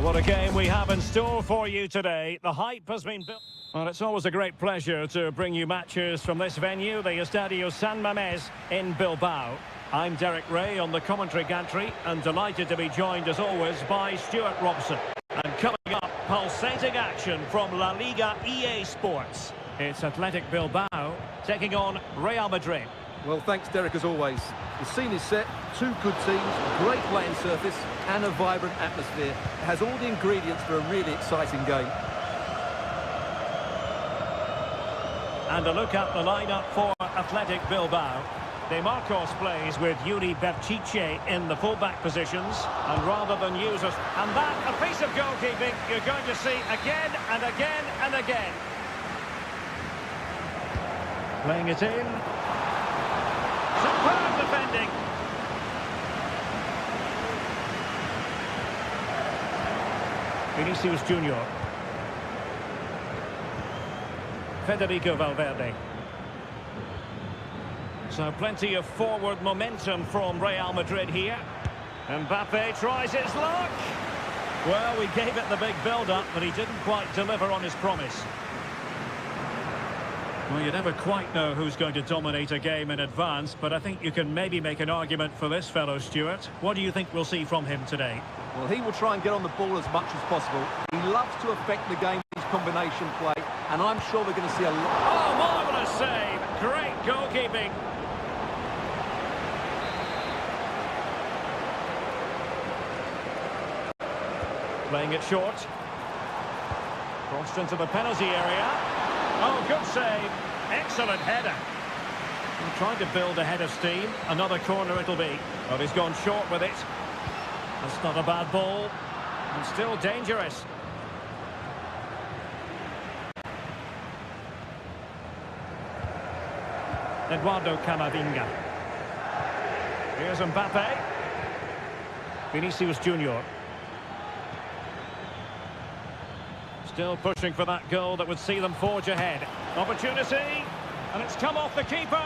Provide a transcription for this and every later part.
What a game we have in store for you today. The hype has been built. Well, it's always a great pleasure to bring you matches from this venue, the Estadio San Mamés in Bilbao. I'm Derek Ray on the commentary gantry and delighted to be joined as always by Stuart Robson. And coming up, pulsating action from La Liga EA Sports. It's Athletic Bilbao taking on Real Madrid. Well, thanks, Derek, as always. The scene is set, two good teams, great playing surface and a vibrant atmosphere. It has all the ingredients for a really exciting game. And a look at the lineup for Athletic Bilbao. De Marcos plays with Yuri Berchiche in the fullback positions, and rather than use us, and that, a piece of goalkeeping you're going to see again and again and again. Playing it in. Superb defending. Vinicius Junior. Federico Valverde. So plenty of forward momentum from Real Madrid here. Mbappe tries his luck. Well, we gave it the big build-up, but he didn't quite deliver on his promise. Well, you never quite know who's going to dominate a game in advance, but I think you can maybe make an argument for this fellow, Stuart. What do you think we'll see from him today? Well, he will try and get on the ball as much as possible. He loves to affect the game with his combination play, and I'm sure we're going to see a lot. Oh, marvellous save! Great goalkeeping. Playing it short. Crossed into the penalty area. Oh, good save. Excellent header. I'm trying to build a head of steam. Another corner it'll be. Well, he's gone short with it. That's not a bad ball. And still dangerous. Eduardo Camavinga. Here's Mbappe. Vinicius Junior. Still pushing for that goal that would see them forge ahead. Opportunity, and it's come off the keeper.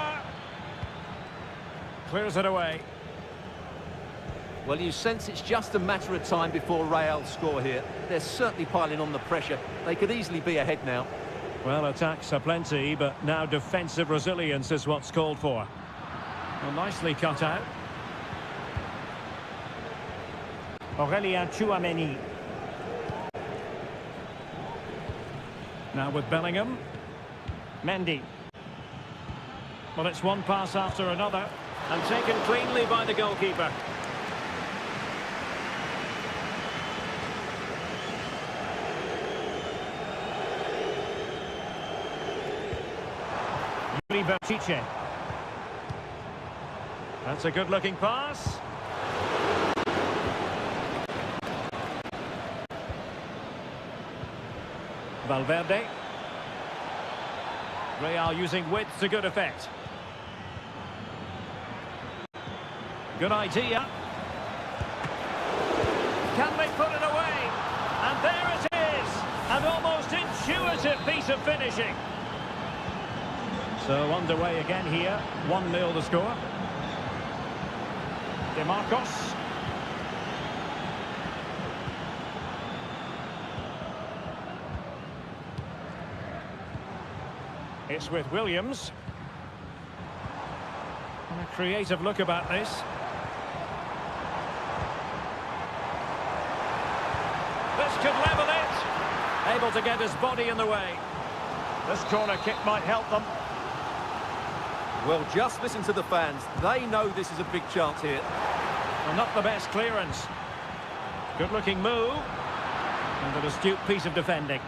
Clears it away. Well, you sense it's just a matter of time before Real score here. They're certainly piling on the pressure. They could easily be ahead now. Well, attacks are plenty, but now defensive resilience is what's called for. Well, nicely cut out. Aurélien Tchouameni. Now with Bellingham. Mendy. Well, it's one pass after another. And taken cleanly by the goalkeeper. Yuri Berchiche. That's a good-looking pass. Valverde. Real using width to good effect. Good idea. Can they put it away? And there it is! An almost intuitive piece of finishing. So underway again here. 1-0 the score. De Marcos. It's with Williams. A creative look about this. This could level it. Able to get his body in the way. This corner kick might help them. Well, just listen to the fans. They know this is a big chance here. Well, not the best clearance. Good-looking move. And an astute piece of defending.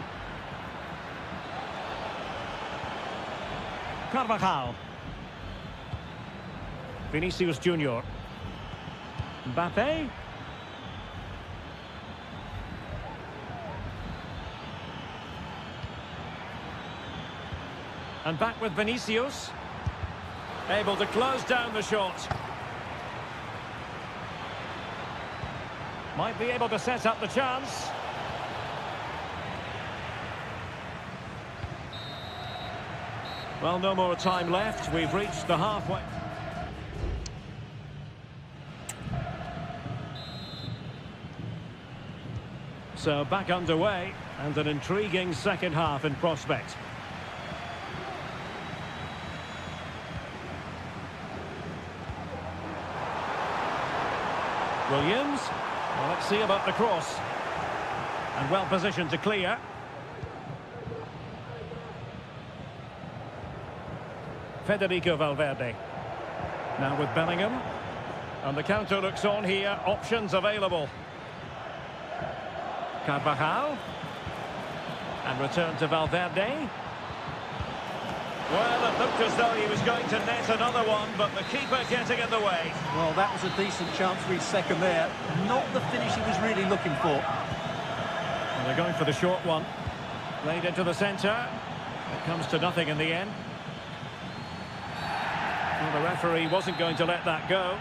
Carvajal. Vinicius Junior. Mbappe. And back with Vinicius. Able to close down the shot. Might be able to set up the chance. Well, no more time left. We've reached the halfway. So back underway and an intriguing second half in prospect. Williams. Well, let's see about the cross. And well positioned to clear. Federico Valverde. Now with Bellingham. And the counter looks on here. Options available. Carvajal. And return to Valverde. Well, it looked as though he was going to net another one, but the keeper getting in the way. Well, that was a decent chance for his second there. Not the finish he was really looking for. And they're going for the short one. Laid into the centre. It comes to nothing in the end. Well, the referee wasn't going to let that go.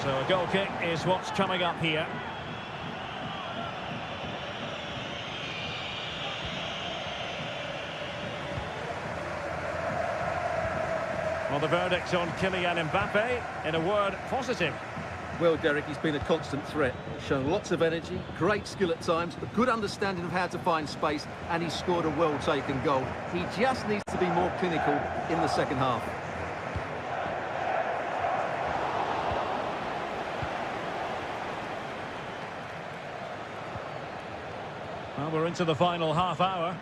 So a goal kick is what's coming up here. Well, the verdict on Kylian Mbappe, in a word, positive. Well, Derek, he's been a constant threat. He's shown lots of energy, great skill at times, a good understanding of how to find space, and he's scored a well-taken goal. He just needs to be more clinical in the second half. Well, we're into the final half hour.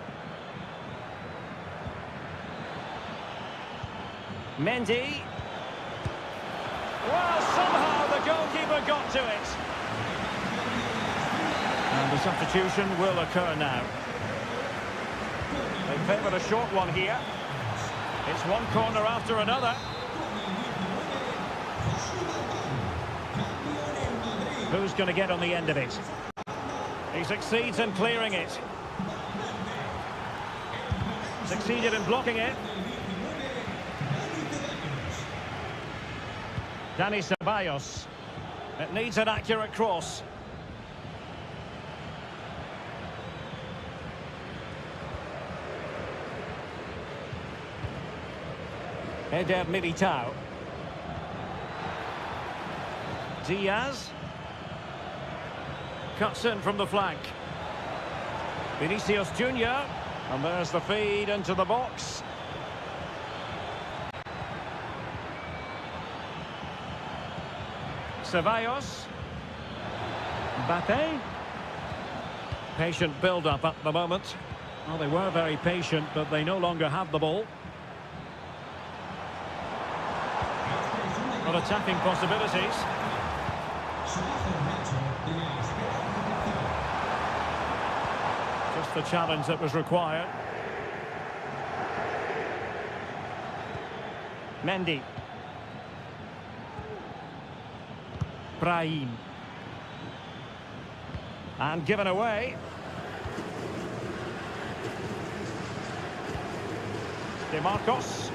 Mendy. Well, somehow the goalkeeper got to it. And the substitution will occur now. They favour a short one here. It's one corner after another. Who's going to get on the end of it? He succeeds in clearing it. Succeeded in blocking it. Dani Ceballos. It needs an accurate cross. Eder Militao. Diaz. Cuts in from the flank. Vinicius Junior. And there's the feed into the box. Ceballos. Mbappe. Patient build-up at the moment. Well, they were very patient, but they no longer have the ball. Not attacking possibilities. Just the challenge that was required. Mendy. Brahim. And given away. DeMarcos.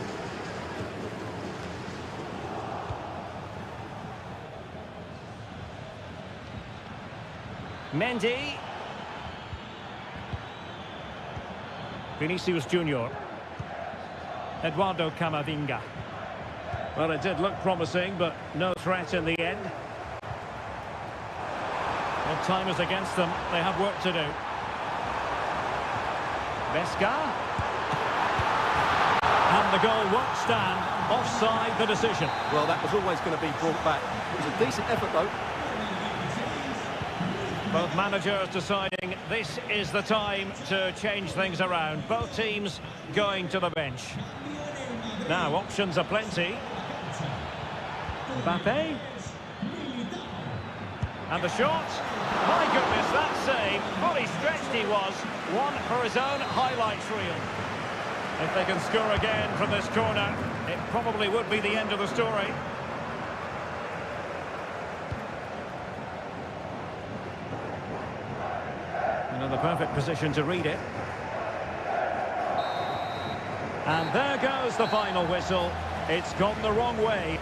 Mendy. Vinicius Junior. Eduardo Camavinga. Well, it did look promising, but no threat in the end. Well, time is against them. They have work to do. Vesca. And the goal won't stand. Offside the decision. Well, that was always going to be brought back. It was a decent effort, though. Both managers deciding this is the time to change things around. Both teams going to the bench. Now, options are plenty. Mbappe. And the shot. My goodness, that save. Fully stretched he was. One for his own highlights reel. If they can score again from this corner, it probably would be the end of the story. The perfect position to read it. And there goes the final whistle. It's gone the wrong way.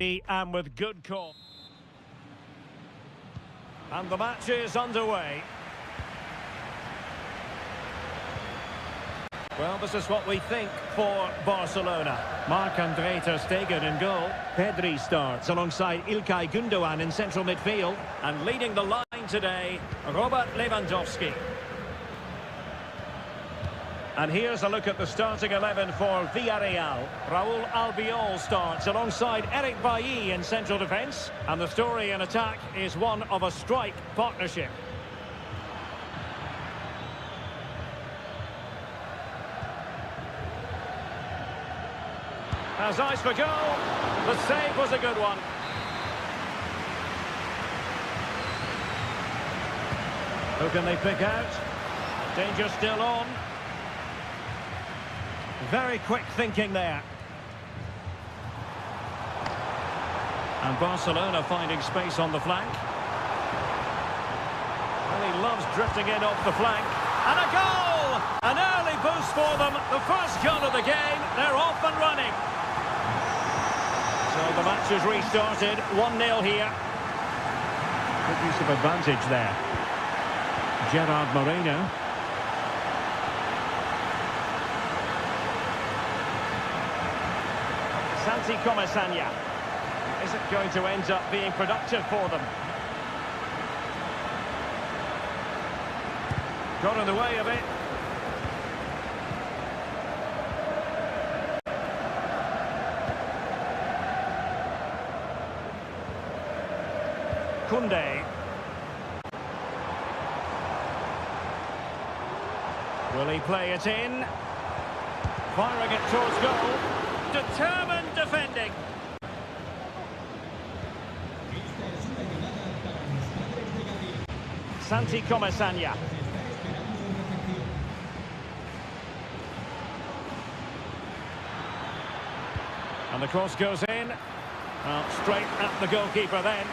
And with good call. And the match is underway. Well, this is what we think for Barcelona. Marc-Andre ter Stegen in goal. Pedri starts alongside İlkay Gündoğan in central midfield. And leading the line today, Robert Lewandowski. And here's a look at the starting 11 for Villarreal. Raúl Albiol starts alongside Eric Bailly in central defence. And the story in attack is one of a strike partnership. Has eyes for goal. The save was a good one. Who can they pick out? Danger still on. Very quick thinking there. And Barcelona finding space on the flank. Well, he loves drifting in off the flank. And a goal! An early boost for them. The first goal of the game. They're off and running. So the match has restarted. 1-0 here. Good use of advantage there. Gerard Moreno. Santi Comesaña. Is it going to end up being productive for them? Got in the way of it. Koundé. Will he play it in? Firing it towards goal. Determined defending. Santi Comesaña. And the cross goes in. Straight at the goalkeeper then.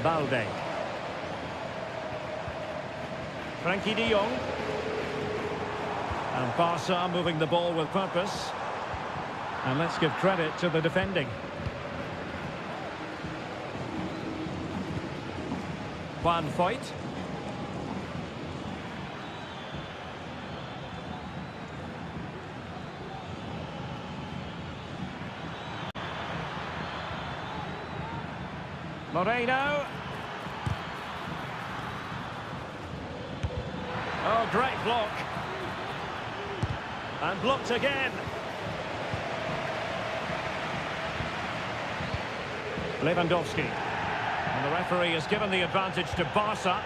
Balde. Frankie de Jong. And Barca moving the ball with purpose. And let's give credit to the defending. Van Foyt. Moreno. Oh, great block. And blocked again. Lewandowski. And the referee has given the advantage to Barca.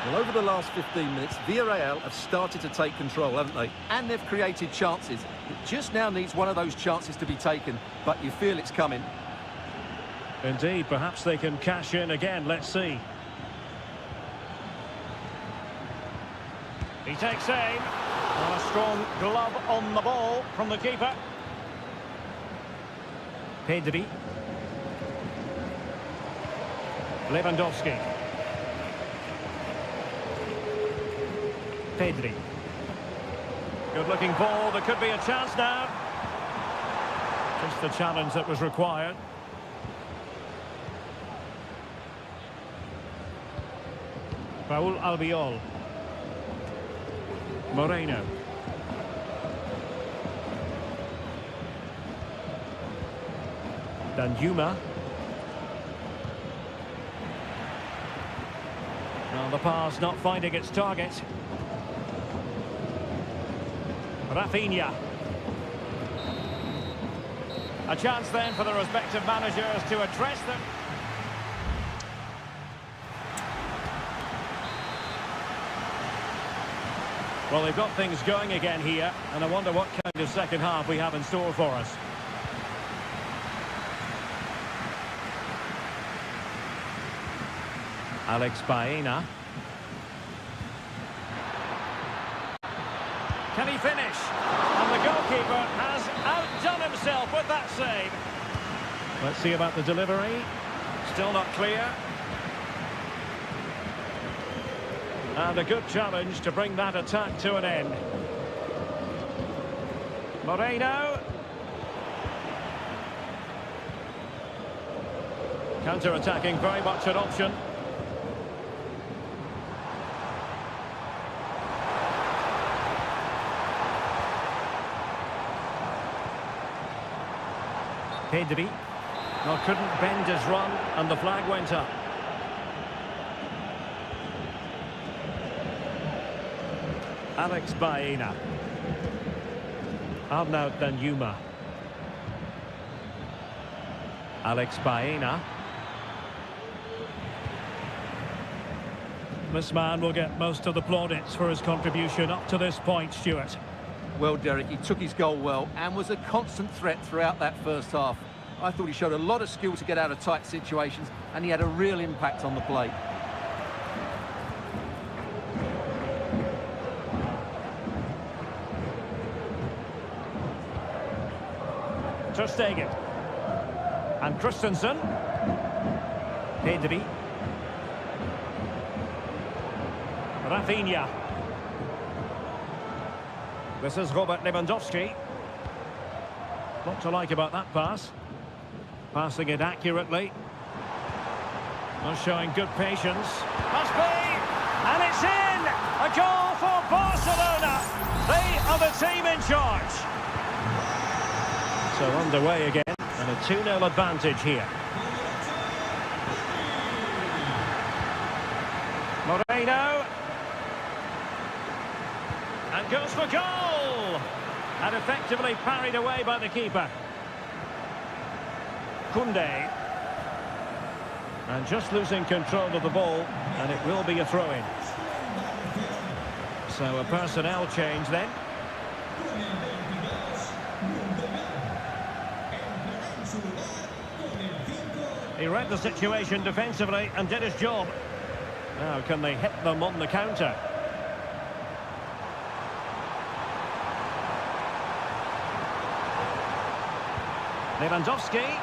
Well, over the last 15 minutes, Villarreal have started to take control, haven't they? And they've created chances. It just now needs one of those chances to be taken, but you feel it's coming. Indeed, perhaps they can cash in again. Let's see. He takes aim. And a strong glove on the ball from the keeper. Pedri. Lewandowski. Pedri. Good looking ball. There could be a chance now. Just the challenge that was required. Raúl Albiol. Moreno. Danjuma. Well, the pass not finding its target. Rafinha. A chance then for the respective managers to address them. Well, they've got things going again here, and I wonder what kind of second half we have in store for us. Alex Baena. Can he finish? And the goalkeeper has outdone himself with that save. Let's see about the delivery. Still not clear. And a good challenge to bring that attack to an end. Moreno. Counter-attacking, very much an option. Pedri. Well, couldn't bend his run, and the flag went up. Alex Baena. Arnaud Danjuma. Alex Baena. This man will get most of the plaudits for his contribution up to this point, Stuart. Well, Derek, he took his goal well and was a constant threat throughout that first half. I thought he showed a lot of skill to get out of tight situations, and he had a real impact on the play. Ter Stegen. And Christensen. Pedri. Rafinha. This is Robert Lewandowski. What to like about that pass. Passing it accurately. Not showing good patience. Must be! And it's in! A goal for Barcelona! They are the team in charge. So underway again, and a 2-0 advantage here. Moreno. And goes for goal! And effectively parried away by the keeper. Koundé. And just losing control of the ball, and it will be a throw-in. So a personnel change then. He read the situation defensively and did his job. Now can they hit them on the counter? Lewandowski.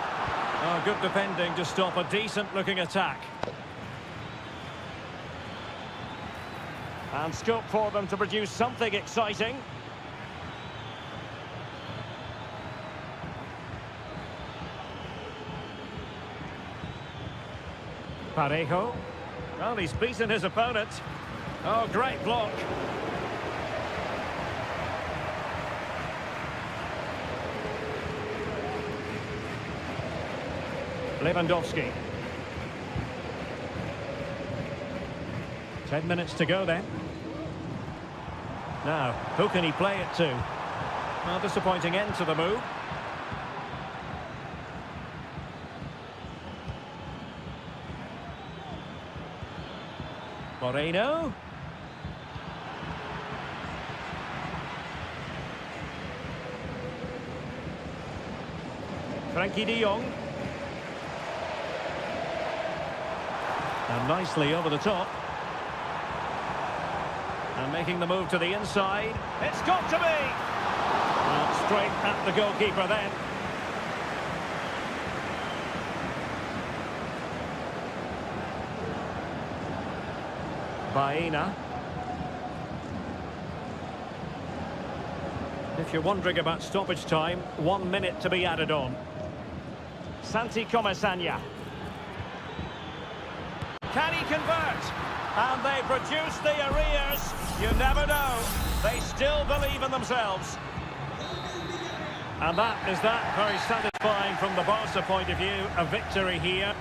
Oh, good defending to stop a decent-looking attack. And scope for them to produce something exciting. Parejo. Well, he's beaten his opponent. Oh, great block. Lewandowski. 10 minutes to go then. Now, who can he play it to? Well, disappointing end to the move. Moreno. Frankie de Jong. And nicely over the top. And making the move to the inside. It's got to be! Well, straight at the goalkeeper then. Baena. If you're wondering about stoppage time, 1 minute to be added on. Santi Comesaña. Can he convert? And they produce the arrears. You never know. They still believe in themselves. And that is that. Very satisfying from the Barca point of view. A victory here.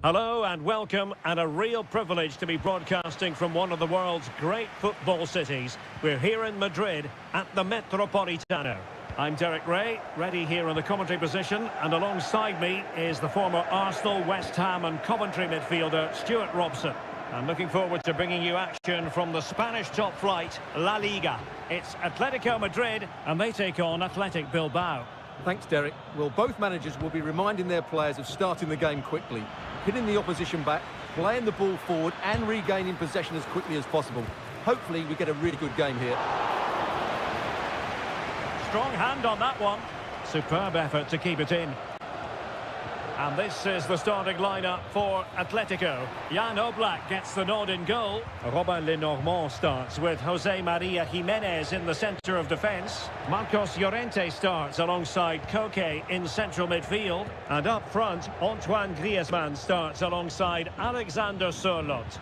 Hello and welcome, and a real privilege to be broadcasting from one of the world's great football cities. We're here in Madrid at the Metropolitano. I'm Derek Ray, ready here in the commentary position, and alongside me is the former Arsenal, West Ham and Coventry midfielder Stuart Robson. I'm looking forward to bringing you action from the Spanish top flight, La Liga. It's Atletico Madrid, and they take on Athletic Bilbao. Thanks, Derek. Well, both managers will be reminding their players of starting the game quickly, hitting the opposition back, playing the ball forward and regaining possession as quickly as possible. Hopefully we get a really good game here. Strong hand on that one. Superb effort to keep it in. And this is the starting lineup for Atletico. Jan Oblak gets the nod in goal. Robin Lenormand starts with Jose Maria Jimenez in the centre of defence. Marcos Llorente starts alongside Koke in central midfield. And up front, Antoine Griezmann starts alongside Alexander Sørloth.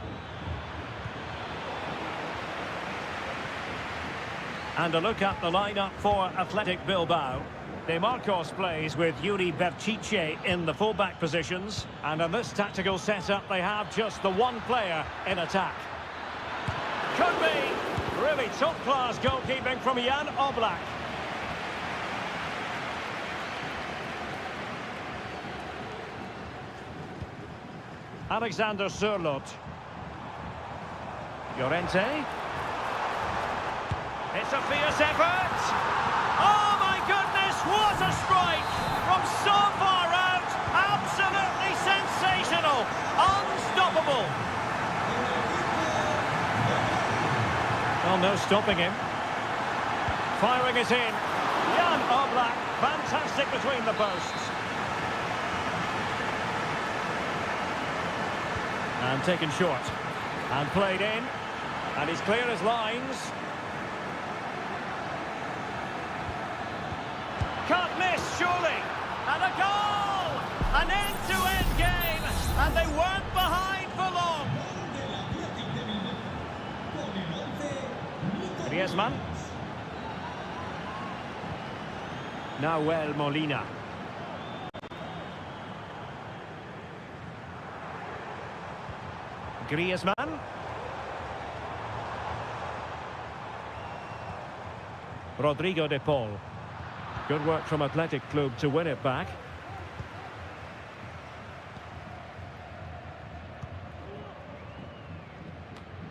And a look at the lineup for Athletic Bilbao. De Marcos plays with Yuri Berchiche in the full-back positions. And in this tactical setup, they have just the one player in attack. Could be really top-class goalkeeping from Jan Oblak. Alexander Sørloth. Llorente. It's a fierce effort. Oh my goodness, what a strike from so far out. Absolutely sensational. Unstoppable. Well, no stopping him. Firing it in. Jan Oblak, fantastic between the posts. And taken short. And played in. And he's clear as lines. Can't miss, surely. And a goal! An end-to-end game. And they weren't behind for long. Griezmann. Nahuel Molina. Griezmann. Rodrigo de Paul. Good work from Athletic Club to win it back.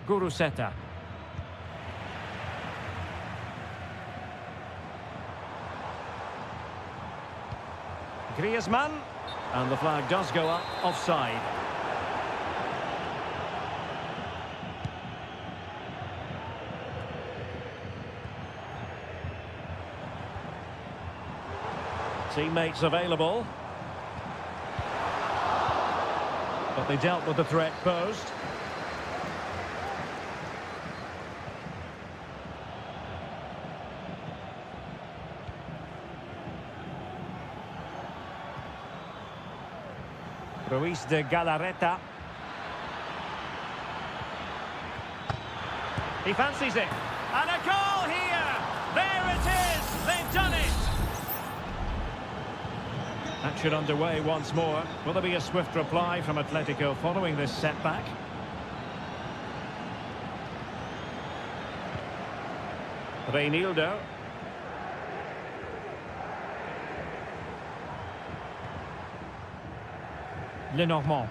Guruseta. Griezmann. And the flag does go up, offside. Teammates available. But they dealt with the threat posed. Ruiz de Galarreta. He fancies it. And a goal here! There it is! They've done it! Action underway once more. Will there be a swift reply from Atletico following this setback? Reinildo. Lenormand.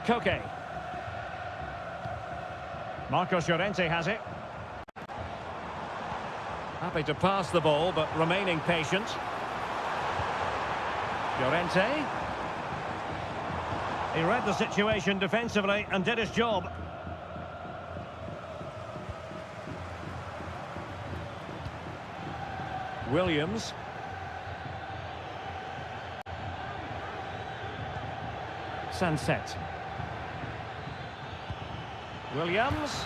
Koke. Marcos Llorente has it. Happy to pass the ball, but remaining patient. Llorente. He read the situation defensively and did his job. Williams. Sunset. Williams.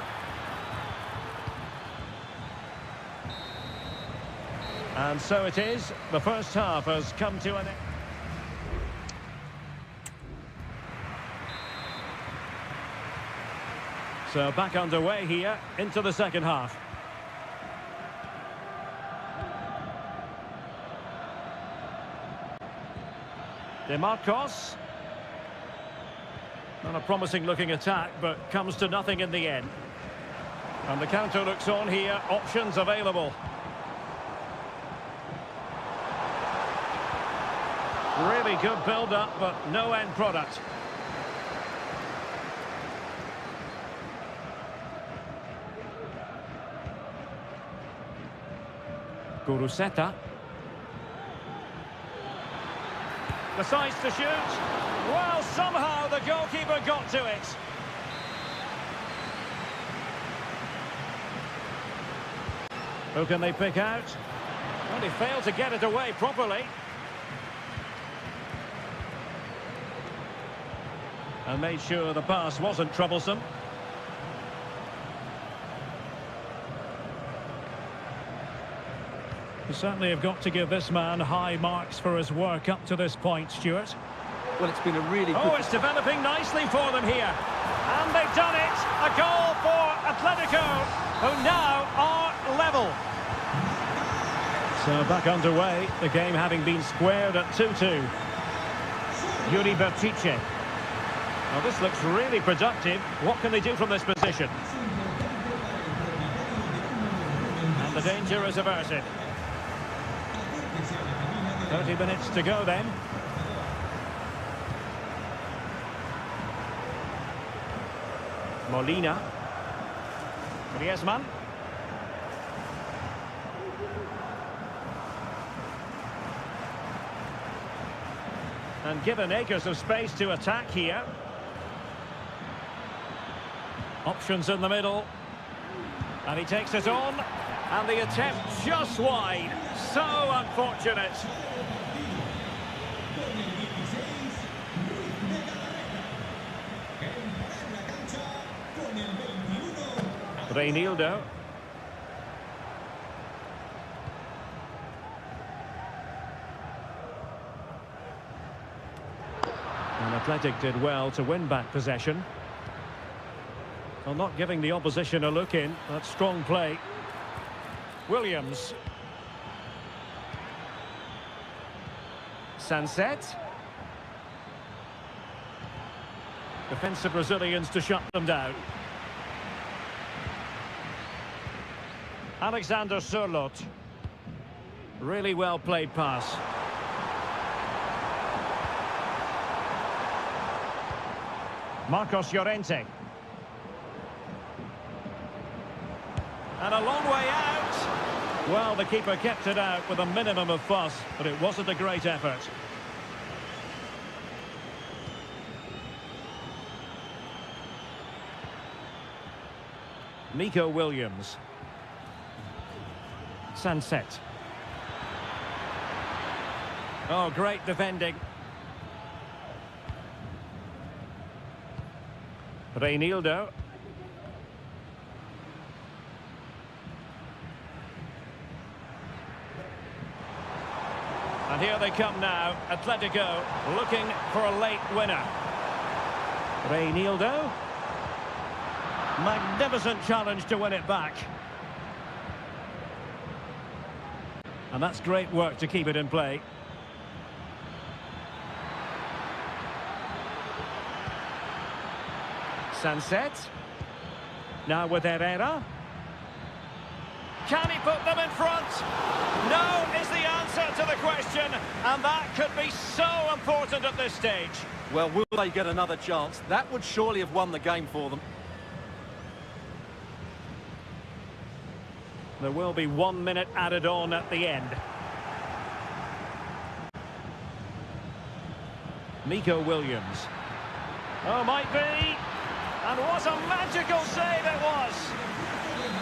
And so it is. The first half has come to an end. So back underway here into the second half. DeMarcos. Not a promising looking attack, but comes to nothing in the end. And the counter looks on here, options available. Really good build-up, but no end product. Guruseta. Decides to shoot. Well, somehow the goalkeeper got to it. Who can they pick out? Well, he failed to get it away properly. And made sure the pass wasn't troublesome. You certainly have got to give this man high marks for his work up to this point, Stuart. Well, it's been a really good... Oh, it's developing nicely for them here. And they've done it! A goal for Atletico, who now are level. So back underway, the game having been squared at 2-2. Yuri Bertice. Well, this looks really productive. What can they do from this position? And the danger is averted. 30 minutes to go then. Molina. Griezmann. And given acres of space to attack here. Options in the middle. And he takes it on. And the attempt just wide. So unfortunate. Reinildo. And Athletic did well to win back possession. Well, not giving the opposition a look in. That's strong play. Williams. Sunset. Defensive Brazilians to shut them down. Alexander Sørloth. Really well played pass. Marcos Llorente. And a long way out. Well, the keeper kept it out with a minimum of fuss, but it wasn't a great effort. Nico Williams. Sunset. Oh, great defending. Reinildo. And here they come now, Atletico looking for a late winner. Reinildo. Magnificent challenge to win it back. And that's great work to keep it in play. Sunset. Now with Herrera. Can he put them in front? No is the answer to the question, and that could be so important at this stage. Well, will they get another chance? That would surely have won the game for them. There will be 1 minute added on at the end. Nico Williams. Oh, might be. And what a magical save it was.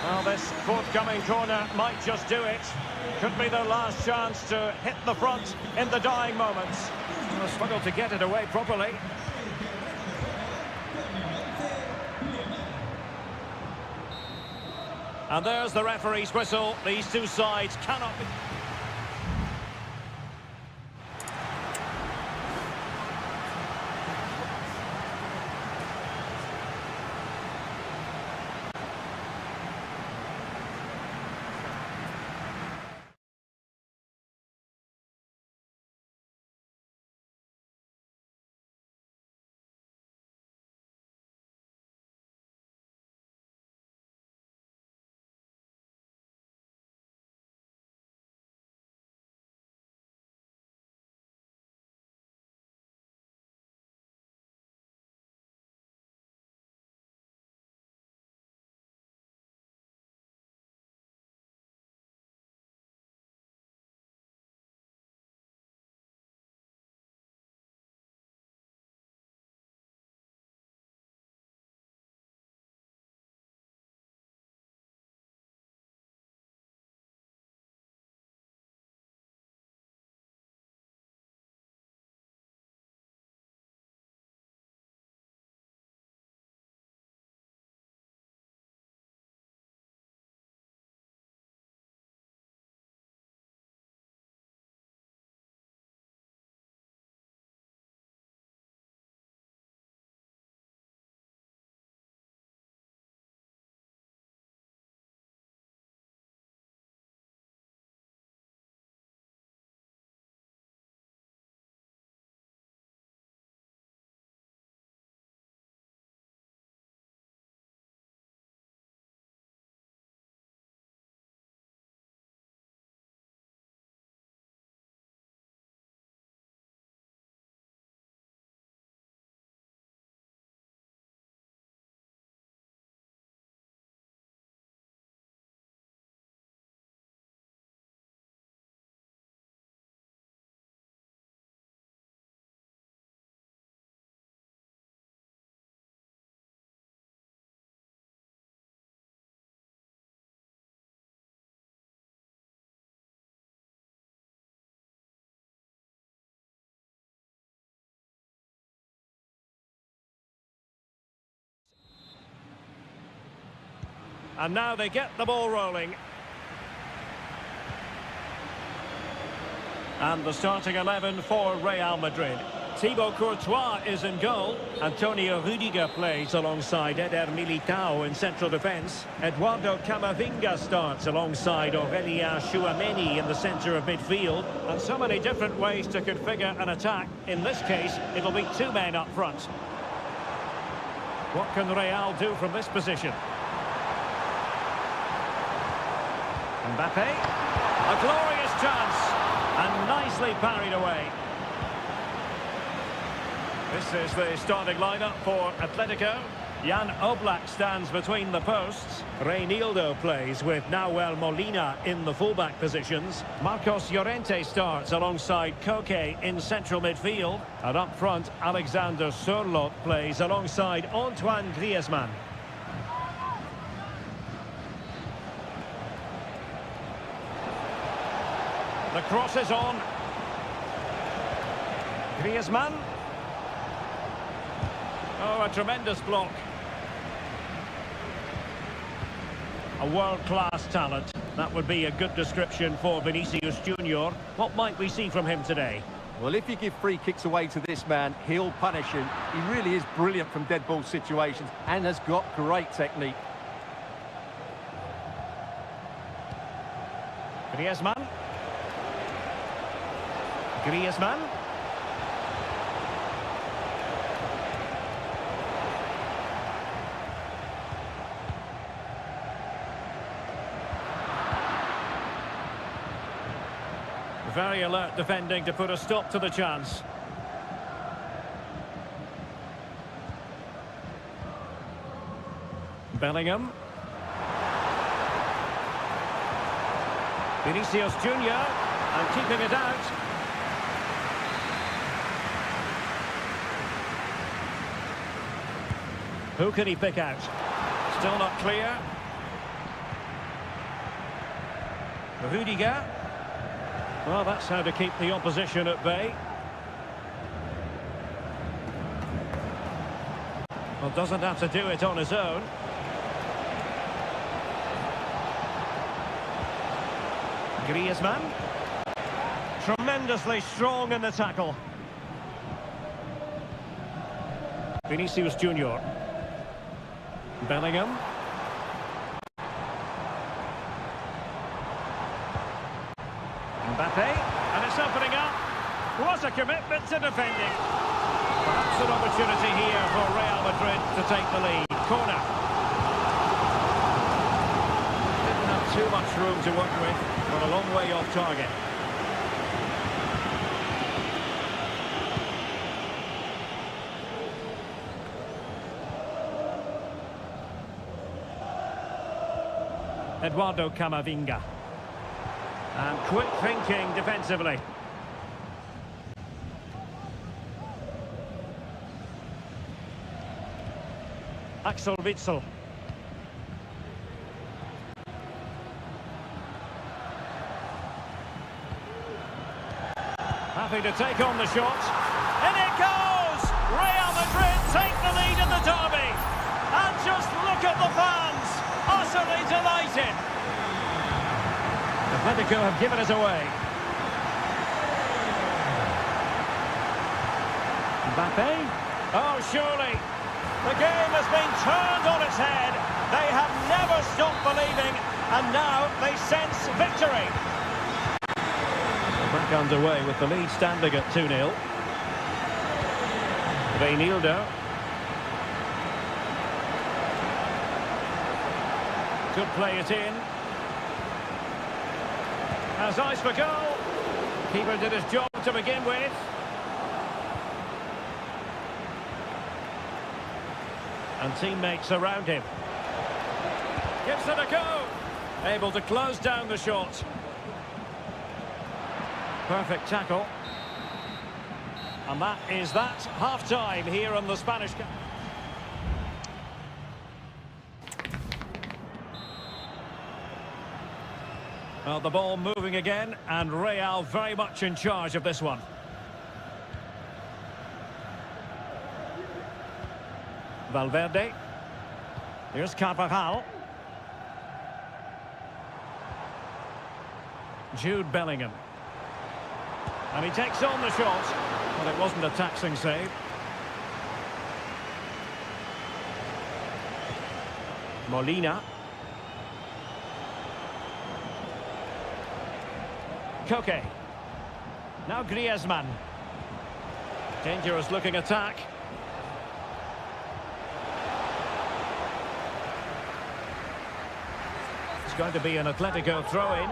Well, this forthcoming corner might just do it. Could be their last chance to hit the front in the dying moments. They'll struggle to get it away properly. And there's the referee's whistle. These two sides cannot be... And now they get the ball rolling. And the starting 11 for Real Madrid. Thibaut Courtois is in goal. Antonio Rudiger plays alongside Eder Militao in central defence. Eduardo Camavinga starts alongside Aurelien Chouameni in the centre of midfield. And so many different ways to configure an attack. In this case, it'll be two men up front. What can Real do from this position? Mbappe. A glorious chance. And nicely parried away. This is the starting lineup for Atletico. Jan Oblak stands between the posts. Reinildo plays with Nahuel Molina in the fullback positions. Marcos Llorente starts alongside Koke in central midfield. And up front, Alexander Sørloth plays alongside Antoine Griezmann. The cross is on. Griezmann. Oh, a tremendous block. A world-class talent. That would be a good description for Vinicius Junior. What might we see from him today? Well, if you give free kicks away to this man, he'll punish you. He really is brilliant from dead ball situations and has got great technique. Griezmann. Griezmann. Very alert defending to put a stop to the chance. Bellingham. Vinicius Junior, and keeping it out. Who can he pick out? Still not clear. Rudiger. Well, that's how to keep the opposition at bay. Well, doesn't have to do it on his own. Griezmann. Tremendously strong in the tackle. Vinicius Junior. Bellingham. Mbappe, and it's opening up. What a commitment to defending. Perhaps an opportunity here for Real Madrid to take the lead. Corner. Didn't have too much room to work with, but a long way off target. Eduardo Camavinga. And quick thinking defensively. Axel Witsel. Happy to take on the shot. And it goes! Real Madrid take the lead in the derby. And just look at the fans. Utterly delighted. Atletico have given us away. Mbappe. Oh, surely. The game has been turned on its head. They have never stopped believing, and now they sense victory. Back underway with the lead standing at 2-0. Reinildo. Could play it in. Has eyes for goal. Keeper did his job to begin with. And teammates around him. Gives it a go. Able to close down the shot. Perfect tackle. And that is that. Half-time here on the Spanish Cup. Well, the ball moving again, and Real very much in charge of this one. Valverde. Here's Carvajal. Jude Bellingham. And he takes on the shot. Well, it wasn't a taxing save. Molina. Koke. Now Griezmann. Dangerous looking attack. It's going to be an Atletico throw-in.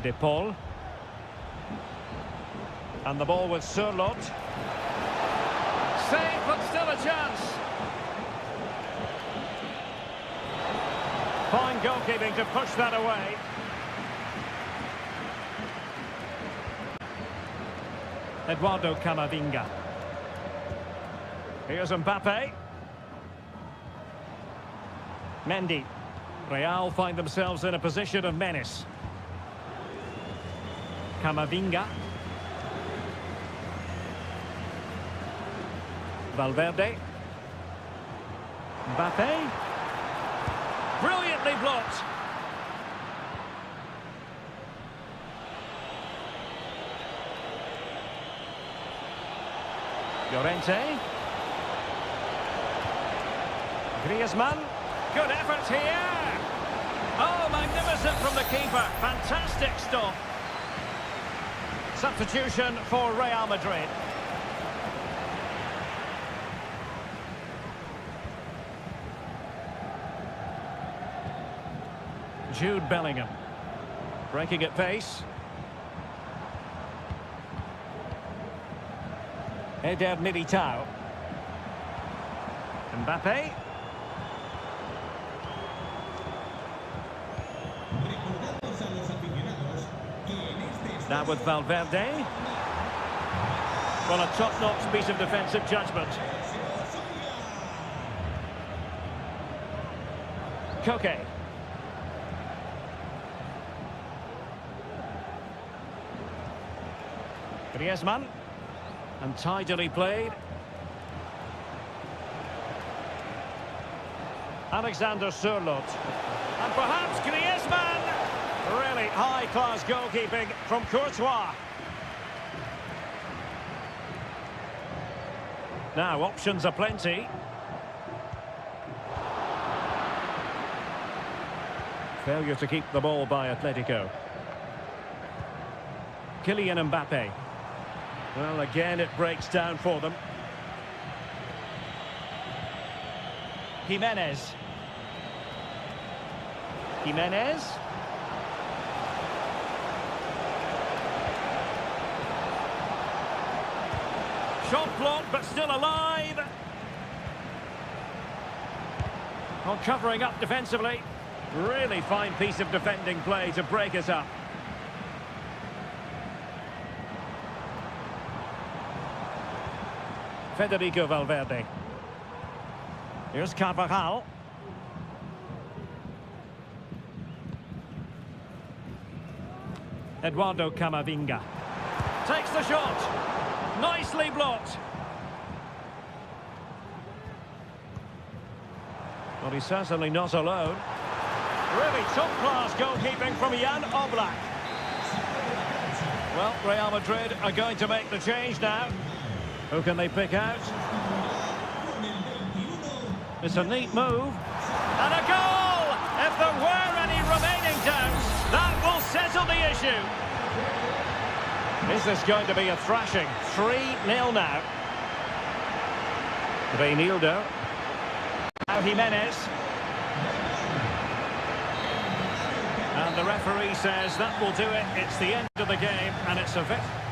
De Paul. And the ball with Surlot. Save, but still a chance. Fine goalkeeping to push that away. Eduardo Camavinga. Here's Mbappe. Mendy. Real find themselves in a position of menace. Camavinga. Valverde. Mbappe. Brilliantly blocked. Llorente. Griezmann. Good effort here. Oh, magnificent from the keeper. Fantastic stop. Substitution for Real Madrid. Jude Bellingham. Breaking at pace. Eder Militao. Mbappe. Now with Valverde. Well, a top-notch piece of defensive judgment. Koke. Griezmann. And tidily played. Alexander Surlot. And perhaps Griezmann. Really high-class goalkeeping from Courtois. Now, options are plenty. Failure to keep the ball by Atletico. Kylian Mbappe. Well, again, it breaks down for them. Jimenez. Jimenez. Shot blocked, but still alive. On covering up defensively. Really fine piece of defending play to break us up. Federico Valverde. Here's Carvajal. Eduardo Camavinga. Takes the shot. Nicely blocked. Well, he's certainly not alone. Really top-class goalkeeping from Jan Oblak. Well, Real Madrid are going to make the change now. Who can they pick out? It's a neat move. And a goal! If there were any remaining doubts, that will settle the issue. Is this going to be a thrashing? 3-0 now. Reinildo. Now Jimenez. And the referee says that will do it. It's the end of the game, and it's a victory.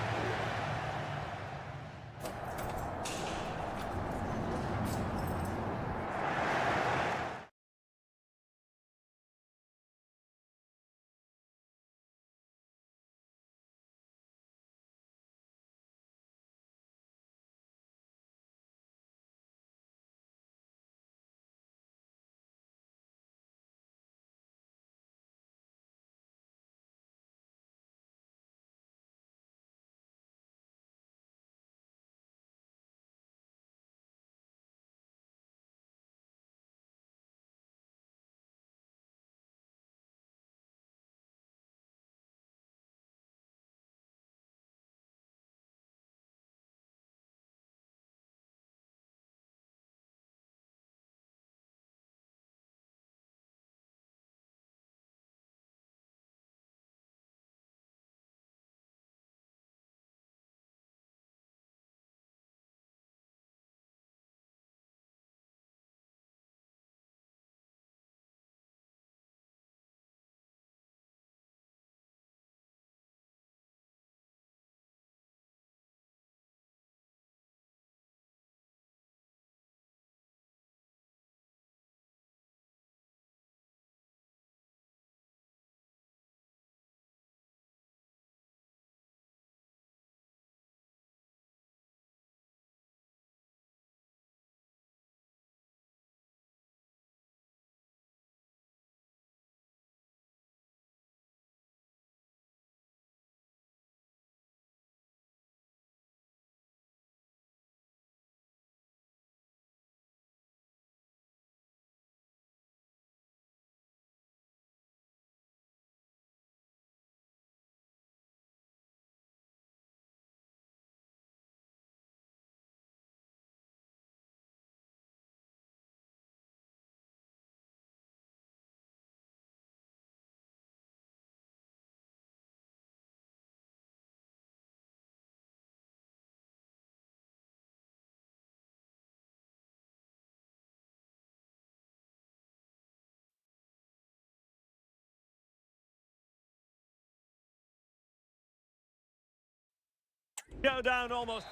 Go down almost.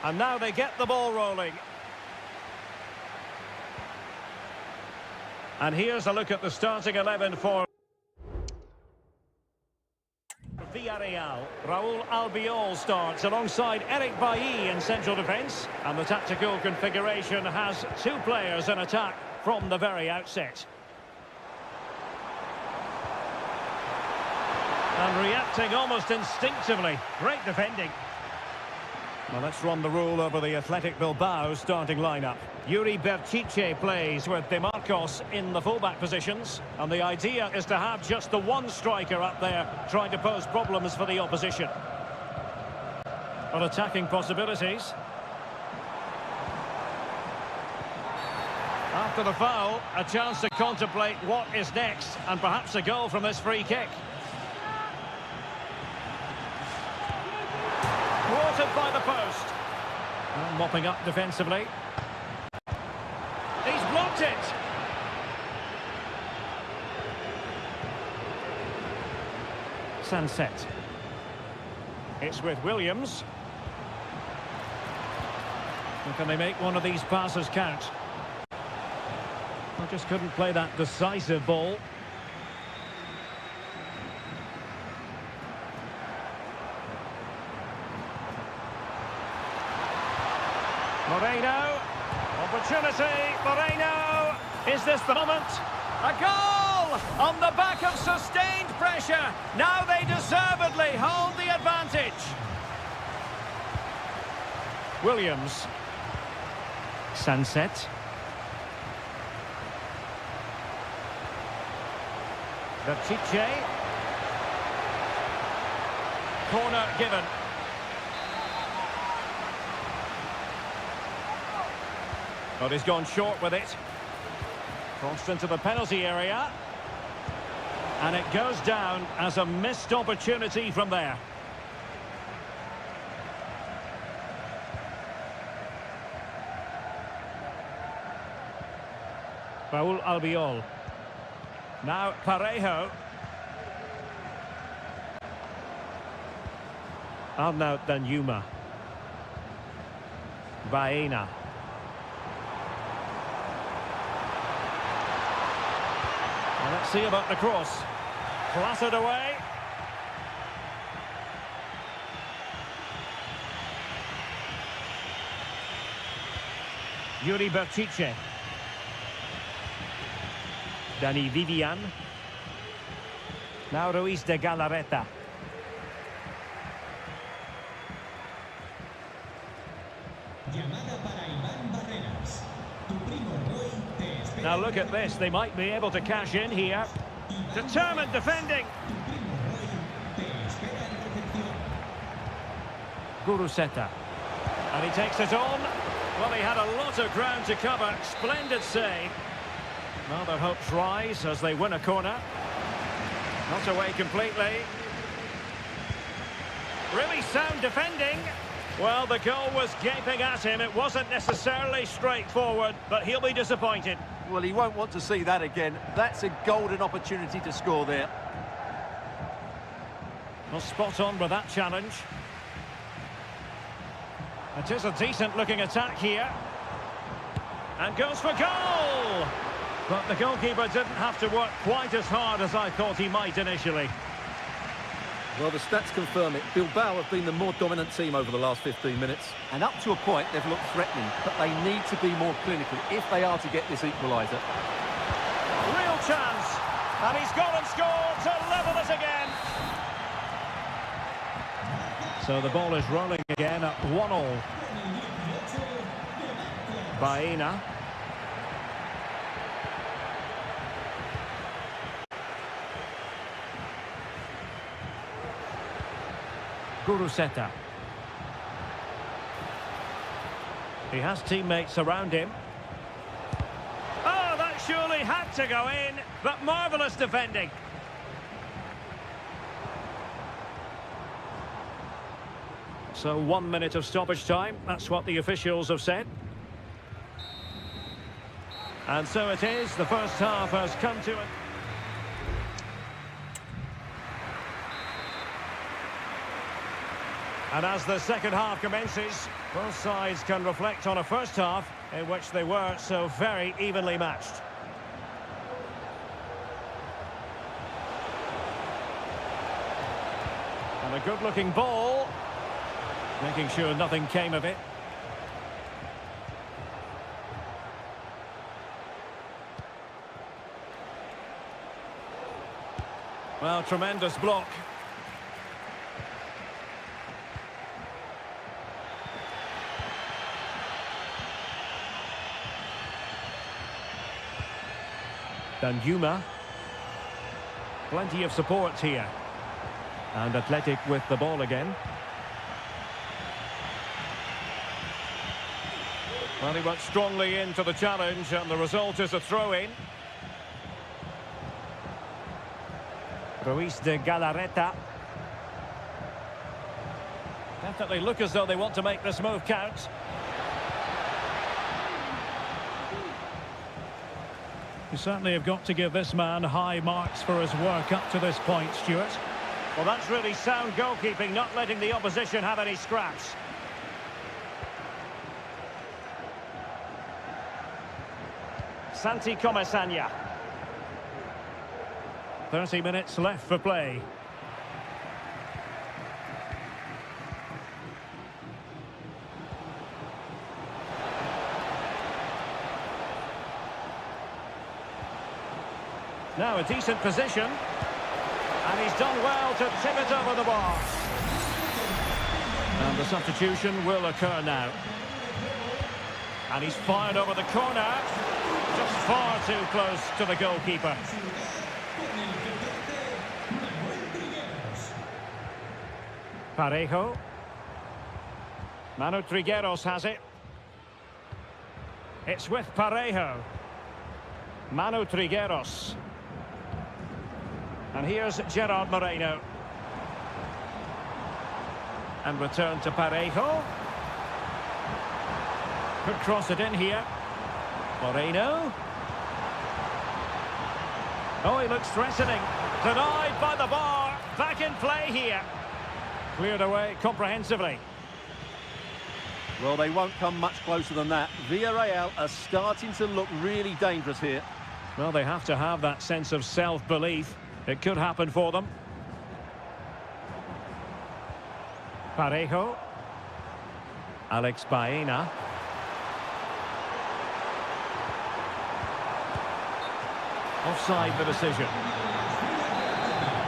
And now they get the ball rolling. And here's a look at the starting 11 for Villarreal. Raúl Albiol starts alongside Eric Bailly in central defence. And the tactical configuration has two players in attack from the very outset. And reacting almost instinctively. Great defending. Well, let's run the rule over the Athletic Bilbao starting lineup. Yuri Berchiche plays with De Marcos in the fullback positions. And the idea is to have just the one striker up there trying to pose problems for the opposition. On attacking possibilities. After the foul, a chance to contemplate what is next. And perhaps a goal from this free kick. Thwarted by the post. And mopping up defensively. He's blocked it. Sunset. It's with Williams. And can they make one of these passes count? I just couldn't play that decisive ball. Moreno, opportunity, Moreno, is this the moment? A goal on the back of sustained pressure. Now they deservedly hold the advantage. Williams. Sunset. Berchiche. Corner given. But he's gone short with it. Crossed into the penalty area. And it goes down as a missed opportunity from there. Raúl Albiol. Now Parejo. Arnaud Danjuma. Baena. Well, let's see about the cross. Clattered away. Yuri Berchiche. Dani Vivian. Now Ruiz de Galarreta. Now look at this, they might be able to cash in here. Determined defending. Guruseta. And he takes it on. Well, he had a lot of ground to cover. Splendid save. Now their hopes rise as they win a corner. Not away completely. Really sound defending. Well, the goal was gaping at him. It wasn't necessarily straightforward, but he'll be disappointed. Well, he won't want to see that again. That's a golden opportunity to score there. Well, spot on with that challenge. It is a decent-looking attack here. And goes for goal! But the goalkeeper didn't have to work quite as hard as I thought he might initially. Well, the stats confirm it. Bilbao have been the more dominant team over the last 15 minutes. And up to a point, they've looked threatening. But they need to be more clinical if they are to get this equaliser. Real chance. And he's gone and scored to level it again. So the ball is rolling again at 1-1. Baena. Guruseta. He has teammates around him. Oh, that surely had to go in, but marvellous defending. So 1 minute of stoppage time, that's what the officials have said. And so it is, the first half has come to an... And as the second half commences, both sides can reflect on a first half in which they were so very evenly matched. And a good-looking ball, making sure nothing came of it. Well, tremendous block. Danjuma. Plenty of support here. And Athletic with the ball again. Well, he went strongly into the challenge, and the result is a throw-in. Ruiz de Galarreta. Definitely look as though they want to make this move count. You certainly have got to give this man high marks for his work up to this point, Stuart. Well, that's really sound goalkeeping, not letting the opposition have any scraps. Santi Comesaña. 30 minutes left for play. Now a decent position. And he's done well to tip it over the bar. And the substitution will occur now. And he's fired over the corner. Just far too close to the goalkeeper. Parejo. Manu Trigueros has it. It's with Parejo. Manu Trigueros. And here's Gerard Moreno. And return to Parejo. Could cross it in here. Moreno. Oh, he looks threatening. Denied by the bar. Back in play here. Cleared away comprehensively. Well, they won't come much closer than that. Villarreal are starting to look really dangerous here. Well, they have to have that sense of self-belief. It could happen for them. Parejo. Alex Baena. Offside the decision.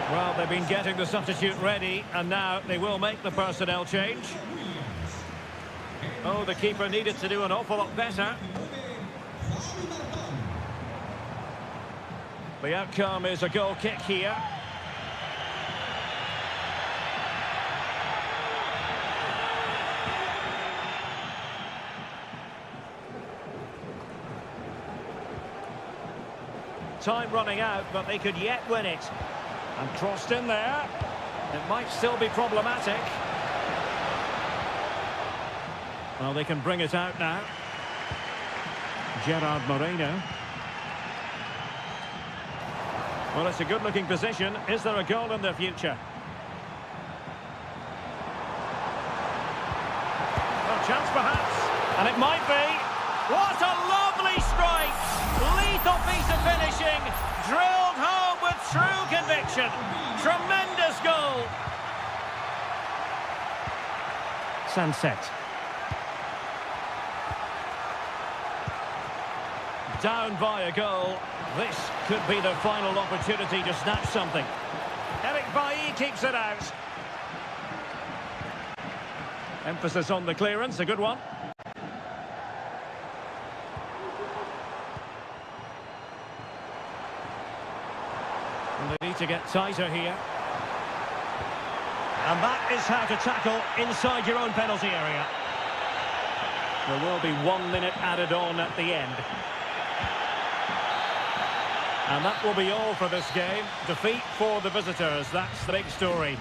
Well, they've been getting the substitute ready, and now they will make the personnel change. Oh, the keeper needed to do an awful lot better. The outcome is a goal kick here. Time running out, but they could yet win it. And crossed in there. It might still be problematic. Well, they can bring it out now. Gerard Moreno. Well, it's a good-looking position. Is there a goal in the future? Well, chance perhaps. And it might be. What a lovely strike! Lethal piece of finishing. Drilled home with true conviction. Tremendous goal. Sunset. Down by a goal. This could be the final opportunity to snatch something. Eric Bailly keeps it out. Emphasis on the clearance, a good one. And they need to get tighter here. And that is how to tackle inside your own penalty area. There will be 1 minute added on at the end. And that will be all for this game. Defeat for the visitors. That's the big story.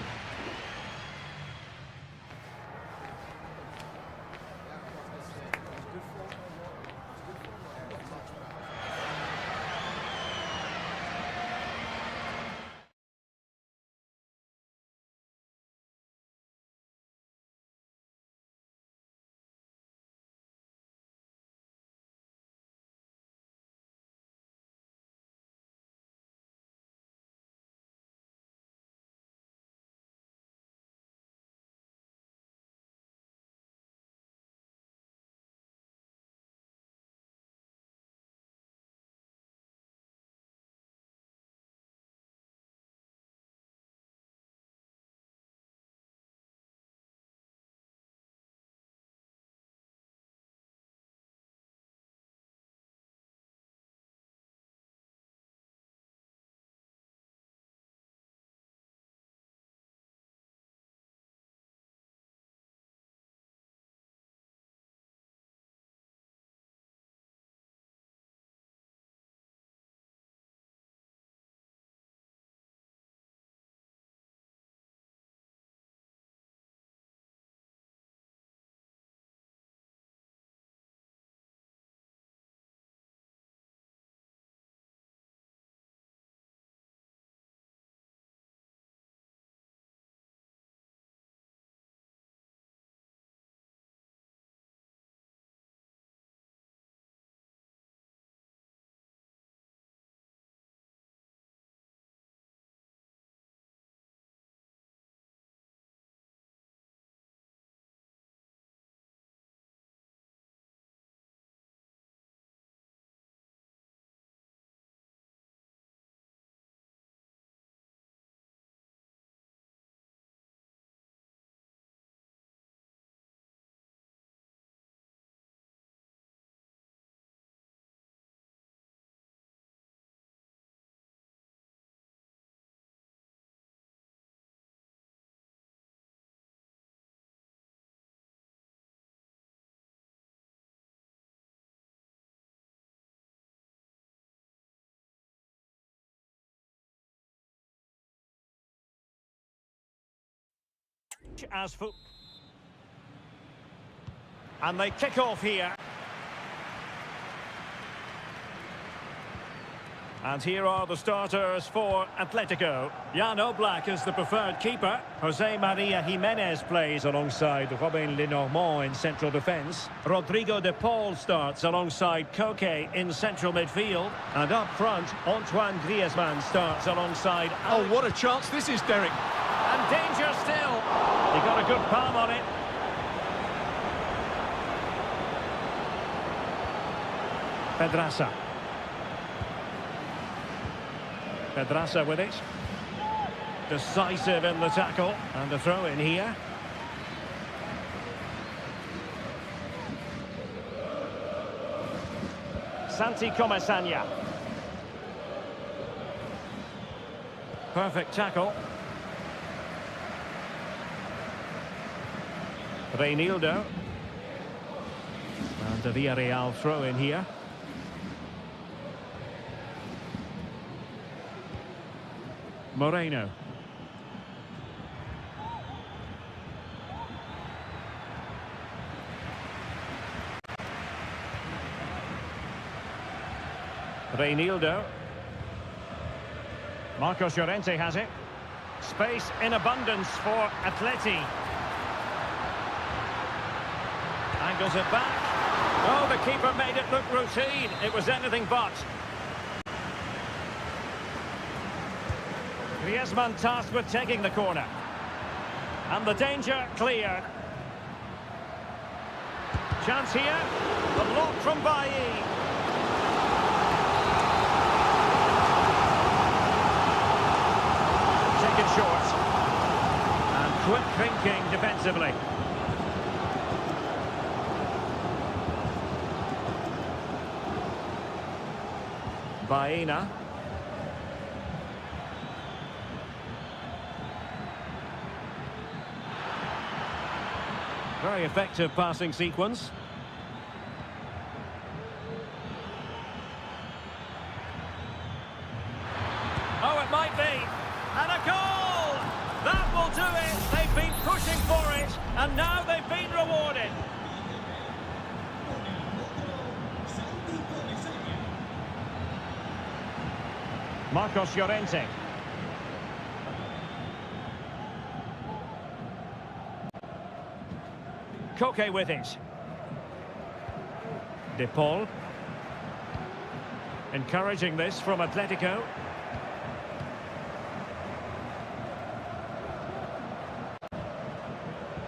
as foot. And they kick off here. And here are the starters for Atletico. Jan Oblak is the preferred keeper. Jose Maria Jimenez plays alongside Robin Lenormand in central defence. Rodrigo de Paul starts alongside Koke in central midfield. And up front, Antoine Griezmann starts alongside... Oh, what a chance this is, Derek. And danger still. He got a good palm on it. Pedraza. Pedraza with it. Decisive in the tackle. And a throw in here. Santi Comesaña. Perfect tackle. Reinildo. And the Villarreal throw in here. Moreno. Reinildo. Marcos Llorente has it. Space in abundance for Atleti. Angles it back. Oh, the keeper made it look routine. It was anything but. Griezmann tasked with taking the corner. And the danger clear. Chance here. The block from Bailly. Taken short. And quick thinking defensively. Baena. Very effective passing sequence. Oh, it might be. And a goal! That will do it. They've been pushing for it, and now they've been rewarded. Marcos Llorente. Koke with it. De Paul. Encouraging this from Atletico.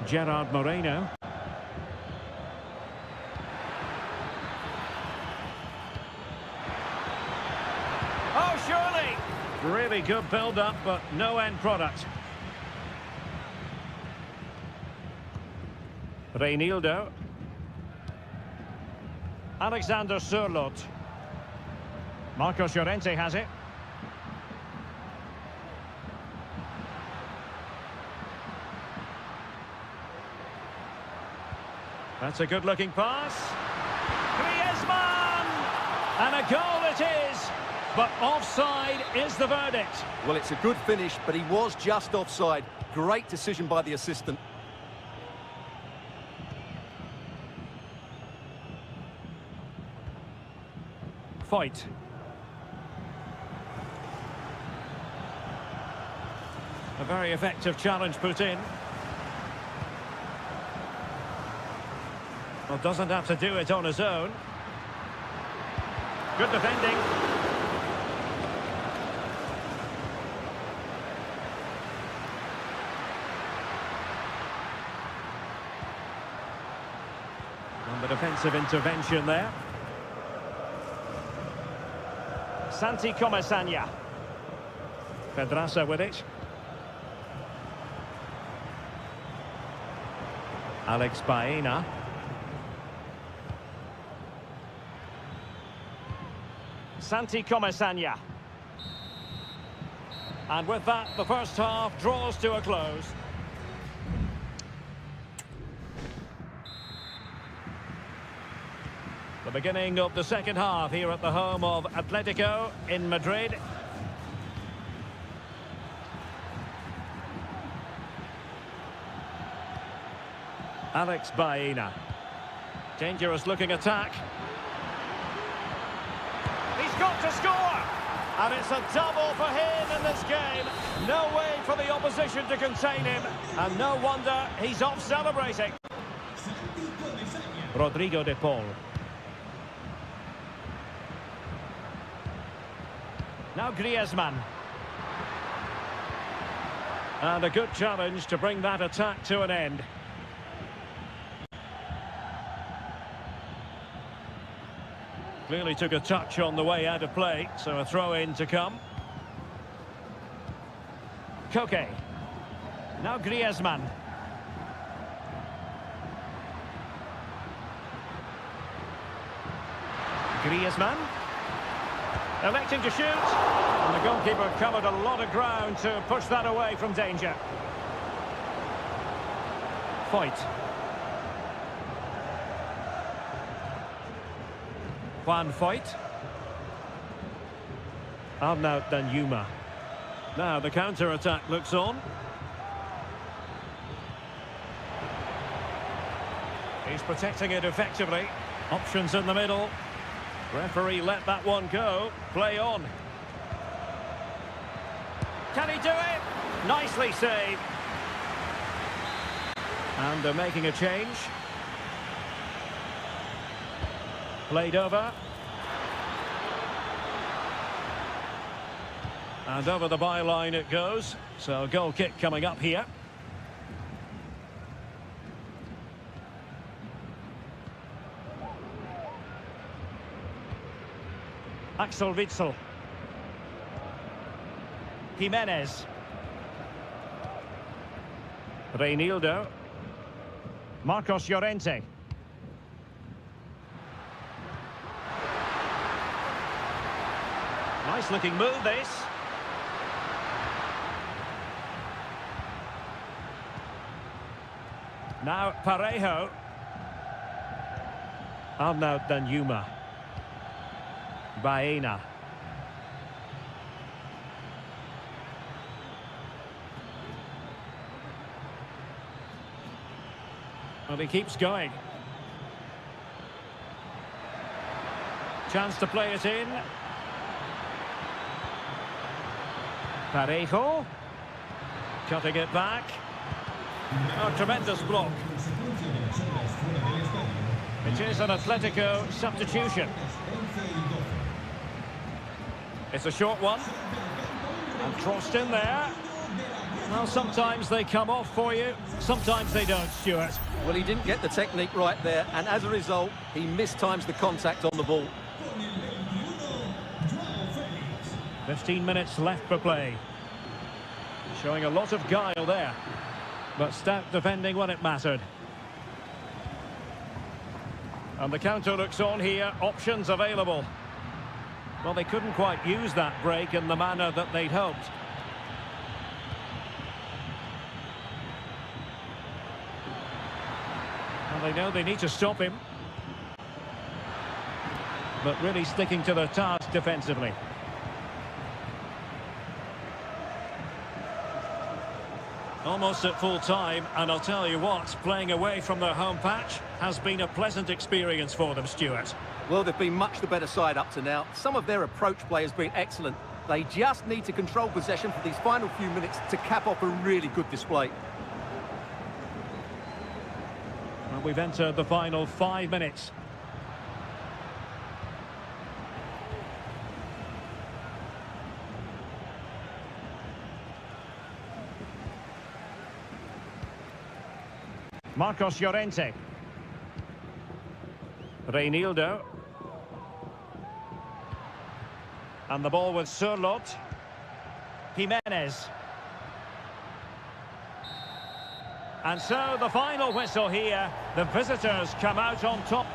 Gerard Moreno. Oh, surely! Really good build-up, but no end product. Reinildo. Alexander Sørloth. Marcos Llorente has it. That's a good-looking pass. Griezmann! And a goal it is! But offside is the verdict. Well, it's a good finish, but he was just offside. Great decision by the assistant. Fight. A very effective challenge put in. Well, doesn't have to do it on his own. Good defending. And the defensive intervention there. Santi Comesaña. Pedraza with it. Alex Baena. Santi Comesaña. And with that, the first half draws to a close. The beginning of the second half here at the home of Atletico in Madrid. Alex Baena. Dangerous looking attack. He's got to score! And it's a double for him in this game. No way for the opposition to contain him. And no wonder he's off celebrating. Rodrigo de Paul. Now Griezmann. And a good challenge to bring that attack to an end. Clearly took a touch on the way out of play, so a throw-in to come. Koke. Now Griezmann. Griezmann. Electing to shoot. And the goalkeeper covered a lot of ground to push that away from danger. Foyt. Juan Foyt. Arnaut Danjuma. Now the counter-attack looks on. He's protecting it effectively. Options in the middle. Referee let that one go. Play on. Can he do it? Nicely saved. And they're making a change. Played over. And over the byline it goes. So a goal kick coming up here. Axel Witsel. Jimenez. Reinildo. Marcos Llorente. Nice looking move this. Now Parejo. Arnaut Danjuma. Baena. Well, he keeps going. Chance to play it in. Parejo. Cutting it back. Oh, tremendous block. It is an Atletico substitution. It's a short one. And crossed in there. Well, sometimes they come off for you, sometimes they don't, Stuart. Well, he didn't get the technique right there, and as a result, he mistimes the contact on the ball. 15 minutes left for play. Showing a lot of guile there, but stout defending when it mattered. And the counter looks on here, options available. Well, they couldn't quite use that break in the manner that they'd hoped. And they know they need to stop him. But really sticking to the task defensively. Almost at full time, and I'll tell you what, playing away from their home patch has been a pleasant experience for them, Stuart. Well, they've been much the better side up to now. Some of their approach play has been excellent. They just need to control possession for these final few minutes to cap off a really good display. Well, we've entered the final 5 minutes. Marcos Llorente. Reinildo. And the ball with Surlot. Jimenez. And so the final whistle here. The visitors come out on top.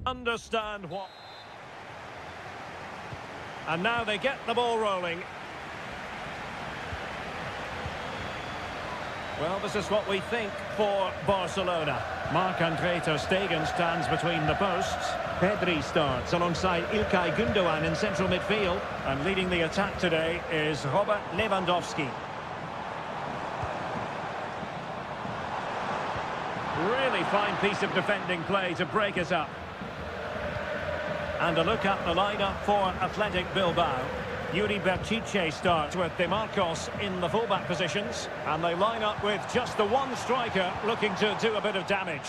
understand what... And now they get the ball rolling. Well, this is what we think for Barcelona. Marc-Andre ter Stegen stands between the posts. Pedri starts alongside İlkay Gündoğan in central midfield. And leading the attack today is Robert Lewandowski. Really fine piece of defending play to break it up. And a look at the lineup for Athletic Bilbao. Yuri Berchiche starts with De Marcos in the fullback positions. And they line up with just the one striker looking to do a bit of damage.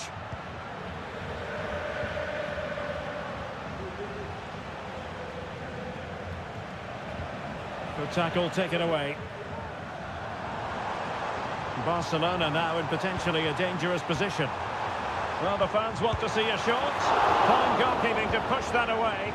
Good tackle taken away. Barcelona now in potentially a dangerous position. Well, the fans want to see a shot. Fine goalkeeping to push that away.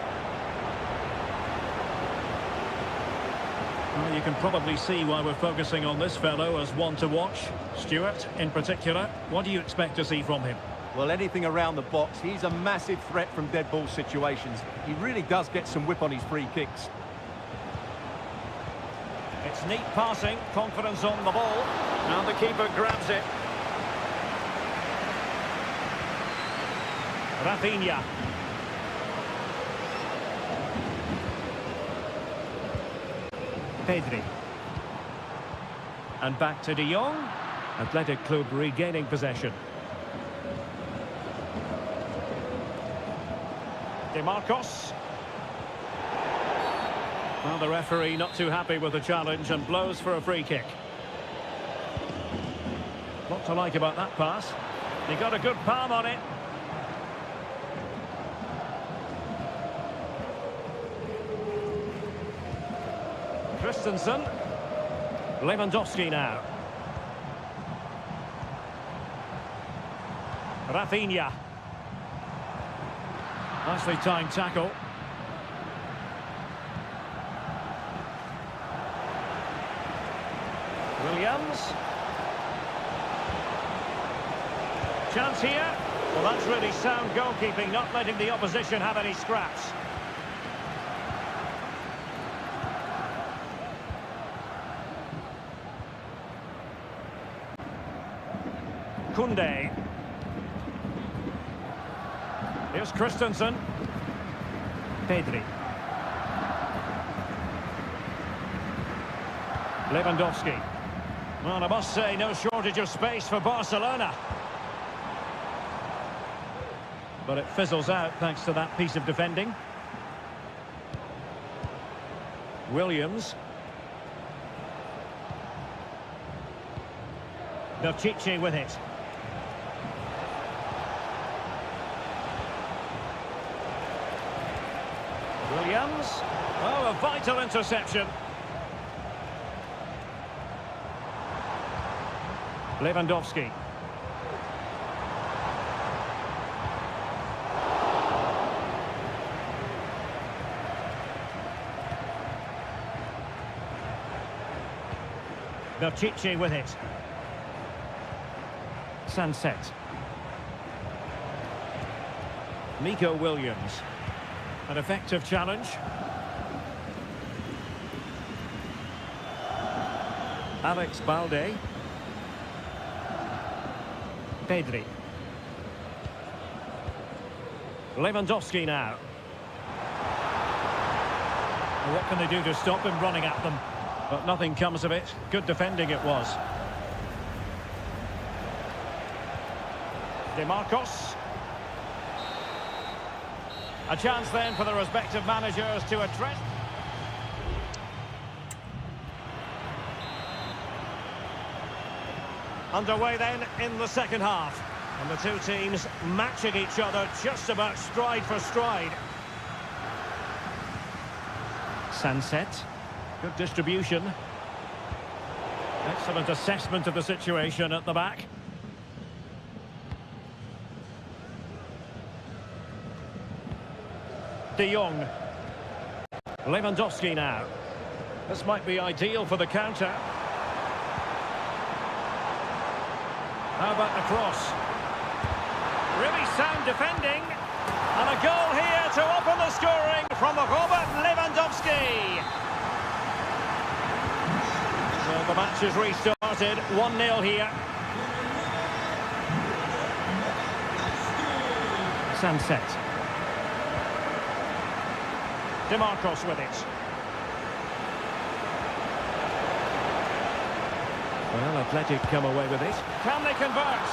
Well, you can probably see why we're focusing on this fellow as one to watch. Stuart, in particular, what do you expect to see from him? Well, anything around the box. He's a massive threat from dead ball situations. He really does get some whip on his free kicks. It's neat passing, confidence on the ball, and the keeper grabs it. Rafinha. Pedri. And back to De Jong. Athletic Club regaining possession. De Marcos. Well, the referee not too happy with the challenge and blows for a free kick. Lot to like about that pass. He got a good palm on it. Christensen. Lewandowski now. Rafinha. Nicely timed tackle. Williams. Chance here. Well, that's really sound goalkeeping, not letting the opposition have any scraps. Koundé. Here's Christensen. Pedri. Lewandowski. Well, I must say, no shortage of space for Barcelona. But it fizzles out thanks to that piece of defending. Williams. Berchiche with it. Williams. Oh, a vital interception. Lewandowski. Berchiche with it. Sunset. Nico Williams. An effective challenge. Alex Balde. Pedri. Lewandowski now. Well, what can they do to stop him running at them? But nothing comes of it. Good defending it was. De Marcos. A chance then for the respective managers to address. Underway then in the second half. And the two teams matching each other just about stride for stride. Sunset. Good distribution. Excellent assessment of the situation at the back. De Jong. Lewandowski now. This might be ideal for the counter. How about the cross? Really sound defending. And a goal here to open the scoring from Robert Lewandowski. So the match has restarted, 1-0 here. Sunset. DeMarcos with it. Well, Athletic come away with it. Can they convert?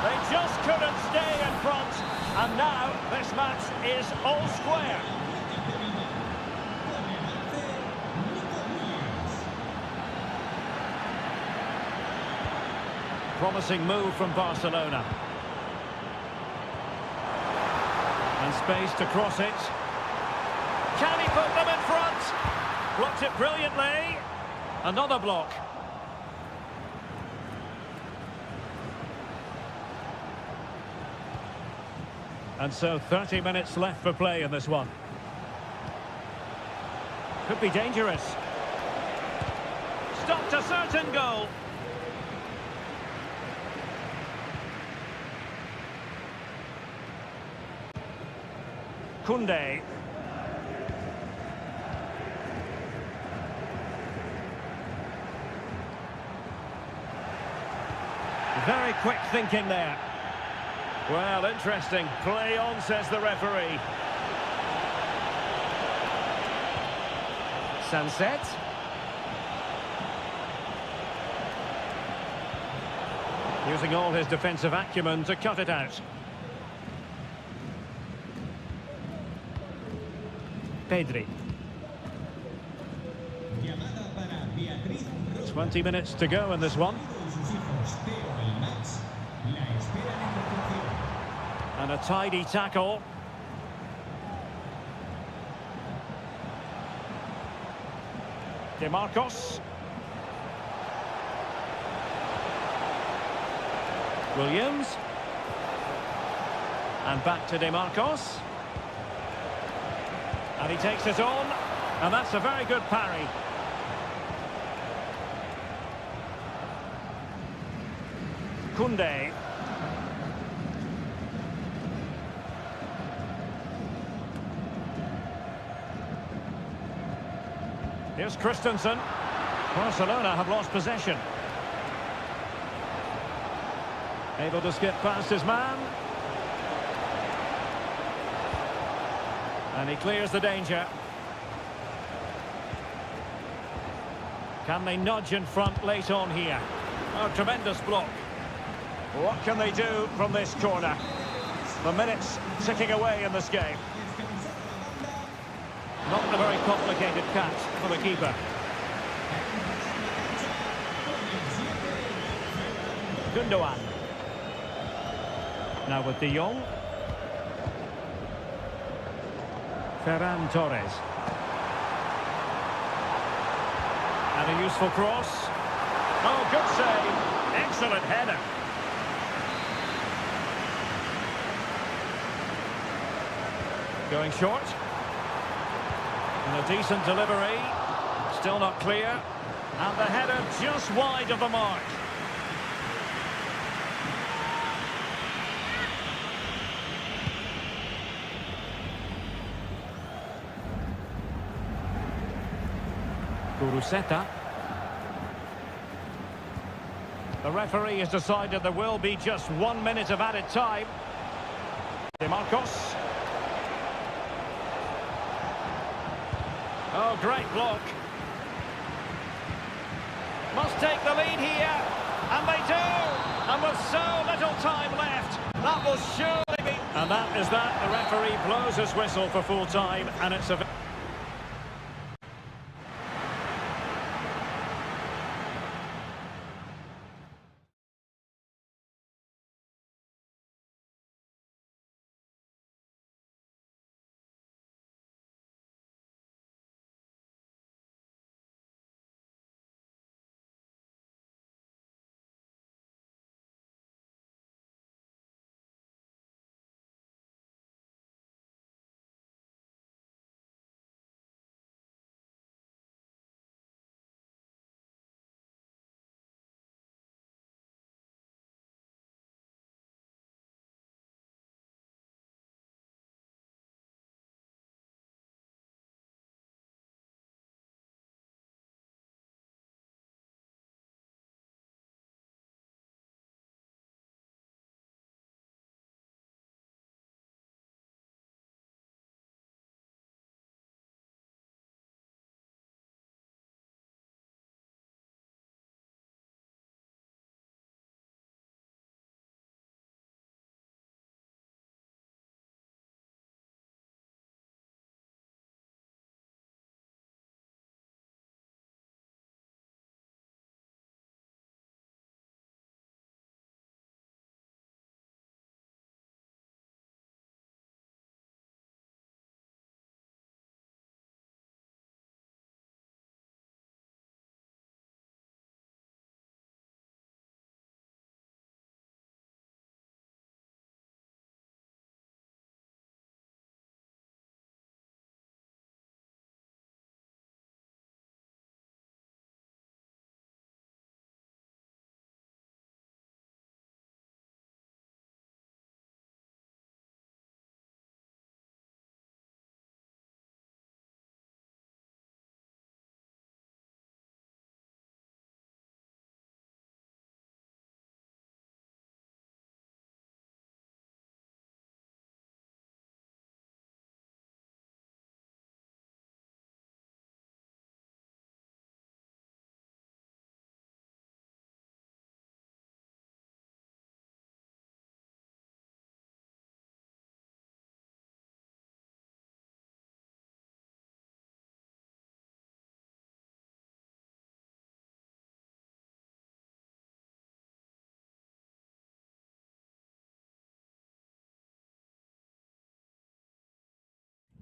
They just couldn't stay in front. And now this match is all square. Promising move from Barcelona. And space to cross it. Can he put them in front? Blocked it brilliantly. Another block. And so 30 minutes left for play in this one. Could be dangerous. Stopped a certain goal. Koundé. Very quick thinking there. Well, interesting. Play on, says the referee. Sunset. Using all his defensive acumen to cut it out. Pedri. 20 minutes to go in this one. And a tidy tackle. DeMarcos. Williams. And back to DeMarcos. And he takes it on. And that's a very good parry. Koundé. Here's Christensen. Barcelona have lost possession. Able to skip past his man. And he clears the danger. Can they nudge in front late on here? Oh, tremendous block. What can they do from this corner? The minutes ticking away in this game. Not a very complicated catch for the keeper. Gundogan. Now with De Jong. Ferran Torres. And a useful cross. Oh, good save. Excellent header. Going short. And a decent delivery. Still not clear. And the header just wide of the mark. Kuruseta. The referee has decided there will be just 1 minute of added time. DeMarcos. Oh, great block. Must take the lead here. And they do. And with so little time left, that will surely be... And that is that. The referee blows his whistle for full time, and it's a...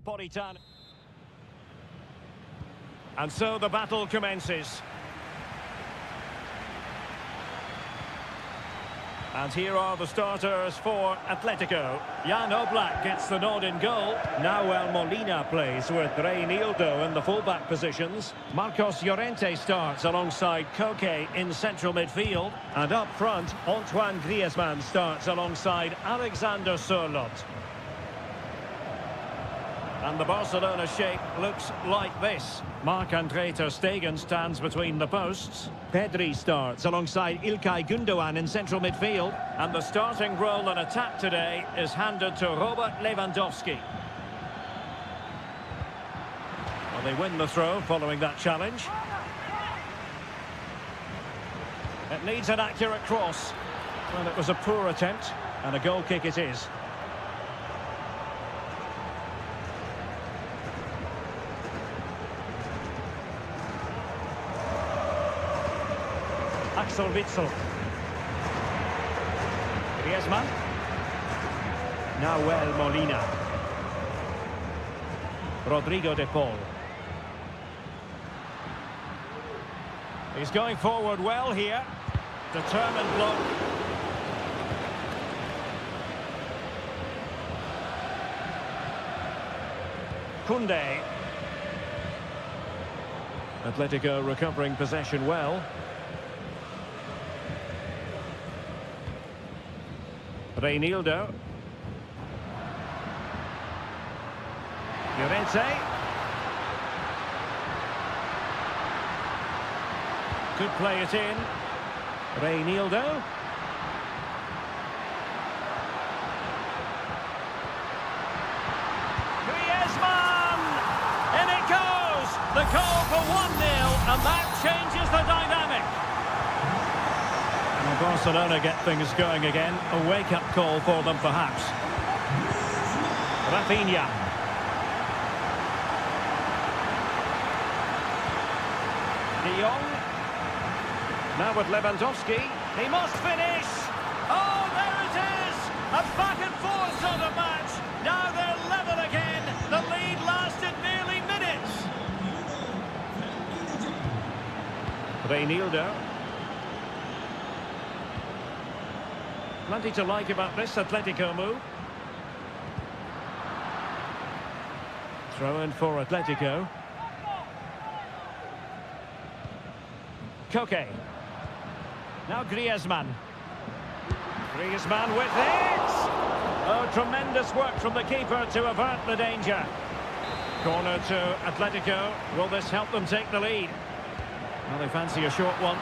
Body turn. And so the battle commences. And here are the starters for Atletico. Jan Oblak gets the nod in goal. Nahuel Molina plays with Reinildo in the fullback positions. Marcos Llorente starts alongside Koke in central midfield. And up front, Antoine Griezmann starts alongside Alexander Sørloth. And the Barcelona shape looks like this. Marc-Andre ter Stegen stands between the posts. Pedri starts alongside İlkay Gündoğan in central midfield. And the starting role in attack today is handed to Robert Lewandowski. Well, they win the throw following that challenge. It needs an accurate cross. Well, it was a poor attempt, and a goal kick it is. Axel Witsel. Griezmann. Nahuel Molina. Rodrigo de Paul. He's going forward well here. Determined block. Koundé. Atletico recovering possession well. Reinildo. Llorente. Could play it in. Reinildo. Griezmann! In it goes! The goal for 1-0, and that changes the dynamic. And Barcelona get things going again. A wake-up call for them, perhaps. Rafinha. De Jong. Now with Lewandowski. He must finish. Oh, there it is! A back-and-forth sort of match. Now they're level again. The lead lasted nearly minutes. Reinildo. Plenty to like about this Atletico move. Throw in for Atletico. Koke. Now Griezmann. Griezmann with it! Oh, tremendous work from the keeper to avert the danger. Corner to Atletico. Will this help them take the lead? Well, they fancy a short one.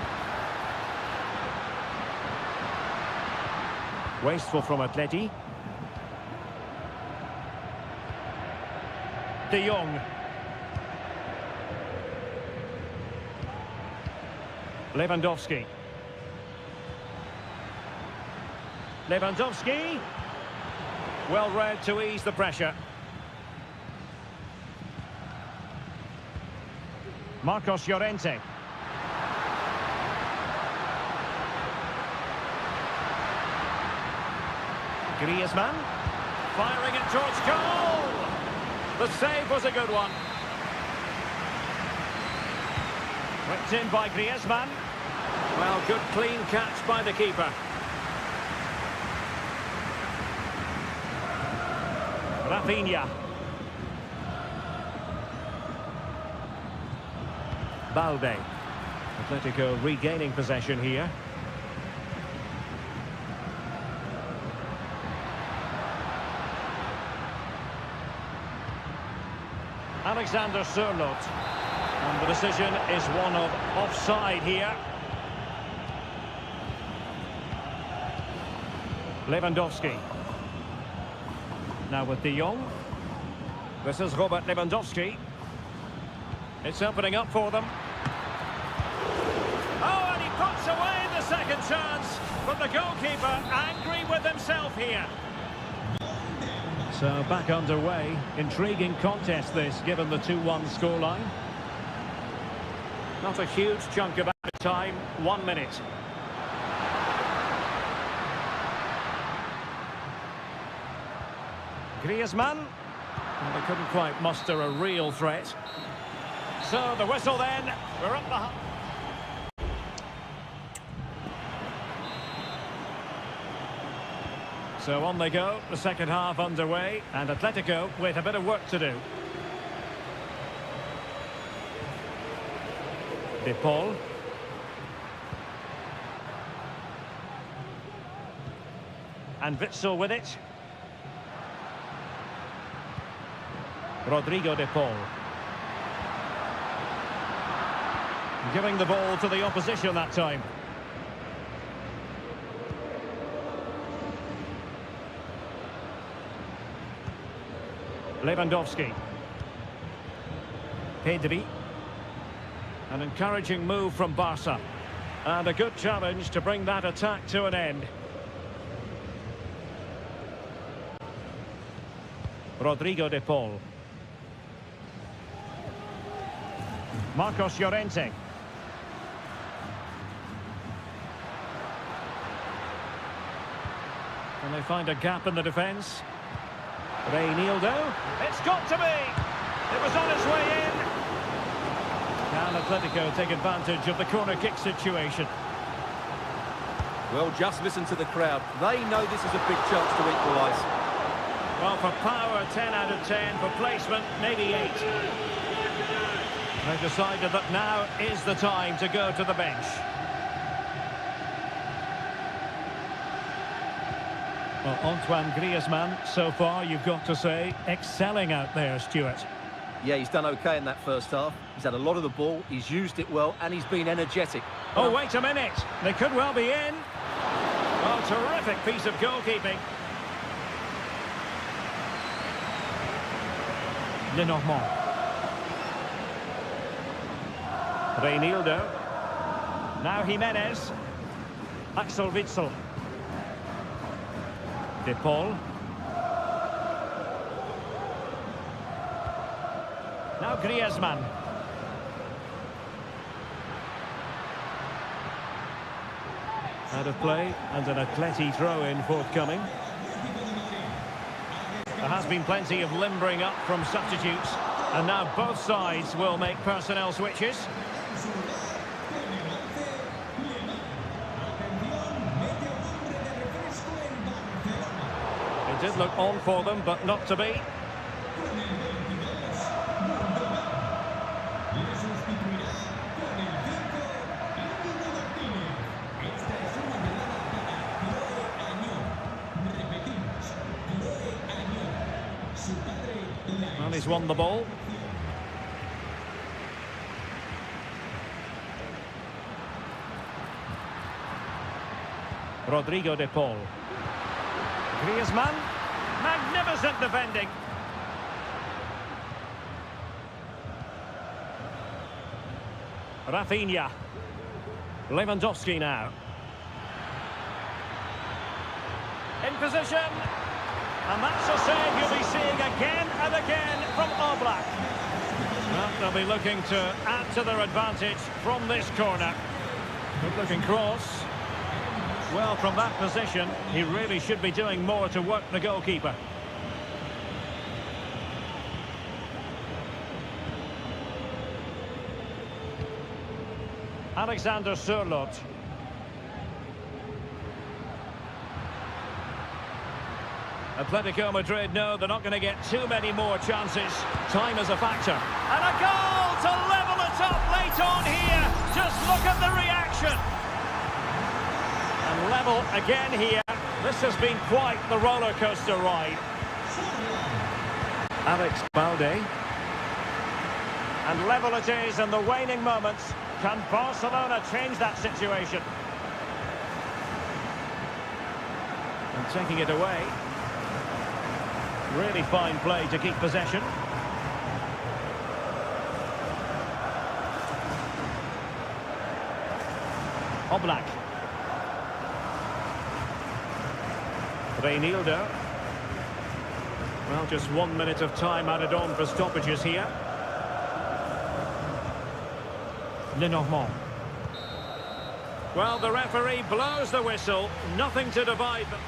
Wasteful from Atleti. De Jong. Lewandowski. Lewandowski. Well read to ease the pressure. Marcos Llorente. Griezmann. Firing it towards goal. The save was a good one. Whipped in by Griezmann. Well, good clean catch by the keeper. Rafinha. Balde. Atletico regaining possession here. Alexander Sørloth. And the decision is one of offside here. Lewandowski. Now with De Jong. This is Robert Lewandowski. It's opening up for them. Oh, and he puts away the second chance. But the goalkeeper angry with himself here. So back underway. Intriguing contest this, given the 2-1 scoreline. Not a huge chunk of added time. 1 minute. Griezmann. Well, they couldn't quite muster a real threat. So the whistle then. We're up the... So on they go, the second half underway, and Atletico with a bit of work to do. De Paul. And Witsel with it. Rodrigo De Paul. Giving the ball to the opposition that time. Lewandowski. Pedri. An encouraging move from Barca. And a good challenge to bring that attack to an end. Rodrigo De Paul. Marcos Llorente. Can they find a gap in the defence? Reinildo. It's got to be! It was on its way in. Can Atletico take advantage of the corner kick situation? Well, just listen to the crowd. They know this is a big chance to equalise. Well, for power, 10 out of 10. For placement, maybe 8. They've decided that now is the time to go to the bench. Well, Antoine Griezmann, so far, you've got to say, excelling out there, Stuart. Yeah, he's done okay in that first half. He's had a lot of the ball, he's used it well, and he's been energetic. Oh, wait a minute. They could well be in. Oh, terrific piece of goalkeeping. Lenormand. Reinildo. Now Jimenez. Axel Witsel. De Paul. Now Griezmann. Out of play and an Atleti throw-in forthcoming. There has been plenty of limbering up from substitutes, and now both sides will make personnel switches. It did look on for them, but not to be. Well, he's won the ball. Rodrigo De Paul. Griezmann. Magnificent defending. Rafinha. Lewandowski now. In position. And that's a save you'll be seeing again and again from Oblak. Well, they'll be looking to add to their advantage from this corner. Good looking cross. Well, from that position, he really should be doing more to work the goalkeeper. Alexander Sørloth. Atletico Madrid know they're not going to get too many more chances. Time is a factor. And a goal to level it up late on here. Just look at the reaction. And level again here. This has been quite the roller coaster ride. Alex Balde. And level it is in the waning moments. Can Barcelona change that situation? And taking it away. Really fine play to keep possession. Oblak. Reinildo. Well, just 1 minute of time added on for stoppages here. Lenormand. Well, the referee blows the whistle. Nothing to divide them.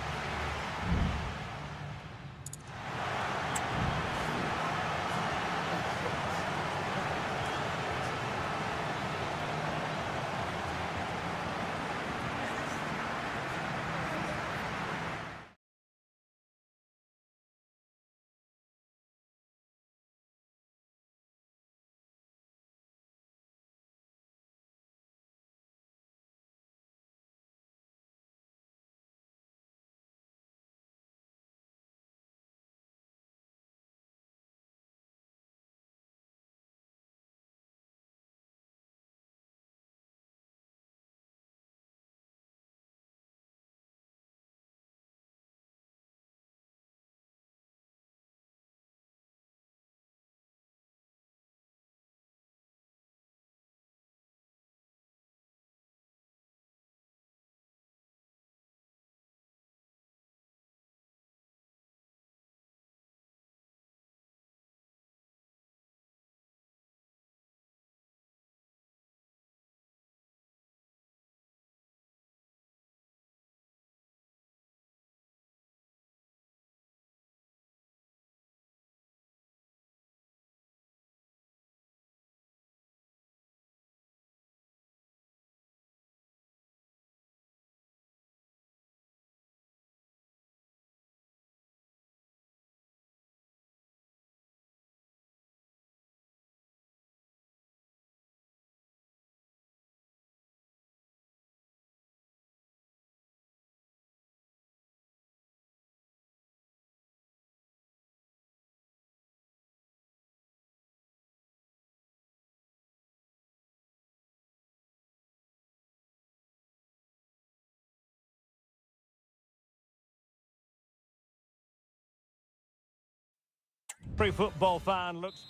Every football fan looks...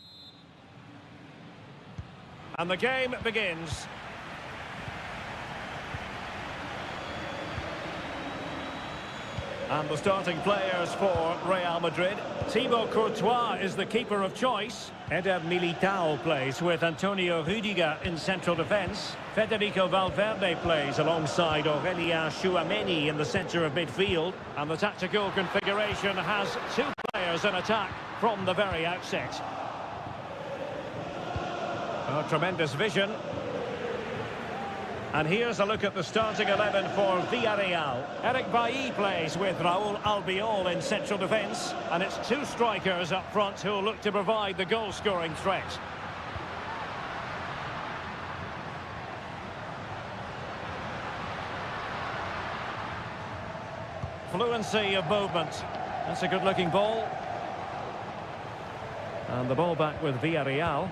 And the game begins. And the starting players for Real Madrid. Thibaut Courtois is the keeper of choice. Eder Militao plays with Antonio Rüdiger in central defence. Federico Valverde plays alongside Aurélien Tchouameni in the centre of midfield. And the tactical configuration has two players in attack from the very outset. Oh, tremendous vision. And here's a look at the starting 11 for Villarreal. Eric Bailly plays with Raúl Albiol in central defence. And it's two strikers up front who will look to provide the goal-scoring threat. Fluency of movement. That's a good-looking ball. And the ball back with Villarreal.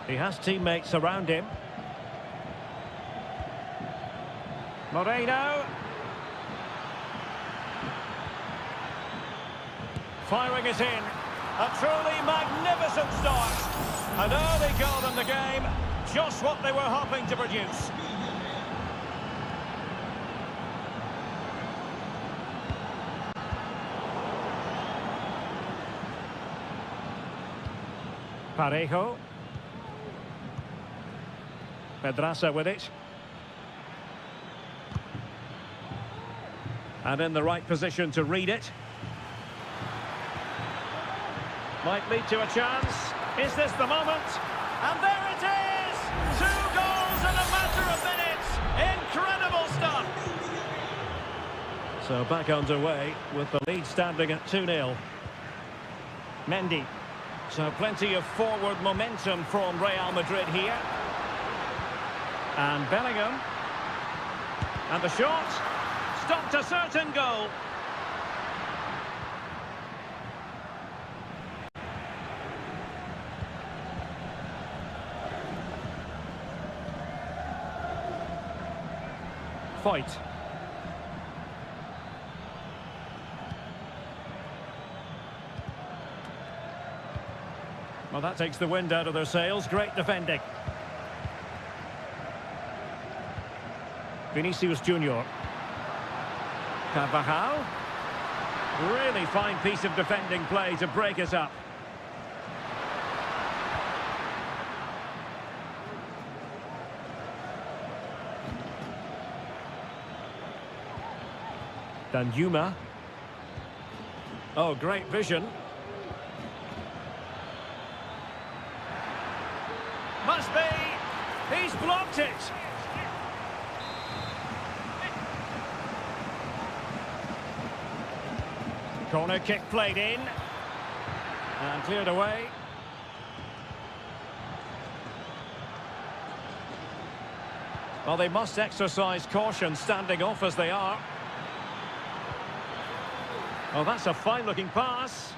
He has teammates around him. Moreno. Firing it in. A truly magnificent start. An early goal in the game. Just what they were hoping to produce. Parejo. Pedraza with it. And in the right position to read it. Might lead to a chance. Is this the moment? And there it is! 2 goals in a matter of minutes! Incredible stuff! So back underway with the lead standing at 2-0. Mendy. So plenty of forward momentum from Real Madrid here. And Bellingham. And the shot. Stopped a certain goal. Fight. Well, that takes the wind out of their sails. Great defending. Vinicius Junior. Carvajal. Really fine piece of defending play to break us up. Danjuma. Oh, great vision. Must be. He's blocked it. Corner kick played in. And cleared away. Well, they must exercise caution standing off as they are. Oh, that's a fine-looking pass.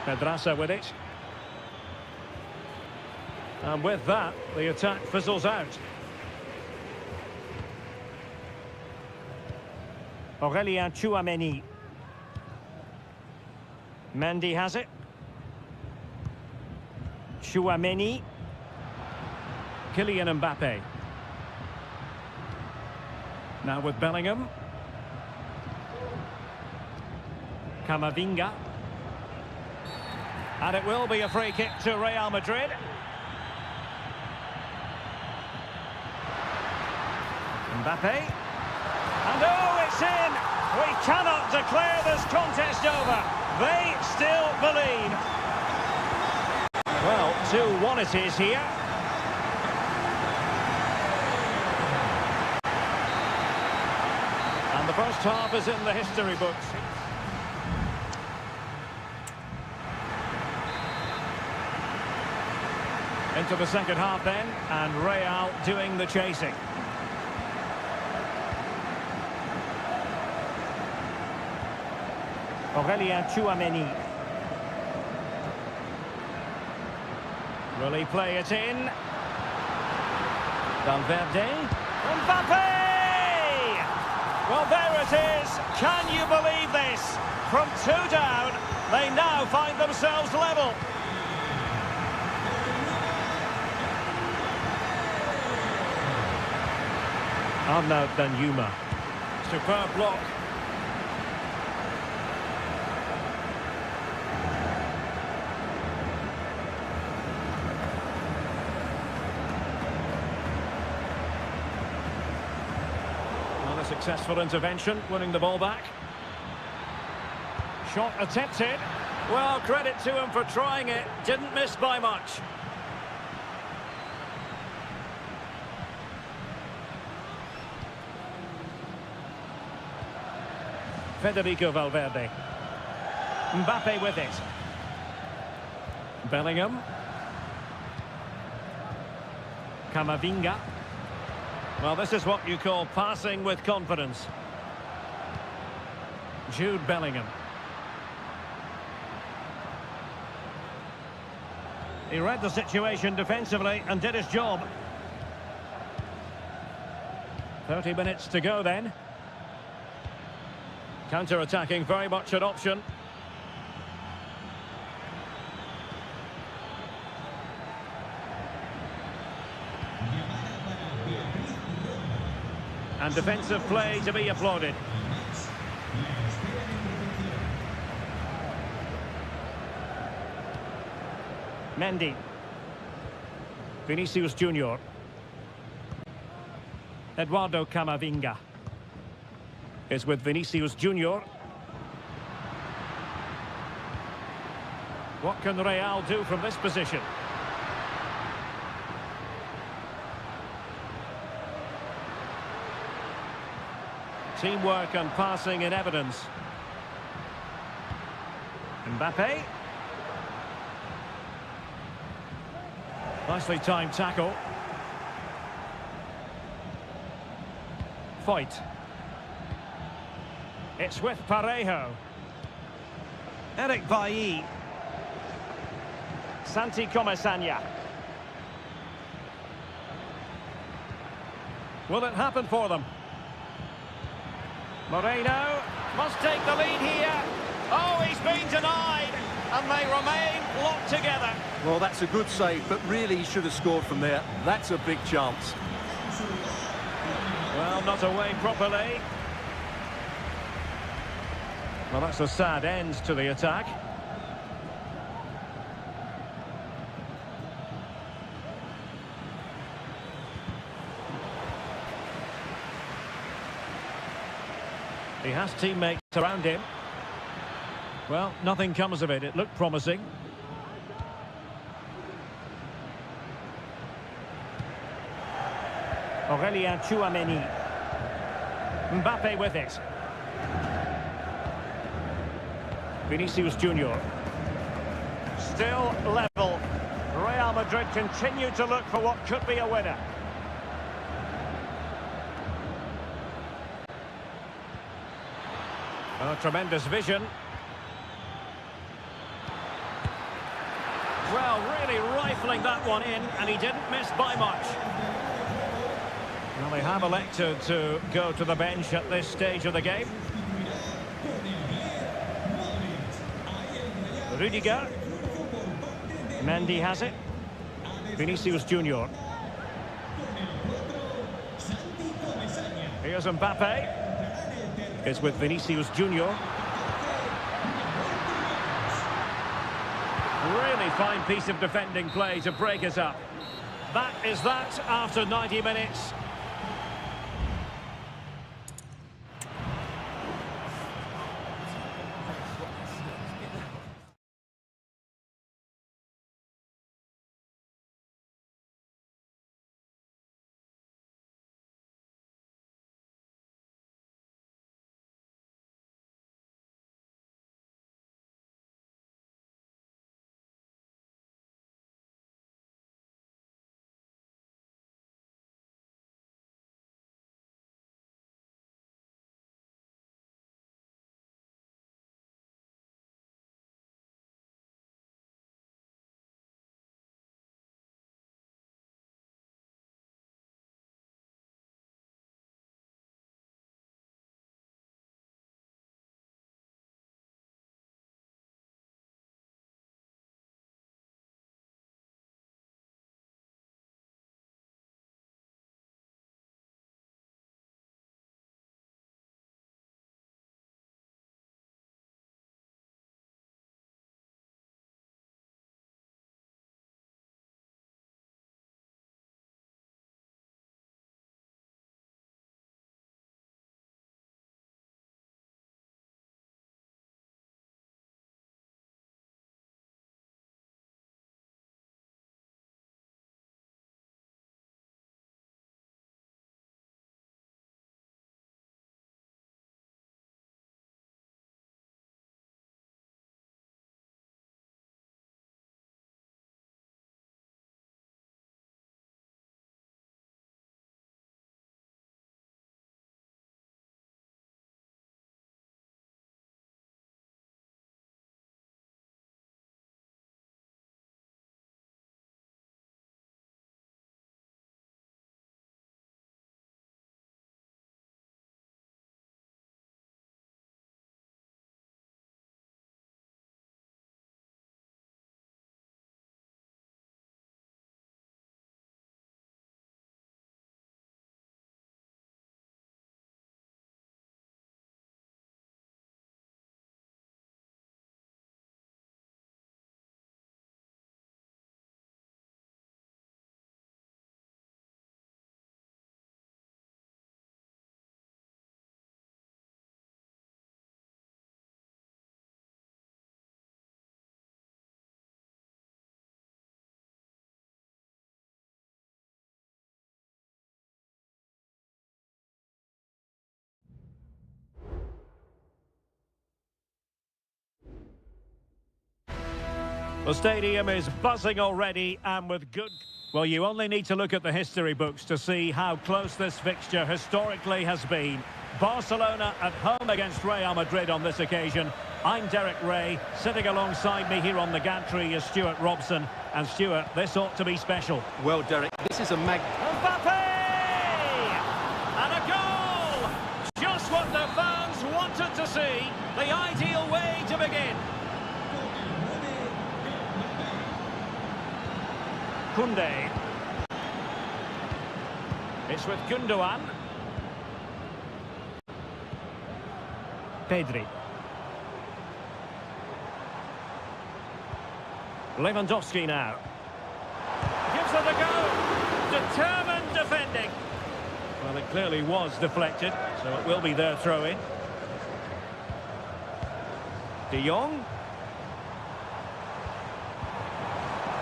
Pedraza with it. And with that, the attack fizzles out. Aurélien Tchouameni. Mendy has it. Tchouameni. Kylian Mbappe. Now with Bellingham. Camavinga. And it will be a free kick to Real Madrid. Mbappe. And oh, it's in! We cannot declare this contest over. They still believe. Well, 2-1 it is here. And the first half is in the history books. Into the second half then, and Real doing the chasing. Aurélien Tchouameni. Will he play it in? Valverde. Mbappe! Well, there it is. Can you believe this? From 2 down, they now find themselves level. Arnaud Danjuma. Superb block. Not a successful intervention, winning the ball back. Shot attempted. Well, credit to him for trying it. Didn't miss by much. Federico Valverde. Mbappe with it. Bellingham. Camavinga. Well, this is what you call passing with confidence. Jude Bellingham. He read the situation defensively and did his job. 30 minutes to go then. Counter-attacking, very much an option. And defensive play to be applauded. Mendy. Vinicius Junior. Eduardo Camavinga is with Vinicius Junior. What can Real do from this position? Teamwork and passing in evidence. Mbappe. Nicely timed tackle. Fight. It's with Parejo. Eric Bailly. Santi Comesaña. Will it happen for them? Moreno must take the lead here. Oh, he's been denied, and they remain locked together. Well, that's a good save, but really he should have scored from there. That's a big chance. Well, not away properly. Well, that's a sad end to the attack. He has teammates around him. Well, nothing comes of it. It looked promising. Aurélien Tchouameni. Mbappe with it. Vinicius Junior. Still level. Real Madrid continue to look for what could be a winner. Oh, tremendous vision. Well, really rifling that one in, and he didn't miss by much. Well, they have elected to go to the bench at this stage of the game. Rudiger. Mendy has it. Vinicius Junior. Here's Mbappe. It's with Vinicius Junior. Really fine piece of defending play to break us up. That is that after 90 minutes. The stadium is buzzing already and with good... Well, you only need to look at the history books to see how close this fixture historically has been. Barcelona at home against Real Madrid on this occasion. I'm Derek Ray. Sitting alongside me here on the gantry is Stuart Robson. And Stuart, this ought to be special. Well, Derek, this is a Mbappe! And a goal! Just what the fans wanted to see. The ideal way to begin. Koundé. It's with Gundogan. Pedri. Lewandowski now. Gives it a go. Determined defending. Well, it clearly was deflected, so it will be their throw-in. De Jong.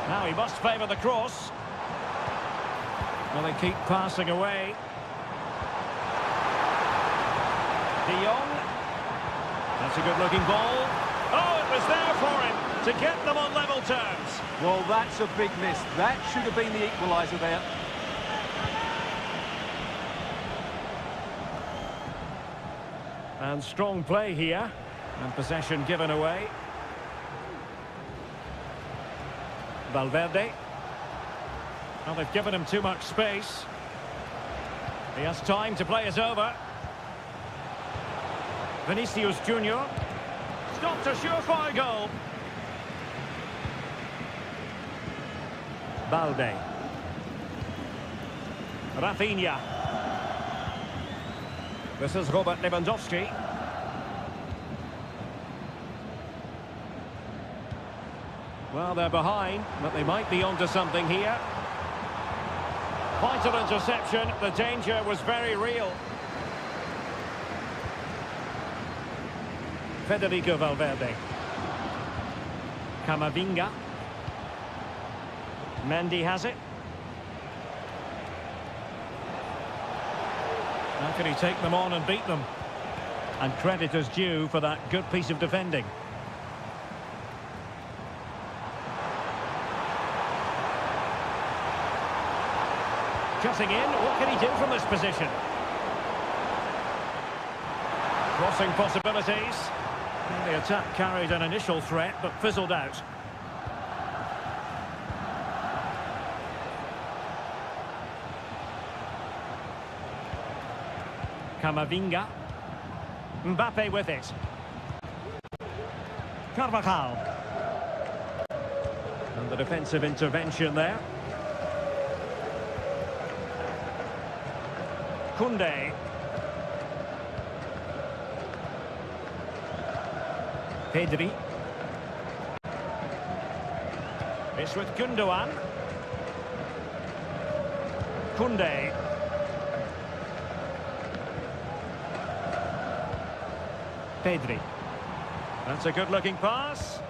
Now he must favour the cross. Well, they keep passing away. De Jong. That's a good-looking ball. Oh, it was there for him to get them on level terms. Well, that's a big miss. That should have been the equaliser there. And strong play here. And possession given away. Valverde. Well, they've given him too much space. He has time to play it over. Vinicius Junior. Stopped a surefire goal. Balde. Rafinha. This is Robert Lewandowski. Well, they're behind, but they might be onto something here. Vital interception. The danger was very real. Federico Valverde. Camavinga. Mendy has it. How can he take them on and beat them? And credit is due for that good piece of defending. Cutting in, what can he do from this position? Crossing possibilities. The attack carried an initial threat, but fizzled out. Camavinga. Mbappe with it. Carvajal. And the defensive intervention there. Koundé. Pedri. It's with Gundogan. Koundé. Pedri. That's a good-looking pass.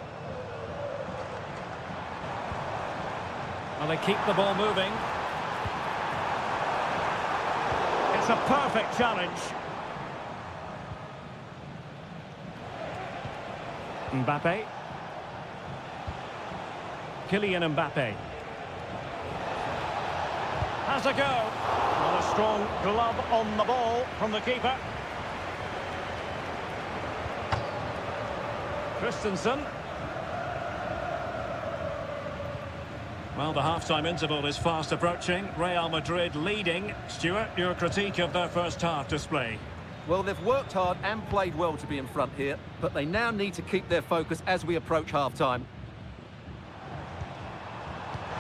Well, they keep the ball moving. It's a perfect challenge. Mbappe. Kylian Mbappe. Has a go. Well, a strong glove on the ball from the keeper. Christensen. Well, the half-time interval is fast approaching. Real Madrid leading. Stuart, your critique of their first half display. Well, they've worked hard and played well to be in front here, but they now need to keep their focus as we approach half-time.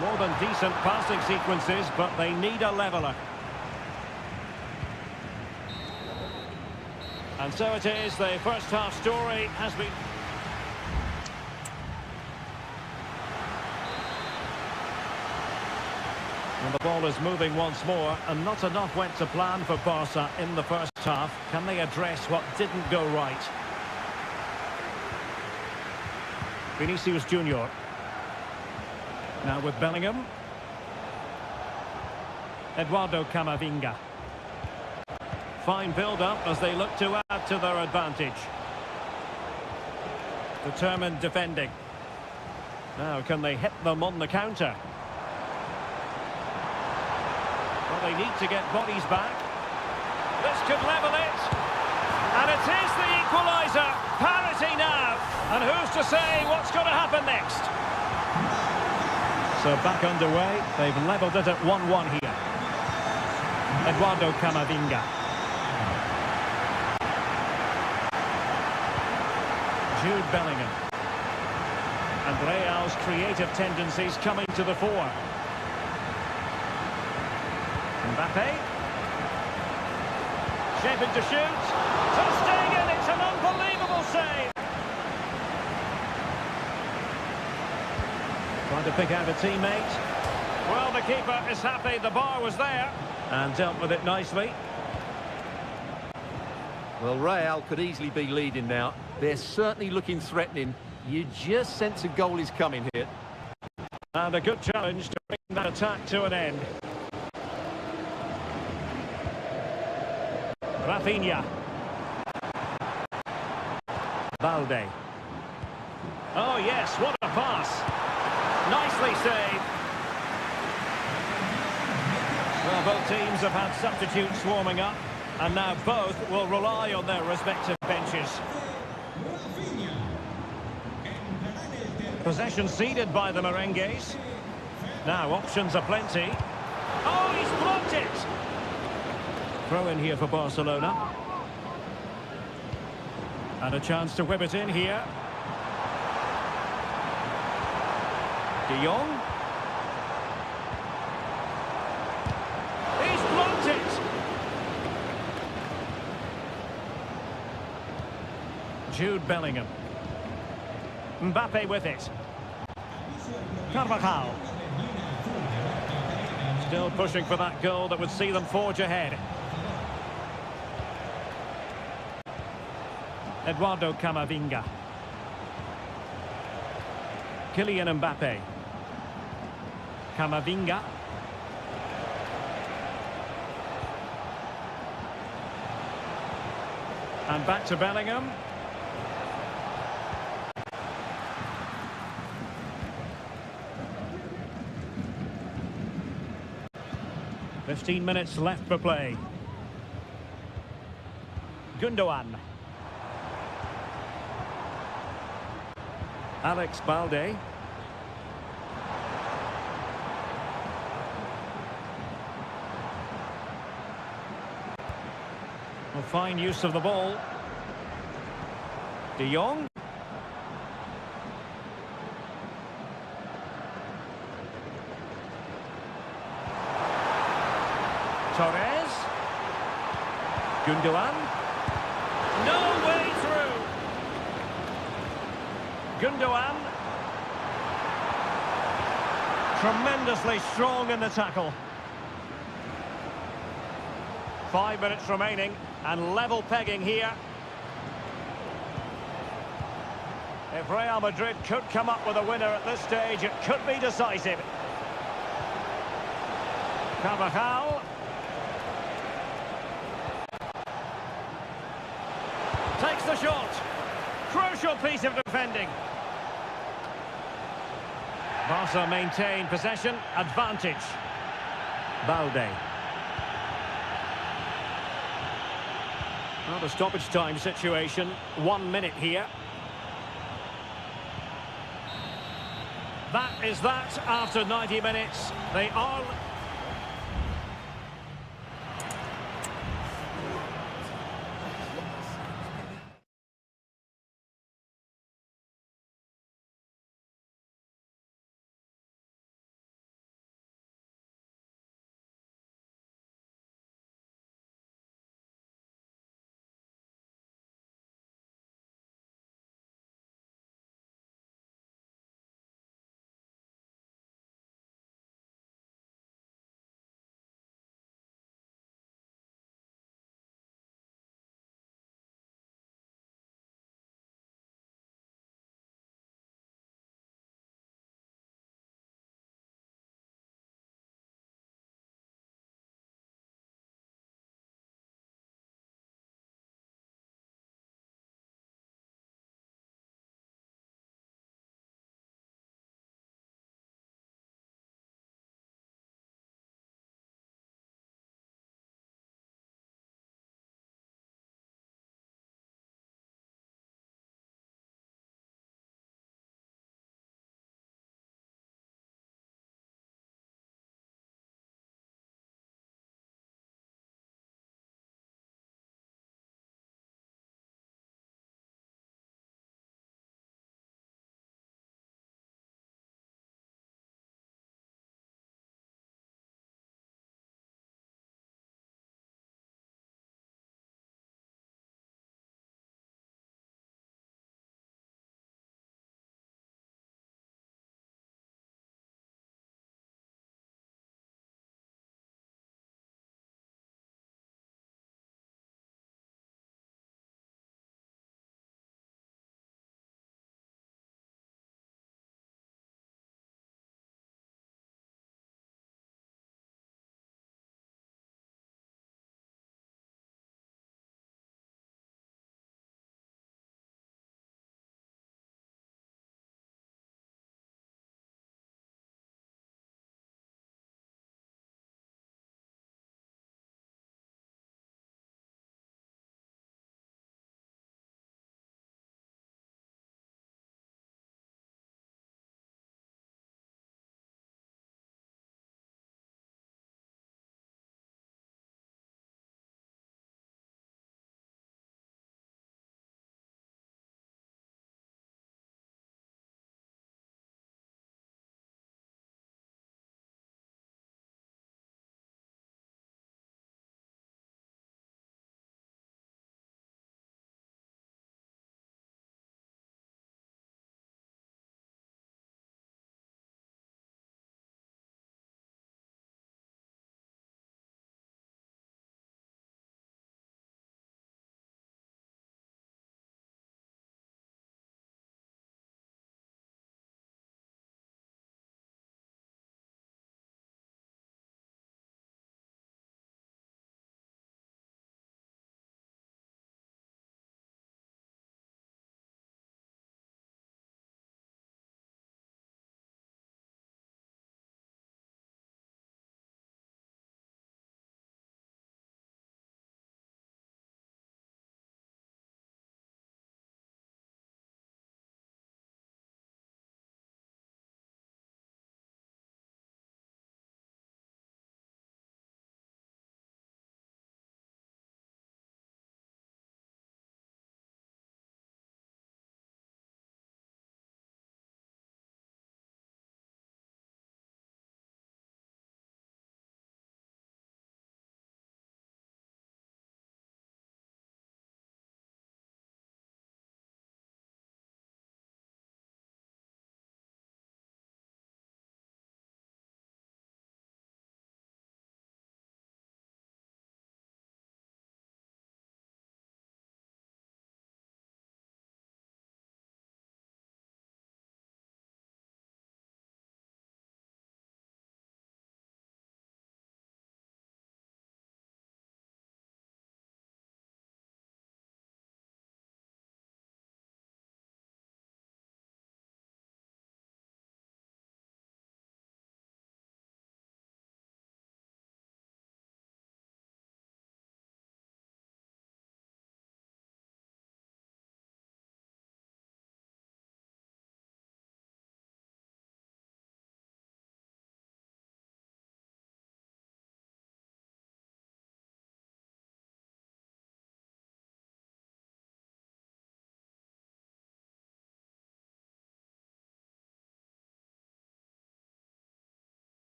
More than decent passing sequences, but they need a leveller. And so it is, the first half story has been... And the ball is moving once more, and not enough went to plan for Barca in the first half. Can they address what didn't go right? Vinicius Junior. Now with Bellingham. Eduardo Camavinga. Fine build-up as they look to add to their advantage. Determined defending. Now, can they hit them on the counter? Well, they need to get bodies back. This could level it. And it is the equaliser. Parity now. And who's to say what's going to happen next? So back underway. They've levelled it at 1-1 here. Eduardo Camavinga. Jude Bellingham. And Real's creative tendencies coming to the fore. Mbappe. Shaping to shoot. Ter Stegen, it's an unbelievable save. Trying to pick out a teammate. Well, the keeper is happy the bar was there and dealt with it nicely. Well, Real could easily be leading now. They're certainly looking threatening. You just sense a goal is coming here. And a good challenge to bring that attack to an end. Rafinha. Balde. Oh yes, what a pass. Nicely saved. Well, both teams have had substitutes swarming up, and now both will rely on their respective benches. Possession ceded by the Merengues. Now options are plenty. Oh, he's blocked it! Throw in here for Barcelona. And a chance to whip it in here. De Jong. He's blocked it! Jude Bellingham. Mbappe with it. Carvajal. Still pushing for that goal that would see them forge ahead. Eduardo Camavinga. Kylian Mbappe. Camavinga. And back to Bellingham. "15 minutes left for play. Gundogan. Alex Balde. Well, fine use of the ball. De Jong. Torres. Gundogan. No way through. Gundogan. Tremendously strong in the tackle. 5 minutes remaining and level pegging here. If Real Madrid could come up with a winner at this stage, it could be decisive. Carvajal. Takes the shot. Crucial piece of defending. Barca maintain possession, advantage. Balde. Well, the stoppage time situation, 1 minute here. That is that after 90 minutes. They are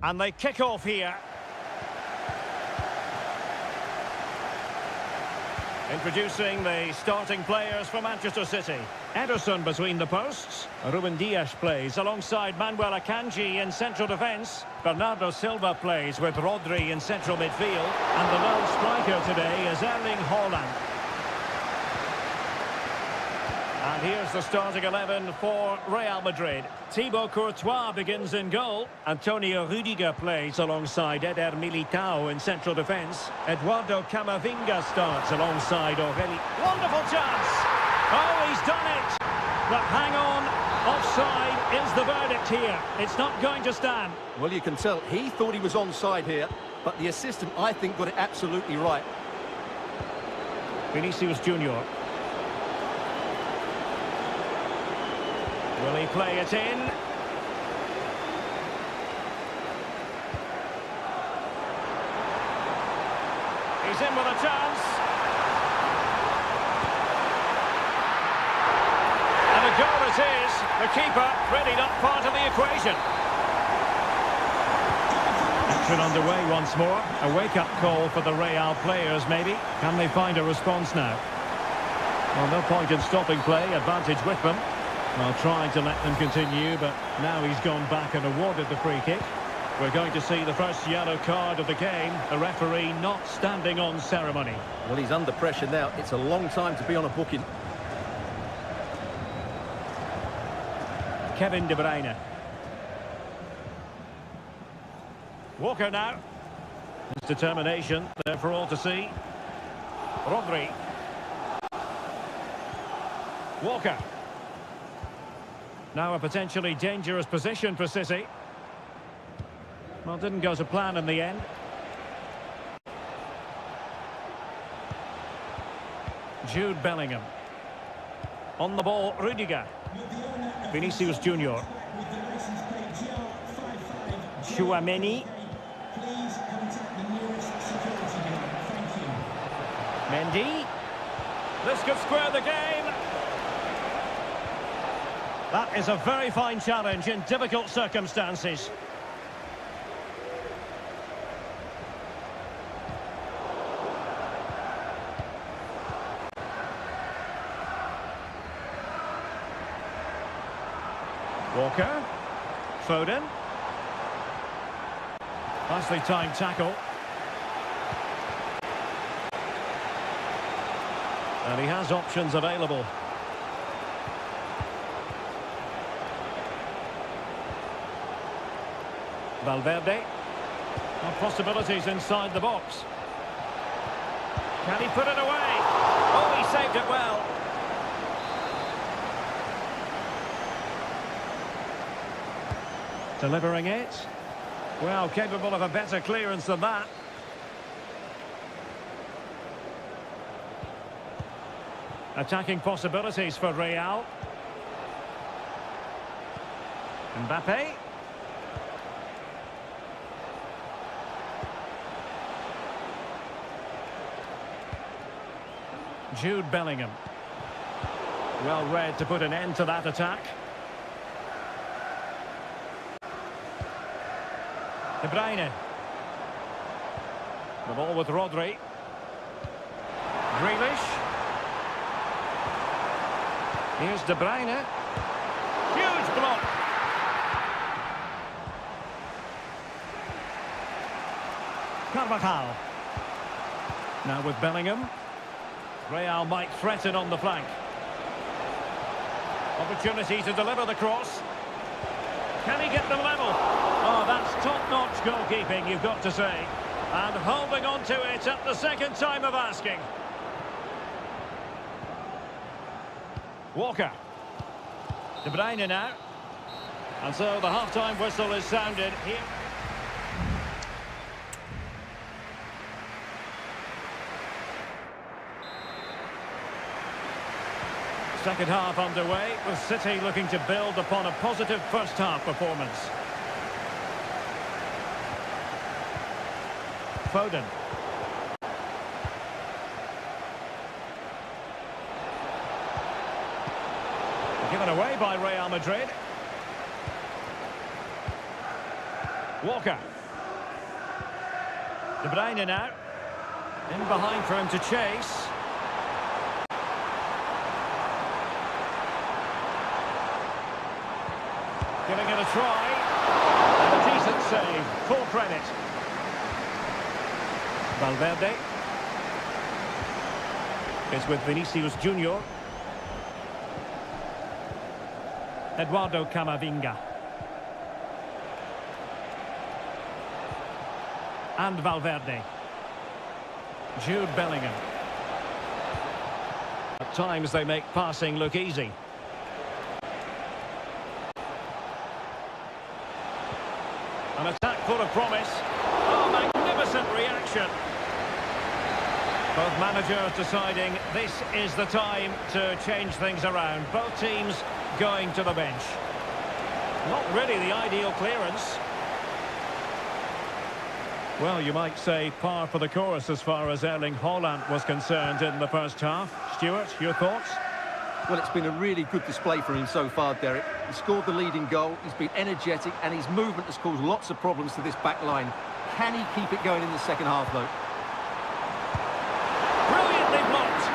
And they kick off here. Introducing the starting players for Manchester City. Ederson between the posts. Ruben Dias plays alongside Manuel Akanji in central defence. Bernardo Silva plays with Rodri in central midfield. And the lone striker today is Erling Haaland. And here's the starting 11 for Real Madrid. Thibaut Courtois begins in goal. Antonio Rudiger plays alongside Eder Militao in central defence. Eduardo Camavinga starts alongside Aureli. Wonderful chance! Oh, he's done it! But hang on, offside is the verdict here. It's not going to stand. Well, you can tell he thought he was onside here, but the assistant, I think, got it absolutely right. Vinicius Junior. Will he play it in? He's in with a chance. And a goal it is. The keeper really not part of the equation. Action underway once more. A wake-up call for the Real players, maybe. Can they find a response now? Well, no point in stopping play. Advantage with them. Well, trying to let them continue, but now he's gone back and awarded the free kick. We're going to see the first yellow card of the game. The referee not standing on ceremony. Well, he's under pressure now. It's a long time to be on a booking. Kevin De Bruyne. Walker now. His determination there for all to see. Rodri. Walker. Now a potentially dangerous position for City. Well, didn't go to plan in the end. Jude Bellingham. On the ball, Rudiger. Vinicius Junior. Chouameni. Mendy. This could square the game. That is a very fine challenge in difficult circumstances. Walker. Foden. Nicely timed tackle. And he has options available. Valverde. And possibilities inside the box. Can he put it away? Oh, he saved it well. Delivering it. Well, capable of a better clearance than that. Attacking possibilities for Real. Mbappe. Jude Bellingham. Well read to put an end to that attack. De Bruyne. The ball with Rodri. Grealish. Here's De Bruyne. Huge block. Carvajal. Now with Bellingham. Real might threaten on the flank. Opportunity to deliver the cross. Can he get them level? Oh, that's top-notch goalkeeping, you've got to say. And holding on to it at the second time of asking. Walker. De Bruyne now. And so the half-time whistle is sounded here. Second half underway, with City looking to build upon a positive first-half performance. Foden. Given away by Real Madrid. Walker. De Bruyne now. In behind for him to chase. Giving it a try. And a decent save. Full credit. Valverde. It's with Vinicius Junior. Eduardo Camavinga. And Valverde. Jude Bellingham. At times they make passing look easy. An attack full of promise. Oh, magnificent reaction. Both managers deciding this is the time to change things around. Both teams going to the bench. Not really the ideal clearance. Well, you might say par for the course as far as Erling Haaland was concerned in the first half. Stuart, your thoughts? Well, it's been a really good display for him so far, Derek. He scored the leading goal, he's been energetic, and his movement has caused lots of problems to this back line. Can he keep it going in the second half, though? Brilliantly blocked.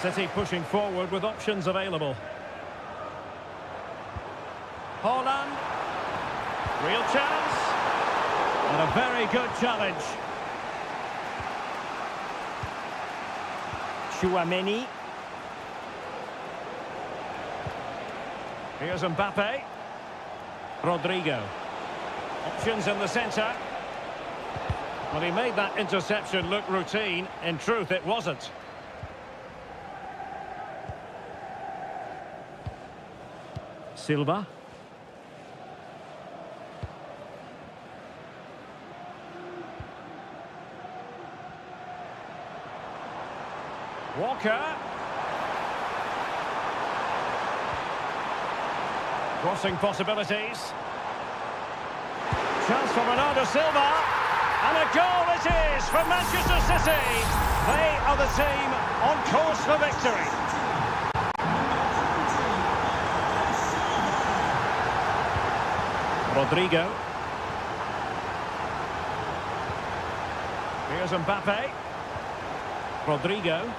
City pushing forward with options available. Haaland. Real chance. And a very good challenge. Chouameni. Here's Mbappe. Rodrigo. Options in the centre. Well, he made that interception look routine. In truth, it wasn't. Silva. Walker. Crossing possibilities. Chance for Bernardo Silva. And a goal it is for Manchester City. They are the team on course for victory. Rodrigo. Here's Mbappe. Rodrigo.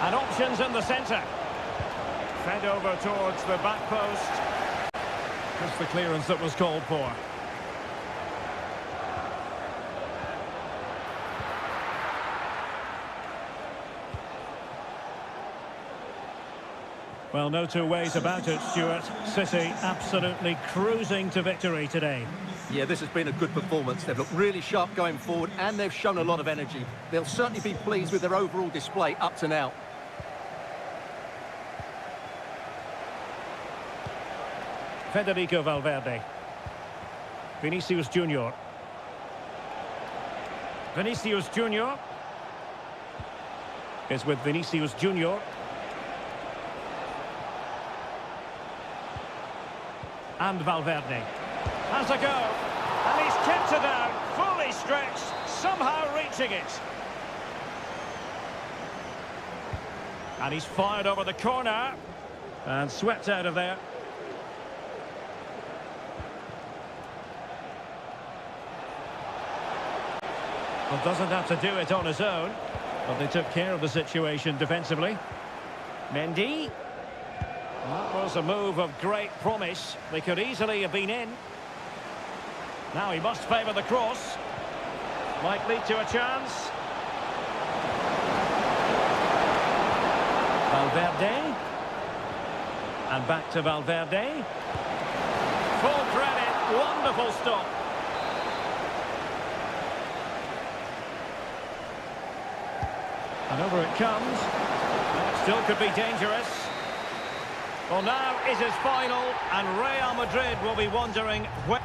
And options in the centre. Fed over towards the back post. Just the clearance that was called for. Well, no two ways about it, Stuart. City absolutely cruising to victory today. Yeah, this has been a good performance. They've looked really sharp going forward and they've shown a lot of energy. They'll certainly be pleased with their overall display up to now. Federico Valverde. Vinicius Junior. Vinicius Junior. Is with Vinicius Junior. And Valverde. Has a go. And he's kept it out. Fully stretched. Somehow reaching it. And he's fired over the corner. And swept out of there. Well, doesn't have to do it on his own. But they took care of the situation defensively. Mendy. That was a move of great promise. They could easily have been in. Now he must favour the cross. Might lead to a chance. Valverde. And back to Valverde. Full credit. Wonderful stop. And over it comes. It still could be dangerous. Well, now it is final, and Real Madrid will be wondering where...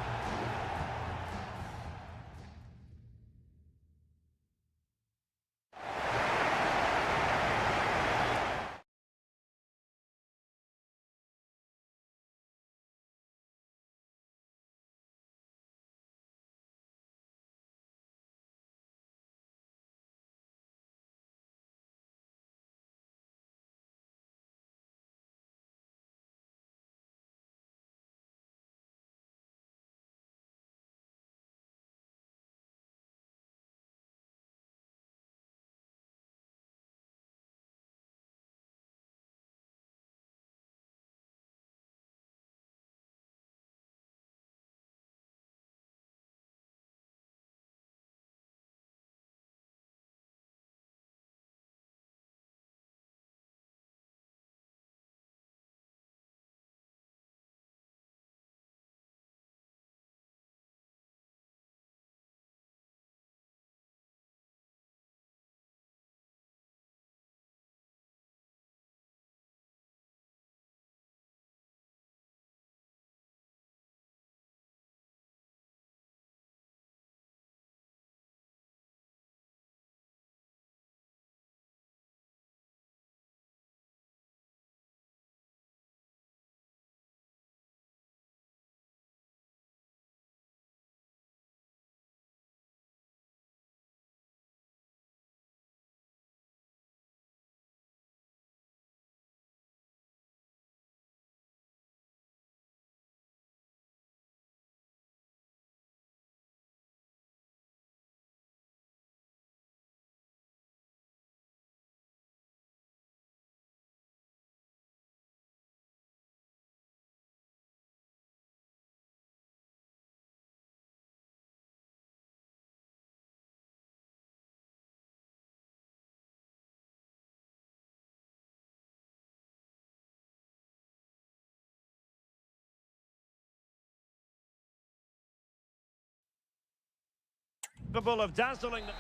capable of dazzling them.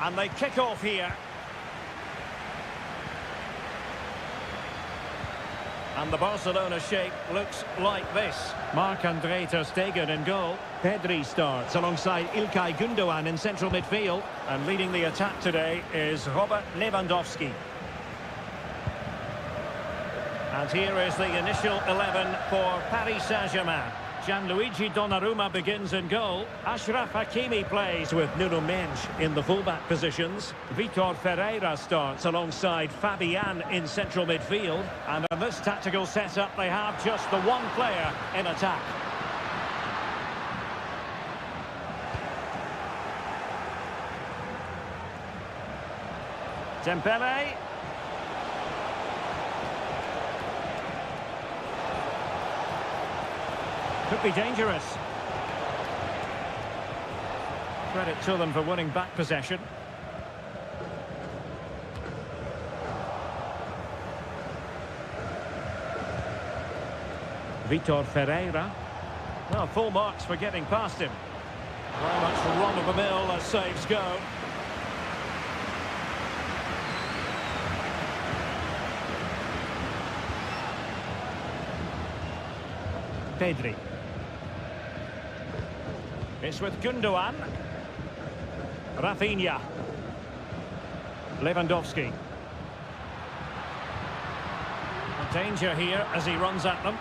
And they kick off here. And the Barcelona shape looks like this. Marc-André ter Stegen in goal. Pedri starts alongside İlkay Gündoğan in central midfield. And leading the attack today is Robert Lewandowski. And here is the initial 11 for Paris Saint-Germain. Gianluigi Donnarumma begins in goal. Achraf Hakimi plays with Nuno Mendes in the fullback positions. Vitor Ferreira starts alongside Fabian in central midfield. And in this tactical setup, they have just the one player in attack. Dembele. Could be dangerous. Credit to them for winning back possession. Vitor Ferreira. Well, full marks for getting past him. Very much run-of-the-mill as saves go. Pedri. It's with Gündoğan. Rafinha. Lewandowski. Danger here as he runs at them.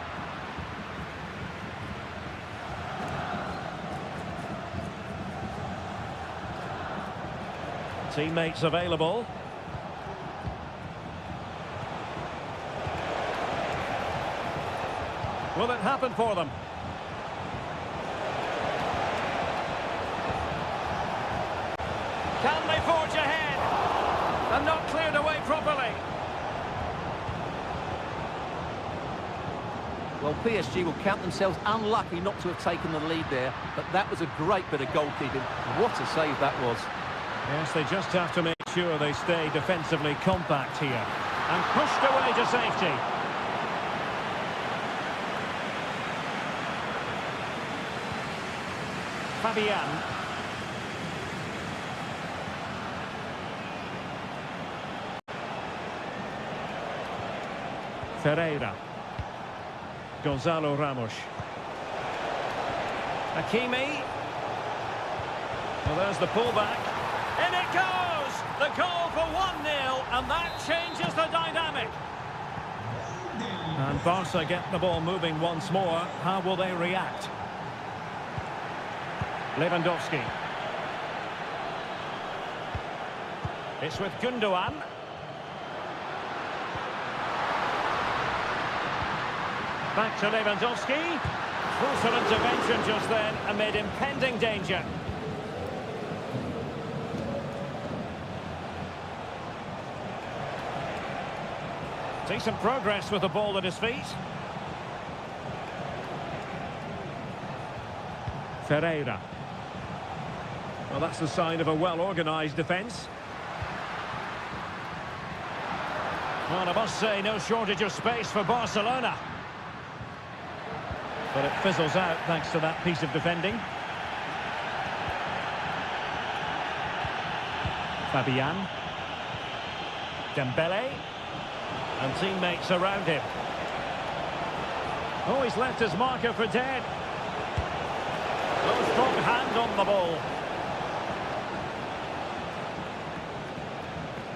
Teammates available. Will it happen for them? Can they forge ahead? And not cleared away properly. Well, PSG will count themselves unlucky not to have taken the lead there, but that was a great bit of goalkeeping. What a save that was. Yes, they just have to make sure they stay defensively compact here. And pushed away to safety. Fabian. Ferreira. Gonzalo Ramos. Hakimi. Well, there's the pullback. In it goes! The goal for 1-0, and that changes the dynamic. And Barca get the ball moving once more. How will they react? Lewandowski. It's with Gündoğan. Back to Lewandowski. Crucial intervention just then amid impending danger. Decent progress with the ball at his feet. Ferreira. Well, that's the sign of a well-organised defence. Well, I must say, no shortage of space for Barcelona. But it fizzles out thanks to that piece of defending. Fabian. Dembele. And teammates around him. Oh, he's left his marker for dead. No strong hand on the ball.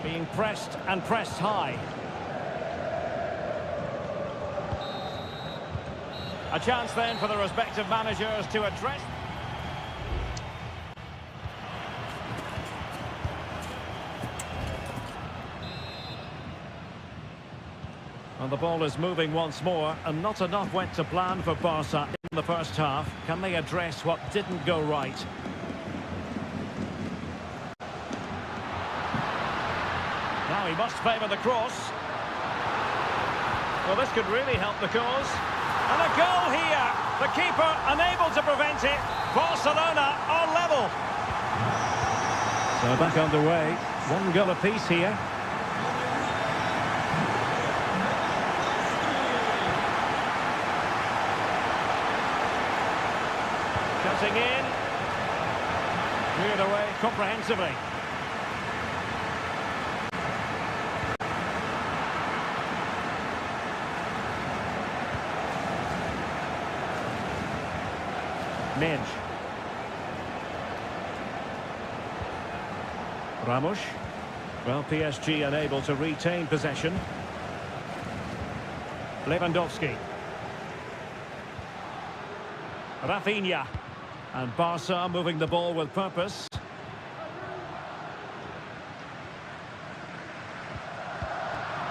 Being pressed and pressed high. A chance then for the respective managers to address. And the ball is moving once more, and not enough went to plan for Barca in the first half. Can they address what didn't go right? Now he must favour the cross. Well, this could really help the cause. And a goal here. The keeper unable to prevent it. Barcelona are level. So back underway. One goal apiece here. Cutting in. Cleared away comprehensively. Midge. Ramos. Well, PSG unable to retain possession. Lewandowski. Rafinha. And Barca moving the ball with purpose.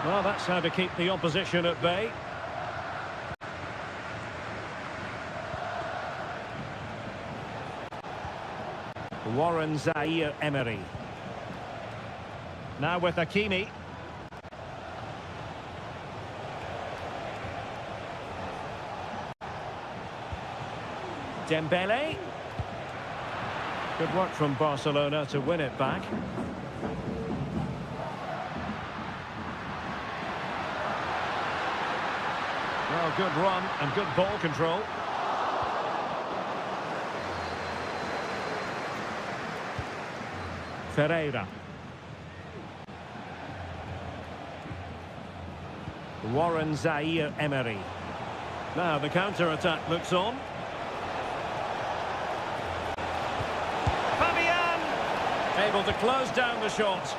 Well, that's how to keep the opposition at bay. Warren Zaire-Emery. Now with Hakimi. Dembele. Good work from Barcelona to win it back. Well, good run and good ball control. Ferreira. Warren Zaire-Emery. Now the counter-attack looks on. Fabian! Able to close down the shot.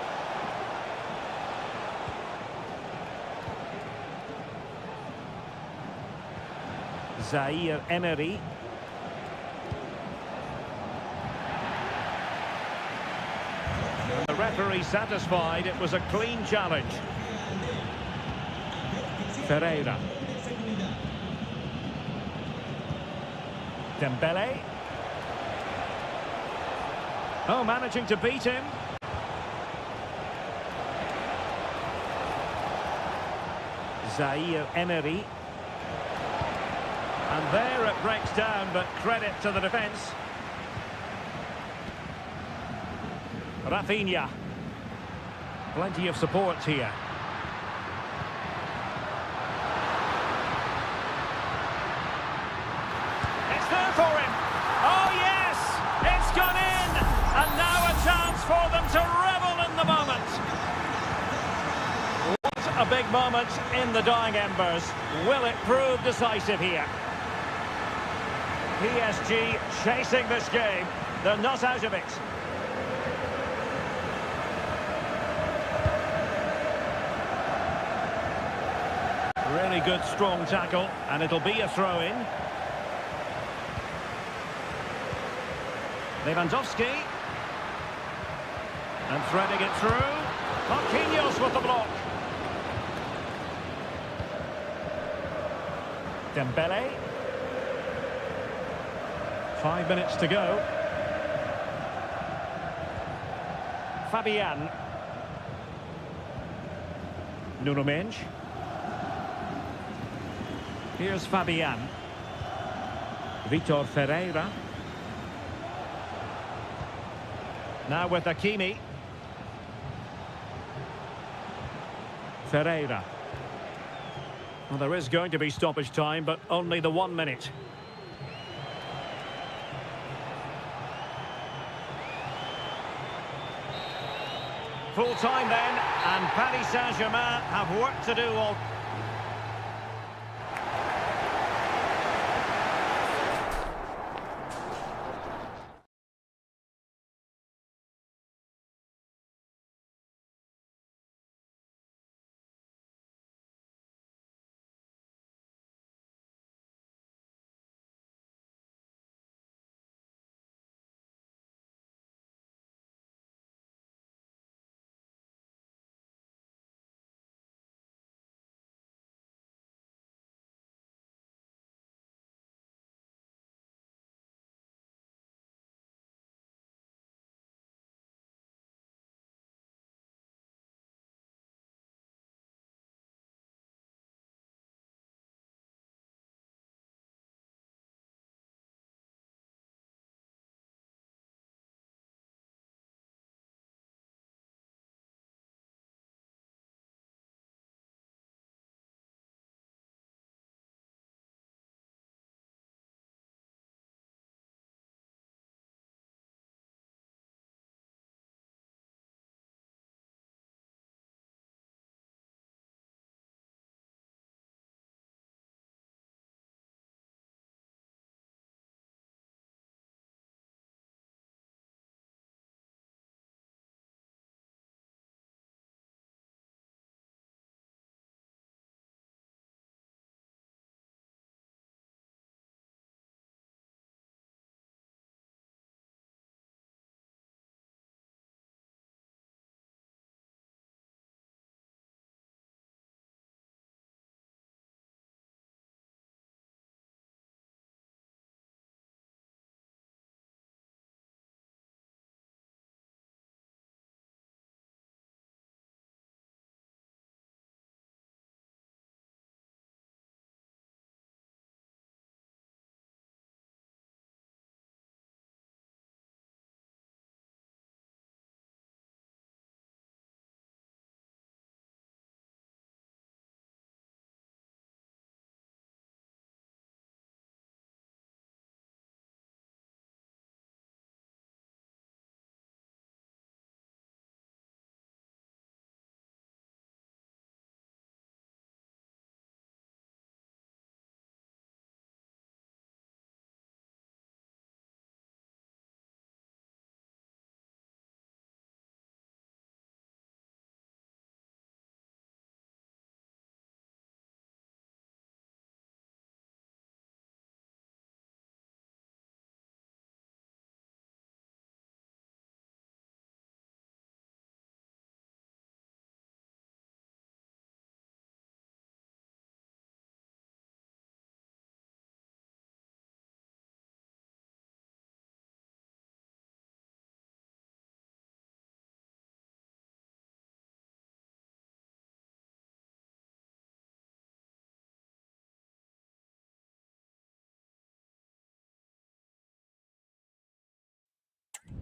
Zaire-Emery. And the referee satisfied it was a clean challenge. Ferreira. Dembele. Oh, managing to beat him. Zaire-Emery. And there it breaks down, but credit to the defence. Rafinha. Plenty of support here. It's there for him. Oh, yes! It's gone in! And now a chance for them to revel in the moment. What a big moment in the dying embers. Will it prove decisive here? PSG chasing this game. They're not out of it. Really good, strong tackle, and it'll be a throw-in. Lewandowski. And threading it through. Marquinhos with the block. Dembele. 5 minutes to go. Fabian. Nuno Mendes. Here's Fabian. Vitor Ferreira. Now with Hakimi. Ferreira. Well, there is going to be stoppage time, but only the 1 minute. Full time then, and Paris Saint-Germain have work to do all...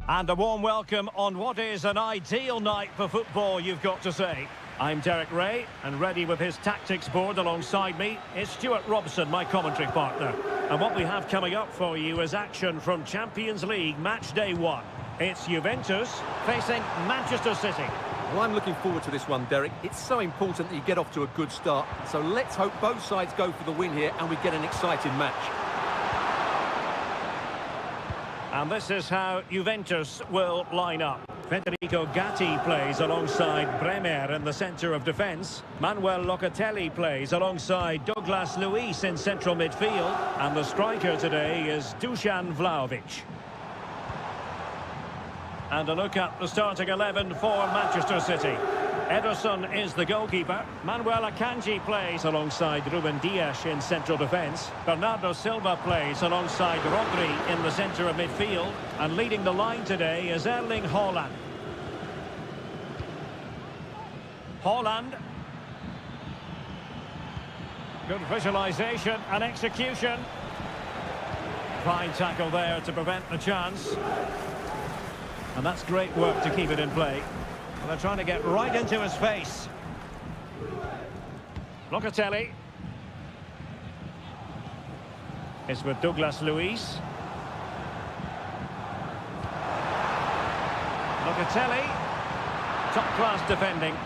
And a warm welcome on what is an ideal night for football, you've got to say. I'm Derek Ray, and ready with his tactics board alongside me is Stuart Robson, my commentary partner. And what we have coming up for you is action from Champions League match day 1. It's Juventus facing Manchester City. Well, I'm looking forward to this one, Derek. It's so important that you get off to a good start. So let's hope both sides go for the win here and we get an exciting match. And this is how Juventus will line up. Federico Gatti plays alongside Bremer in the centre of defence. Manuel Locatelli plays alongside Douglas Luiz in central midfield. And the striker today is Dusan Vlahovic. And a look at the starting 11 for Manchester City. Ederson is the goalkeeper. Manuel Akanji plays alongside Ruben Dias in central defence. Bernardo Silva plays alongside Rodri in the centre of midfield. And leading the line today is Erling Haaland. Haaland. Good visualisation and execution. Fine tackle there to prevent the chance. And that's great work to keep it in play. And they're trying to get right into his face. Locatelli. It's with Douglas Luiz. Locatelli. Top-class defending.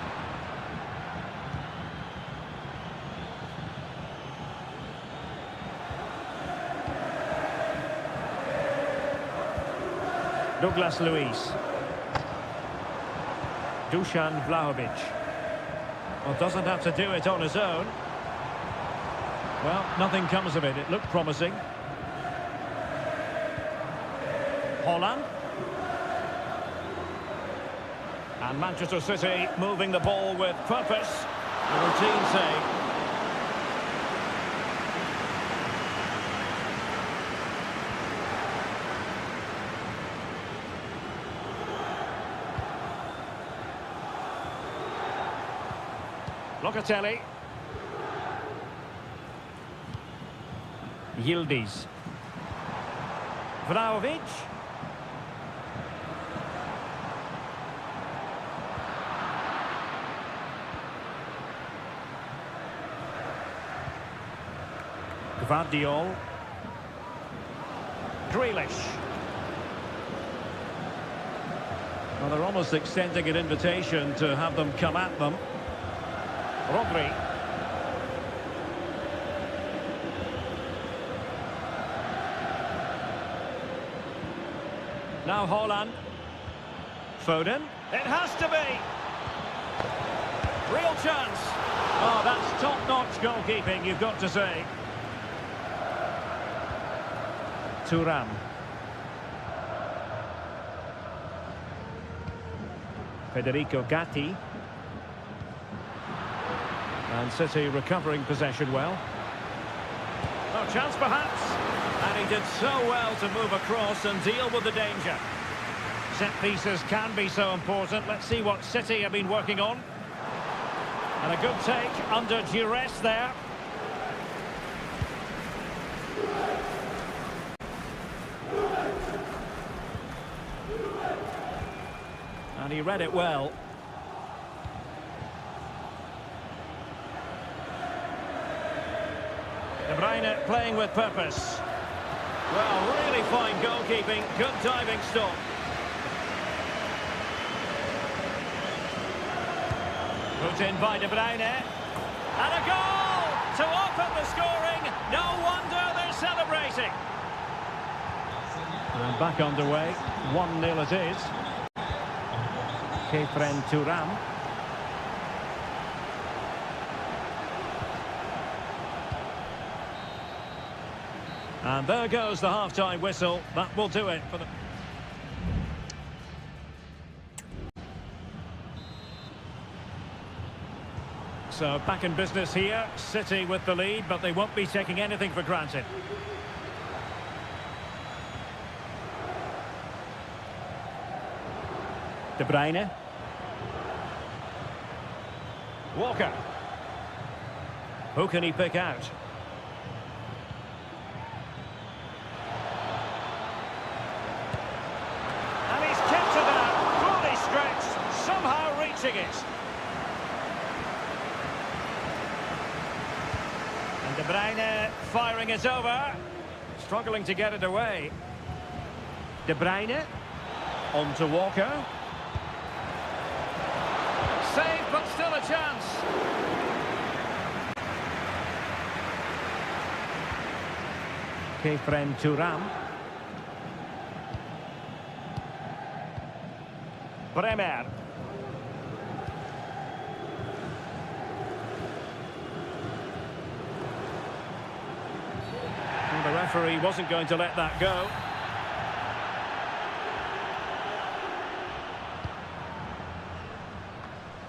Douglas Luiz. Dusan Vlahovic. Well, doesn't have to do it on his own. Well, nothing comes of it. It looked promising. Haaland. And Manchester City moving the ball with purpose. A routine save. Locatelli. Yildiz. Vlahovic. Gvardiol. Grealish. Well, they're almost extending an invitation to have them come at them. Rodri. Now Haaland. Foden. It has to be. Real chance. Oh, that's top-notch goalkeeping, you've got to say. Thuram. Federico Gatti. And City recovering possession well. Oh, chance perhaps. And he did so well to move across and deal with the danger. Set pieces can be so important. Let's see what City have been working on. And a good take under duress there. And he read it well. De Bruyne playing with purpose. Well, really fine goalkeeping, good diving stop. Put in by De Bruyne. And a goal to open the scoring. No wonder they're celebrating. And back underway. 1-0 it is. Kefren Thuram. And there goes the half-time whistle. That will do it for the... So back in business here. City with the lead, but they won't be taking anything for granted. De Bruyne. Walker. Who can he pick out? And he reaching it. And De Bruyne firing it over. Struggling to get it away. De Bruyne. On to Walker. Save, but still a chance. Kefren Turam. Bremer. And the referee wasn't going to let that go.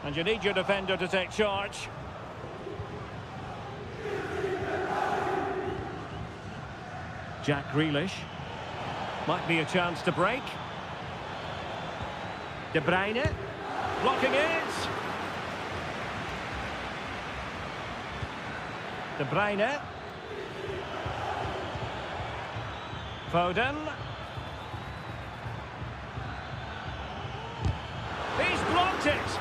And you need your defender to take charge. Jack Grealish. Might be a chance to break. De Bruyne. Blocking it. De Bruyne. Foden. He's blocked it.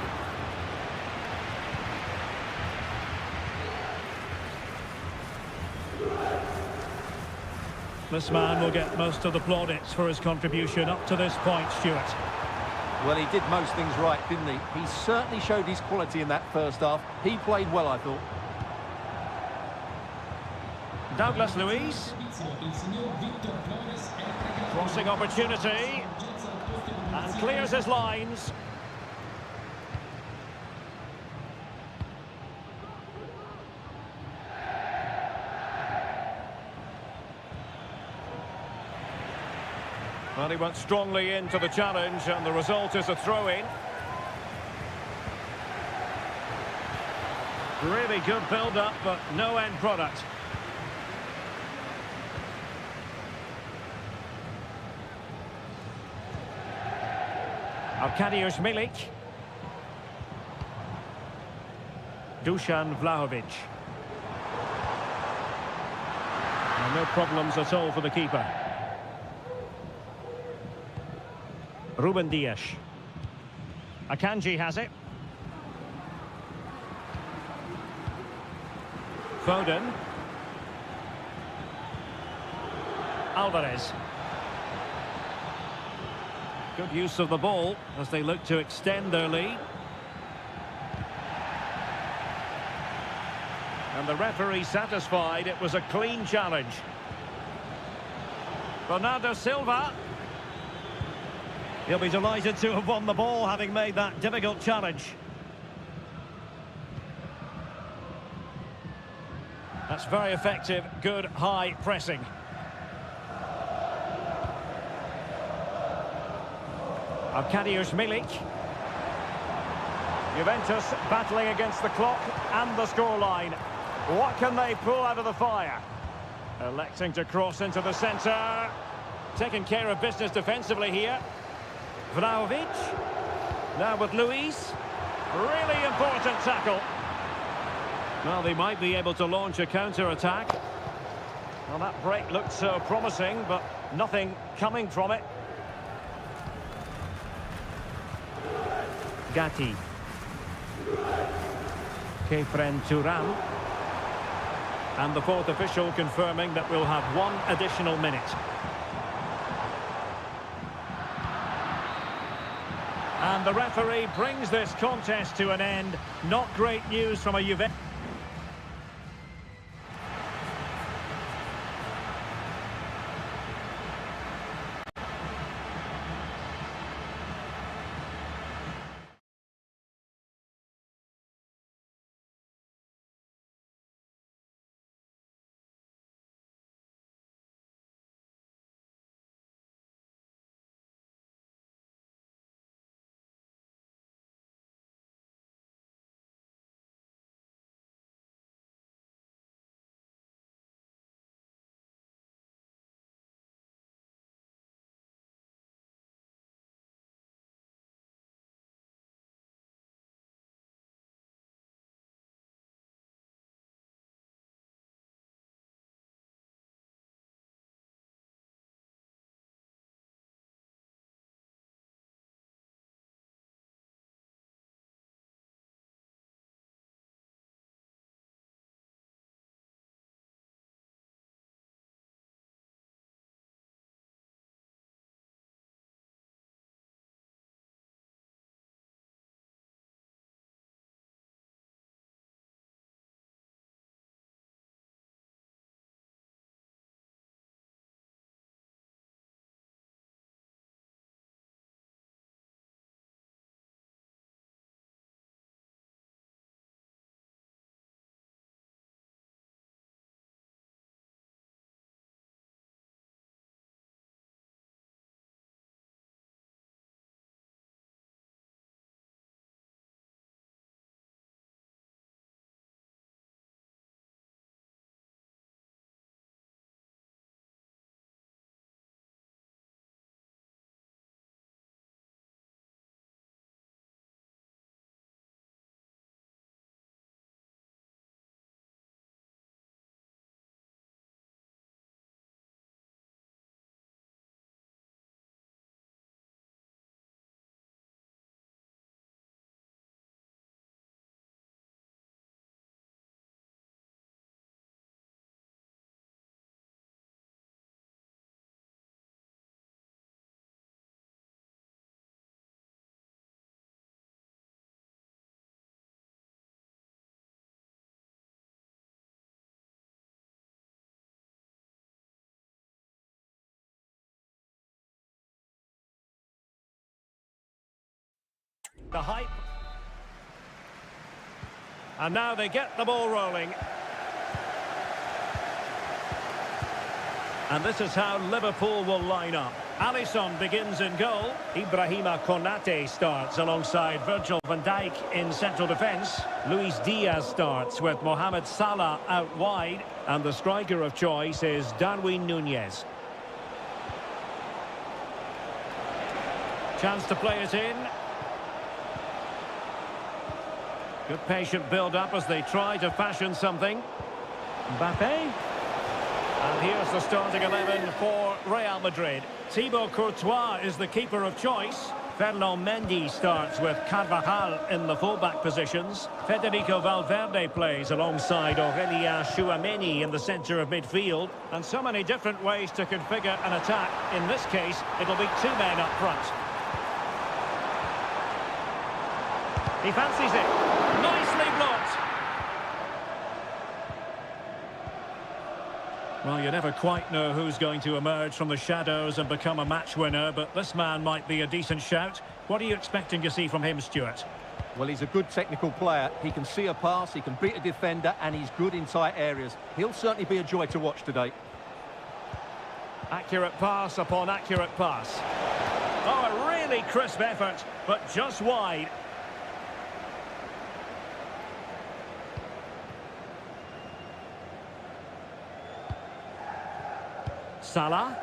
This man will get most of the plaudits for his contribution up to this point, Stuart. Well, he did most things right, didn't he? He certainly showed his quality in that first half. He played well, I thought. Douglas Luiz. Crossing opportunity. And clears his lines. Well, he went strongly into the challenge, and the result is a throw-in. Really good build-up, but no end product. Arkadiusz Milik. Dusan Vlahovic. And no problems at all for the keeper. Ruben Dias. Akanji has it. Foden. Alvarez. Good use of the ball as they look to extend their lead. And the referee satisfied it was a clean challenge. Bernardo Silva. He'll be delighted to have won the ball, having made that difficult challenge. That's very effective, good high pressing. Arkadiusz Milik. Juventus battling against the clock and the scoreline. What can they pull out of the fire? Electing to cross into the centre. Taking care of business defensively here. Vlahovic. Now with Luiz. Really important tackle. Well, they might be able to launch a counter-attack. Well, that break looked so promising, but nothing coming from it. Gatti. Kefren Turam. And the fourth official confirming that we'll have one additional minute. And the referee brings this contest to an end. Not great news from a Juventus. The hype. And now they get the ball rolling. And this is how Liverpool will line up. Alisson begins in goal. Ibrahima Konate starts alongside Virgil van Dijk in central defence. Luis Diaz starts with Mohamed Salah out wide. And the striker of choice is Darwin Núñez. Chance to play it in. Good patient build-up as they try to fashion something. Mbappe. And here's the starting 11 for Real Madrid. Thibaut Courtois is the keeper of choice. Fernand Mendy starts with Carvajal in the fullback positions. Federico Valverde plays alongside Aurélien Tchouaméni in the centre of midfield. And so many different ways to configure an attack. In this case, it'll be two men up front. He fancies it. Nicely blocked. Well, you never quite know who's going to emerge from the shadows and become a match winner, but this man might be a decent shout. What are you expecting to see from him, Stuart? Well, he's a good technical player. He can see a pass, he can beat a defender, and he's good in tight areas. He'll certainly be a joy to watch today. Accurate pass upon accurate pass. Oh, a really crisp effort, but just wide. Salah.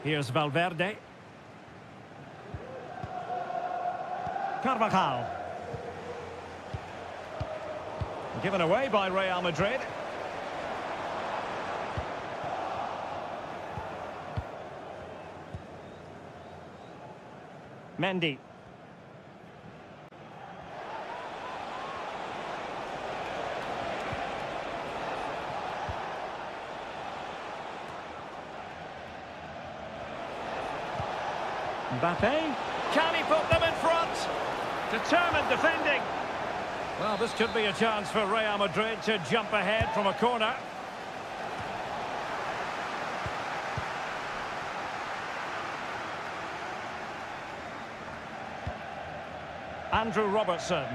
Here's Valverde. Carvajal. Given away by Real Madrid. Mendy. Mbappe. Can he put them in front? Determined defending. Well, this could be a chance for Real Madrid to jump ahead from a corner. Andrew Robertson.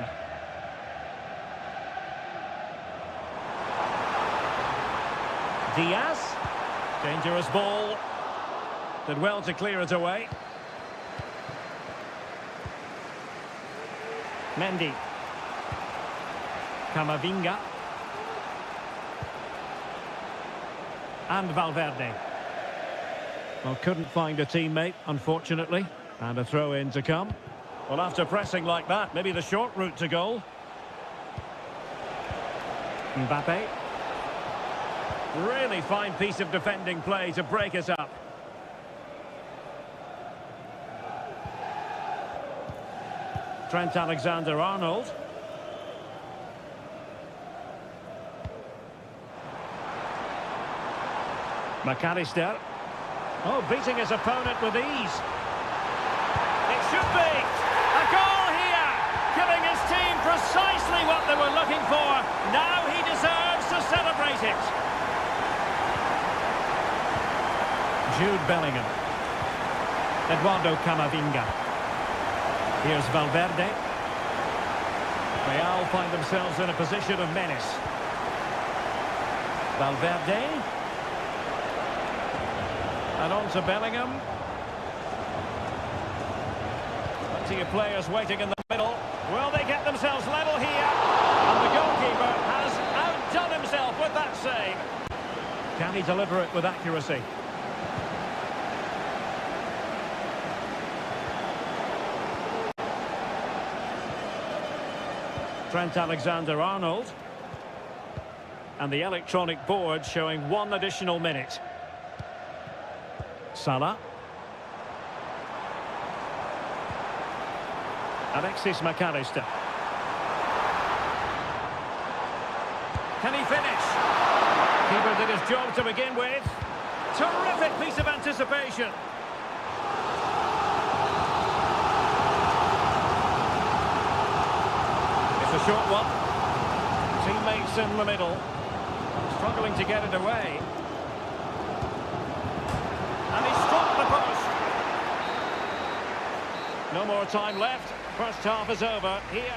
Diaz. Dangerous ball. Did well to clear it away. Mendy. Camavinga. And Valverde. Well, couldn't find a teammate, unfortunately. And a throw-in to come. Well, after pressing like that, maybe the short route to goal. Mbappe. Really fine piece of defending play to break it up. Trent Alexander-Arnold. McAllister. Oh, beating his opponent with ease. It should be. A goal here, giving his team precisely what they were looking for. Now he deserves to celebrate it. Jude Bellingham. Eduardo Camavinga. Here's Valverde. Real find themselves in a position of menace. Valverde. And on to Bellingham. Plenty of players waiting in the middle. Will they get themselves level here? And the goalkeeper has outdone himself with that save. Can he deliver it with accuracy? Trent Alexander-Arnold. And the electronic board showing 1 additional minute. Salah. Alexis McAllister. Can he finish? Keeper did his job to begin with. Terrific piece of anticipation. It's a short one. Teammates in the middle. Struggling to get it away. And he struck the post. No more time left. First half is over here.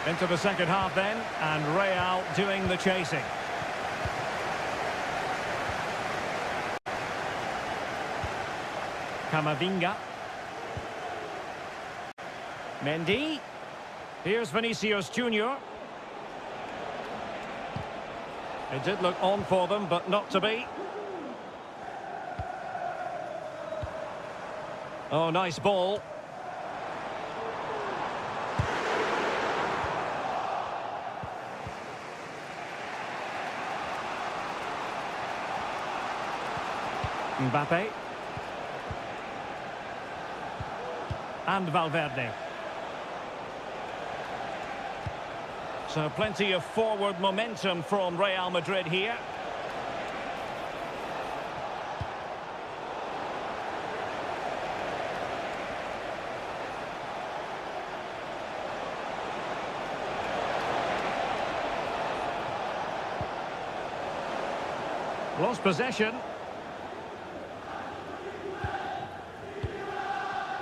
Into the second half then, and Real doing the chasing. Camavinga. Mendy. Here's Vinicius Junior. It did look on for them, but not to be. Oh, nice ball. Mbappe. And Valverde. So plenty of forward momentum from Real Madrid here. Lost possession.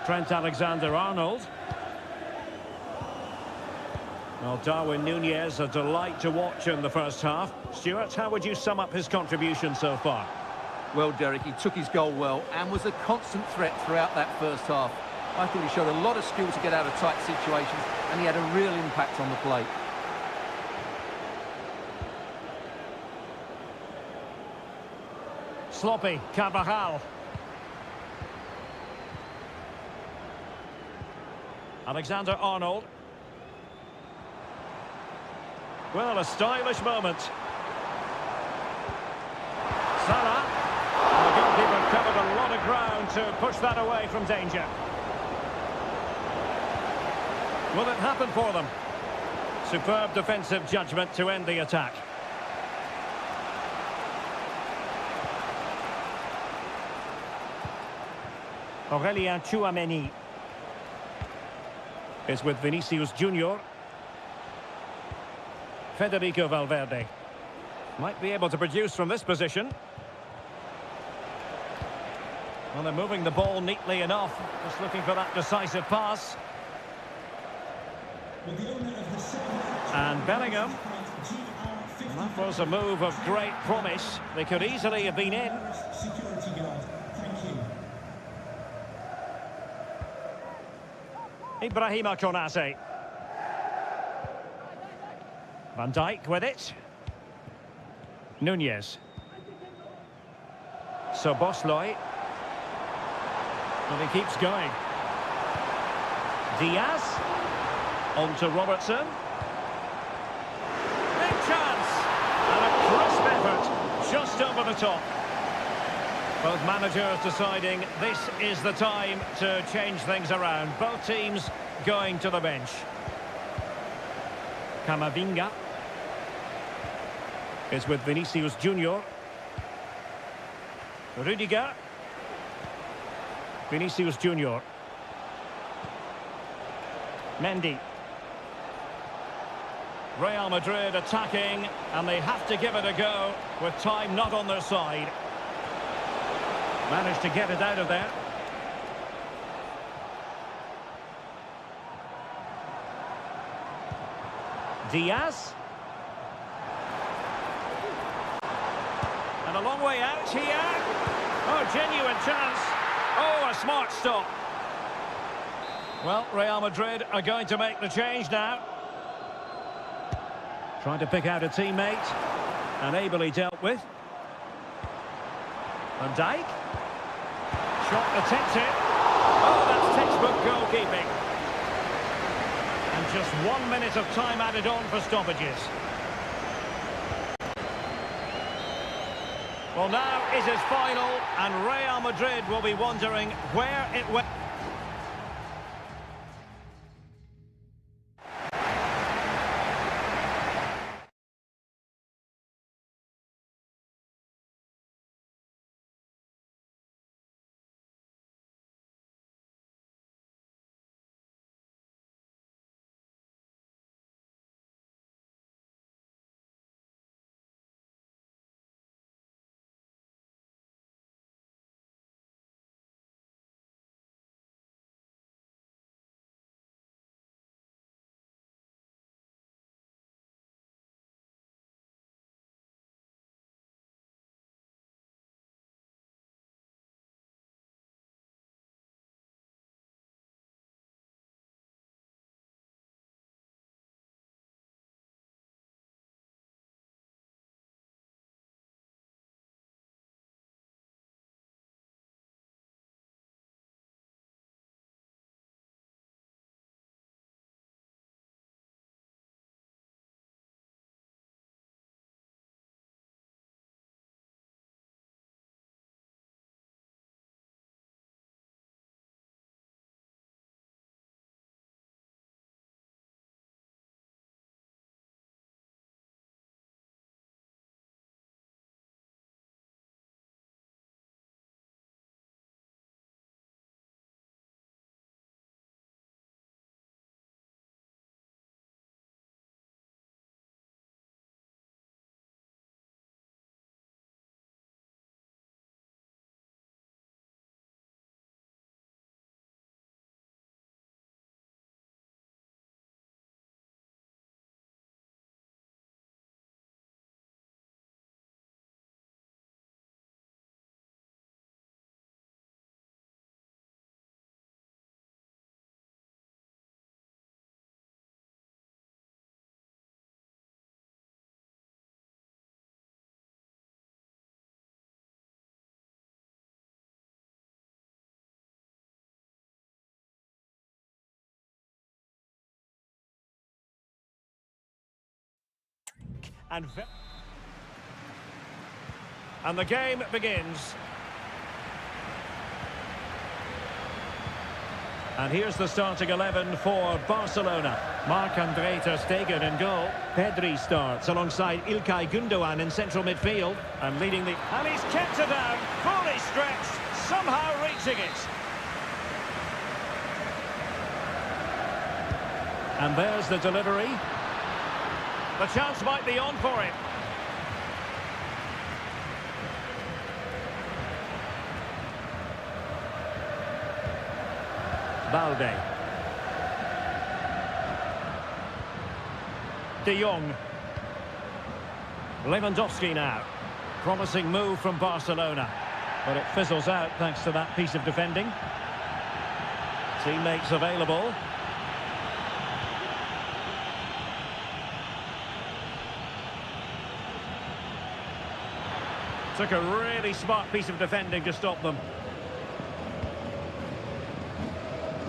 Trent Alexander-Arnold. Well, Darwin Núñez, a delight to watch in the first half. Stuart, how would you sum up his contribution so far? Well, Derek, he took his goal well and was a constant threat throughout that first half. I thought he showed a lot of skill to get out of tight situations, and he had a real impact on the play. Sloppy, Carvajal. Alexander-Arnold. Well, a stylish moment. Salah. And the goalkeeper covered a lot of ground to push that away from danger. Will it happen for them? Superb defensive judgment to end the attack. Aurélien Tchouaméni is with Vinicius Junior. Federico Valverde might be able to produce from this position. Well, they're moving the ball neatly enough, just looking for that decisive pass. And Bellingham. Well, that was a move of great promise. They could easily have been in. Ibrahima Konate. Van Dijk with it. Núñez. Szoboszlai. And he keeps going. Diaz. On to Robertson. Big chance. And a crisp effort just over the top. Both managers deciding this is the time to change things around. Both teams going to the bench. Camavinga is with Vinicius Junior. Rudiger. Vinicius Junior. Mendy. Real Madrid attacking, and they have to give it a go with time not on their side. Managed to get it out of there. Diaz. And a long way out here. Oh, genuine chance. Oh, a smart stop. Well, Real Madrid are going to make the change now. Trying to pick out a teammate. And ably dealt with. Van Dijk. Shot attempted. Oh, that's textbook goalkeeping. And just 1 minute of time added on for stoppages. Well, now it is final, and Real Madrid will be wondering where it went. And the game begins. And here's the starting 11 for Barcelona. Marc-André ter Stegen in goal. Pedri starts alongside İlkay Gündoğan in central midfield. And leading the... And he's kept it down, fully stretched, somehow reaching it. And there's the delivery. The chance might be on for him. Balde. De Jong. Lewandowski now. Promising move from Barcelona. But it fizzles out thanks to that piece of defending. Teammates available. Took a really smart piece of defending to stop them.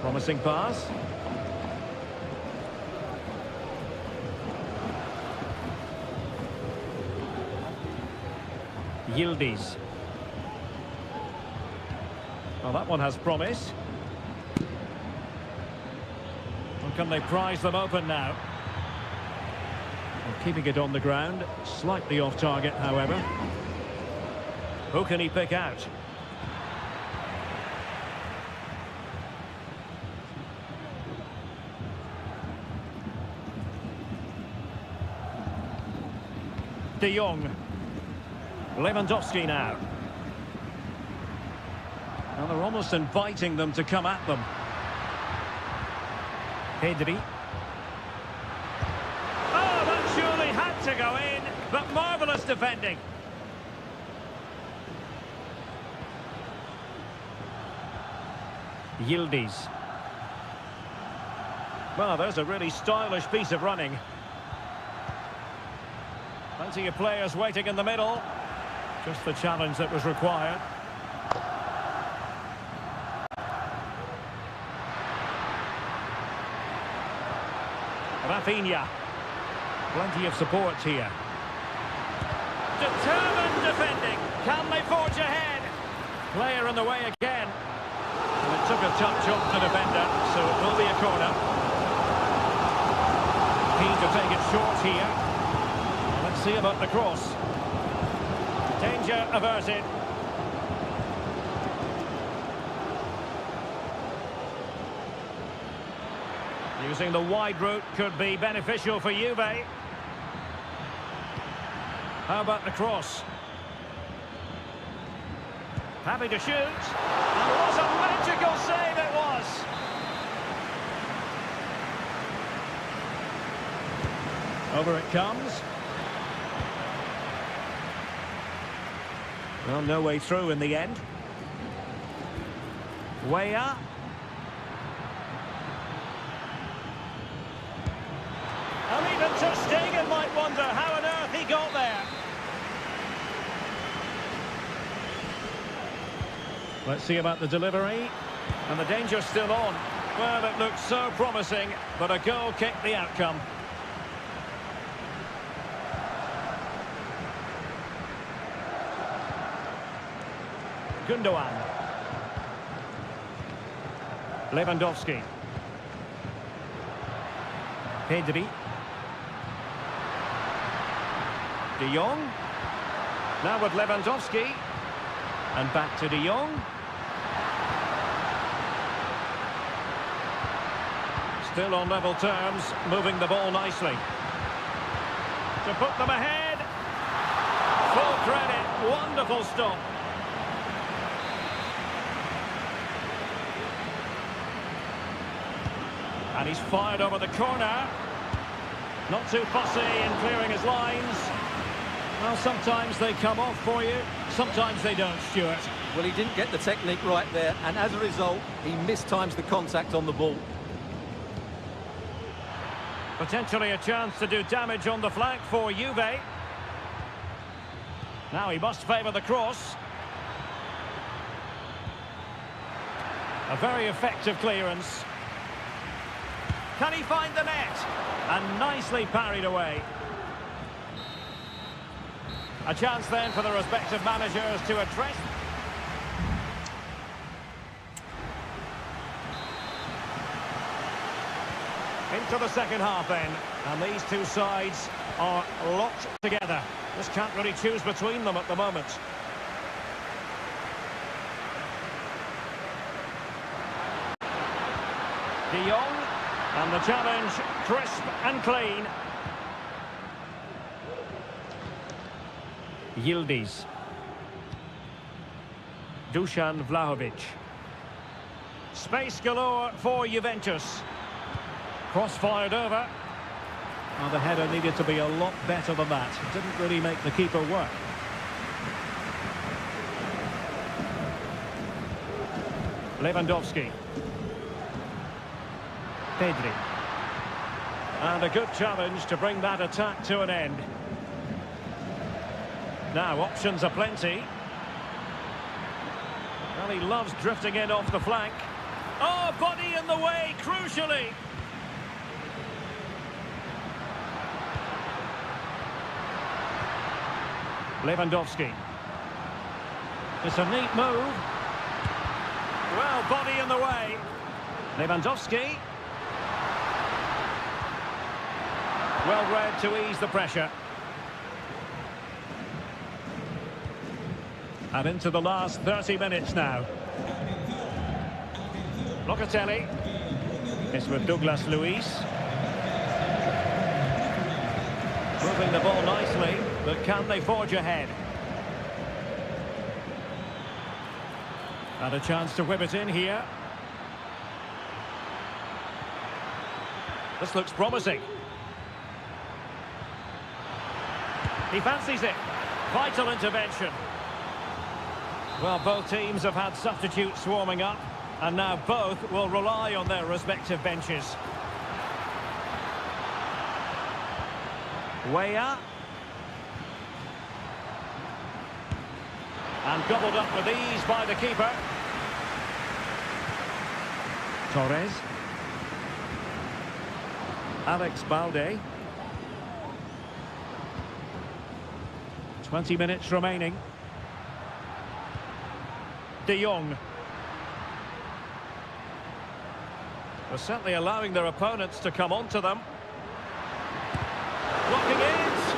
Promising pass. Yildiz. Well, that one has promise. Well, can they prize them open now? Well, keeping it on the ground. Slightly off target, however. Who can he pick out? De Jong. Lewandowski now. Well, they're almost inviting them to come at them. Pedri. Oh, that surely had to go in, but marvellous defending. Yildiz. Well, there's a really stylish piece of running. Plenty of players waiting in the middle. Just the challenge that was required. Rafinha. Plenty of support here. Determined defending. Can they forge ahead? Player in the way again. And it took a touch off the defender, so it will be a corner. Keen to take it short here. Let's see about the cross. Danger averted. Using the wide route could be beneficial for Juve. How about the cross? Happy to shoot. And what a magical save it was! Over it comes. Well, no way through in the end. Way up. And even ter Stegen might wonder how on earth he got there. Let's see about the delivery. And the danger's still on. Well, it looked so promising, but a goal kicked the outcome. Gündoğan. Lewandowski. Pedri. De Jong. Now with Lewandowski. And back to De Jong. Still on level terms, moving the ball nicely. To put them ahead. Full credit, wonderful stop. And he's fired over the corner. Not too fussy in clearing his lines. Well, sometimes they come off for you, sometimes they don't, Stuart. Well, he didn't get the technique right there, and as a result, he mistimes the contact on the ball. Potentially a chance to do damage on the flank for Juve. Now he must favour the cross. A very effective clearance. Can he find the net? And nicely parried away. A chance then for the respective managers to address. Into the second half then, and these two sides are locked together. Just can't really choose between them at the moment. De Jong, and the challenge crisp and clean. Yildiz. Dusan Vlahovic. Space galore for Juventus. Cross-fired over. Well, the header needed to be a lot better than that. Didn't really make the keeper work. Lewandowski. Pedri. And a good challenge to bring that attack to an end. Now, options are plenty. Well, he loves drifting in off the flank. Oh, body in the way, crucially. Lewandowski. It's a neat move. Well, body in the way. Lewandowski. Well read to ease the pressure. And into the last 30 minutes now. Locatelli. It's with Douglas Luiz. Moving the ball nicely, but can they forge ahead? And a chance to whip it in here. This looks promising. He fancies it. Vital intervention. Well, both teams have had substitutes warming up, and now both will rely on their respective benches. Weah. And gobbled up with ease by the keeper. Torres. Alex Balde. 20 minutes remaining. De Jong. They're certainly allowing their opponents to come onto them. Blocking it.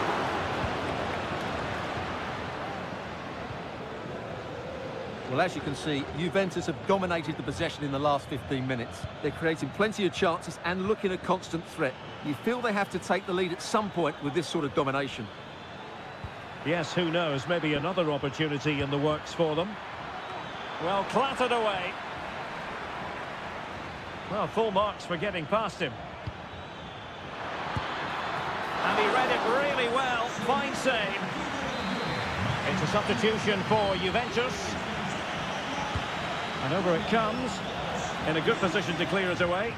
Well, as you can see, Juventus have dominated the possession in the last 15 minutes. They're creating plenty of chances and looking a constant threat. You feel they have to take the lead at some point with this sort of domination. Yes, who knows, maybe another opportunity in the works for them. Well, clattered away. Well, full marks for getting past him. And he read it really well. Fine save. It's a substitution for Juventus. And over it comes. In a good position to clear it away.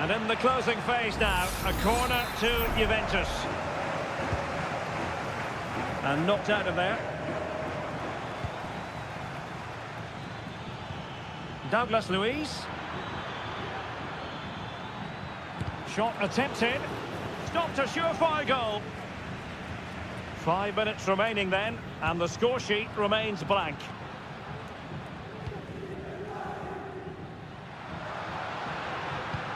And in the closing phase now, a corner to Juventus. And knocked out of there. Douglas Luiz. Shot attempted. Stopped a surefire goal. 5 minutes remaining then, and the score sheet remains blank.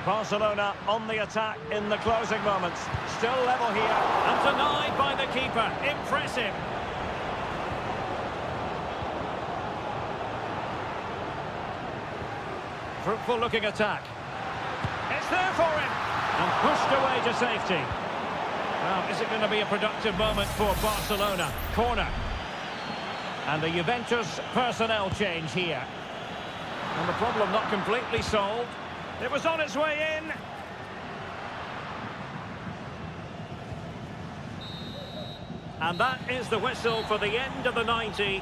Barcelona on the attack in the closing moments. Still level here, and denied by the keeper. Impressive. Fruitful looking attack. It's there for him. And pushed away to safety. Well, is it going to be a productive moment for Barcelona? Corner. And the Juventus personnel change here. And the problem not completely solved. It was on its way in. And that is the whistle for the end of the 90.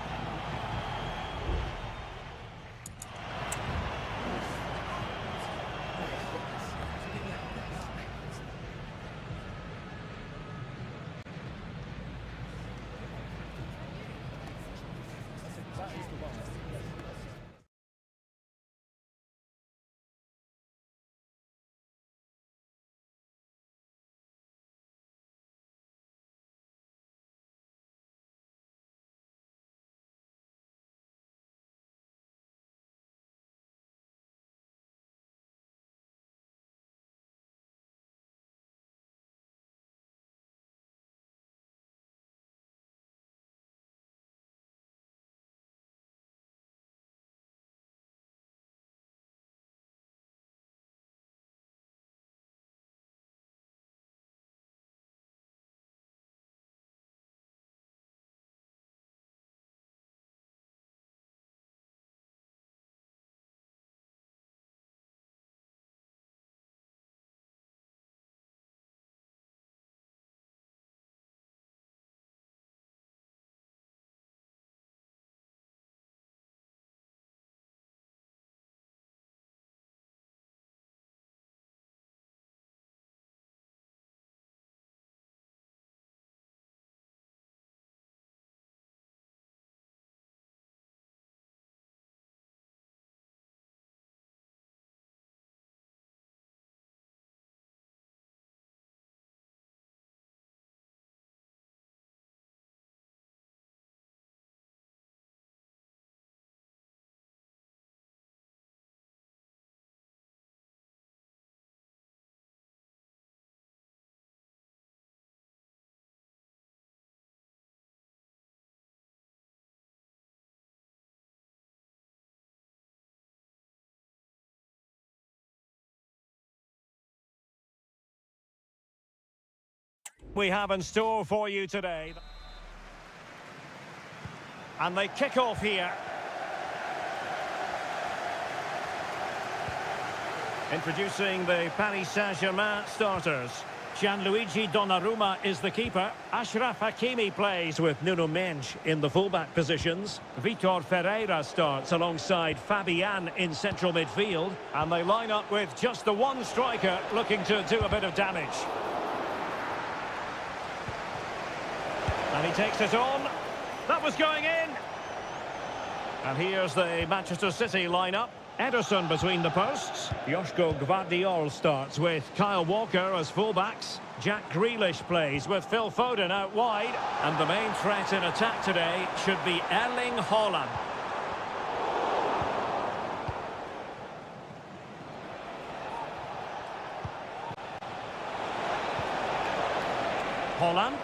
We have in store for you today. And they kick off here. Introducing the Paris Saint-Germain starters. Gianluigi Donnarumma is the keeper. Achraf Hakimi plays with Nuno Mendes in the fullback positions. Vitor Ferreira starts alongside Fabian in central midfield. And they line up with just the one striker looking to do a bit of damage. And he takes it on. That was going in. And here's the Manchester City lineup. Ederson between the posts. Joško Gvardiol starts with Kyle Walker as fullbacks. Jack Grealish plays with Phil Foden out wide. And the main threat in attack today should be Erling Haaland. Haaland.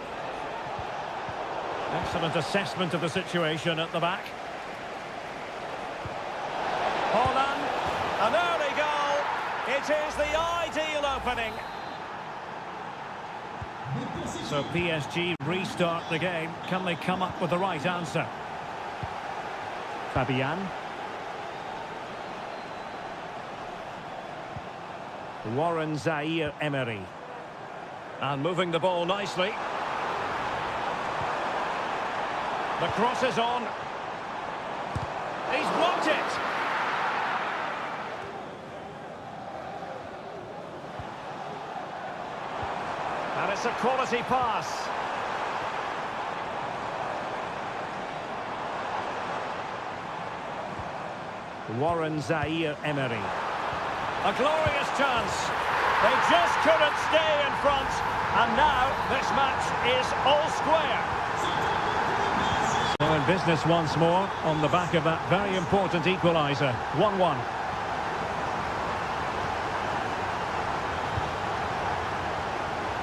Excellent assessment of the situation at the back. Haaland, an early goal. It is the ideal opening. So PSG restart the game. Can they come up with the right answer? Fabian. Warren Zaïre-Emery. And moving the ball nicely. The cross is on. He's blocked it. And it's a quality pass. Warren Zaïre-Emery. A glorious chance. They just couldn't stay in front. And now this match is all square. So in business once more on the back of that very important equaliser. 1-1.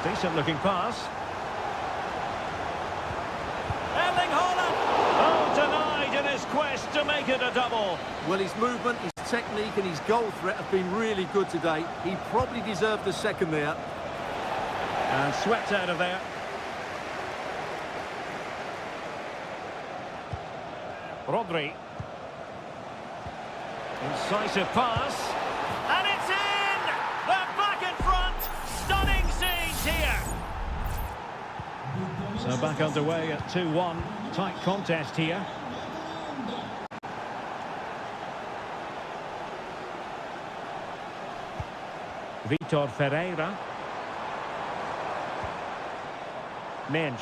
Decent looking pass. Erling Haaland! Oh, denied in his quest to make it a double. Well, his movement, his technique and his goal threat have been really good today. He probably deserved the second there. And swept out of there. Rodri. Incisive pass. And it's in! They're back in front! Stunning scenes here! So back underway at 2-1. Tight contest here. Vitor Ferreira. Mendes.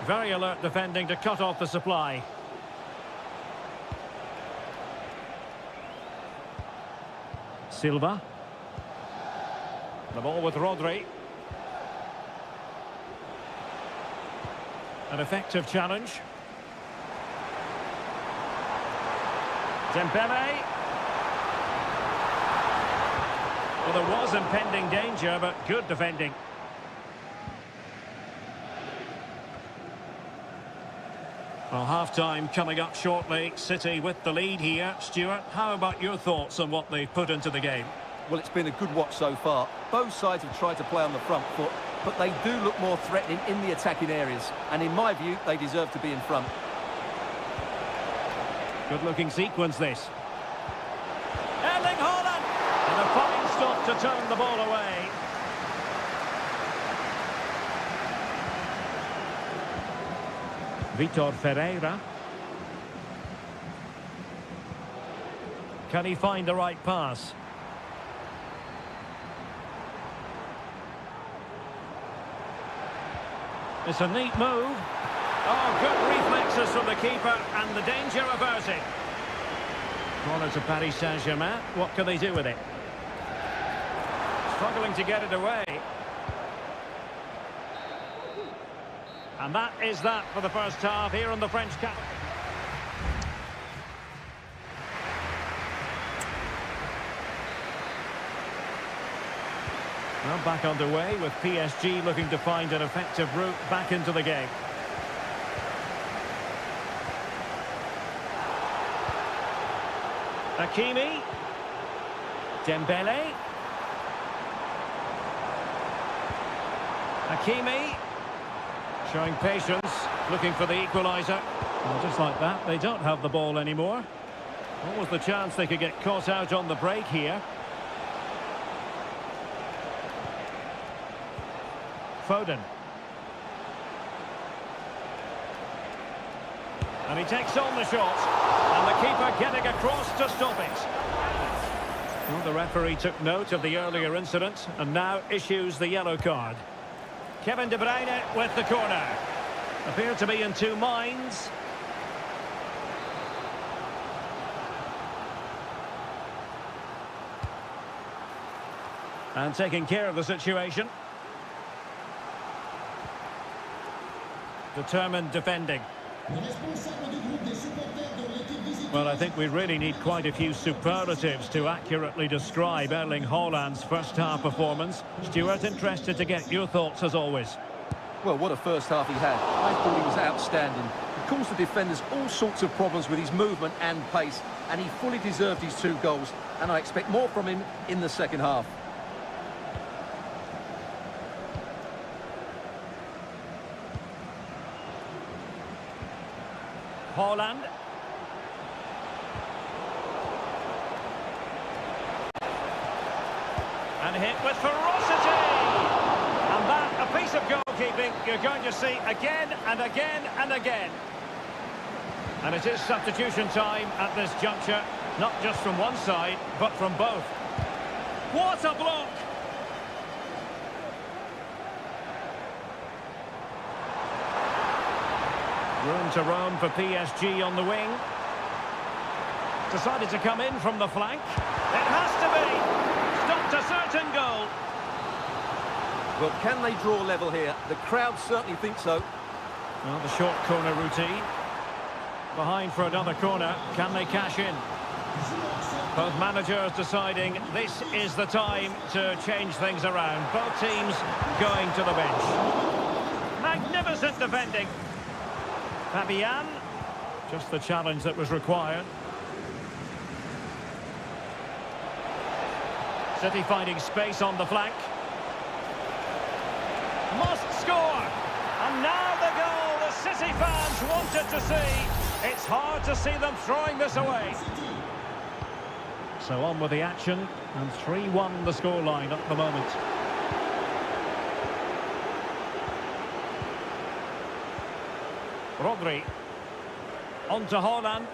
Very alert defending to cut off the supply. Silva. The ball with Rodri. An effective challenge. Dembele. Well, there was impending danger, but good defending. Well, half-time coming up shortly. City with the lead here. Stuart, how about your thoughts on what they've put into the game? Well, it's been a good watch so far. Both sides have tried to play on the front foot, but they do look more threatening in the attacking areas. And in my view, they deserve to be in front. Good-looking sequence, this. Erling Haaland! And a fine stop to turn the ball away. Vitor Ferreira. Can he find the right pass? It's a neat move. Oh, good reflexes from the keeper and the danger averted. Corner to Paris Saint-Germain. What can they do with it? Struggling to get it away. And that is that for the first half here on the French cap. Well, back underway with PSG looking to find an effective route back into the game. Hakimi. Dembele. Hakimi showing patience, looking for the equaliser. Well, just like that, they don't have the ball anymore. What was the chance they could get caught out on the break here? Foden. And he takes on the shot. And the keeper getting across to stop it. Well, the referee took note of the earlier incident and now issues the yellow card. Kevin De Bruyne with the corner. Appear to be in two minds. And taking care of the situation. Determined defending. Well, I think we really need quite a few superlatives to accurately describe Erling Haaland's first-half performance. Stuart, interested to get your thoughts as always. Well, what a first half he had. I thought he was outstanding. He caused the defenders all sorts of problems with his movement and pace, and he fully deserved his 2 goals, and I expect more from him in the second half. Haaland. And hit with ferocity. And that, a piece of goalkeeping you're going to see again and again and again. And it is substitution time at this juncture, not just from one side, but from both. What a block! Room to roam for PSG on the wing. Decided to come in from the flank. It has to be. Stopped a certain goal. Well, can they draw level here? The crowd certainly think so. Well, the short corner routine. Behind for another corner. Can they cash in? Both managers deciding this is the time to change things around. Both teams going to the bench. Magnificent defending. Fabian, just the challenge that was required. City finding space on the flank. Must score! And now the goal the City fans wanted to see. It's hard to see them throwing this away. So on with the action, and 3-1 the scoreline at the moment. Rodri. On to Haaland.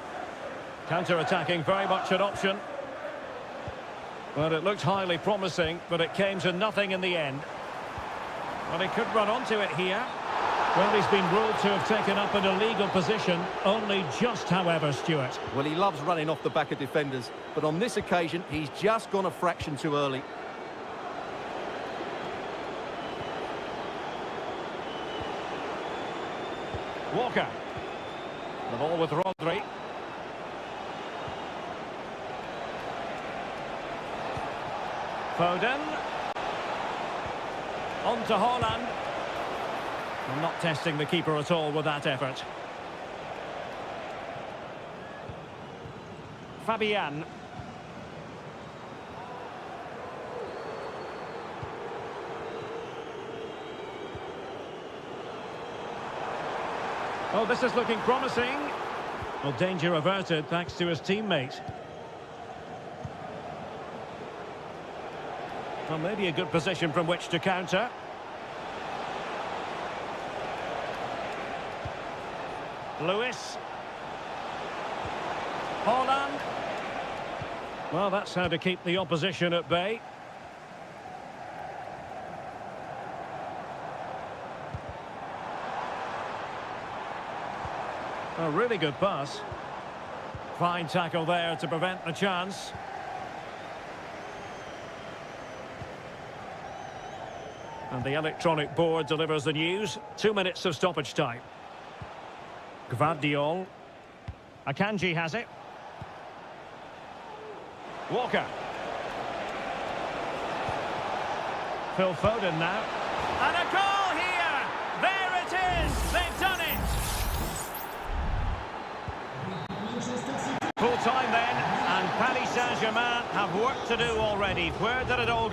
Counter-attacking, very much an option. Well, it looked highly promising, but it came to nothing in the end. Well, he could run onto it here. Well, he's been ruled to have taken up an illegal position, only just, however, Stuart. Well, he loves running off the back of defenders, but on this occasion, he's just gone a fraction too early. Walker. The ball with Rodri. Foden. On to Haaland. Not testing the keeper at all with that effort. Fabian. Oh, this is looking promising. Well, danger averted thanks to his teammate. Well, maybe a good position from which to counter. Lewis. Haaland. Well, that's how to keep the opposition at bay. A really good pass. Fine tackle there to prevent the chance. And the electronic board delivers the news. 2 minutes of stoppage time. Gvardiol. Akanji has it. Walker. Phil Foden now. And a goal here! There it is! They've done it! Full time then, and Paris Saint-Germain have work to do already. Where did it all...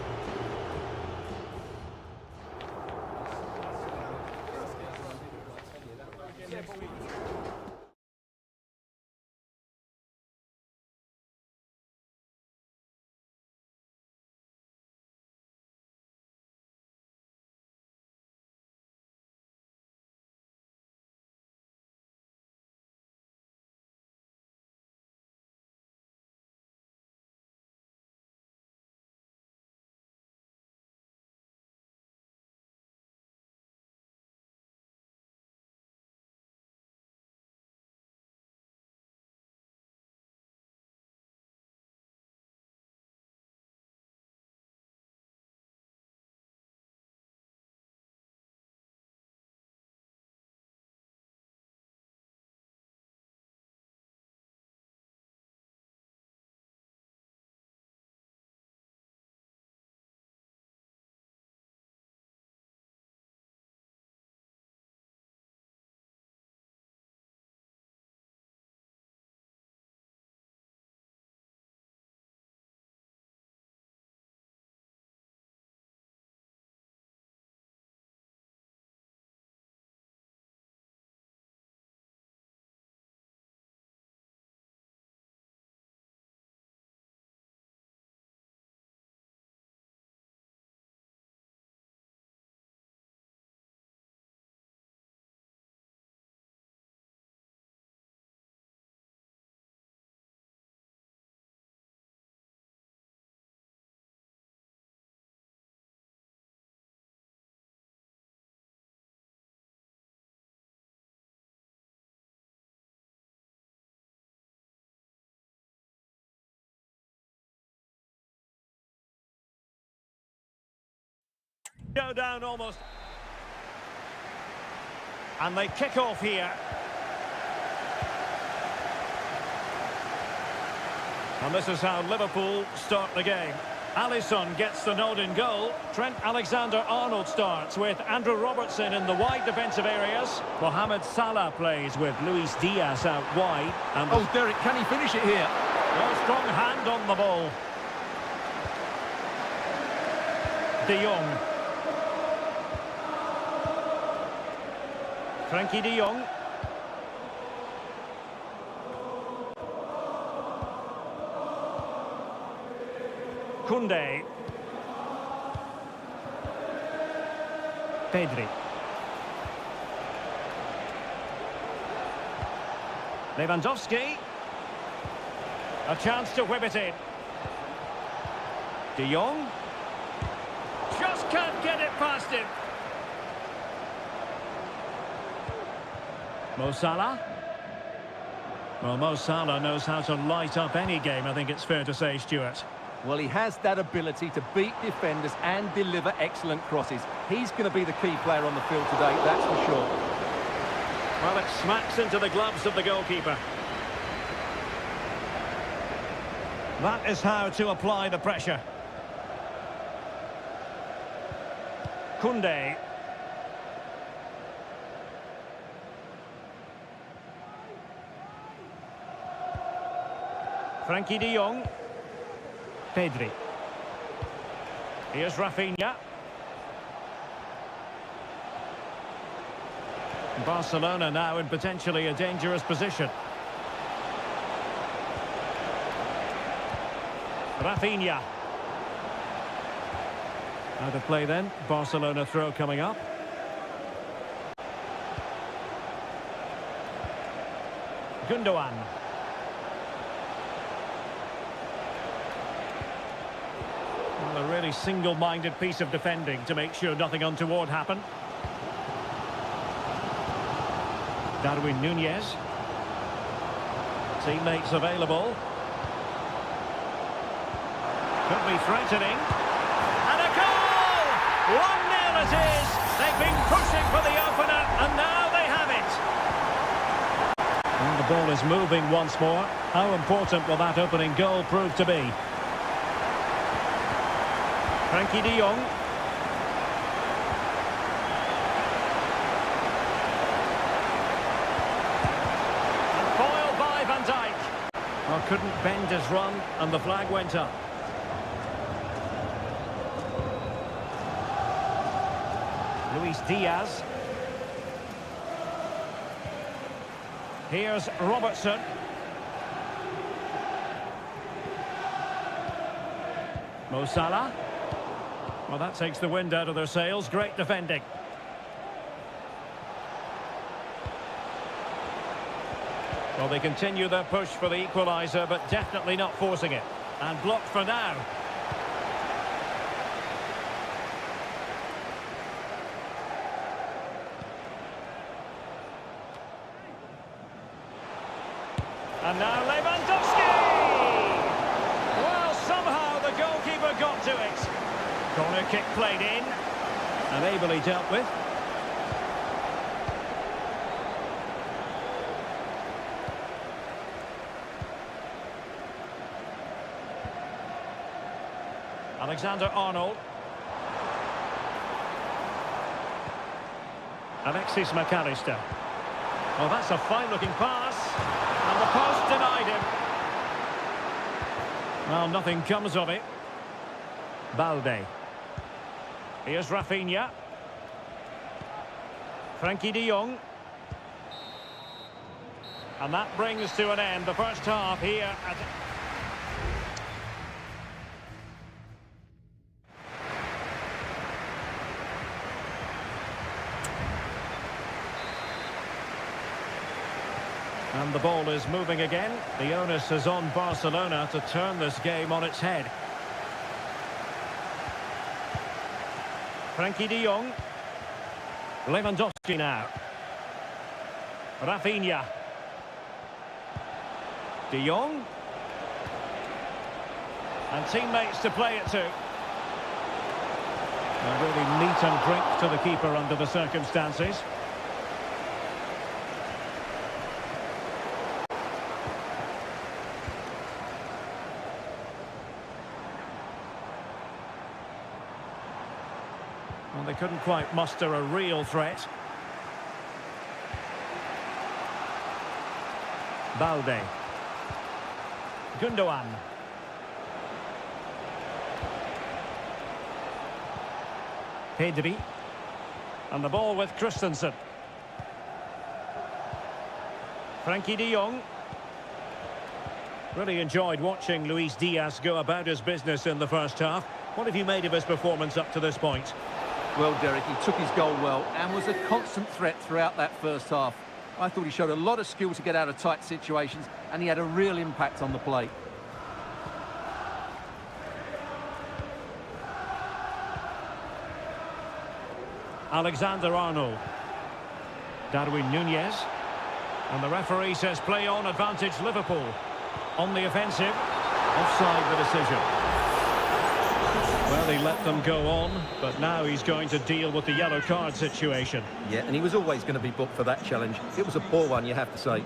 Go down almost. And they kick off here. And this is how Liverpool start the game. Alisson gets the nod in goal. Trent Alexander-Arnold starts with Andrew Robertson in the wide defensive areas. Mohamed Salah plays with Luis Diaz out wide. And Oh, Derek, can he finish it here? a strong hand on the ball. De Jong. Frankie de Jong. Koundé. Pedri. Lewandowski. A chance to whip it in. De Jong. Just can't get it past him. Mo Salah. Well, Mo Salah knows how to light up any game, I think it's fair to say, Stuart. Well, he has that ability to beat defenders and deliver excellent crosses. He's going to be the key player on the field today, that's for sure. Well, it smacks into the gloves of the goalkeeper. That is how to apply the pressure. Koundé. Frankie de Jong. Pedri. Here's Rafinha. Barcelona now in potentially a dangerous position. Rafinha. Out of play then. Barcelona throw coming up. Gundogan. Well, a really single-minded piece of defending to make sure nothing untoward happened. Darwin Núñez. Teammates available. Could be threatening. And a goal! 1-0 it is! They've been pushing for the opener, and now they have it. And the ball is moving once more. How important will that opening goal prove to be? Frankie de Jong. And foiled by Van Dijk. Well, couldn't bend his run, and the flag went up. Luis Diaz. Here's Robertson. Mo Salah. Well, that takes the wind out of their sails. Great defending. Well, they continue their push for the equaliser, but definitely not forcing it. And blocked for now. And now Lewandowski! Well, somehow the goalkeeper got to it. Corner kick played in, and ably dealt with. Alexander-Arnold. Alexis McAllister. Well, that's a fine-looking pass, and the post denied him. Well, nothing comes of it. Balde. Here's Rafinha. Frankie de Jong. And that brings to an end the first half here at... And the ball is moving again. The onus is on Barcelona to turn this game on its head. Frankie de Jong. Lewandowski now. Rafinha. De Jong. And teammates to play it to. A really neat and drink to the keeper under the circumstances. Well, they couldn't quite muster a real threat. Balde. Gundogan. Pedri. And the ball with Christensen. Frankie de Jong. Really enjoyed watching Luis Diaz go about his business in the first half. What have you made of his performance up to this point? Well, Derek, he took his goal well and was a constant threat throughout that first half. I thought he showed a lot of skill to get out of tight situations, and he had a real impact on the plate. Alexander-Arnold. Darwin Núñez. And the referee says play on, advantage Liverpool. On the offensive. Offside the decision. Well, he let them go on, but now he's going to deal with the yellow card situation. Yeah, and he was always going to be booked for that challenge. It was a poor one, you have to say.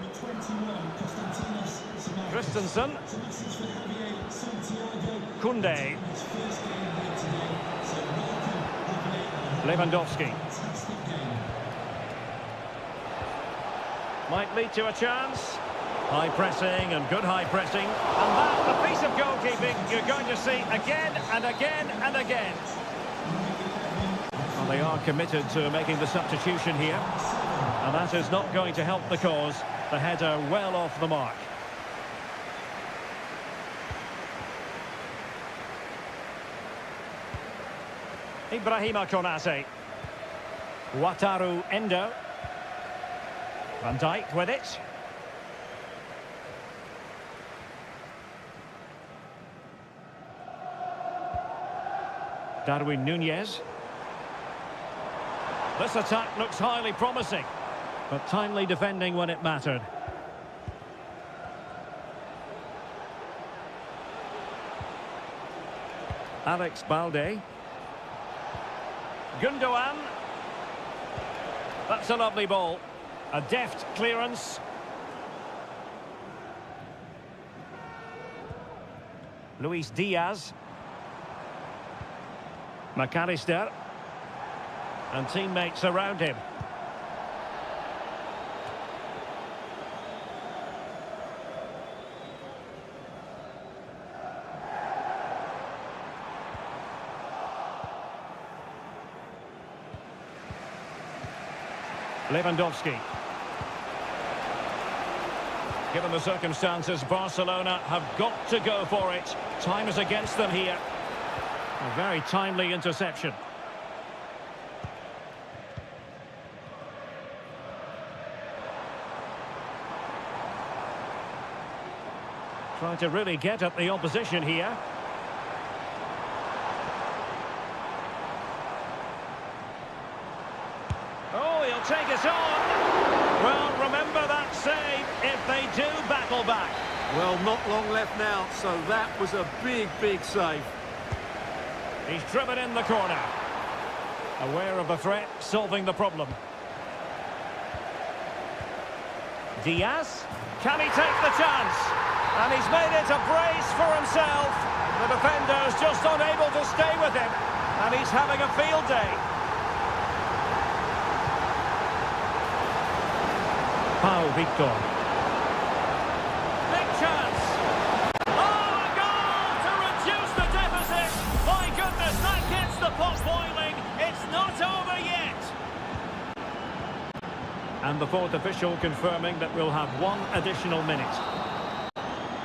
Christensen. Koundé. Lewandowski. Might lead to a chance. High pressing and good high pressing. And that, a piece of goalkeeping you're going to see again and again and again. Well, they are committed to making the substitution here. And that is not going to help the cause. The header well off the mark. Ibrahima Konate. Wataru Endo. Van Dijk with it. Darwin Núñez. This attack looks highly promising, but timely defending when it mattered. Alex Balde. Gundogan. That's a lovely ball. A deft clearance. Luis Diaz. McAllister. And teammates around him. Lewandowski. Given the circumstances, Barcelona have got to go for it. Time is against them here. A very timely interception. Trying to really get at the opposition here. Oh, he'll take it on. Well, remember that save if they do battle back. Well, not long left now, so that was a big, big save. He's driven in the corner. Aware of the threat, solving the problem. Diaz. Can he take the chance? And he's made it a brace for himself. The defender's just unable to stay with him. And he's having a field day. Pau Victor. Big chance. Oh, a goal to reduce the deficit. My goodness, that gets the pot boiling. It's not over yet. And the fourth official confirming that we'll have one additional minute.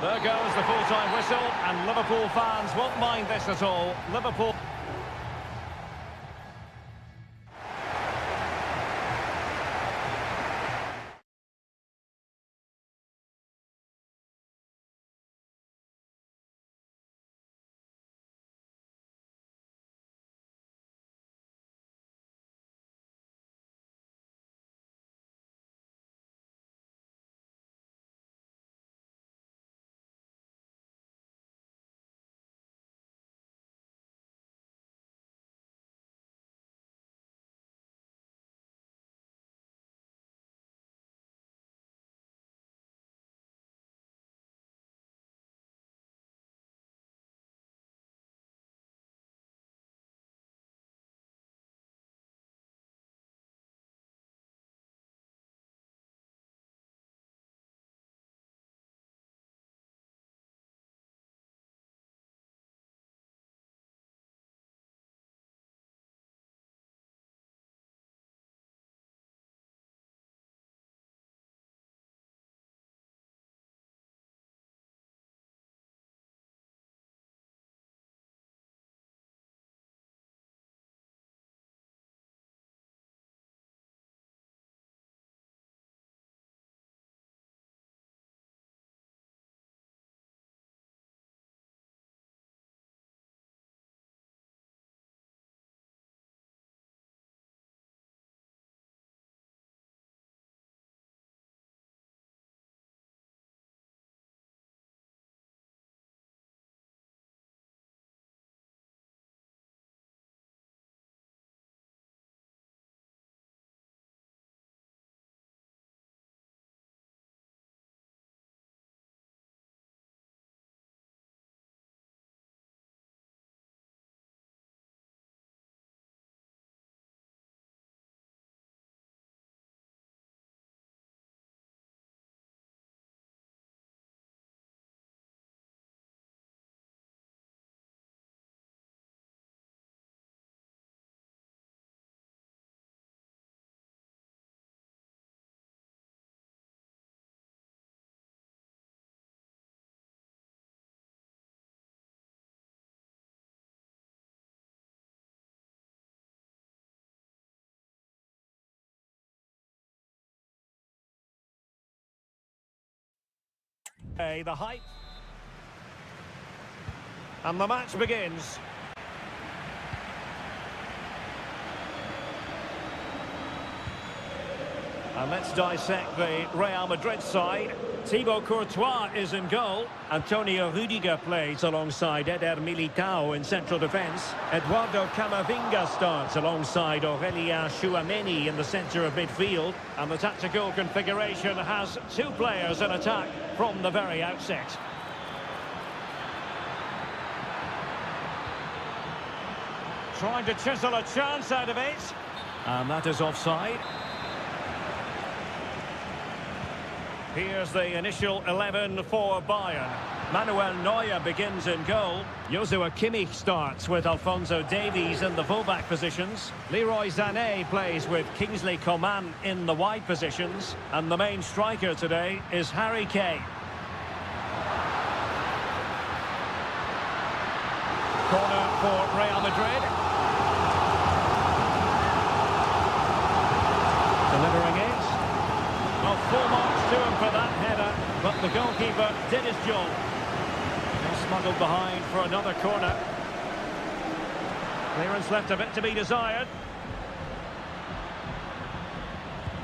There goes the full-time whistle, and Liverpool fans won't mind this at all. Liverpool... The hype. And the match begins. And let's dissect the Real Madrid side. Thibaut Courtois is in goal. Antonio Rudiger plays alongside Eder Militao in central defence. Eduardo Camavinga starts alongside Aurélien Tchouameni in the centre of midfield. And the tactical configuration has two players in attack from the very outset. Trying to chisel a chance out of it. And that is offside. Here's the initial 11 for Bayern. Manuel Neuer begins in goal. Joshua Kimmich starts with Alphonso Davies in the fullback positions. Leroy Sané plays with Kingsley Coman in the wide positions. And the main striker today is Harry Kane. Corner for Real Madrid. Delivering it. Well, full marks to him for that header, but the goalkeeper did his job. He's smuggled behind for another corner. Clearance left a bit to be desired.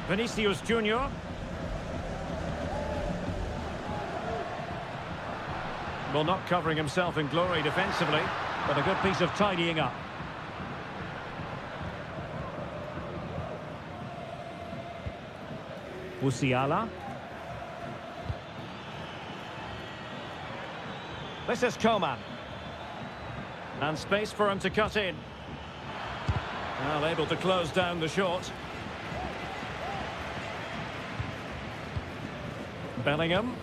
Vinicius Junior. Well, not covering himself in glory defensively, but a good piece of tidying up. Musiala. This is Coman. And space for him to cut in. Well, able to close down the shot. Bellingham.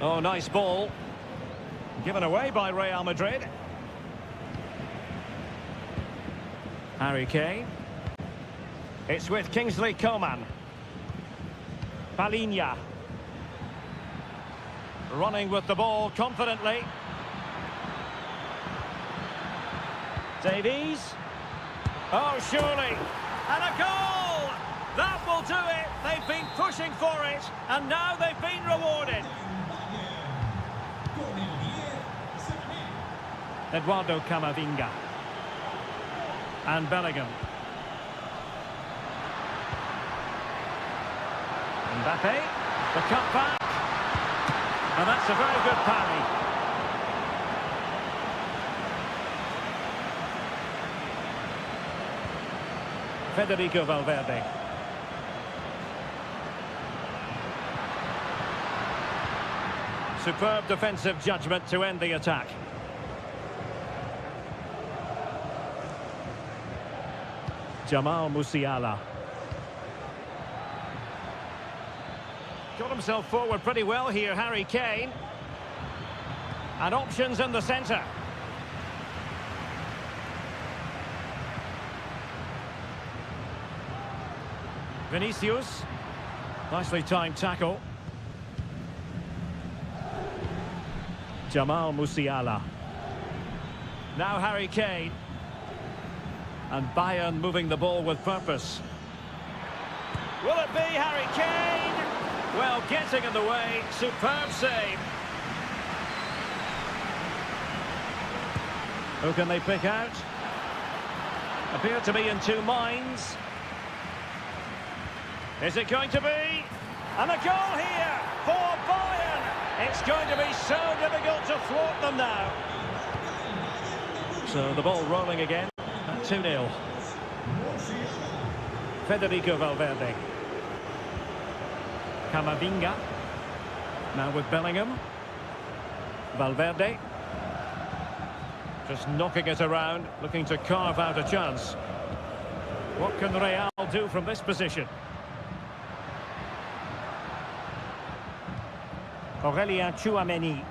Oh, nice ball. Given away by Real Madrid. Harry Kane. It's with Kingsley Coman. Palinha. Running with the ball confidently. Davies. Oh, surely. And a goal! That will do it. They've been pushing for it, and now they've been rewarded. Eduardo Camavinga. And Bellingham. Mbappe, the cut back, and that's a very good parry. Federico Valverde. Superb defensive judgment to end the attack. Jamal Musiala. Got himself forward pretty well here, Harry Kane. And options in the centre. Vinicius. Nicely timed tackle. Jamal Musiala. Now Harry Kane. And Bayern moving the ball with purpose. Will it be Harry Kane? Well, getting in the way, superb save. Who can they pick out? Appear to be in two minds. Is it going to be? And a goal here for Bayern. It's going to be so difficult to thwart them now. So the ball rolling again at 2-0. Federico Valverde. Camavinga. Now with Bellingham. Valverde. Just knocking it around, looking to carve out a chance. What can Real do from this position? Aurélien Tchouameni.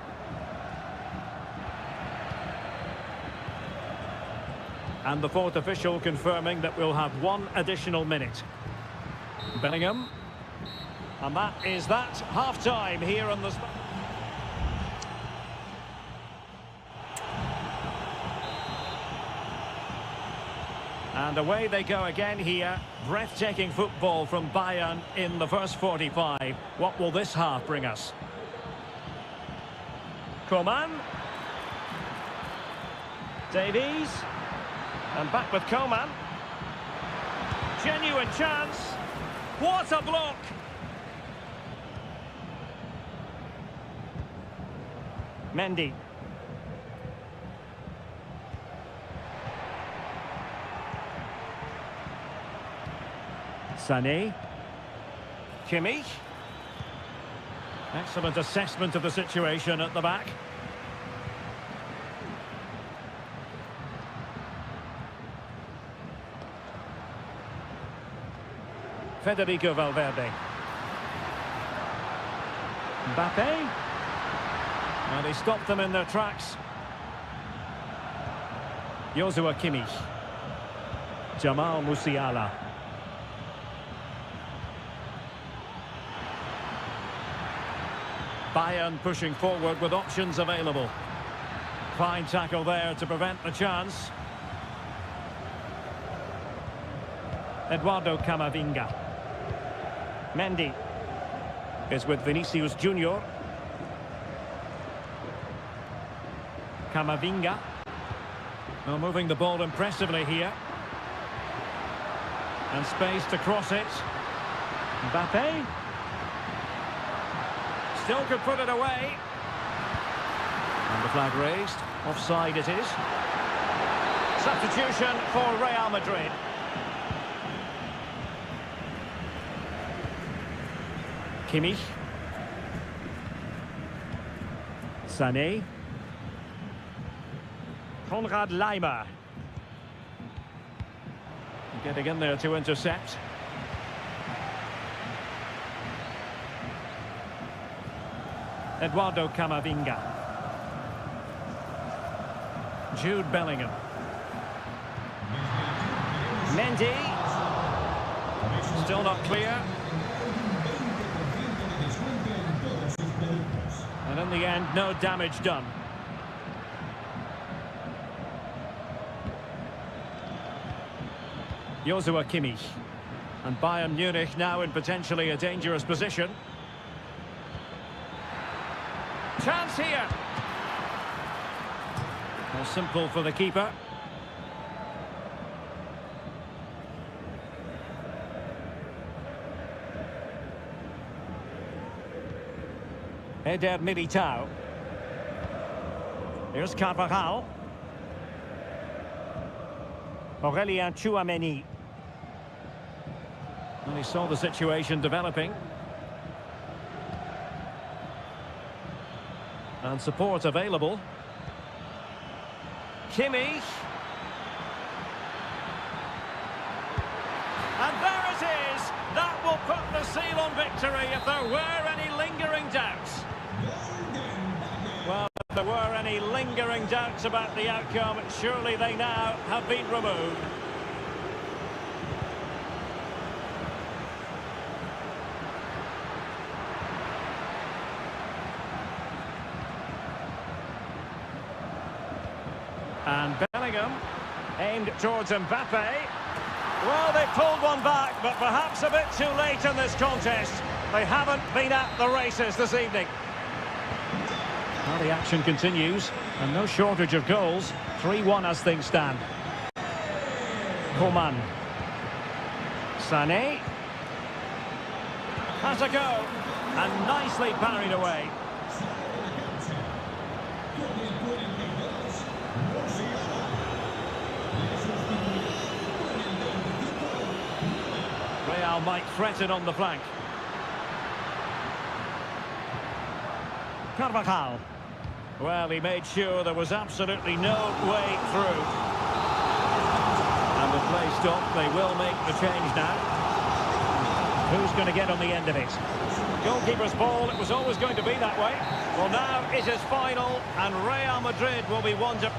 And the fourth official confirming that we'll have one additional minute. Bellingham. And that is that. Half-time here on the... And away they go again here. Breathtaking football from Bayern in the first 45. What will this half bring us? Coman. Davies. And back with Coman. Genuine chance. What a block! Mendy. Sané. Kimmich. Excellent assessment of the situation at the back. Federico Valverde. Mbappe. And he stopped them in their tracks. Joshua Kimmich. Jamal Musiala. Bayern pushing forward with options available. Fine tackle there to prevent the chance. Eduardo Camavinga. Mendy is with Vinicius Junior. Camavinga. Well, moving the ball impressively here. And space to cross it. Mbappe. Still could put it away. And the flag raised. Offside it is. Substitution for Real Madrid. Kimmich. Sané. Konrad Laimer. Getting in there to intercept. Eduardo Camavinga. Jude Bellingham. Mendy. Still not clear. And in the end, no damage done. Joshua Kimmich. And Bayern Munich now in potentially a dangerous position. Chance here. Well, simple for the keeper. Eder Militao. Here's Carvajal. Aurelien Tchouameni. And he saw the situation developing. And support available. Kimmich. And there it is! That will put the seal on victory if there were any lingering doubts. Well, if there were any lingering doubts about the outcome, surely they now have been removed. And Bellingham aimed towards Mbappe. Well, they pulled one back, but perhaps a bit too late in this contest. They haven't been at the races this evening. Well, the action continues, and no shortage of goals. 3-1 as things stand. Coman. Sané. Has a go, and nicely parried away. Real might threaten on the flank. Carvajal. Well, he made sure there was absolutely no way through. And with play stopped, they will make the change now. Who's going to get on the end of it? Goalkeeper's ball, it was always going to be that way. Well, now it is final, and Real Madrid will be one to...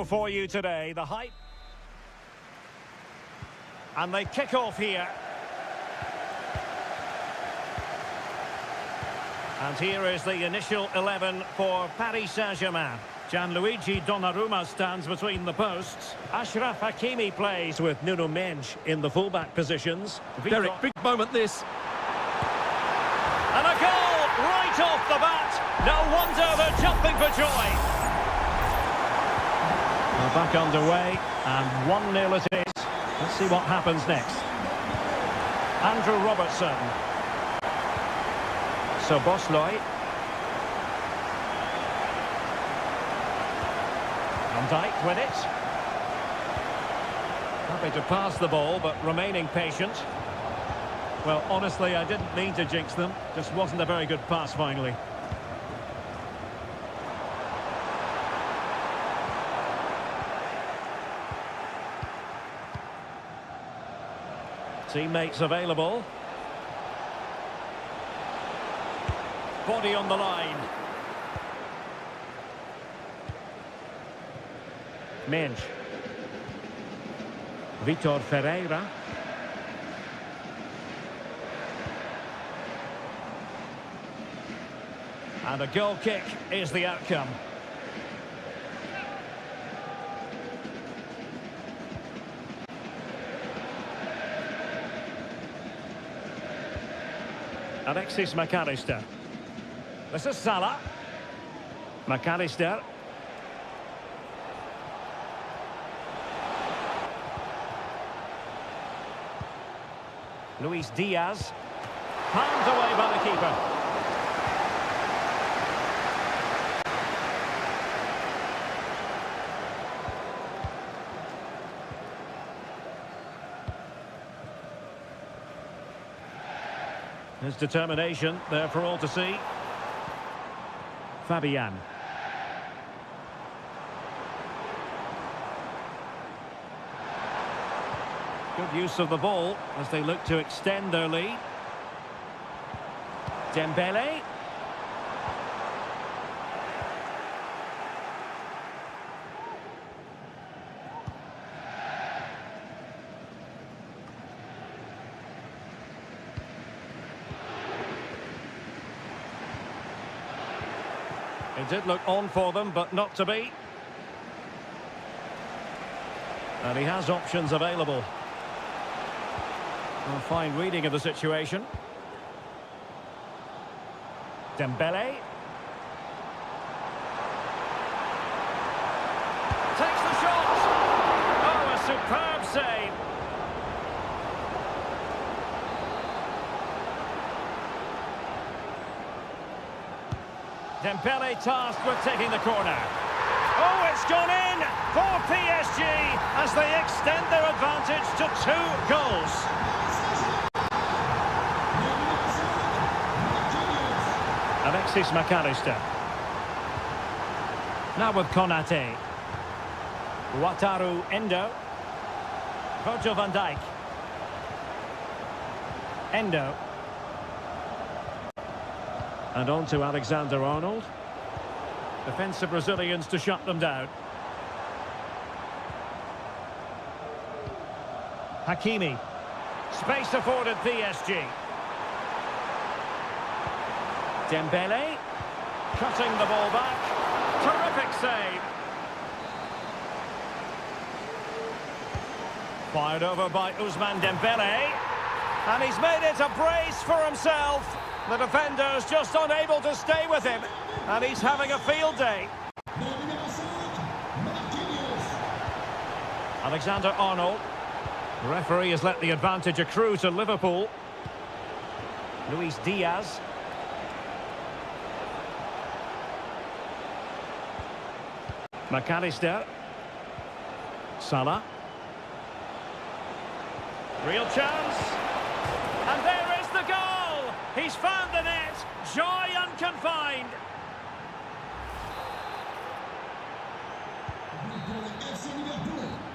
For you today, the hype. And they kick off here. And here is the initial 11 for Paris Saint-Germain. Gianluigi Donnarumma stands between the posts. Achraf Hakimi plays with Nuno Mendes in the fullback positions. Derek, big moment this. And a goal right off the bat. No wonder they're jumping for joy. We're back underway, and 1-0 it is. Let's see what happens next. Andrew Robertson. Sobosloy. Van Dijk with it. Happy to pass the ball, but remaining patient. Well, honestly, I didn't mean to jinx them. Just wasn't a very good pass, finally. Teammates available. Body on the line. Mendes. Vitor Ferreira. And a goal kick is the outcome. Alexis McAllister. This is Salah. McAllister. Luis Diaz. Palmed away by the keeper. His determination there for all to see. Fabian. Good use of the ball as they look to extend their lead. Dembele. It did look on for them, but not to be. And he has options available. A fine reading of the situation. Dembele. Takes the shot. Oh, a superb save. Dembele tasked with taking the corner. Oh, it's gone in for PSG as they extend their advantage to 2 goals. Alexis McAllister. Now with Konate. Wataru Endo. Virgil van Dijk. Endo. And on to Alexander-Arnold. Defensive Brazilians to shut them down. Hakimi. Space afforded PSG. Dembele. Cutting the ball back. Terrific save. Fired over by Ousmane Dembele. And he's made it a brace for himself. The defender's just unable to stay with him. And he's having a field day. Alexander-Arnold. The referee has let the advantage accrue to Liverpool. Luis Diaz. McAllister. Salah. Real chance. And there is the goal. He's found the net. Joy unconfined.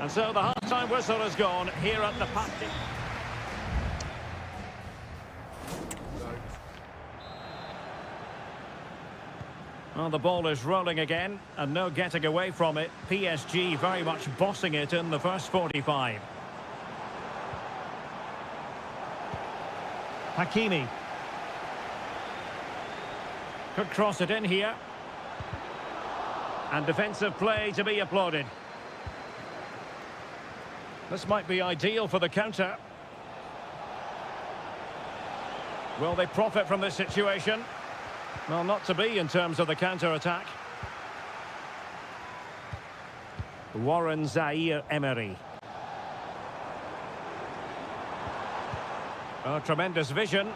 And so the half-time whistle has gone here at the Parc. Well, the ball is rolling again, and no getting away from it. PSG very much bossing it in the first 45. Hakimi. Could cross it in here. And defensive play to be applauded. This might be ideal for the counter. Will they profit from this situation? Well, not to be in terms of the counter-attack. Warren Zaire-Emery. Oh, tremendous vision.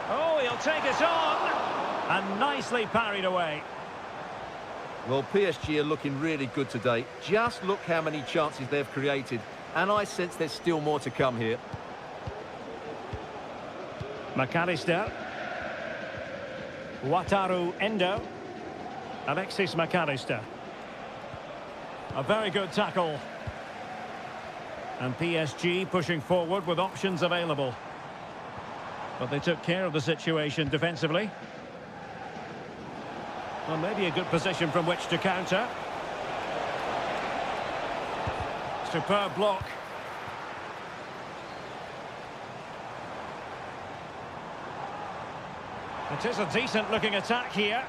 Oh, he'll take it on. And nicely parried away. Well, PSG are looking really good today. Just look how many chances they've created. And I sense there's still more to come here. McAllister. Wataru Endo. Alexis McAllister. A very good tackle. And PSG pushing forward with options available. But they took care of the situation defensively. Well, maybe a good position from which to counter. Superb block. It is a decent-looking attack here.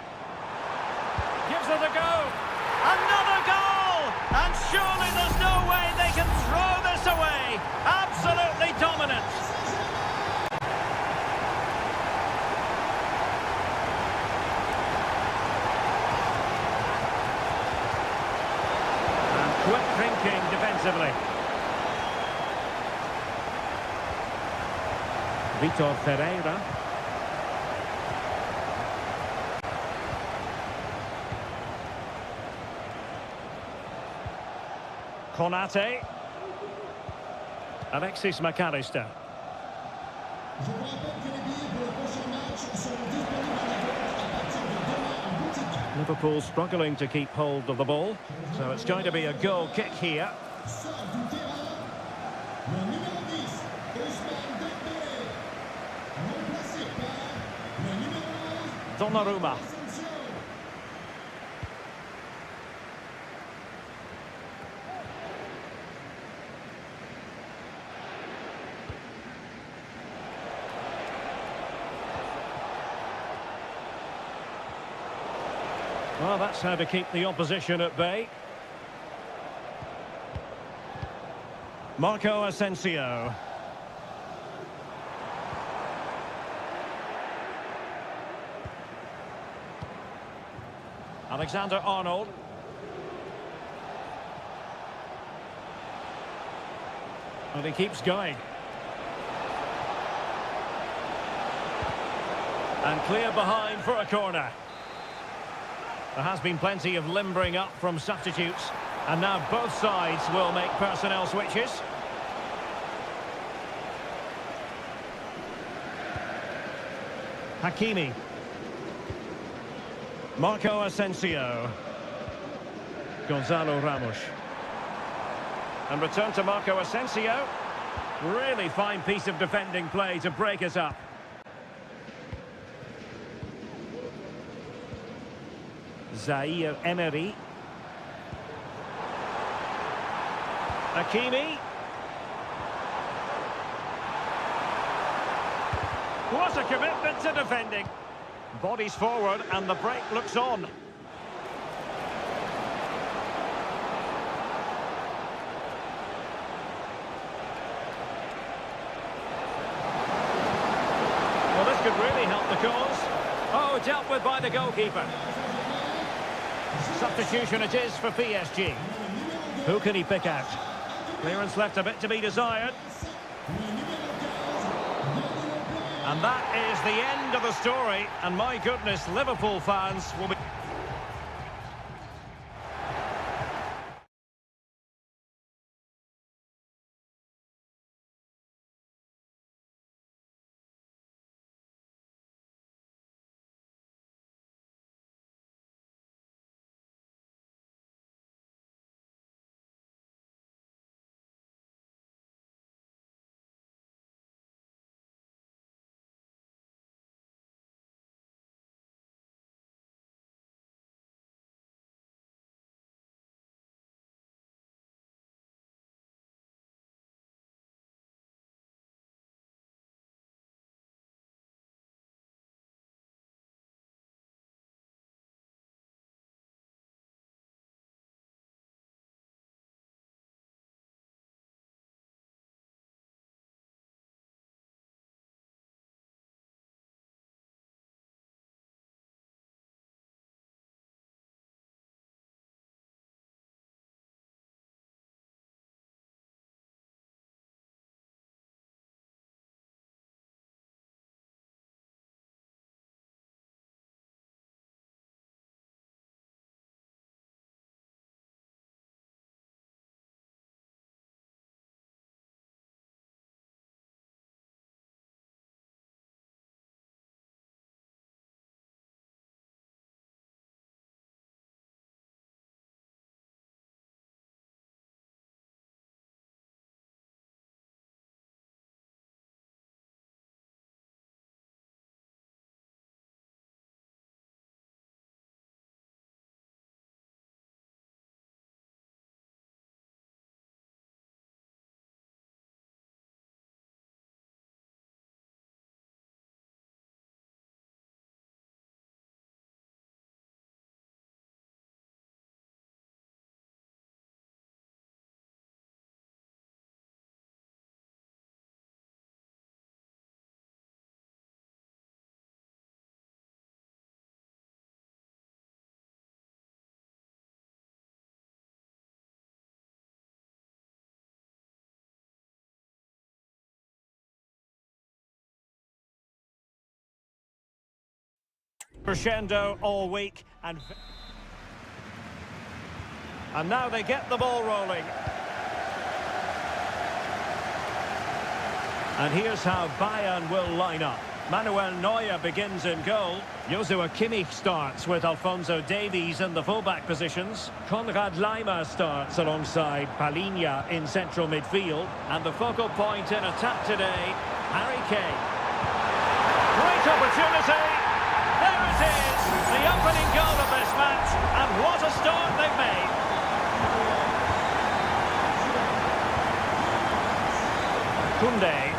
Gives it a go. Another goal! And surely there's no way they can throw this away. Absolutely dominant. And quick thinking defensively. Vitor Ferreira. Konate. Alexis McAllister. Liverpool struggling to keep hold of the ball, so it's going to be a goal kick here. Donnarumma. Well, that's how to keep the opposition at bay. Marco Asensio. Alexander-Arnold. And he keeps going. And clear behind for a corner. There has been plenty of limbering up from substitutes, and now both sides will make personnel switches. Hakimi. Marco Asensio. Gonzalo Ramos. And return to Marco Asensio. Really fine piece of defending play to break it up. Zaire-Emery. Hakimi. What a commitment to defending. Bodies forward and the break looks on. Well, this could really help the cause. Oh, dealt with by the goalkeeper. Substitution it is for PSG. Who can he pick out? Clearance left a bit to be desired. And that is the end of the story. And my goodness, Liverpool fans will be... Crescendo all week and now they get the ball rolling. And here's how Bayern will line up. Manuel Neuer begins in goal. Joshua Kimmich starts with Alphonso Davies in the fullback positions. Konrad Laimer starts alongside Palinha in central midfield. And the focal point in attack today, Harry Kane. Great opportunity. There it is. The opening goal of this match. And what a start they've made. Koundé.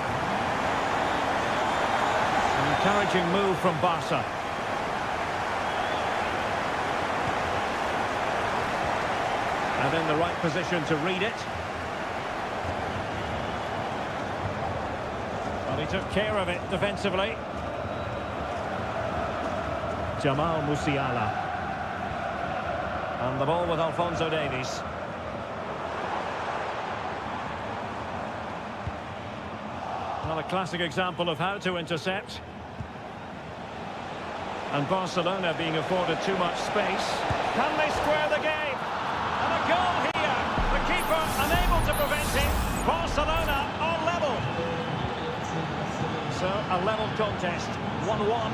Encouraging move from Barca. And in the right position to read it. Well, he took care of it defensively. Jamal Musiala. And the ball with Alphonso Davies. Well, a classic example of how to intercept. And Barcelona being afforded too much space. Can they square the game? And a goal here. The keeper unable to prevent it. Barcelona are level. So a level contest. 1-1.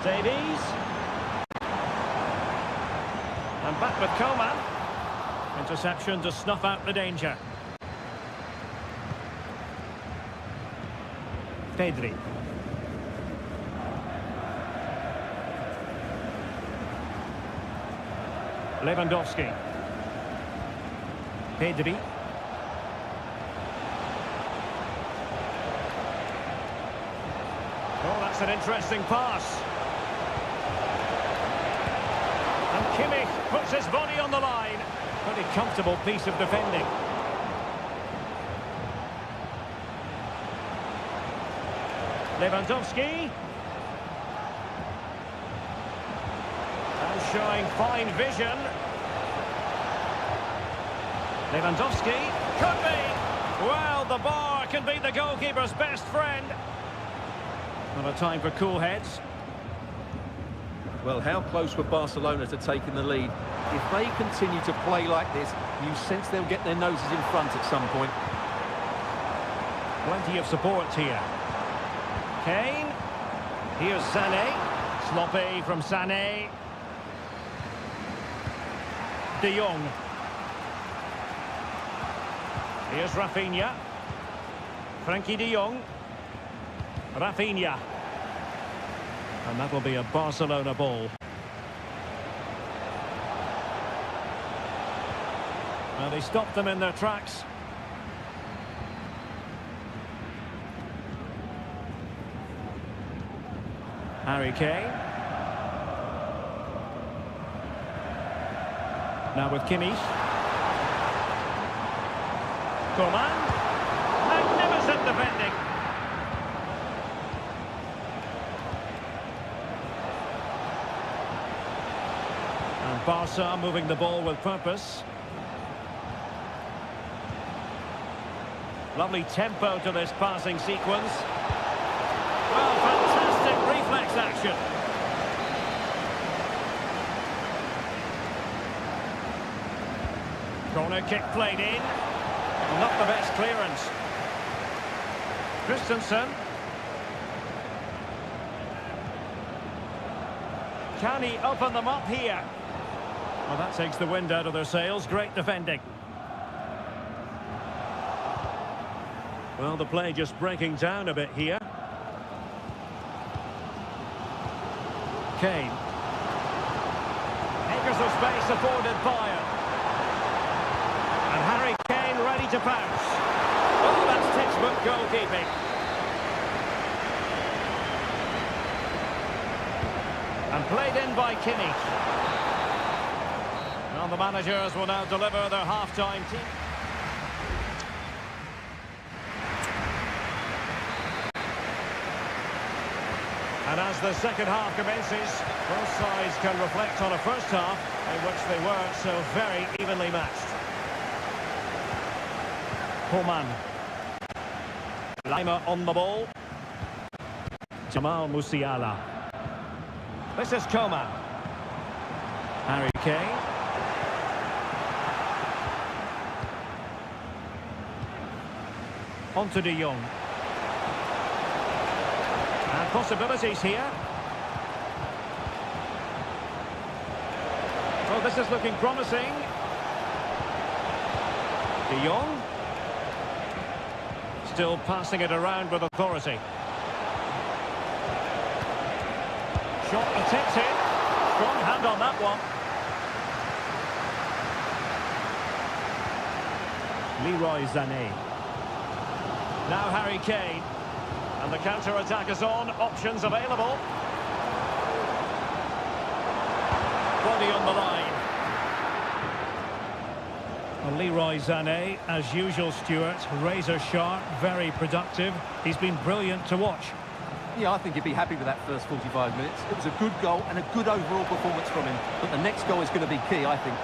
Davies. And back with Coman. Interception to snuff out the danger. Pedri. Lewandowski. Pedri. Oh, that's an interesting pass. And Kimmich puts his body on the line. Pretty comfortable piece of defending. Lewandowski. And showing fine vision. Lewandowski. Could be. Well, the bar can be the goalkeeper's best friend. Not a time for cool heads. Well, how close were Barcelona to taking the lead? If they continue to play like this, you sense they'll get their noses in front at some point. Plenty of support here. Kane. Here's Sané. Sloppy from Sané. De Jong. Here's Rafinha. Frankie de Jong. Rafinha. And that will be a Barcelona ball. Well, they stopped them in their tracks. Harry Kane. Now with Kimmich. Coman. Magnificent defending. And Barca moving the ball with purpose. Lovely tempo to this passing sequence. Well, fantastic reflex action. Corner kick played in. Not the best clearance. Christensen. Can he open them up here? Well, that takes the wind out of their sails. Great defending. Well, the play just breaking down a bit here. Kane. Acres of space afforded Bayern. And Harry Kane ready to pounce. Oh, that's textbook goalkeeping. And played in by Kimmich. Well, the managers will now deliver their half-time team. And as the second half commences, both sides can reflect on a first half in which they were so very evenly matched. Coman. Laimer on the ball. Jamal Musiala. This is Coman. Harry Kane. On to De Jong. And possibilities here. Oh, this is looking promising. De Jong. Still passing it around with authority. Shot attempts in. Strong hand on that one. Leroy Sané. Now Harry Kane. And the counter-attack is on. Options available. Body on the line. Well, Leroy Sané, as usual, Stuart, razor sharp, very productive. He's been brilliant to watch. Yeah, I think he'd be happy with that first 45 minutes. It was a good goal and a good overall performance from him. But the next goal is going to be key, I think.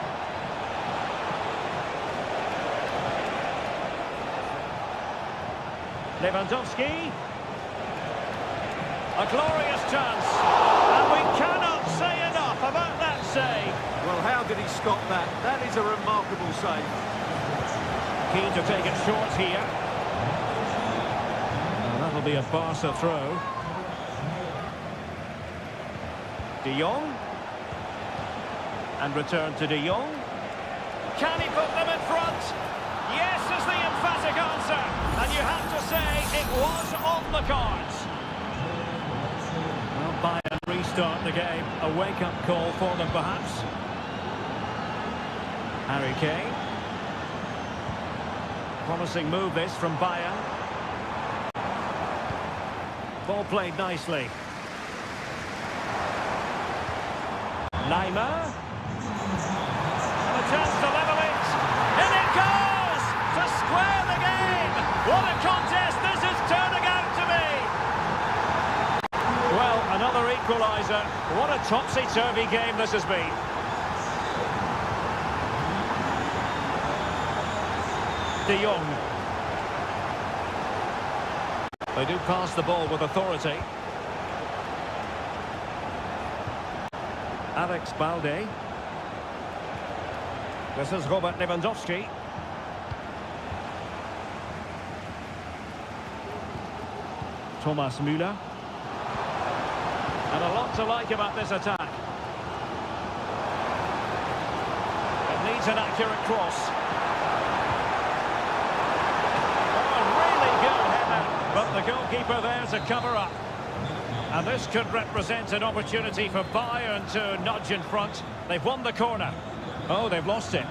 Lewandowski. A glorious chance. And we cannot say enough about that save. Well, how did he stop that? That is a remarkable save. Keen to take it short here. And that'll be a Barca throw. De Jong. And return to De Jong. Can he put them in front? Yes is the emphatic answer. And you have to say it was on the cards. Well, Bayern restart the game. A wake-up call for them, perhaps. Harry Kane. Promising move this from Bayern. Ball played nicely. Neymar. And a chance to level it. In it goes! To square the game! What a contest this is turning out to be! Well, another equaliser. What a topsy-turvy game this has been. De Jong. They do pass the ball with authority. Alex Balde. This is Robert Lewandowski. Thomas Müller. And a lot to like about this attack. It needs an accurate cross. But the goalkeeper there to cover up. And this could represent an opportunity for Bayern to nudge in front. They've won the corner. Oh, they've lost it.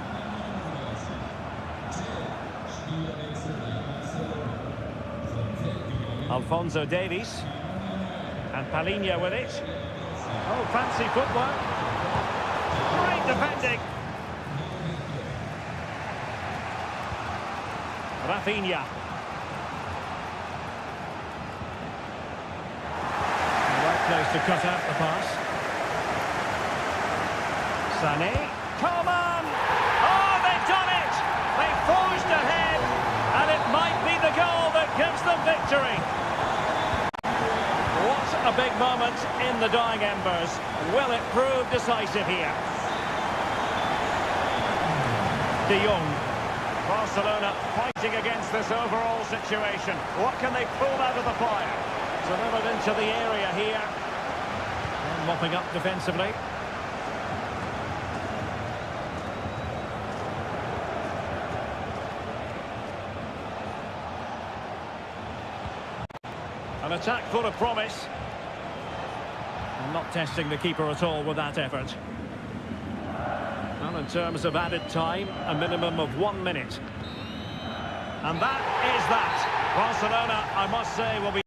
Alphonso Davies. And Palhinha with it. Oh, fancy footwork. Great defending. Rafinha. Place to cut out the pass. Sané. Coman! Oh, they've done it! They forged ahead, and it might be the goal that gives them victory. What a big moment in the dying embers. Will it prove decisive here? De Jong. Barcelona fighting against this overall situation. What can they pull out of the fire? Delivered into the area here. And mopping up defensively. An attack full of promise. And not testing the keeper at all with that effort. Well, in terms of added time, a minimum of 1 minute. And that is that. Barcelona, I must say, will be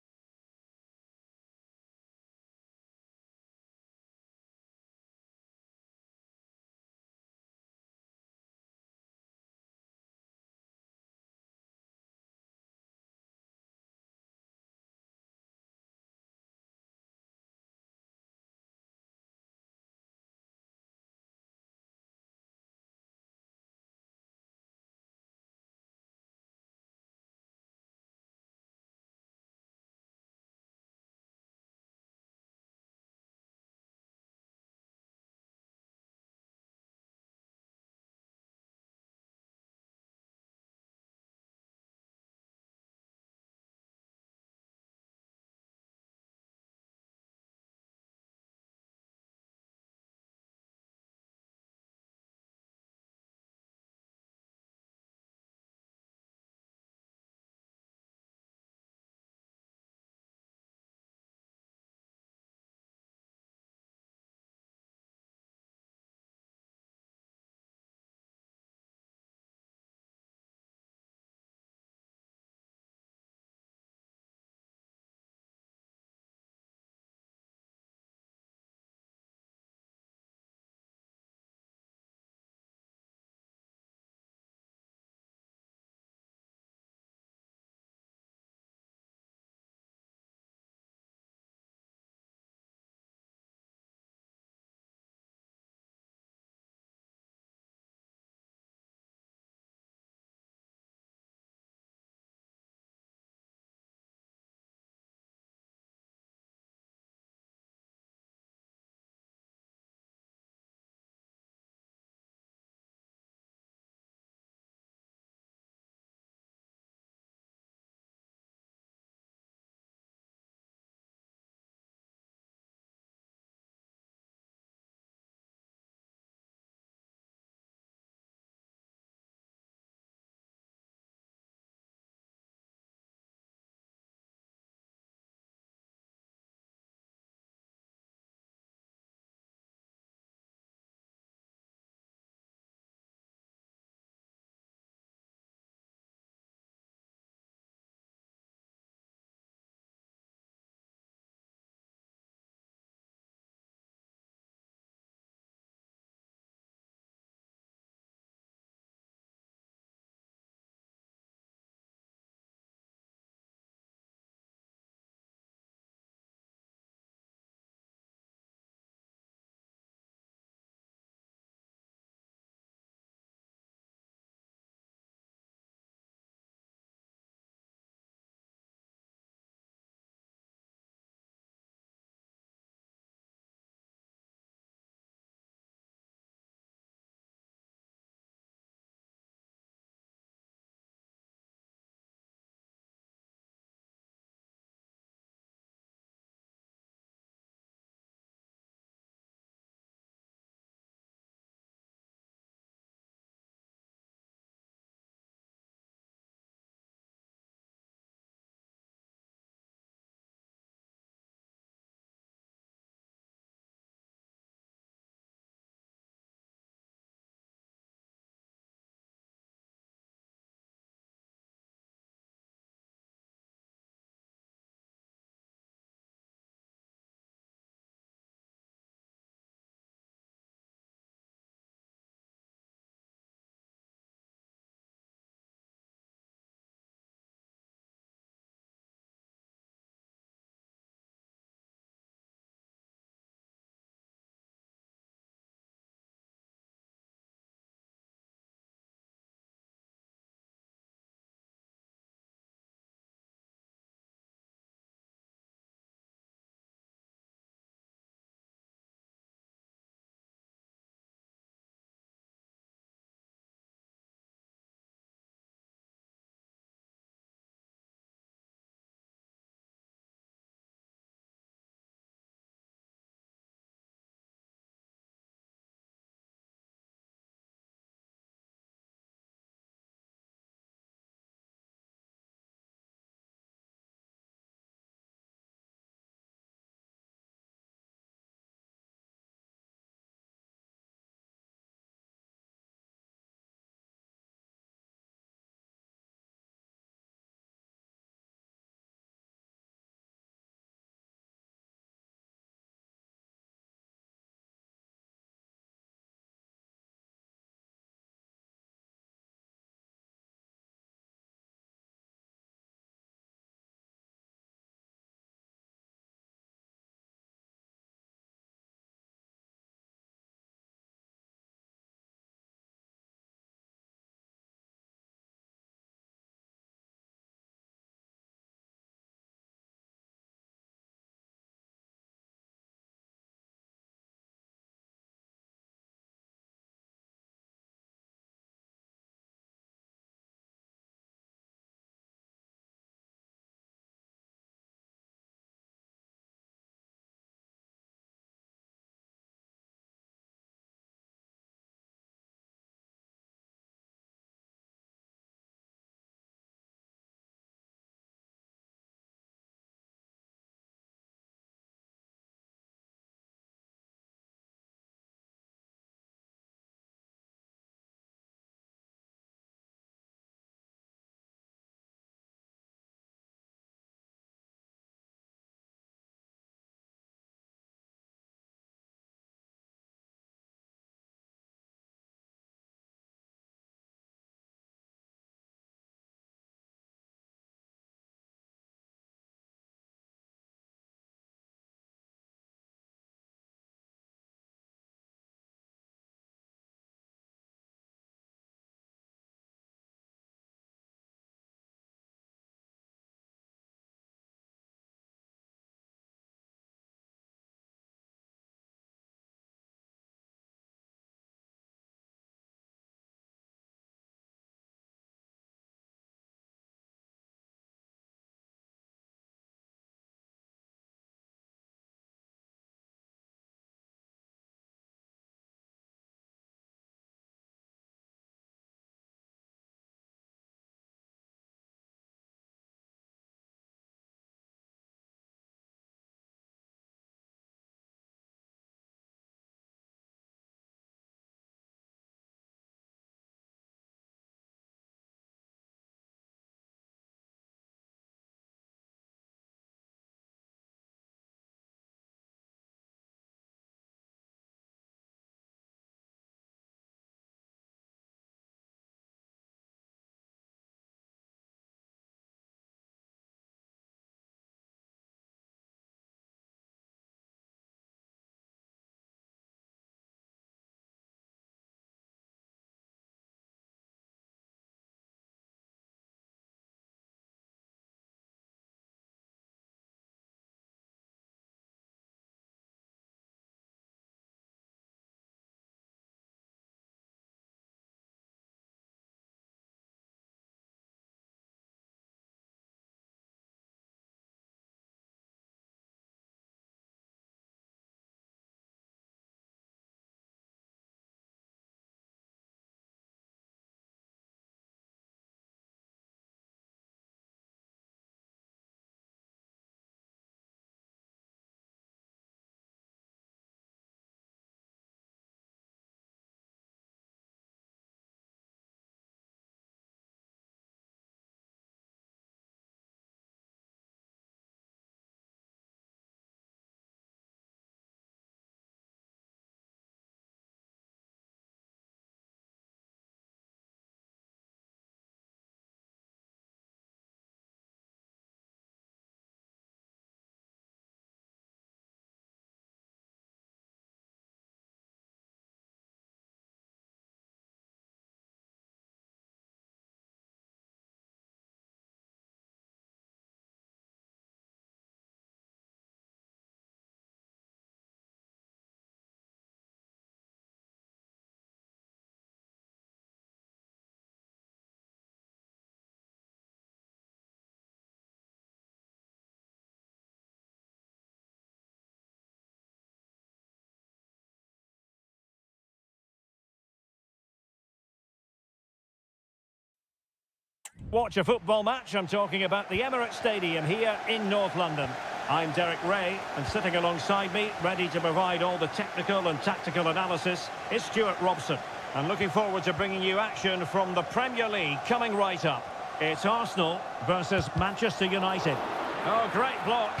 watch a football match, I'm talking about the Emirates Stadium here in North London. I'm Derek Ray, and sitting alongside me, ready to provide all the technical and tactical analysis, is Stuart Robson. And looking forward to bringing you action from the Premier League coming right up. It's Arsenal versus Manchester United. Oh, great block.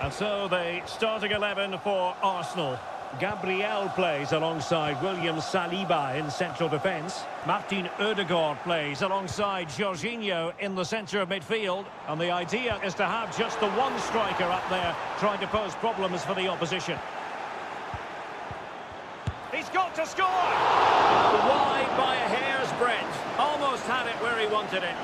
And so the starting 11 for Arsenal. Gabriel plays alongside William Saliba in central defence. Martin Ødegaard plays alongside Jorginho in the centre of midfield. And the idea is to have just the one striker up there trying to pose problems for the opposition. He's got to score! Wide by a hair's breadth. Almost had it where he wanted it.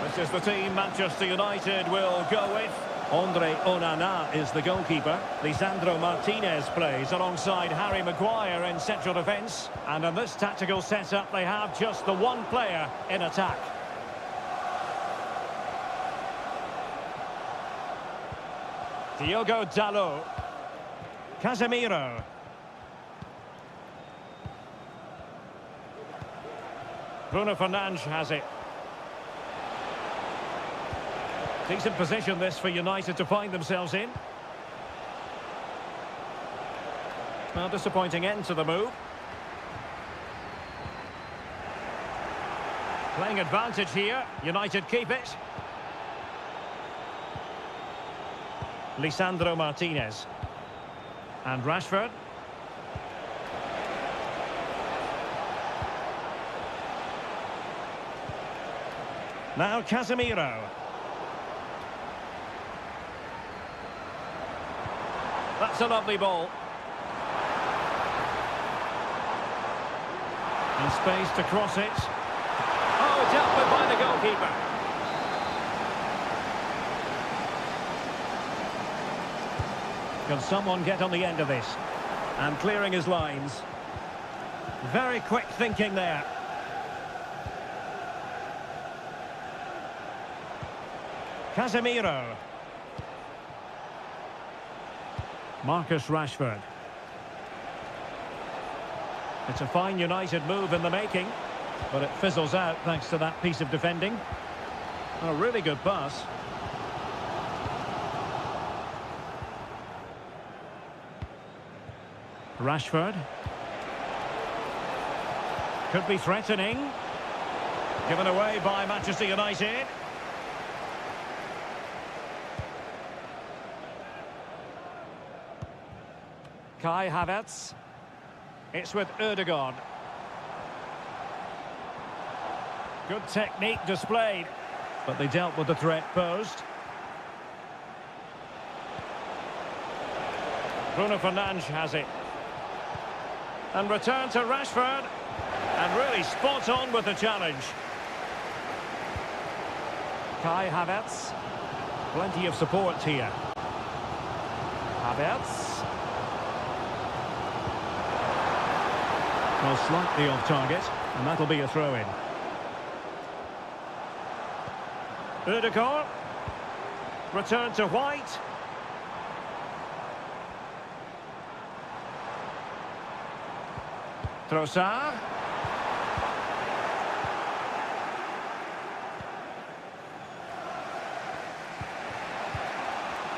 This is the team Manchester United will go with. Andre Onana is the goalkeeper. Lisandro Martinez plays alongside Harry Maguire in central defence. And in this tactical setup, they have just the one player in attack. Diogo Dalot. Casemiro. Bruno Fernandes has it. Decent position this for United to find themselves in. Well, disappointing end to the move. Playing advantage here. United keep it. Lisandro Martinez. And Rashford. Now Casemiro. That's a lovely ball. In space to cross it. Oh, dealt with by the goalkeeper. Can someone get on the end of this? And clearing his lines. Very quick thinking there. Casemiro. Marcus Rashford. It's a fine United move in the making, but it fizzles out thanks to that piece of defending. A really good pass. Rashford. Could be threatening. Given away by Manchester United. Kai Havertz. It's with Ødegaard. Good technique displayed, but they dealt with the threat posed. Bruno Fernandes has it. And return to Rashford. And really spot on with the challenge. Kai Havertz. Plenty of support here. Havertz. Well, slightly off target, and that'll be a throw-in. Ødegaard. Return to White. Trossard.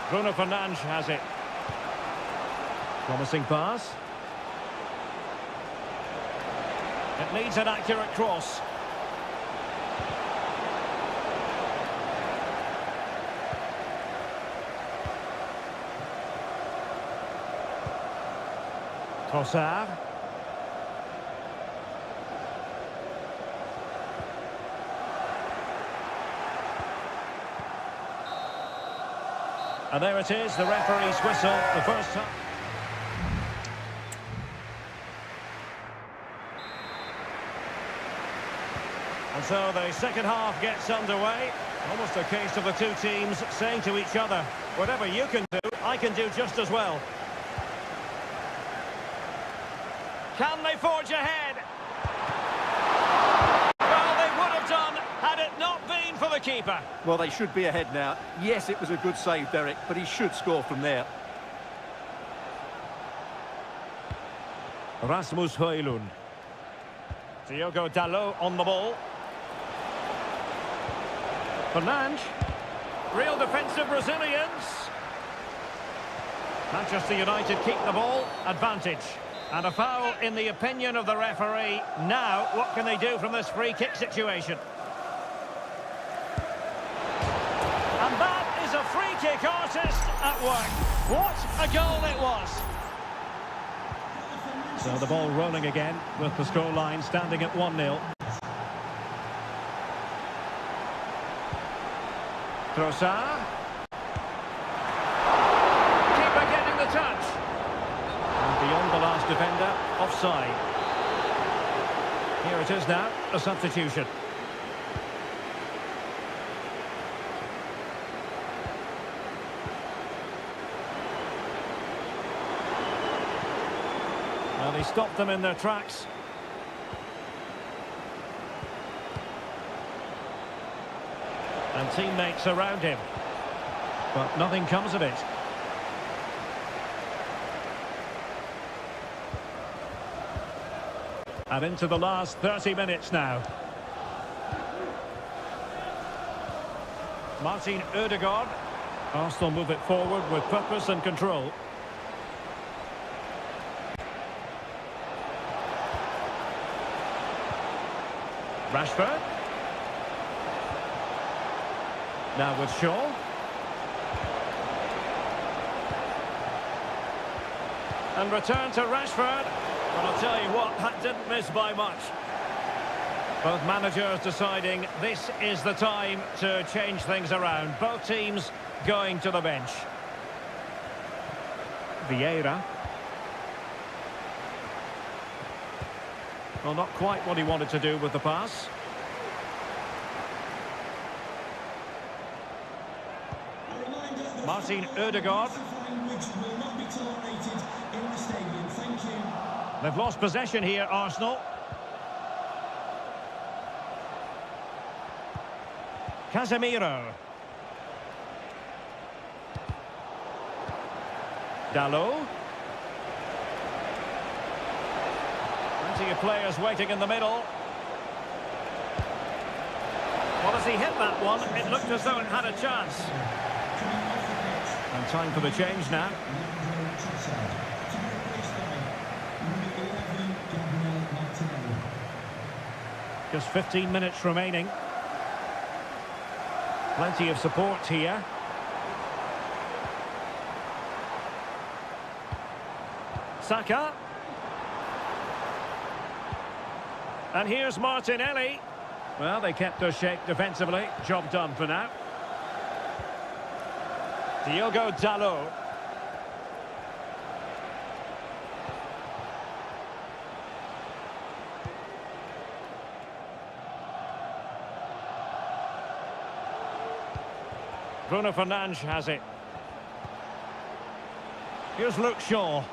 Bruno Fernandes has it. Promising pass. It needs an accurate cross. Trossard. And there it is, the referee's whistle, the first time. And so the second half gets underway. Almost a case of the two teams saying to each other, whatever you can do, I can do just as well. Can they forge ahead? Well, they would have done had it not been for the keeper. Well, they should be ahead now. Yes, it was a good save, Derek, but he should score from there. Rasmus Højlund. Diogo Dalot on the ball. Fernandes. Real defensive resilience. Manchester United keep the ball. Advantage. And a foul in the opinion of the referee. Now, what can they do from this free kick situation? And that is a free kick artist at work. What a goal it was. So the ball rolling again with the scoreline standing at 1-0. Trossard. Keeper getting the touch. And beyond the last defender, offside. Here it is now, a substitution. Well, he stopped them in their tracks. And teammates around him. But nothing comes of it. And into the last 30 minutes now. Martin Ødegaard. Arsenal move it forward with purpose and control. Rashford. Now with Shaw. And return to Rashford. But I'll tell you what, that didn't miss by much. Both managers deciding this is the time to change things around. Both teams going to the bench. Vieira. Well, not quite what he wanted to do with the pass. Martin Ødegaard. They've lost possession here, Arsenal. Casemiro. Dalot. Plenty of players waiting in the middle. Well, as he hit that one, it looked as though it had a chance. And time for the change now. Just 15 minutes remaining. Plenty of support here. Saka. And here's Martinelli. Well, they kept their shape defensively. Job done for now. Diogo Dalot. Bruno Fernandes has it. Here's Luke Shaw.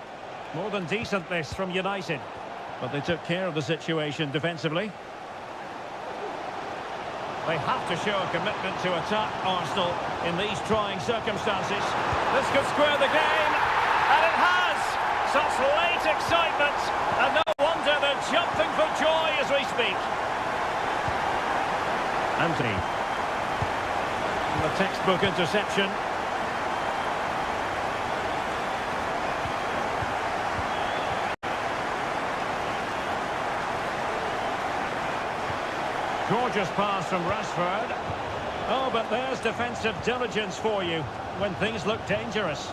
More than decent this from United. But they took care of the situation defensively. They have to show a commitment to attack Arsenal in these trying circumstances. This could square the game. And it has! Such late excitement. And no wonder they're jumping for joy as we speak. Anthony. The textbook interception. Gorgeous pass from Rashford. Oh, but there's defensive diligence for you when things look dangerous.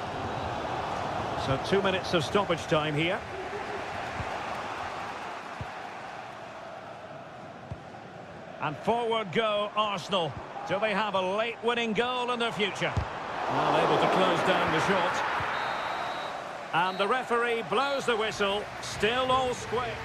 So 2 minutes of stoppage time here. And forward go Arsenal. Do they have a late winning goal in their future? Well, able to close down the shot. And the referee blows the whistle. Still all square.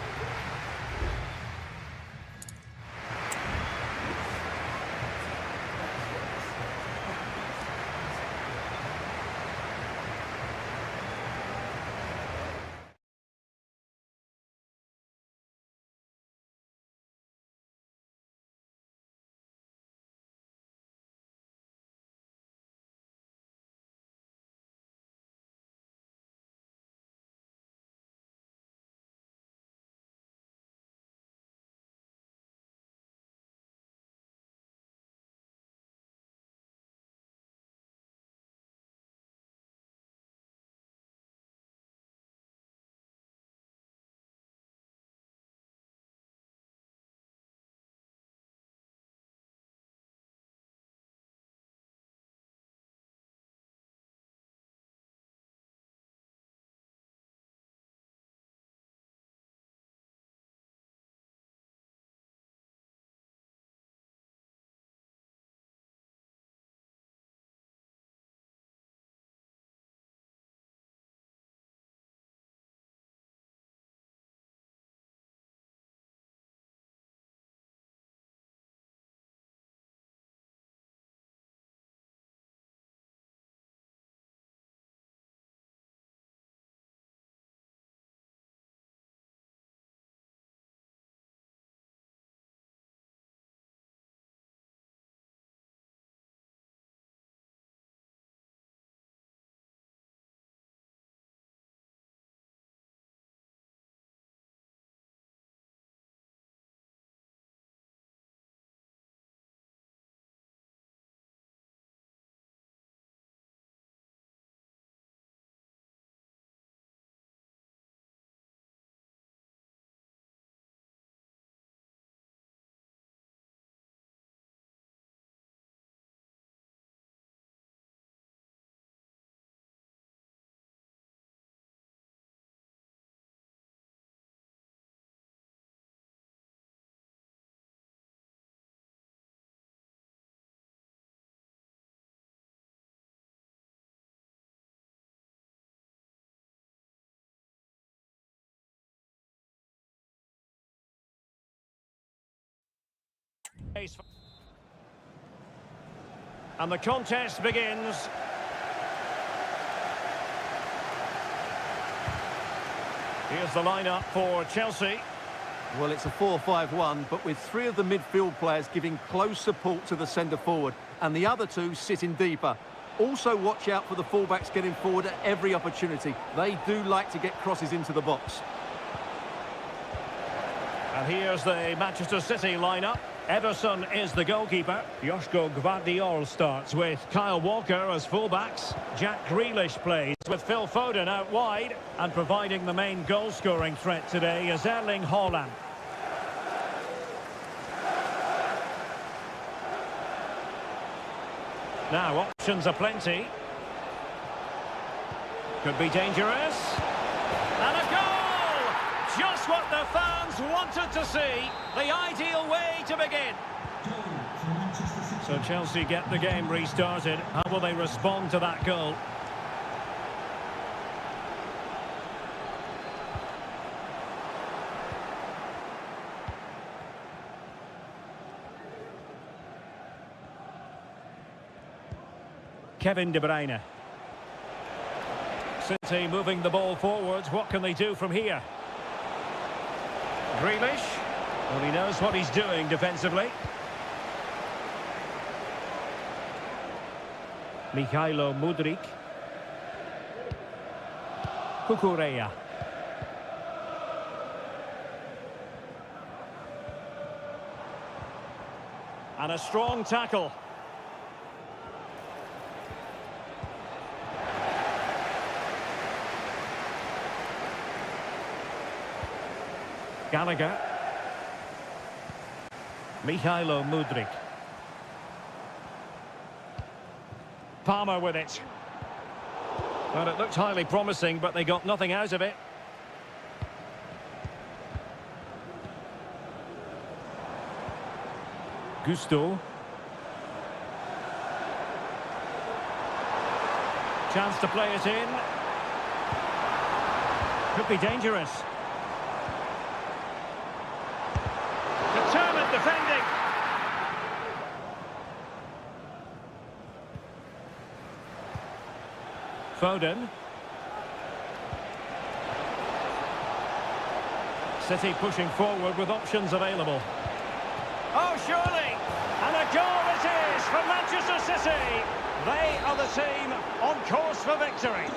And the contest begins. Here's the lineup for Chelsea. Well, it's a 4-5-1, but with three of the midfield players giving close support to the centre forward, and the other two sitting deeper. Also watch out for the fullbacks getting forward at every opportunity. They do like to get crosses into the box. And here's the Manchester City lineup. Ederson is the goalkeeper. Joško Gvardiol starts with Kyle Walker as fullbacks. Jack Grealish plays with Phil Foden out wide. And providing the main goal-scoring threat today is Erling Haaland. Now, options are plenty. Could be dangerous. And a goal! Just what the fans wanted to see. The ideal way to begin. So Chelsea get the game restarted. How will they respond to that goal? Kevin De Bruyne. City moving the ball forwards. What can they do from here? Grealish. Well, he knows what he's doing defensively. Mikhailo Mudryk. Kukureya. And a strong tackle. Gallagher. Mikhailo Mudryk. Palmer with it. Well, it looked highly promising, but they got nothing out of it. Gusto. Chance to play it in. Could be dangerous. Determined defending. Foden. City pushing forward with options available. Oh, surely! And a goal it is for Manchester City. They are the team on course for victory.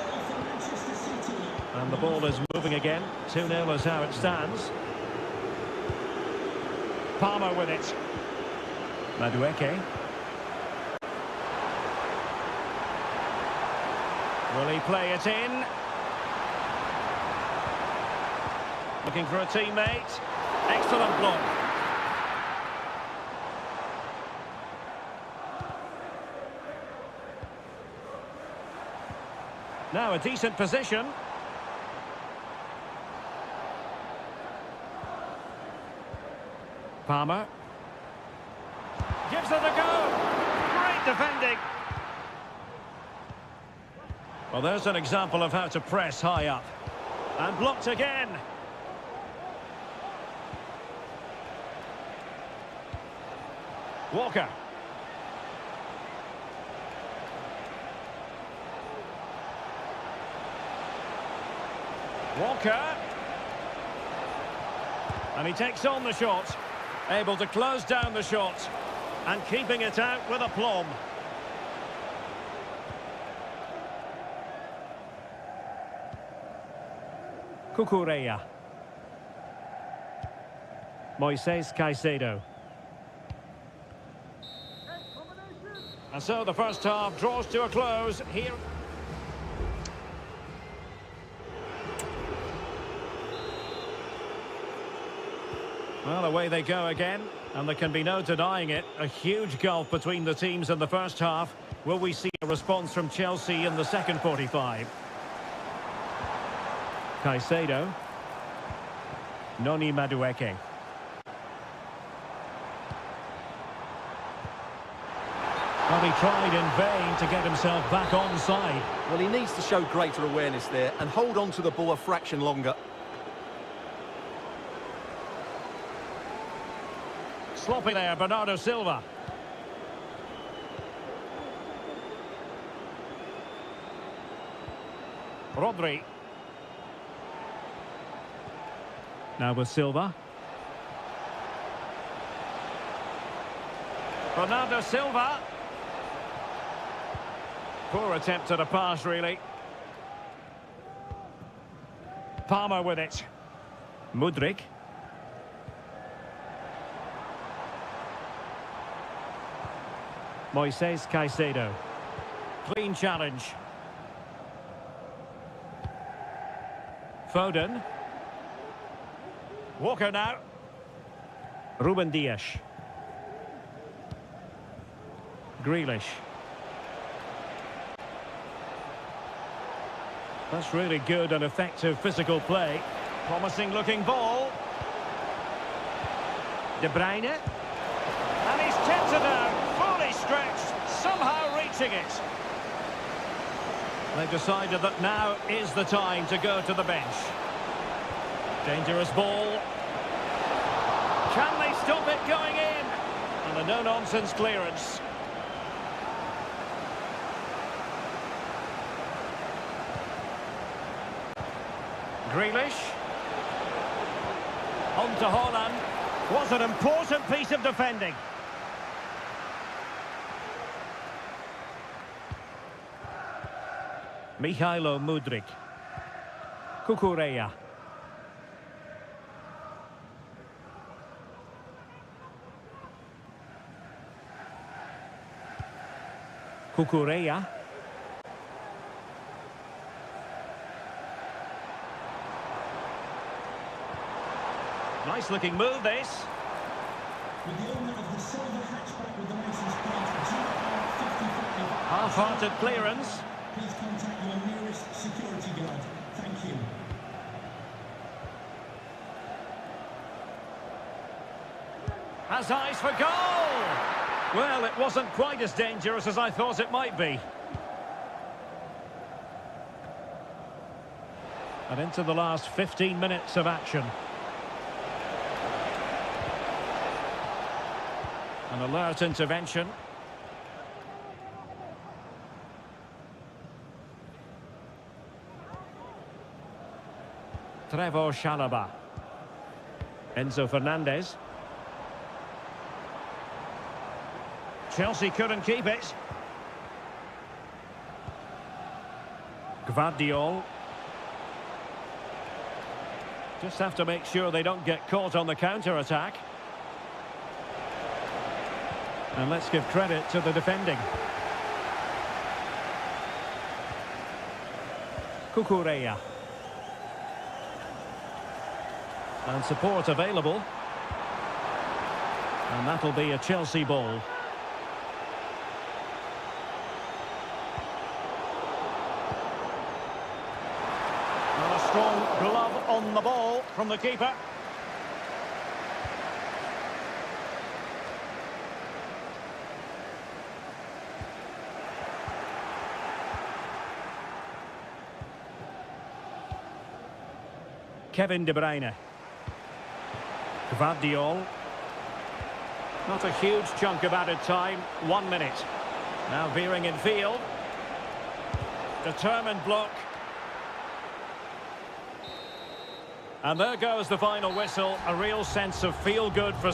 And the ball is moving again. 2-0 is how it stands. Palmer with it. Madueke. Will he play it in? Looking for a teammate. Excellent block. Now a decent position. Palmer. Gives it a go. Great defending. Well, there's an example of how to press high up. And blocked again. Walker. Walker. And he takes on the shot. Able to close down the shot. And keeping it out with aplomb. Kukureya. Moises Caicedo. And so the first half draws to a close here. Well, away they go again, and there can be no denying it. A huge gulf between the teams in the first half. Will we see a response from Chelsea in the second 45? Caicedo. Noni Madueke. Well, he tried in vain to get himself back onside. Well, he needs to show greater awareness there and hold on to the ball a fraction longer. sloppy there, Bernardo Silva. Rodri. Now with Silva. Bernardo Silva. Poor attempt at a pass, really. Palmer with it. Mudryk. Moises Caicedo. Clean challenge. Foden. Walker now. Ruben Dias. Grealish. That's really good and effective physical play. Promising looking ball. De Bruyne. And he's tipped it out. Fully stretched. Somehow reaching it. They've decided that now is the time to go to the bench. Dangerous ball. Can they stop it going in? And a no-nonsense clearance. Grealish. On to Haaland. Was an important piece of defending. Mihailo Mudryk. Cucurella. Cucurella. Nice looking move, this. With the owner of the silver hatchback with the license plate GR55. Half-hearted clearance. Please contact your nearest security guard. Thank you. Has eyes for goal! Well, it wasn't quite as dangerous as I thought it might be. And into the last 15 minutes of action. An alert intervention. Trevor Chalobah. Enzo Fernandez. Chelsea couldn't keep it. Gvardiol. Just have to make sure they don't get caught on the counter-attack. And let's give credit to the defending. Cucurella. And support available. And that'll be a Chelsea ball. And a strong glove on the ball from the keeper. Kevin De Bruyne. Gvardiol. Not a huge chunk of added time. 1 minute. Now veering in field. Determined block. And there goes the final whistle. A real sense of feel-good for...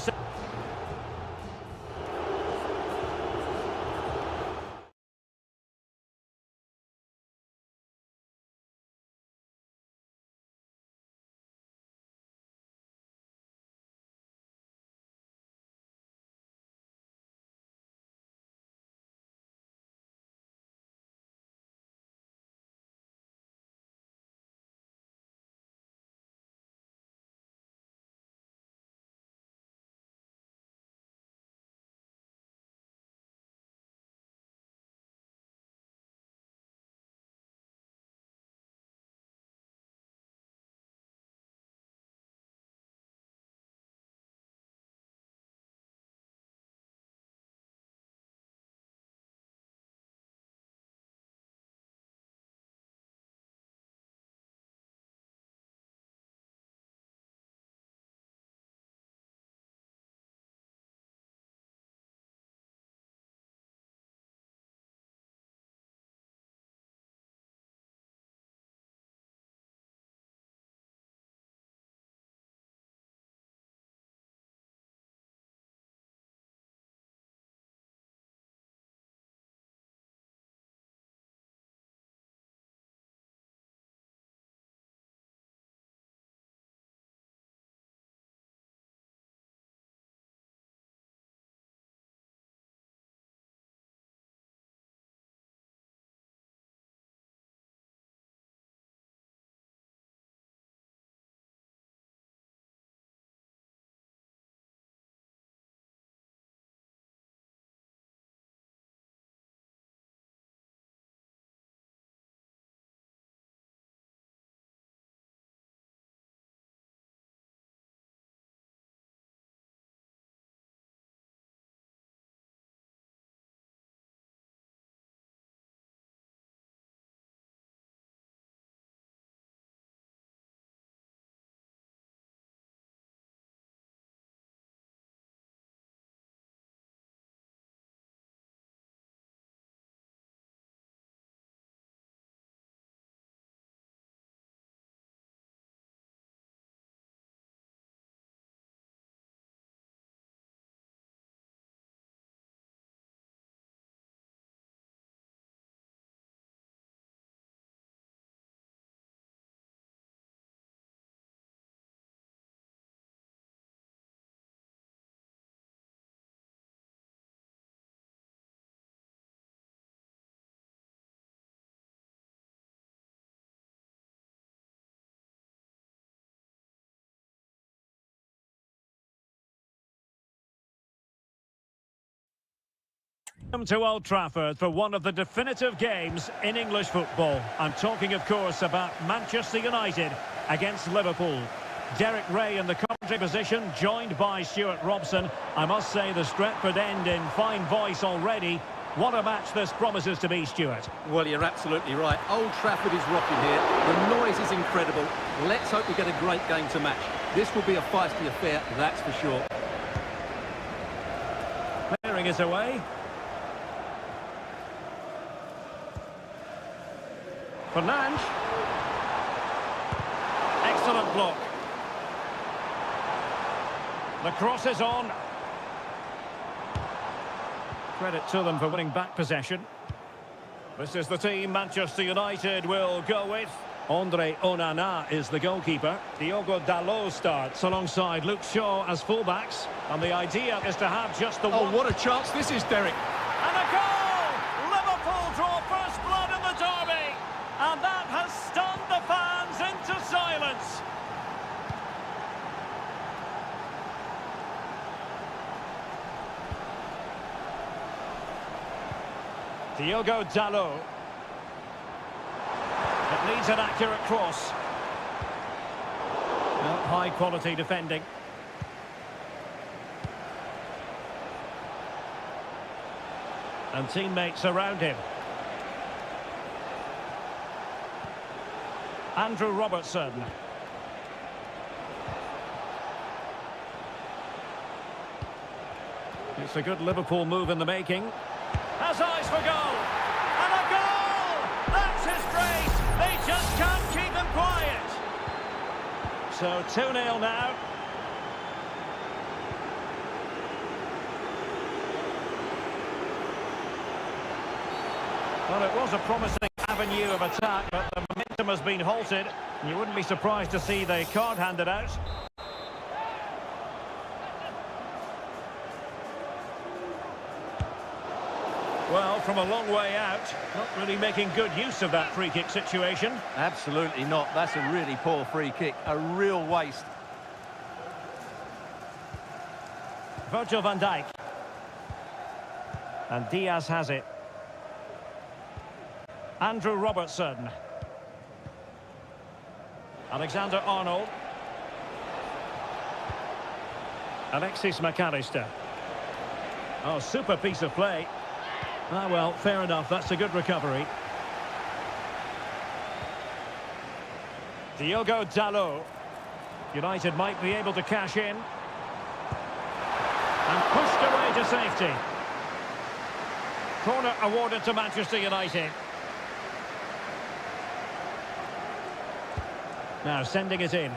Welcome to Old Trafford for one of the definitive games in English football. I'm talking, of course, about Manchester United against Liverpool. Derek Ray in the commentary position, joined by Stuart Robson. I must say the Stretford end in fine voice already. What a match this promises to be, Stuart. Well, you're absolutely right. Old Trafford is rocking here. The noise is incredible. Let's hope we get a great game to match. This will be a feisty affair, that's for sure. Clearing it away. Fernandes. Excellent block. The cross is on. Credit to them for winning back possession. This is the team Manchester United will go with. Andre Onana is the goalkeeper. Diogo Dalot starts alongside Luke Shaw as fullbacks. And the idea is to have just the one... Oh, what a chance this is, Derek. And a goal! Liverpool draw first blood in the derby. And that has stunned the fans into silence. Diogo Dalot. It needs an accurate cross. Well, high quality defending. And teammates around him. Andrew Robertson. It's a good Liverpool move in the making. Has eyes for goal. And a goal! That's his grace. They just can't keep him quiet. So 2-0 now. Well, it was a promising avenue of attack, but the momentum has been halted. You wouldn't be surprised to see the card handed out. Well, from a long way out, not really making good use of that free kick situation. Absolutely not. That's a really poor free kick. A real waste. Virgil van Dijk. And Diaz has it. Andrew Robertson. Alexander-Arnold. Alexis McAllister. Oh, super piece of play. Ah, well, fair enough. That's a good recovery. Diogo Dalot. United might be able to cash in. And pushed away to safety. Corner awarded to Manchester United. Now sending it in.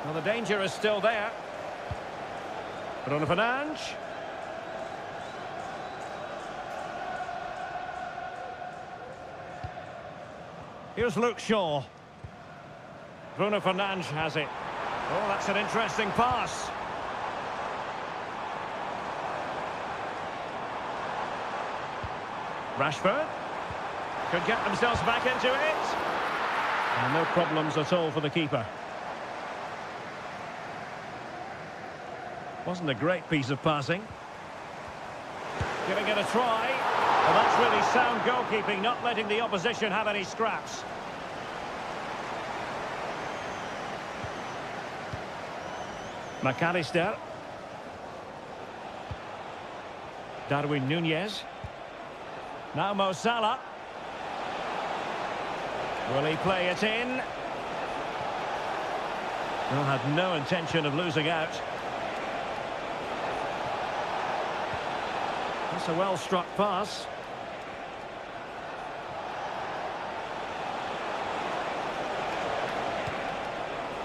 Well, the danger is still there. Bruno Fernandes. Here's Luke Shaw. Bruno Fernandes has it. Oh, that's an interesting pass. Rashford. Could get themselves back into it. And no problems at all for the keeper. Wasn't a great piece of passing. Giving it a try. Well, that's really sound goalkeeping, not letting the opposition have any scraps. McAllister. Darwin Núñez. Now Mo Salah. Will he play it in? Well, had no intention of losing out. That's a well-struck pass.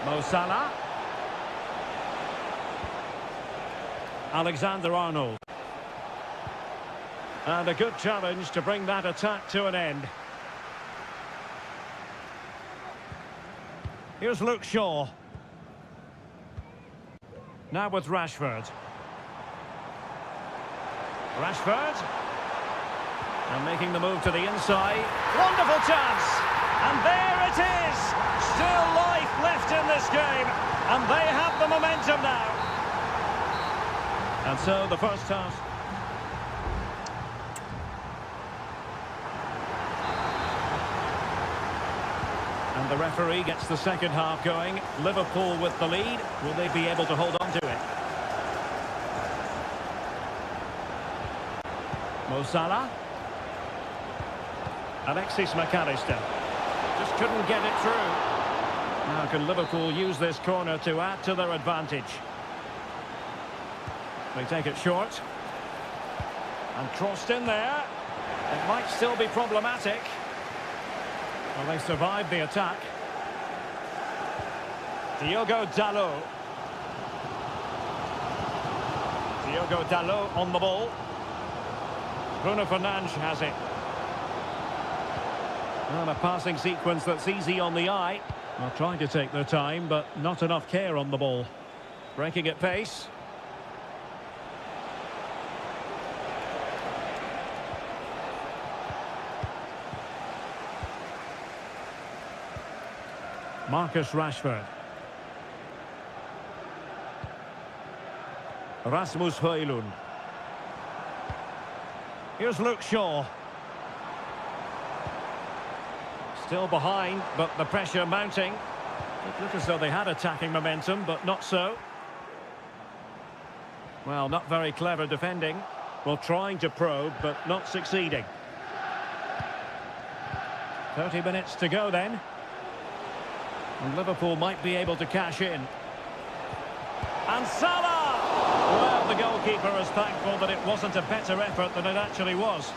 Mo Salah. Alexander-Arnold. And a good challenge to bring that attack to an end. Here's Luke Shaw. Now with Rashford. Rashford. And making the move to the inside. Wonderful chance. And there it is. Still life left in this game. And they have the momentum now. And so the first half. And the referee gets the second half going. Liverpool with the lead. Will they be able to hold on to it? Mo Salah. Alexis McAllister. Just couldn't get it through. Now can Liverpool use this corner to add to their advantage? They take it short. And crossed in there. It might still be problematic. Well, they survived the attack. Diogo Dalot. Diogo Dalot on the ball. Bruno Fernandes has it. Well, a passing sequence that's easy on the eye. Well, trying to take their time, but not enough care on the ball. Breaking at pace. Marcus Rashford. Rasmus Højlund. Here's Luke Shaw. Still behind, but the pressure mounting. It looked as though they had attacking momentum, but not so. Well, not very clever defending. Well, trying to probe, but not succeeding. 30 minutes to go then. And Liverpool might be able to cash in. And Salah! Well, the goalkeeper is thankful that it wasn't a better effort than it actually was.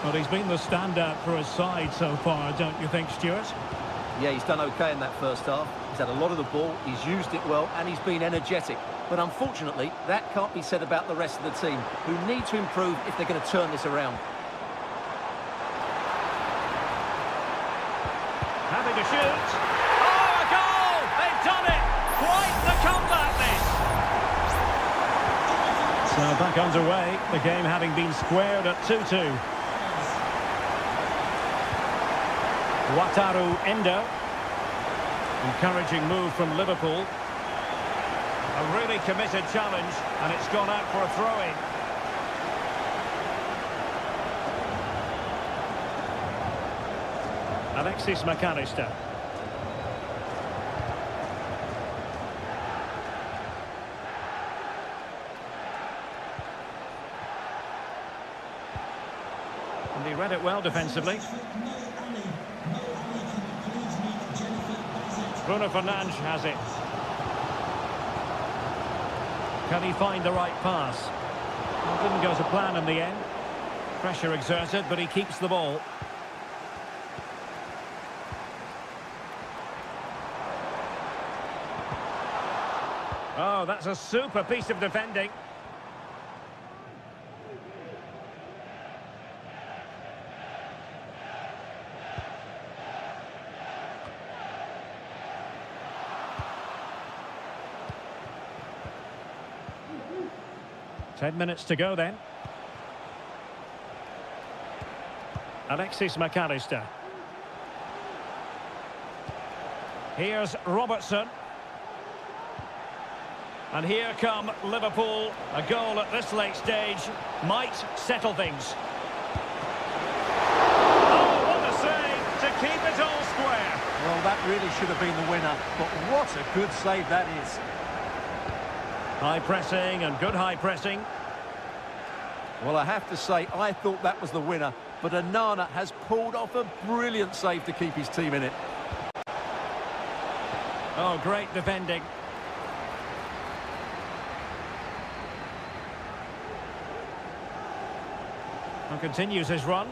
But he's been the standout for his side so far, don't you think, Stuart? Yeah, he's done okay in that first half. He's had a lot of the ball, he's used it well, and he's been energetic. But unfortunately, that can't be said about the rest of the team, who need to improve if they're going to turn this around. Happy to shoot. Oh, a goal! They've done it! Quite the comeback, this! So back underway, the game having been squared at 2-2. Wataru Endo. Encouraging move from Liverpool. A really committed challenge, and it's gone out for a throw-in. Alexis McAllister. And he read it well defensively. Bruno Fernandes has it. Can he find the right pass? Well, didn't go to plan in the end. Pressure exerted, but he keeps the ball. Oh, that's a super piece of defending. Ten minutes to go then. Alexis McAllister. Here's Robertson. And here come Liverpool. A goal at this late stage might settle things. Oh, what a save to keep it all square. Well, that really should have been the winner, but what a good save that is. High pressing and good high pressing. Well, I have to say, I thought that was the winner, but Onana has pulled off a brilliant save to keep his team in it. Oh, great defending. And continues his run.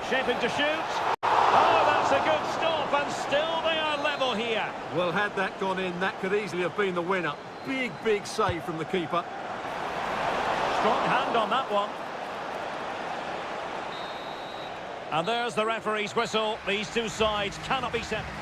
Shaping to shoot. Oh, that's a good stop, and still they are level here. Well, had that gone in, that could easily have been the winner. Big, big save from the keeper. Strong hand on that one. And there's the referee's whistle. These two sides cannot be separated.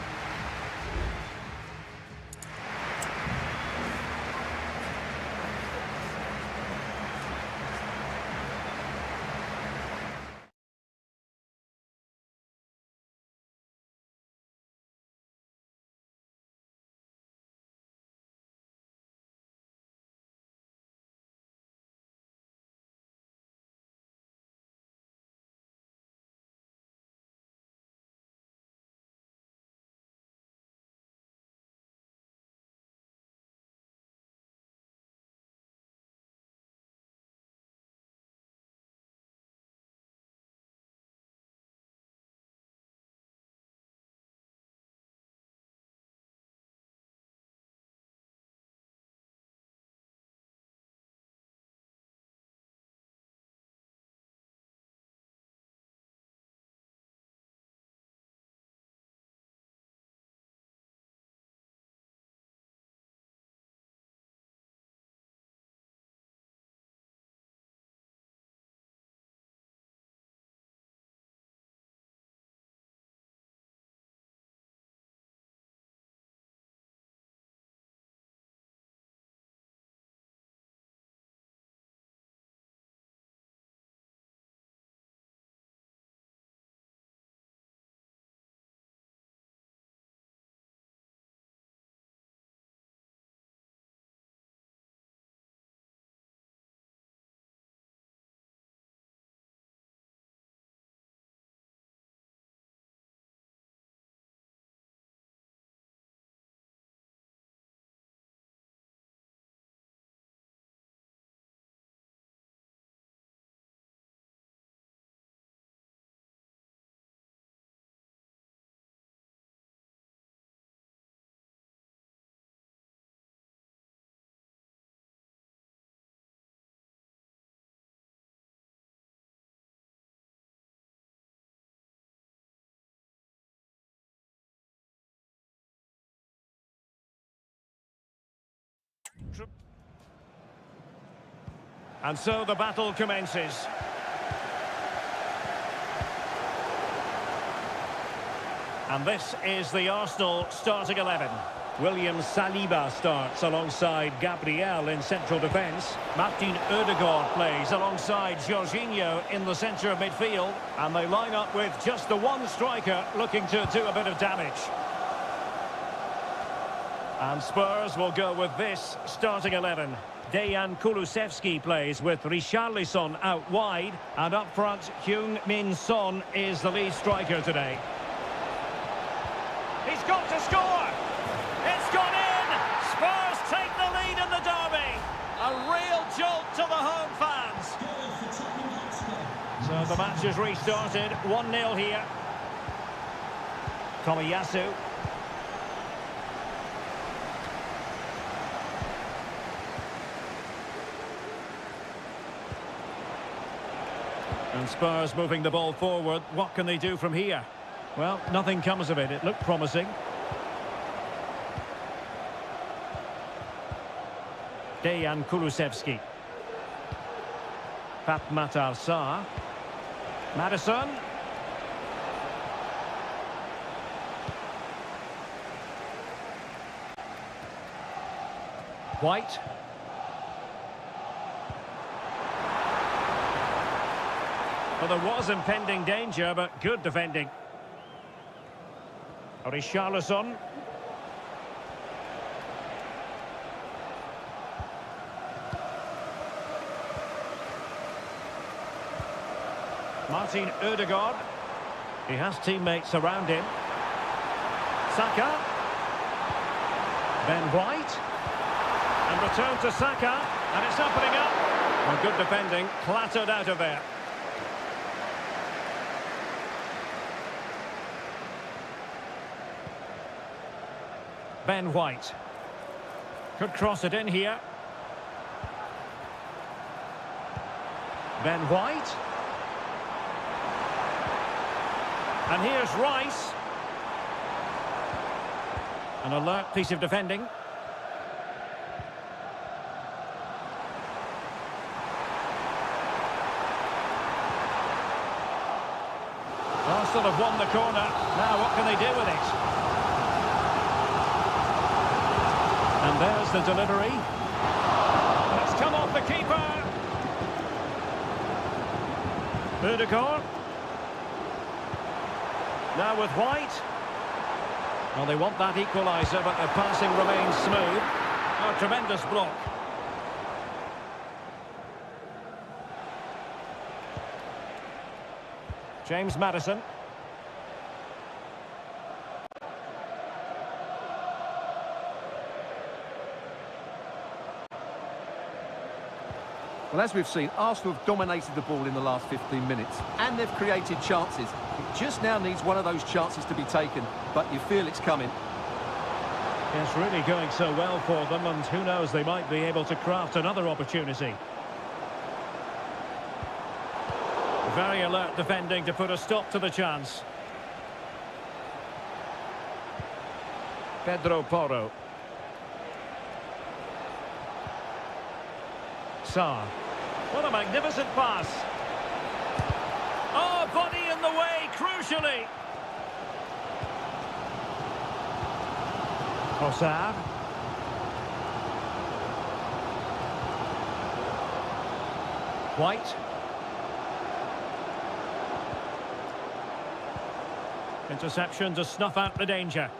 And so the battle commences. And this is the Arsenal starting 11. William Saliba starts alongside Gabriel in central defence. Martin Ødegaard plays alongside Jorginho in the centre of midfield. And they line up with just the one striker looking to do a bit of damage. And Spurs will go with this starting 11. Dejan Kulusevski plays with Richarlison out wide. And up front, Heung-min Son is the lead striker today. He's got to score! It's gone in! Spurs take the lead in the derby. A real jolt to the home fans. So the match is restarted. 1-0 here. Tomiyasu. And Spurs moving the ball forward. What can they do from here? Well, nothing comes of it. It looked promising. Dejan Kulusevski. Fatmatar Sarr. Maddison. White. Well, there was impending danger, but good defending. Richarlison. Martin Ødegaard. He has teammates around him. Saka. Ben White. And return to Saka. And it's opening up. Well, good defending. Clattered out of there. Ben White. Could cross it in here. Ben White. And here's Rice. An alert piece of defending. Arsenal have won the corner. Now what can they do with it? And there's the delivery. It's come off the keeper. Ødegaard. Now with White. Well, they want that equaliser, but their passing remains smooth. Oh, tremendous block. James Maddison. Well, as we've seen, Arsenal have dominated the ball in the last 15 minutes, and they've created chances. It just now needs one of those chances to be taken, but you feel it's coming. It's really going so well for them, and who knows, they might be able to craft another opportunity. Very alert defending to put a stop to the chance. Pedro Porro. Sarr. What a magnificent pass. Oh, body in the way, crucially. Trossard. White. Interception to snuff out the danger.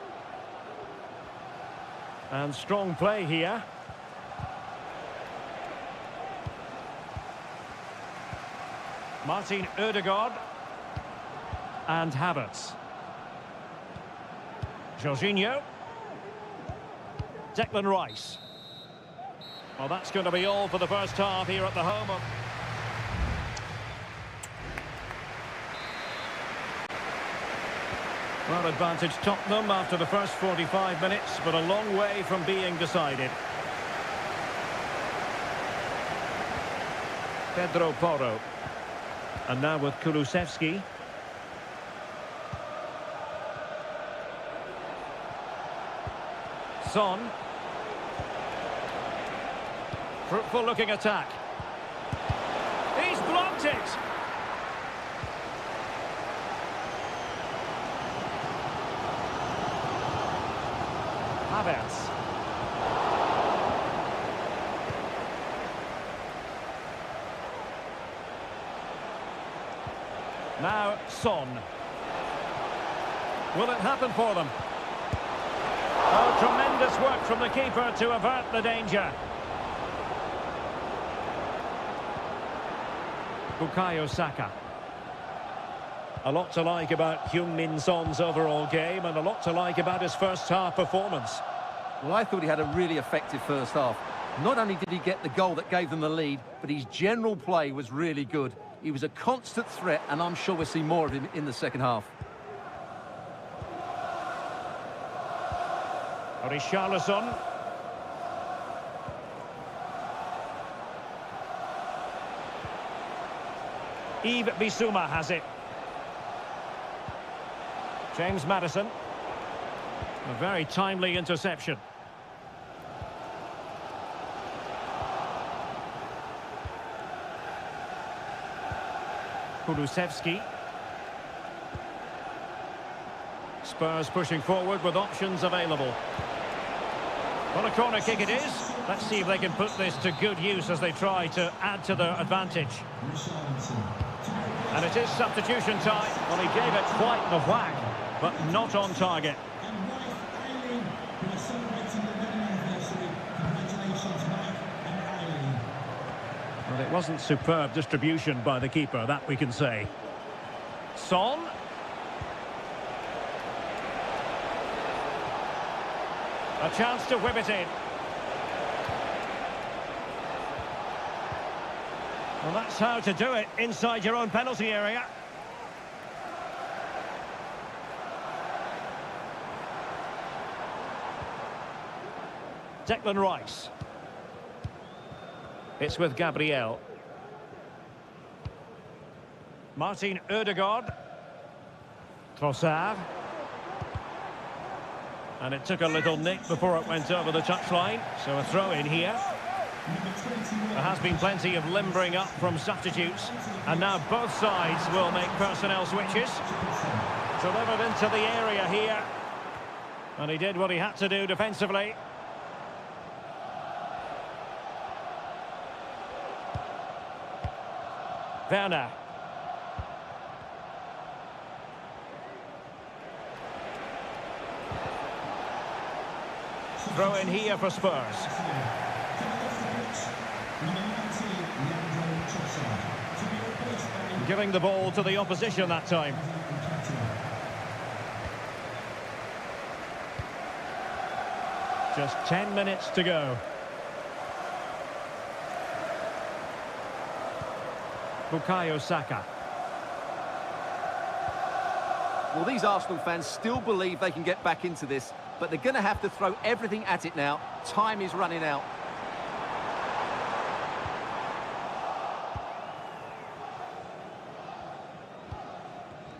And strong play here. Martin Ødegaard. And Havertz. Jorginho. Declan Rice. Well, that's going to be all for the first half here at the home of... Well, advantage Tottenham after the first 45 minutes, but a long way from being decided. Pedro Porro. And now with Kulusevski. Son. Fruitful looking attack. He's blocked it. Havertz. Now Son. Will it happen for them? Oh, tremendous work from the keeper to avert the danger. Bukayo Saka. A lot to like about Heung-min Son's overall game and a lot to like about his first half performance. Well, I thought he had a really effective first half. Not only did he get the goal that gave them the lead, but his general play was really good. He was a constant threat, and I'm sure we'll see more of him in the second half. Richarlison. Yves Bissouma has it. James Maddison. A very timely interception. Kulusevski. Spurs pushing forward with options available. Well, a corner kick it is. Let's see if they can put this to good use as they try to add to their advantage. And it is substitution time. Well, he gave it quite the whack, but not on target. And wife Eileen, who is celebrating the wedding anniversary. Congratulations, Mike and Eileen. Well, it wasn't superb distribution by the keeper, that we can say. Son. A chance to whip it in. Well, that's how to do it inside your own penalty area. Declan Rice. It's with Gabriel. Martin Ødegaard. Trossard. And it took a little nick before it went over the touchline. So a throw in here. There has been plenty of limbering up from substitutes. And now both sides will make personnel switches. Delivered into the area here. And he did what he had to do defensively. Werner. Throw in here for Spurs. Giving the ball to the opposition that time. Just 10 minutes to go. Bukayo Saka. Well, these Arsenal fans still believe they can get back into this, but they're going to have to throw everything at it now. Time is running out.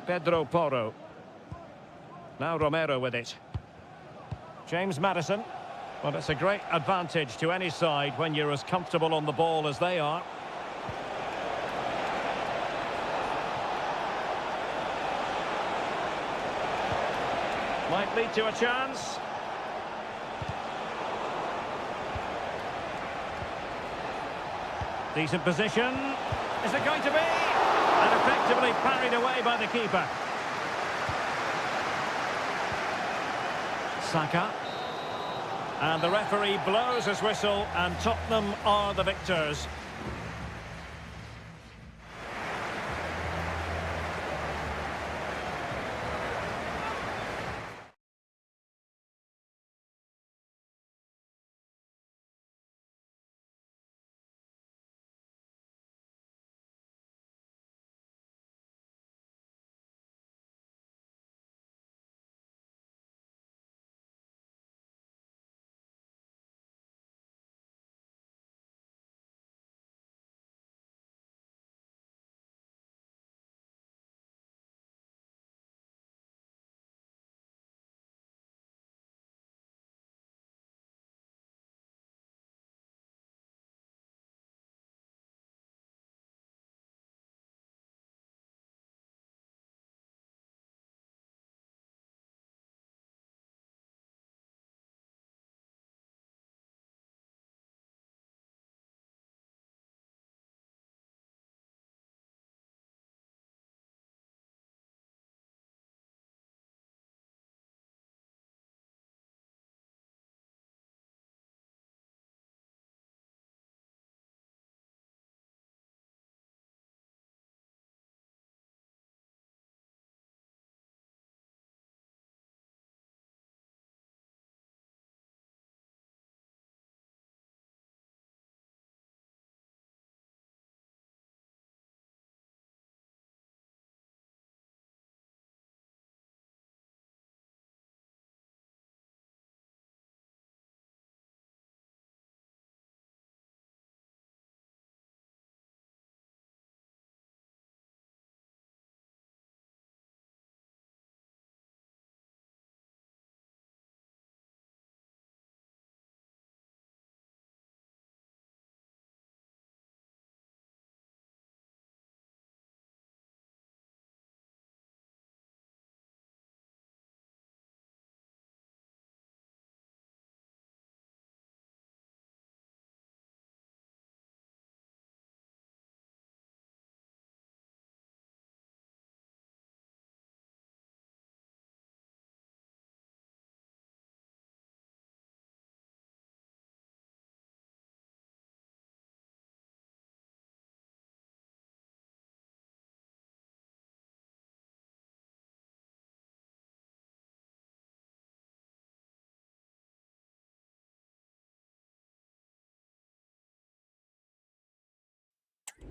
Pedro Porro. Now Romero with it. James Maddison. Well, it's a great advantage to any side when you're as comfortable on the ball as they are. Might lead to a chance. Decent position. Is it going to be? And effectively parried away by the keeper. Saka. And the referee blows his whistle and Tottenham are the victors.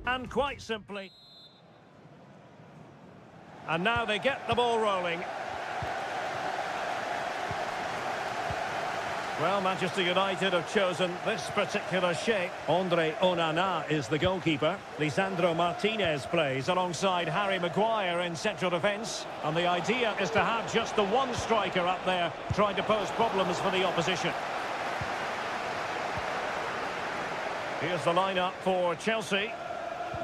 And quite simply. And now they get the ball rolling. Well, Manchester United have chosen this particular shape. Andre Onana is the goalkeeper. Lisandro Martinez plays alongside Harry Maguire in central defence. And the idea is to have just the one striker up there trying to pose problems for the opposition. Here's the lineup for Chelsea.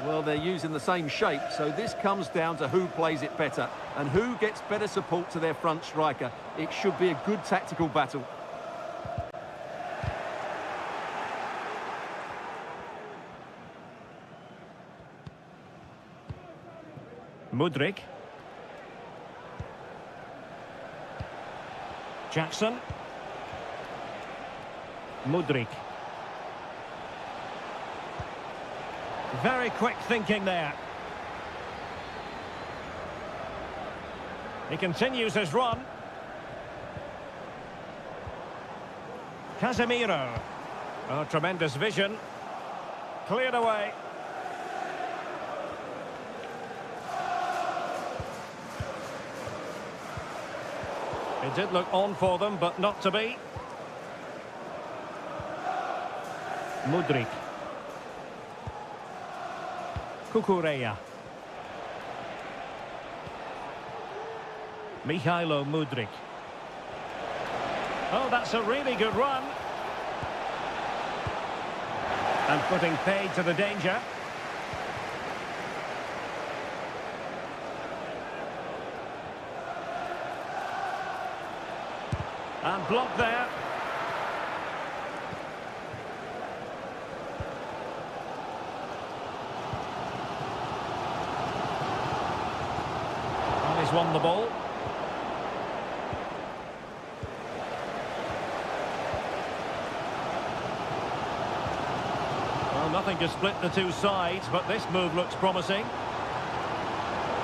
Well, they're using the same shape, so this comes down to who plays it better and who gets better support to their front striker. It should be a good tactical battle. Mudryk. Jackson. Mudryk. Very quick thinking there. He continues his run. Casemiro. Oh, tremendous vision. Cleared away. It did look on for them, but not to be. Mudryk. Kukureya. Mihailo Mudryk. Oh, that's a really good run. And putting paid to the danger. And blocked there. And he's won the ball. Well, nothing to split the two sides, but this move looks promising.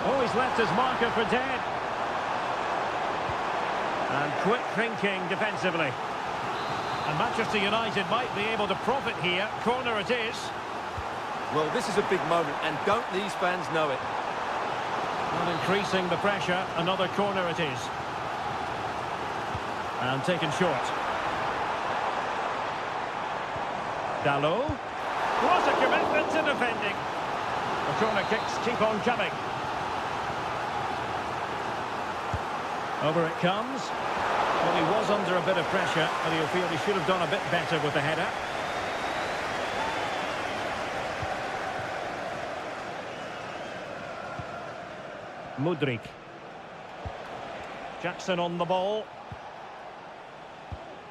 Oh, he's left his marker for dead. And quick thinking defensively. And Manchester United might be able to profit here. Corner it is. Well, this is a big moment, and don't these fans know it? Not increasing the pressure. Another corner it is. And taken short. Dalot. What a commitment to defending. The corner kicks keep on coming. Over it comes. Well, he was under a bit of pressure, and he'll feel he should have done a bit better with the header. Mudryk. Jackson on the ball.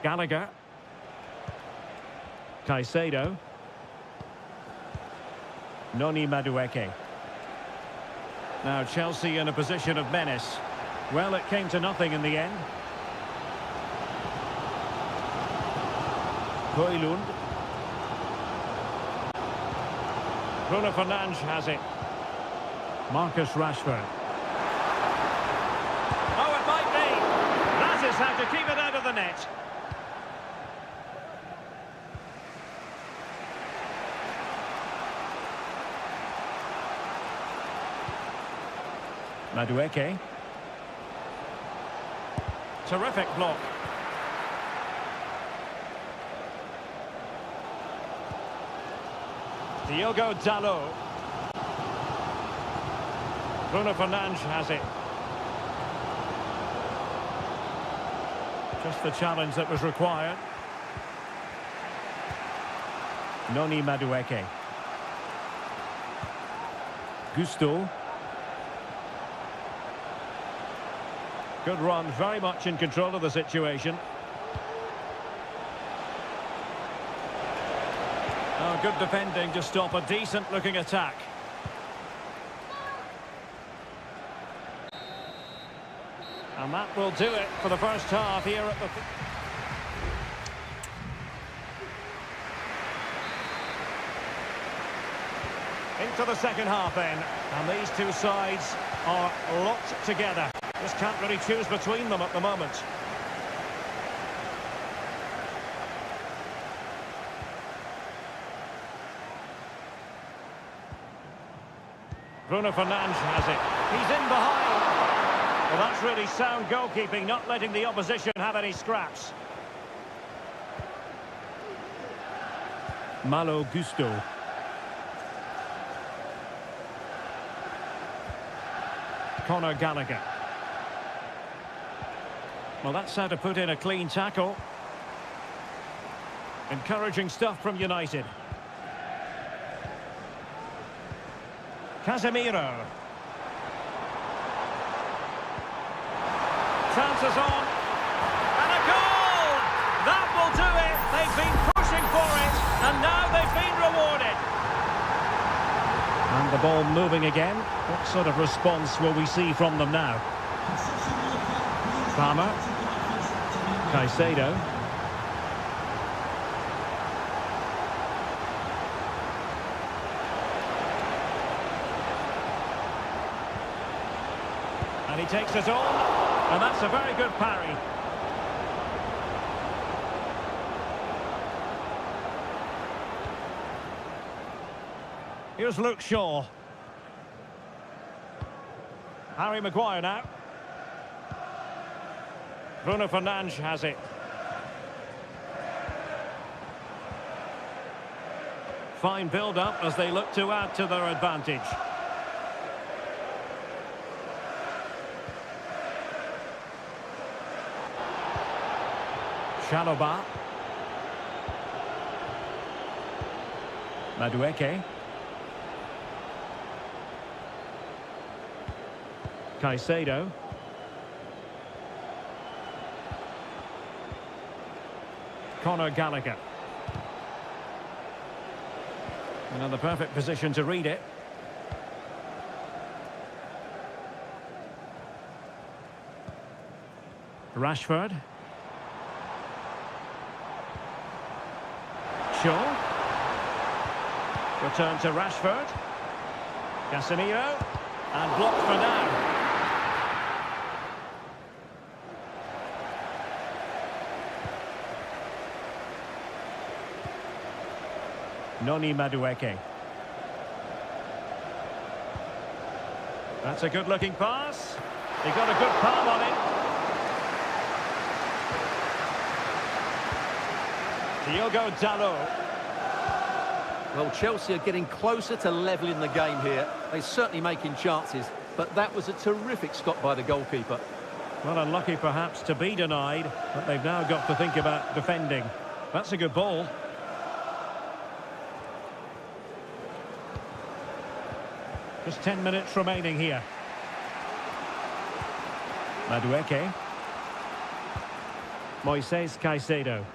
Gallagher. Caicedo. Noni Madueke. Now Chelsea in a position of menace. Well, it came to nothing in the end. Højlund. Bruno Fernandes has it. Marcus Rashford. Oh, it might be. That is how to keep it out of the net. Madueke. Terrific block. Diogo Dalot. Bruno Fernandes has it. Just the challenge that was required. Noni Madueke. Gusto. Good run, very much in control of the situation. Oh, good defending to stop a decent-looking attack. And that will do it for the first half here at the... Into the second half then. And these two sides are locked together. Just can't really choose between them at the moment. Bruno Fernandes has it. He's in behind. Well, that's really sound goalkeeping, not letting the opposition have any scraps. Malo Gusto. Conor Gallagher. Well, that's how to put in a clean tackle. Encouraging stuff from United. Casemiro. Chances on. And a goal! That will do it. They've been pushing for it, and now they've been rewarded. And the ball moving again. What sort of response will we see from them now? Palmer. Caicedo. And he takes it on, and that's a very good parry. Here's Luke Shaw. Harry Maguire now. Bruno Fernandes has it. Fine build-up as they look to add to their advantage. Chalobah. Madueke. Caicedo. Conor Gallagher. Another perfect position to read it. Rashford. Shaw. Return to Rashford. Casemiro. And blocked for now. Noni Madueke. That's a good-looking pass. He got a good palm on it. Diogo Dalot. Well, Chelsea are getting closer to levelling the game here. They're certainly making chances, but that was a terrific stop by the goalkeeper. Well, unlucky perhaps to be denied, but they've now got to think about defending. That's a good ball. Just 10 minutes remaining here. Madueke. Moises Caicedo.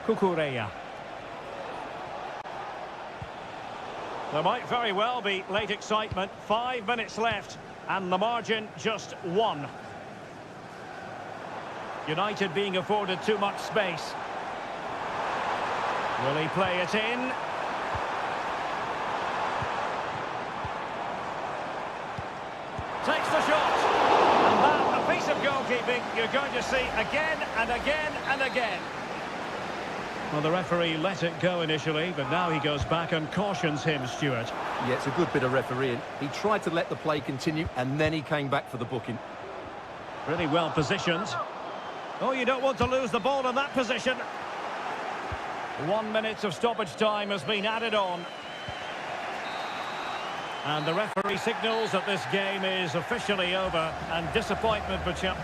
Cucurella. There might very well be late excitement. 5 minutes left, and the margin just 1. United being afforded too much space. Will he play it in? Takes the shot. And that, a piece of goalkeeping you're going to see again and again and again. Well, the referee let it go initially, but now he goes back and cautions him, Stuart. Yeah, it's a good bit of refereeing. He tried to let the play continue, and then he came back for the booking. Really well positioned. Oh, you don't want to lose the ball in that position. 1 minute of stoppage time has been added on. And the referee signals that this game is officially over, and disappointment for Chelsea.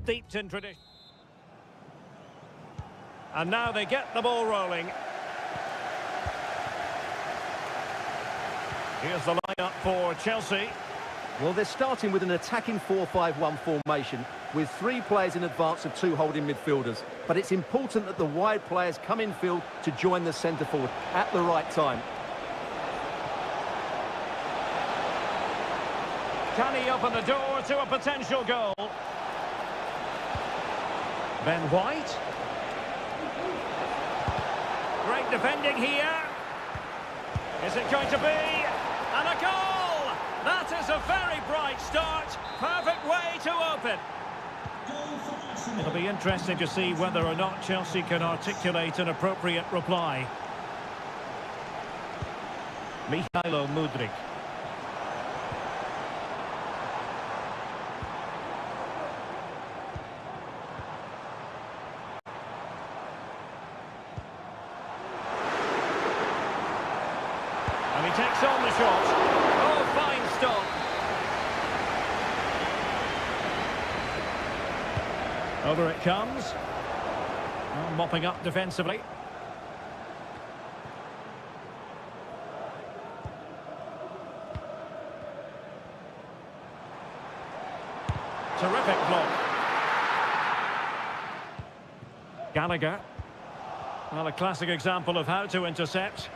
steeped in tradition. And now they get the ball rolling. Here's the lineup for Chelsea. Well, they're starting with an attacking 4-5-1 formation with 3 players in advance of 2 holding midfielders. But it's important that the wide players come in field to join the centre forward at the right time. Can he open the door to a potential goal? Ben White. Great defending here. Is it going to be? And a goal! That is a very bright start. Perfect way to open. It'll be interesting to see whether or not Chelsea can articulate an appropriate reply. Mykhailo Mudryk. And he takes on the shot. Oh, fine stop. Over it comes. Oh, mopping up defensively. Terrific block. Gallagher. Well, a classic example of how to intercept.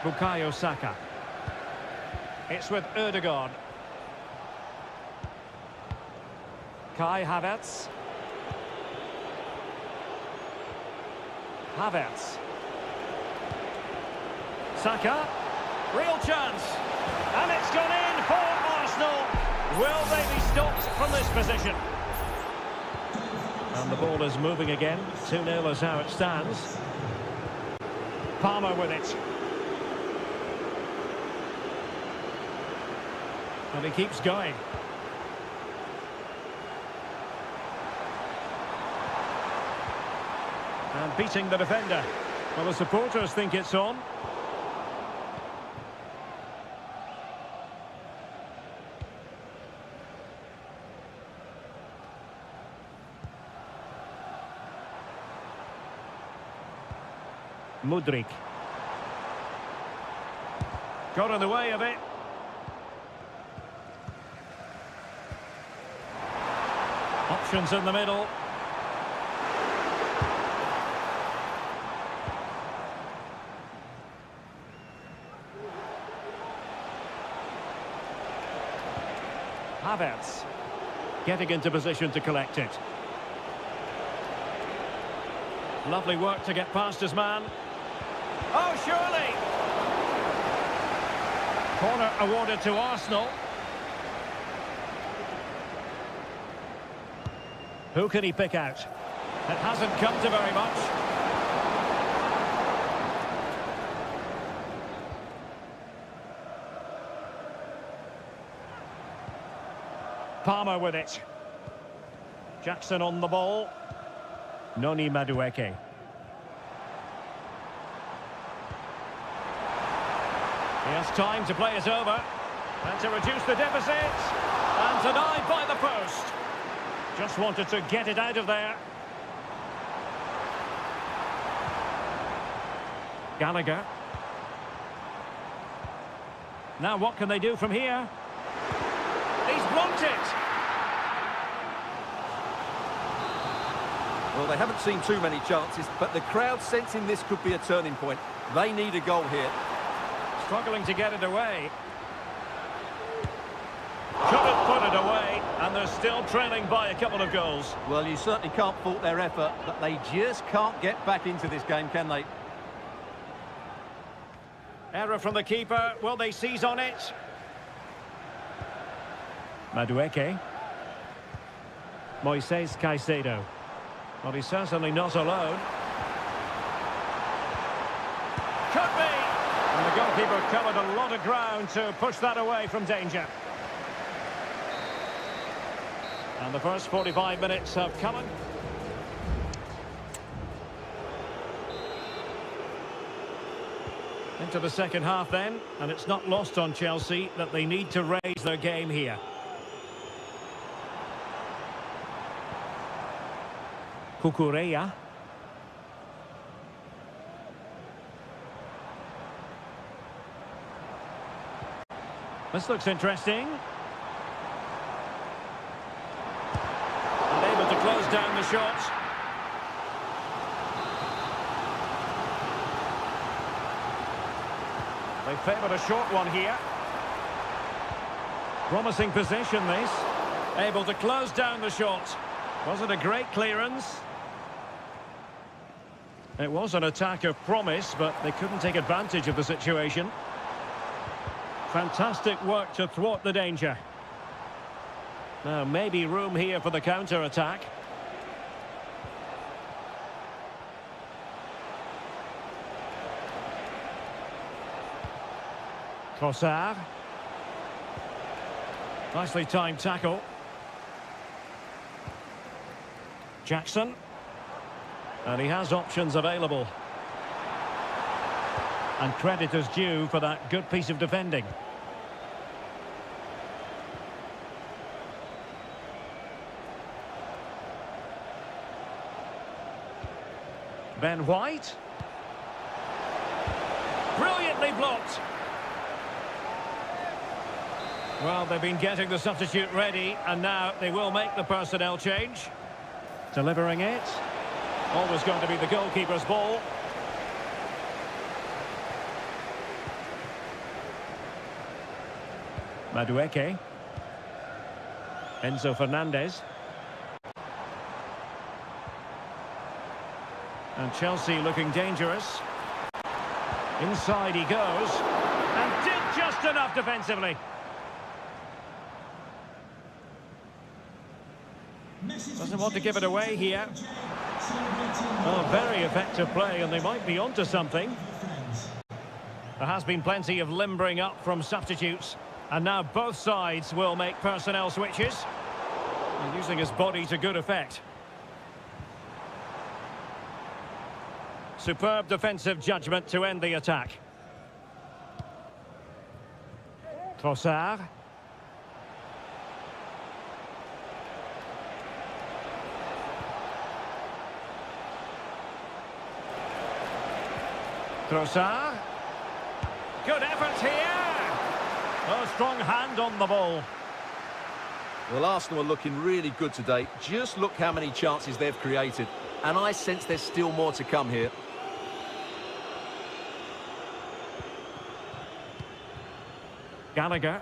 Bukayo Saka. It's with Ødegaard. Kai Havertz. Havertz. Saka. Real chance. And it's gone in for Arsenal. Will they be stopped from this position? And the ball is moving again. 2-0 is how it stands. Palmer with it. And he keeps going. And beating the defender. Well, the supporters think it's on. Mudryk. Got in the way of it. Options in the middle. Havertz getting into position to collect it. Lovely work to get past his man. Oh, surely! Corner awarded to Arsenal. Who can he pick out? It hasn't come to very much. Palmer with it. Jackson on the ball. Noni Madueke. He has time to play it over. And to reduce the deficit. And denied by the post. Just wanted to get it out of there. Gallagher. Now what can they do from here? He's blocked it. Well, they haven't seen too many chances, but the crowd sensing this could be a turning point. They need a goal here. Struggling to get it away. Couldn't put it away, and they're still trailing by a couple of goals. Well, you certainly can't fault their effort, but they just can't get back into this game, can they? Error from the keeper. Will they seize on it? Madueke. Moises Caicedo. Well, he's certainly not alone. Could be! And the goalkeeper covered a lot of ground to push that away from danger. And the first 45 minutes have come. Into the second half then, and it's not lost on Chelsea that they need to raise their game here. Cucurella. This looks interesting. And able to close down the shot. They favoured a short one here. Promising position this. Able to close down the shot. Wasn't a great clearance. It was an attack of promise, but they couldn't take advantage of the situation. Fantastic work to thwart the danger. Now, maybe room here for the counter-attack. Trossard. Nicely timed tackle. Jackson. And he has options available. And credit is due for that good piece of defending. Ben White. Brilliantly blocked. Well, they've been getting the substitute ready, and now they will make the personnel change. Delivering it. Always going to be the goalkeeper's ball. Madueke. Enzo Fernandez. And Chelsea looking dangerous. Inside he goes. And did just enough defensively. Doesn't want to give it away here. Oh, very effective play, and they might be onto something. There has been plenty of limbering up from substitutes, and now both sides will make personnel switches. And using his body to good effect. Superb defensive judgment to end the attack. Trossard. Trossard. Good effort here. Oh, strong hand on the ball. Well, Arsenal are looking really good today. Just look how many chances they've created. And I sense there's still more to come here. Gallagher.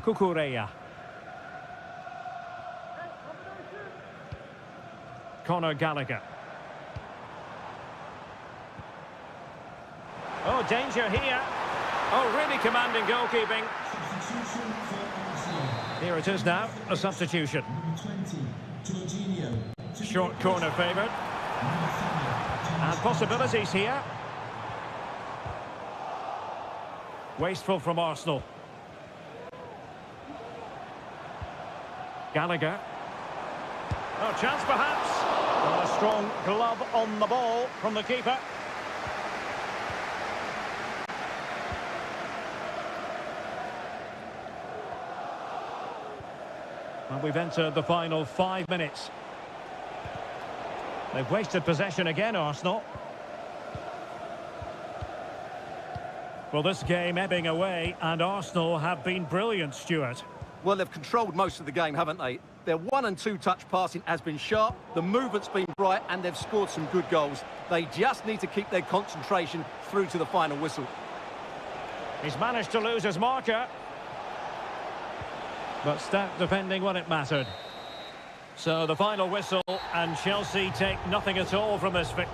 Cucurella. Conor Gallagher. Oh, danger here. Oh, really commanding goalkeeping. Here it is now, a substitution. Short corner favoured. And possibilities here. Wasteful from Arsenal. Gallagher. Oh, chance perhaps. And a strong glove on the ball from the keeper. And we've entered the final 5 minutes. They've wasted possession again, Arsenal. Well, this game ebbing away, and Arsenal have been brilliant, Stuart. Well, they've controlled most of the game, haven't they? Their 1- and 2-touch passing has been sharp, the movement's been bright, and they've scored some good goals. They just need to keep their concentration through to the final whistle. He's managed to lose his marker. But stout defending when it mattered. So the final whistle, and Chelsea take nothing at all from this victory.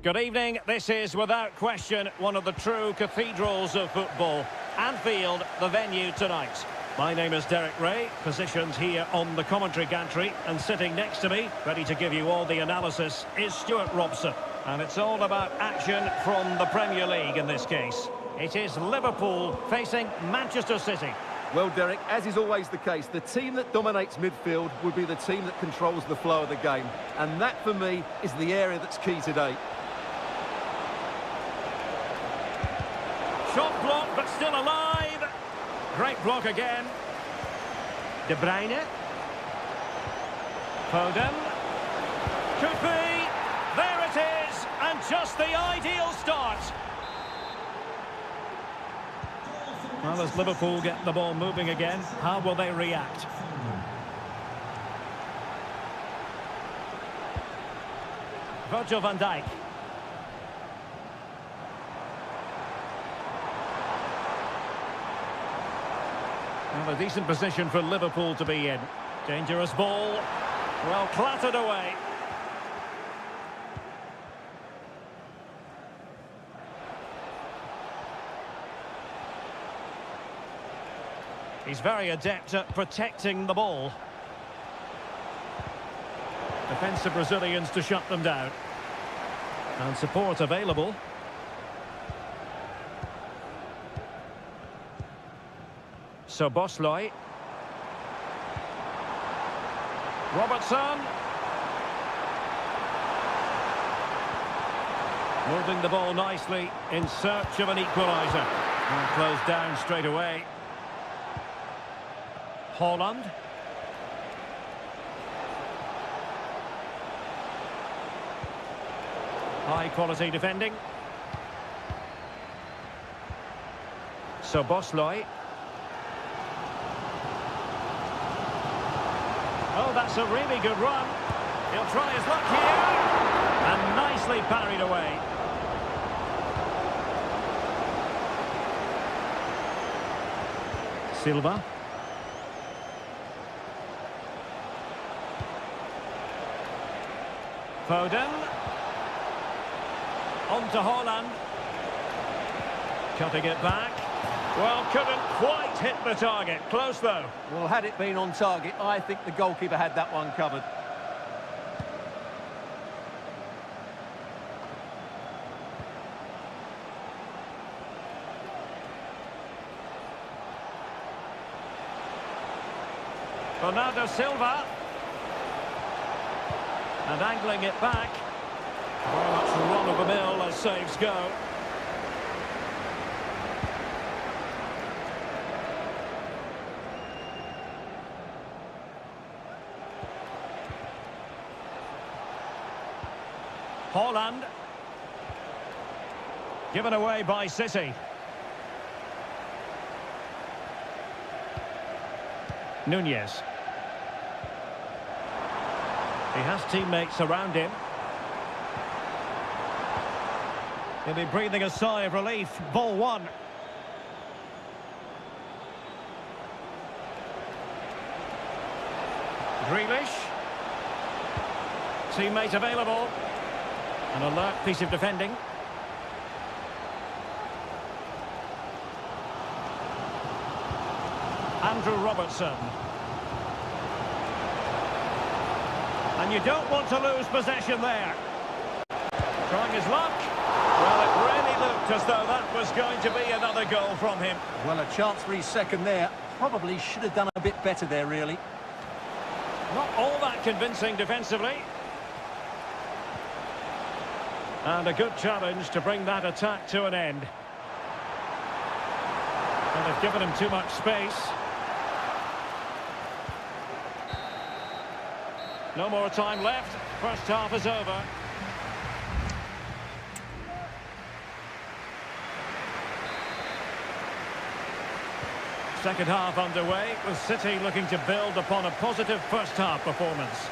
Good evening. This is, without question, one of the true cathedrals of football. Anfield, the venue tonight. My name is Derek Ray, positioned here on the commentary gantry, and sitting next to me, ready to give you all the analysis, is Stuart Robson. And it's all about action from the Premier League in this case. It is Liverpool facing Manchester City. Well, Derek, as is always the case, the team that dominates midfield will be the team that controls the flow of the game. And that, for me, is the area that's key today. Shot blocked, but still alive. Great block again. De Bruyne. Foden. Could be. There it is. And just the ideal start. Well, as Liverpool get the ball moving again, how will they react? Virgil van Dijk. Well, a decent position for Liverpool to be in. Dangerous ball. Well, clattered away. He's very adept at protecting the ball. Defensive Brazilians to shut them down. And support available. So Bosley. Robertson. Moving the ball nicely in search of an equaliser. And closed down straight away. Holland. High quality defending. So Bosley. Oh, that's a really good run. He'll try his luck here. And nicely parried away. Silva. Foden. On to Holland. Cutting it back. Well, couldn't quite hit the target. Close, though. Well, had it been on target, I think the goalkeeper had that one covered. Bernardo Silva. And angling it back. Very much run-of-the-mill as saves go. Holland. Given away by City. Nunez. He has teammates around him. He'll be breathing a sigh of relief. Ball one. Grealish. Teammate available. An alert piece of defending. Andrew Robertson. And you don't want to lose possession there. Trying his luck. Well, it really looked as though that was going to be another goal from him. Well, a chance for his second there. Probably should have done a bit better there, really. Not all that convincing defensively. And a good challenge to bring that attack to an end. And they've given him too much space. No more time left. First half is over. Second half underway, with City looking to build upon a positive first half performance.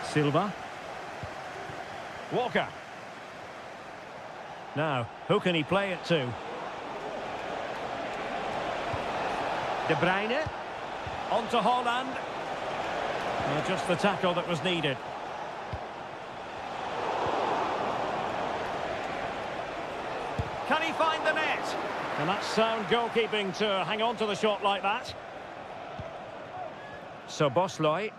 Silva. Walker. Now, who can he play it to? De Bruyne. On to Holland. Well, just the tackle that was needed. Can he find the net? And that's sound goalkeeping to hang on to the shot like that. So Bosloy.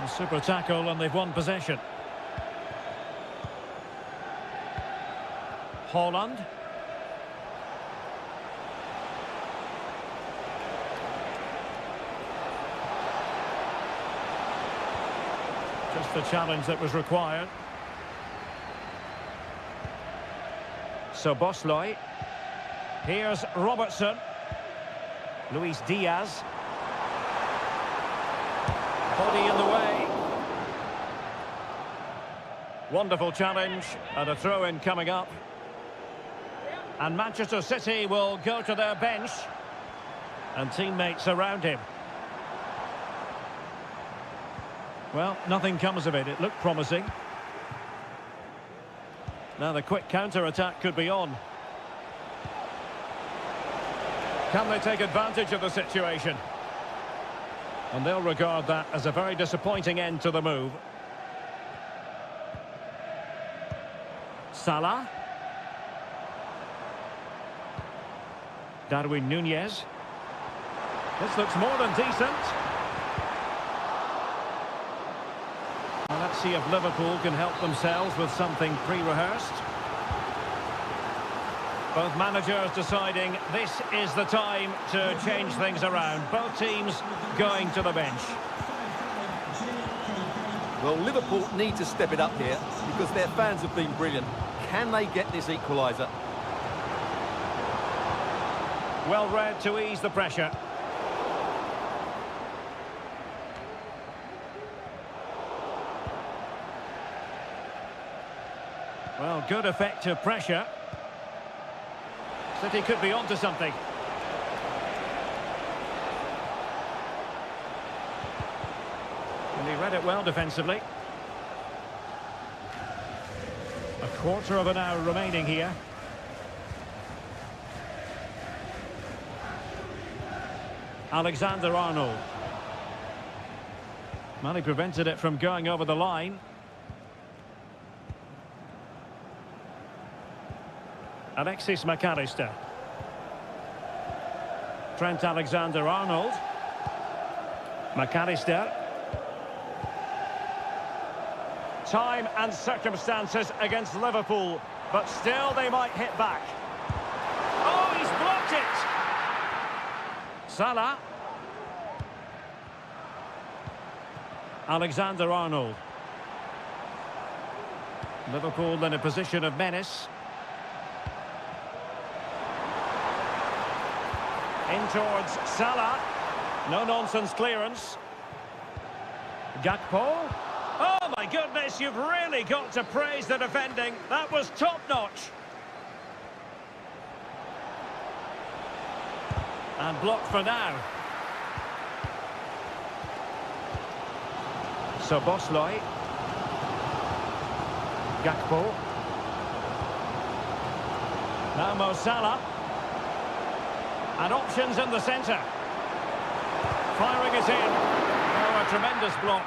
A super tackle and they've won possession. Holland. Just the challenge that was required. So Bosloy. Here's Robertson. Luis Diaz. Body in the way. Wonderful challenge and a throw-in coming up. And Manchester City will go to their bench. And teammates around him. Well, nothing comes of it. It looked promising. Now the quick counter-attack could be on. Can they take advantage of the situation? And they'll regard that as a very disappointing end to the move. Salah. Darwin Núñez. This looks more than decent. Well, let's see if Liverpool can help themselves with something pre-rehearsed. Both managers deciding this is the time to change things around. Both teams going to the bench. Well, Liverpool need to step it up here because their fans have been brilliant. Can they get this equaliser? Well read to ease the pressure. Well, good effective pressure. City could be onto something. And he read it well defensively. A quarter of an hour remaining here. Alexander-Arnold. Well, he prevented it from going over the line. Alexis McAllister. Trent Alexander-Arnold. McAllister. Time and circumstances against Liverpool, but still they might hit back. Oh, he's blocked it! Salah. Alexander-Arnold. Liverpool in a position of menace. In towards Salah. No-nonsense clearance. Gakpo. Oh, my goodness, you've really got to praise the defending. That was top-notch. And blocked for now. So Bosloy. Gakpo. Now Mo Salah. And options in the centre. Firing it in. Oh, a tremendous block.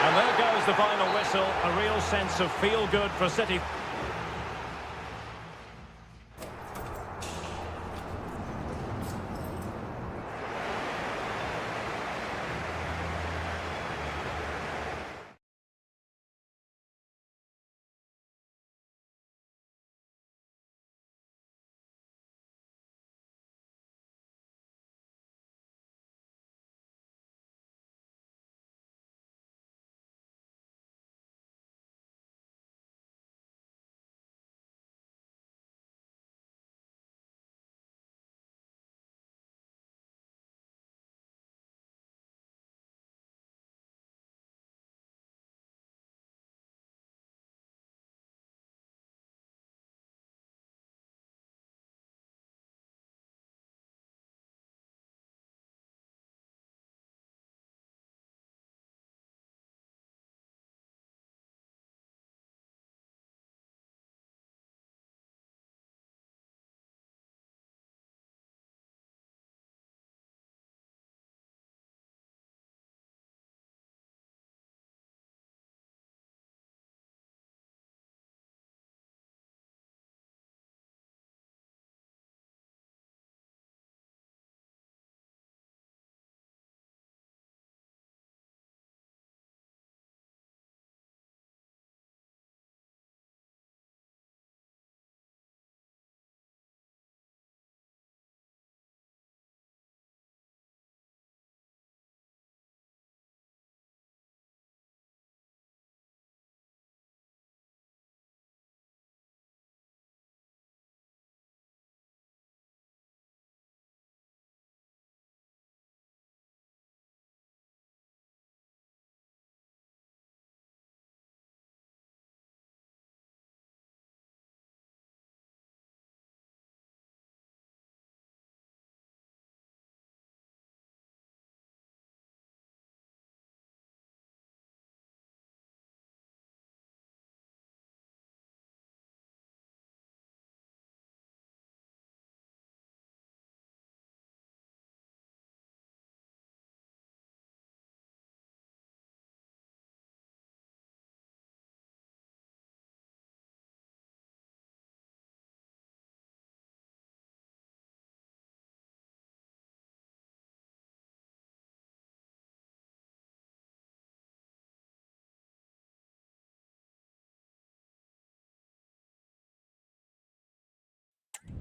And there goes the final whistle. A real sense of feel-good for City.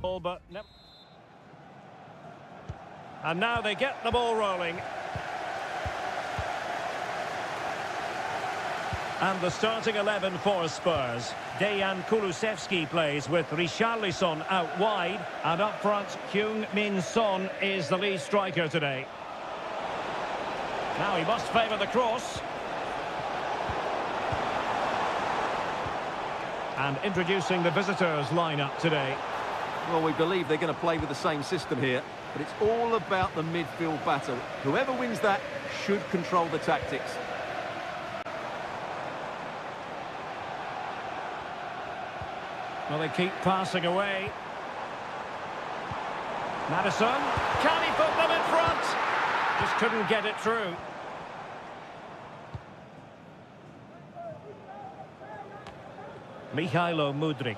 But no. And now they get the ball rolling. And the starting 11 for Spurs. Dejan Kulusevski plays with Richarlison out wide. And up front, Heung-min Son is the lead striker today. Now he must favour the cross. And introducing the visitors lineup today. Well, we believe they're going to play with the same system here, but it's all about the midfield battle. Whoever wins that should control the tactics. Well, they keep passing away. Madison, can he put them in front? Just couldn't get it through. Mihailo Mudryk.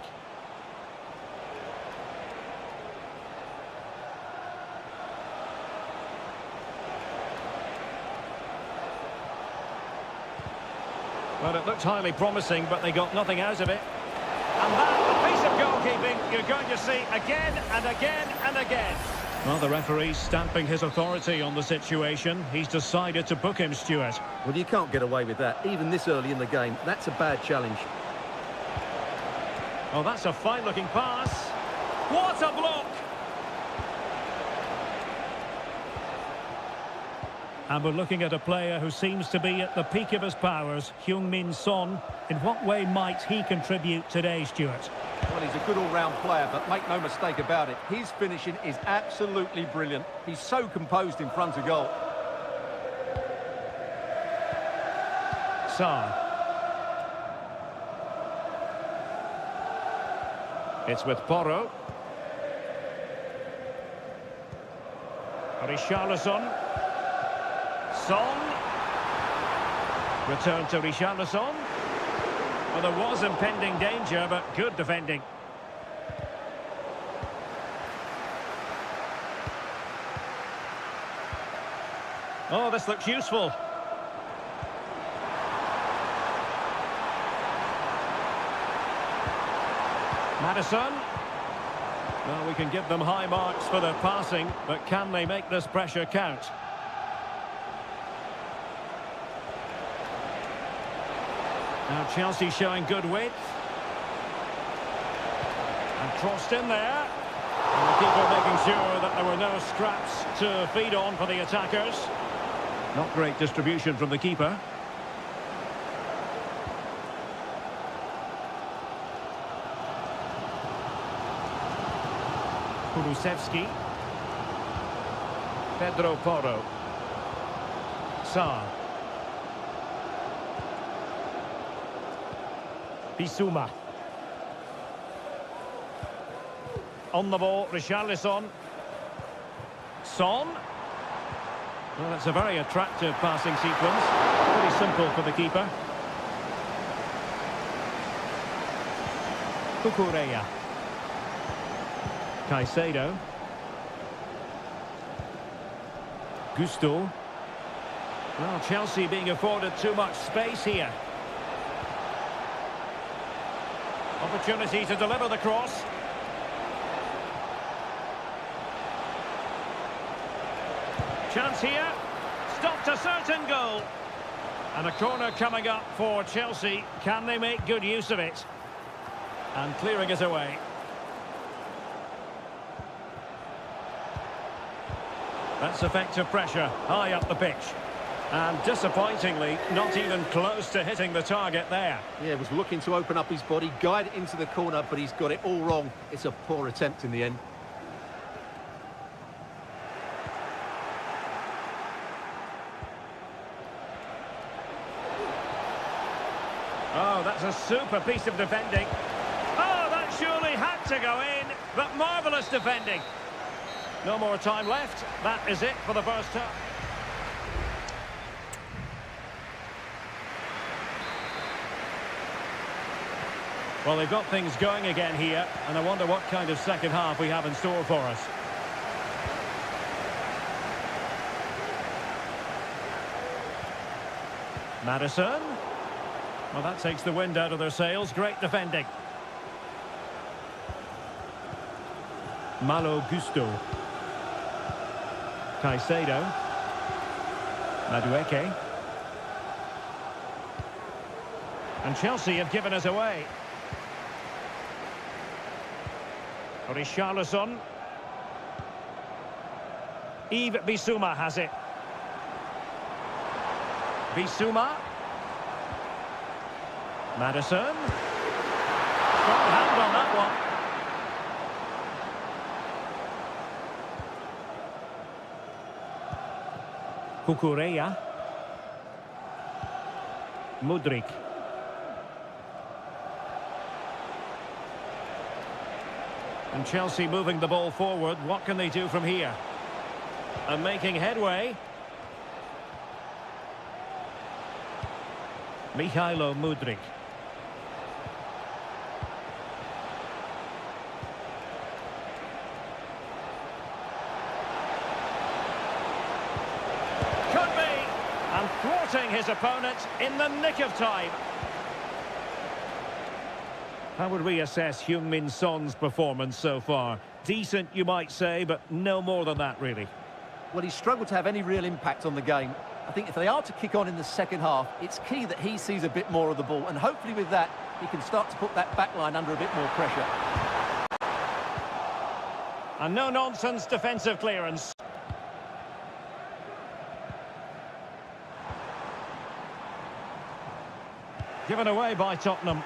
Well, it looked highly promising, but they got nothing out of it. And that, a piece of goalkeeping you're going to see again and again and again. Well, the referee's stamping his authority on the situation. He's decided to book him, Stuart. Well, you can't get away with that, even this early in the game. That's a bad challenge. Oh, that's a fine-looking pass. What a block! And we're looking at a player who seems to be at the peak of his powers, Heung-min Son. In what way might he contribute today, Stuart? Well, he's a good all-round player, but make no mistake about it, his finishing is absolutely brilliant. He's so composed in front of goal. Sarr. It's with Porro. Richarlison. Son. Return to Richarlison. Well, there was impending danger, but good defending. Oh, this looks useful. Madison. Well, we can give them high marks for their passing, but can they make this pressure count? Now Chelsea showing good width. And crossed in there. And the keeper making sure that there were no scraps to feed on for the attackers. Not great distribution from the keeper. Kulusevski. Pedro Porro. Sarr. Bissouma. On the ball, Richarlison. Son. Well, it's a very attractive passing sequence. Pretty simple for the keeper. Cucurella. Caicedo. Gusto. Well, Chelsea being afforded too much space here. Opportunity to deliver the cross. Chance here. Stopped a certain goal. And a corner coming up for Chelsea. Can they make good use of it? And clearing it away. That's effective pressure high up the pitch. And disappointingly, not even close to hitting the target there. Yeah, was looking to open up his body, guide it into the corner, but he's got it all wrong. It's a poor attempt in the end. Oh, that's a super piece of defending. Oh, that surely had to go in, but marvellous defending. No more time left. That is it for the first half. Well, they've got things going again here, and I wonder what kind of second half we have in store for us. Madison. Well, that takes the wind out of their sails. Great defending. Malo Gusto. Caicedo. Madueke. And Chelsea have given us away. Richarlison. Yves Bissouma has it. Bissouma. Maddison. Strong hand on that one. Cucurella. Mudryk. And Chelsea moving the ball forward. What can they do from here? And making headway. Mihailo Mudryk. Could be. And thwarting his opponent in the nick of time. How would we assess Heung-min Son's performance so far? Decent, you might say, but no more than that, really. Well, he's struggled to have any real impact on the game. I think if they are to kick on in the second half, it's key that he sees a bit more of the ball, and hopefully with that, he can start to put that back line under a bit more pressure. A no-nonsense defensive clearance. Given away by Tottenham.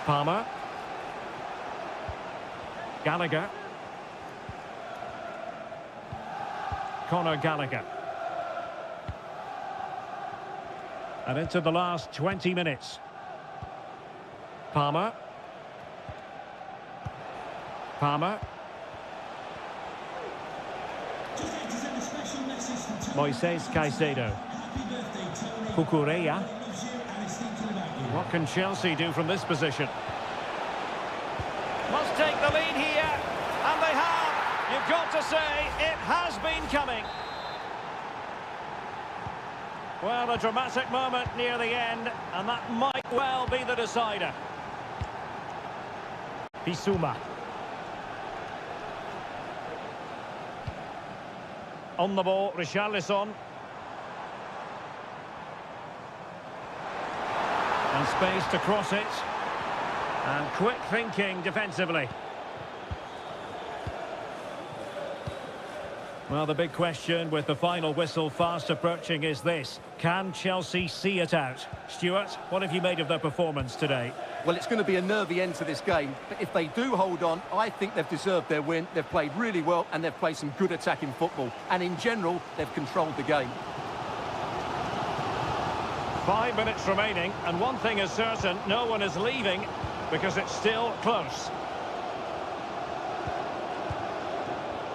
Palmer. Gallagher. Conor Gallagher. And into the last 20 minutes. Palmer. Palmer. Moises Caicedo. Cucurella. What can Chelsea do from this position? Must take the lead here, and they have. You've got to say, it has been coming. Well, a dramatic moment near the end, and that might well be the decider. Bissouma. On the ball, Richarlison. And space to cross it. And quick thinking defensively. Well, the big question with the final whistle fast approaching is this. Can Chelsea see it out? Stuart, what have you made of their performance today? Well, it's going to be a nervy end to this game, but if they do hold on, I think they've deserved their win. They've played really well, and they've played some good attacking football. And in general, they've controlled the game. 5 minutes remaining, and one thing is certain, no one is leaving because it's still close.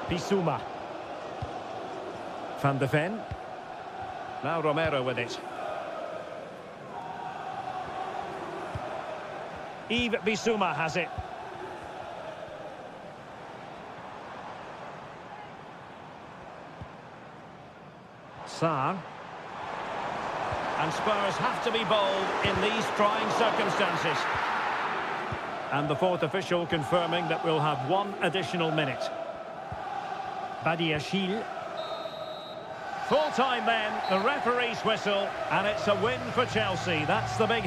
Bissouma. Van de Ven. Now Romero with it. Yves Bissouma has it. Sarr. And Spurs have to be bold in these trying circumstances. And the fourth official confirming that we'll have one additional minute. Badiashile. Full time then, the referee's whistle, and it's a win for Chelsea. That's the big...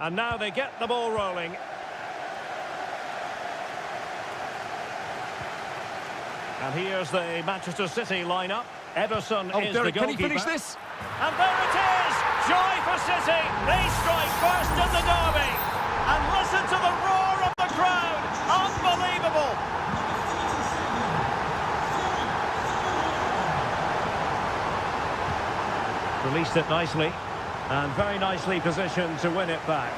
And now they get the ball rolling. And here's the Manchester City lineup. Ederson is Derek, the goalkeeper. can he finish this? And there it is! Joy for City! They strike first in the derby. And listen to the roar of the crowd! Unbelievable! Released it nicely. And very nicely positioned to win it back.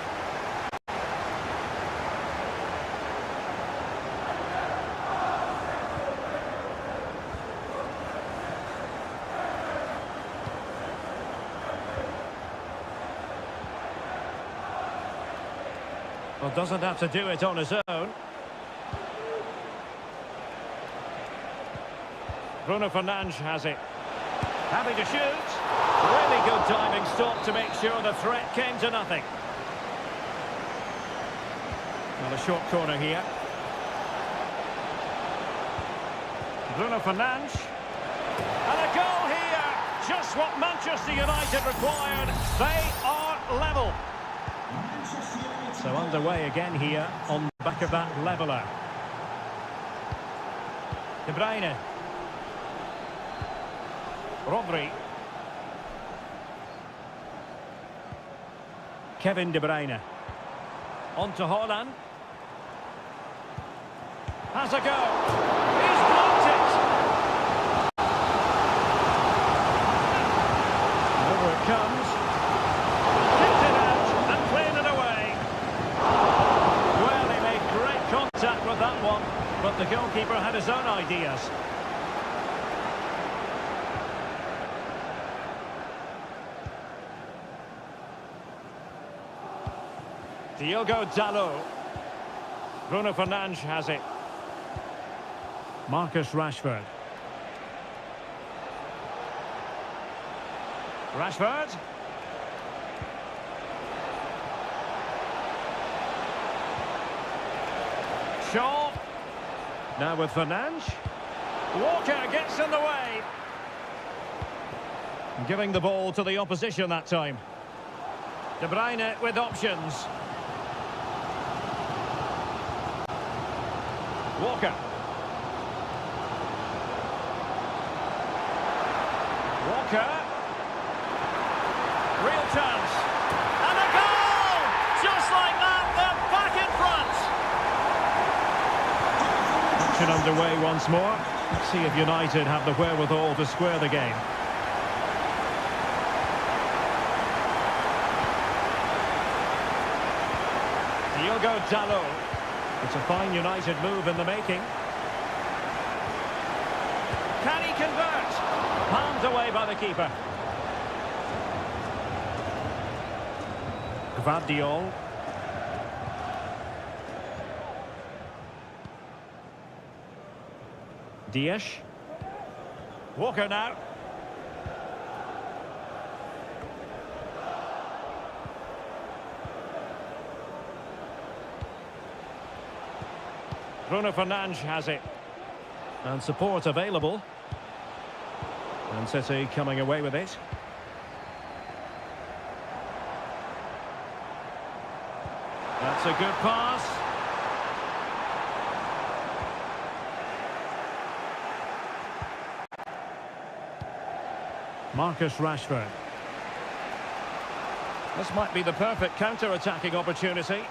Well, doesn't have to do it on his own. Bruno Fernandes has it. Happy to shoot. Really good timing stop to make sure the threat came to nothing. Well, a short corner here. Bruno Fernandes. And a goal here. Just what Manchester United required. They are level. So underway again here on the back of that leveller. De Bruyne. Rodri. Kevin De Bruyne. On to Haaland. Has a go. He's blocked it. Over it comes. Kicked it out and cleared it away. Well, he made great contact with that one, but the goalkeeper had his own ideas. Diogo Dalot. Bruno Fernandes has it. Marcus Rashford. Rashford. Shaw. Now with Fernandes. Walker gets in the way. Giving the ball to the opposition that time. De Bruyne with options. Walker. Walker. Real chance. And a goal! Just like that, they're back in front. Action underway once more. Let's see if United have the wherewithal to square the game. Diogo Dalot. It's a fine United move in the making. Can he convert? Palmed away by the keeper. Gvardiol. Dias. Walker now. Bruno Fernandes has it. And support available. And City coming away with it. That's a good pass. Marcus Rashford. This might be the perfect counter-attacking opportunity.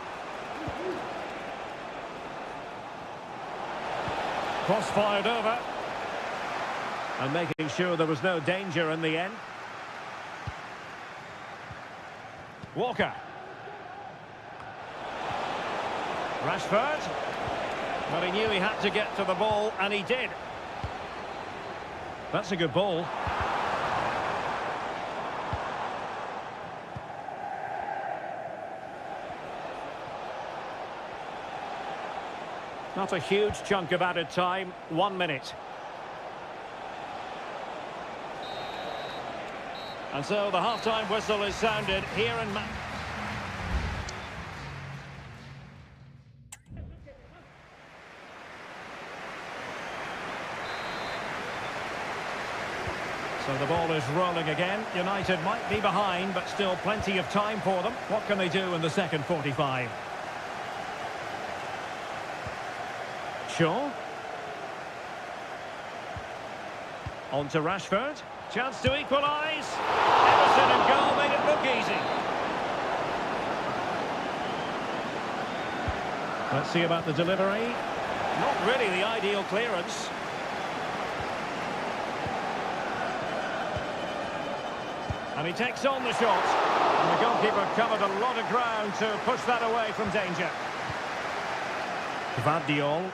Cross fired over. And making sure there was no danger in the end. Walker. Rashford. Well, he knew he had to get to the ball, and he did. That's a good ball. Not a huge chunk of added time, 1 minute. And so the half-time whistle is sounded here in So the ball is rolling again. United might be behind, but still plenty of time for them. What can they do in the second 45? Shaw. On to Rashford. Chance to equalise. Emerson and goal made it look easy. Let's see about the delivery. Not really the ideal clearance. And he takes on the shot. And the goalkeeper covered a lot of ground to push that away from danger. Gvardiol.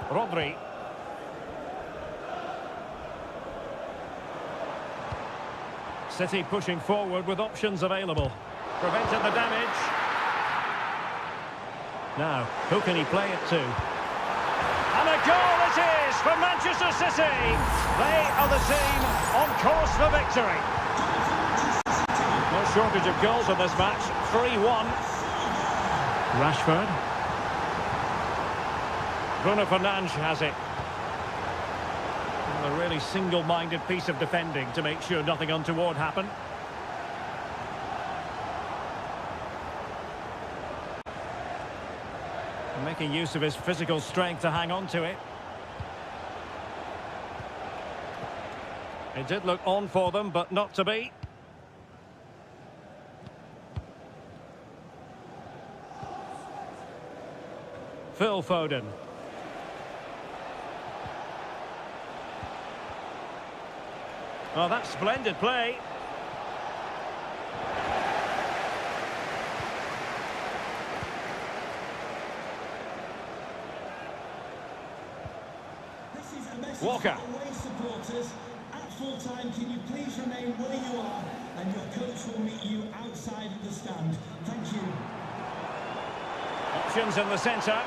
Rodri. City pushing forward with options available. Prevented the damage. Now, who can he play it to? And a goal it is for Manchester City. They are the team on course for victory. No shortage of goals in this match. 3-1. Rashford. Bruno Fernandes has it. A really single-minded piece of defending to make sure nothing untoward happened. And making use of his physical strength to hang on to it. It did look on for them, but not to be. Phil Foden. Oh, that's splendid play. This is a message Walker. for away supporters. At full time, can you please remain where you are, and your coach will meet you outside of the stand. Thank you. Options in the centre.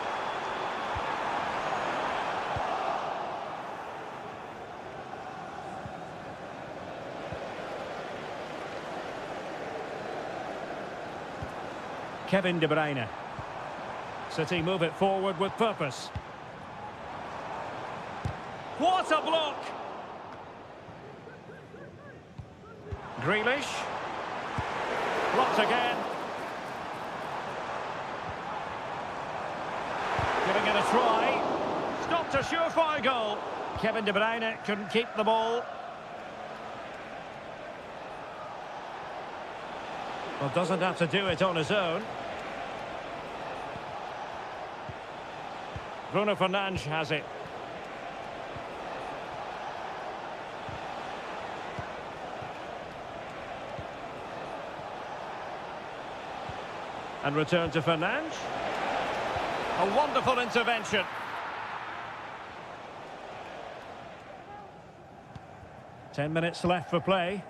Kevin De Bruyne. City move it forward with purpose. What a block! Grealish. Blocked again. Giving it a try. Stopped a surefire goal. Kevin De Bruyne couldn't keep the ball. Well, doesn't have to do it on his own. Bruno Fernandes has it. And return to Fernandes. A wonderful intervention. Ten minutes left for play.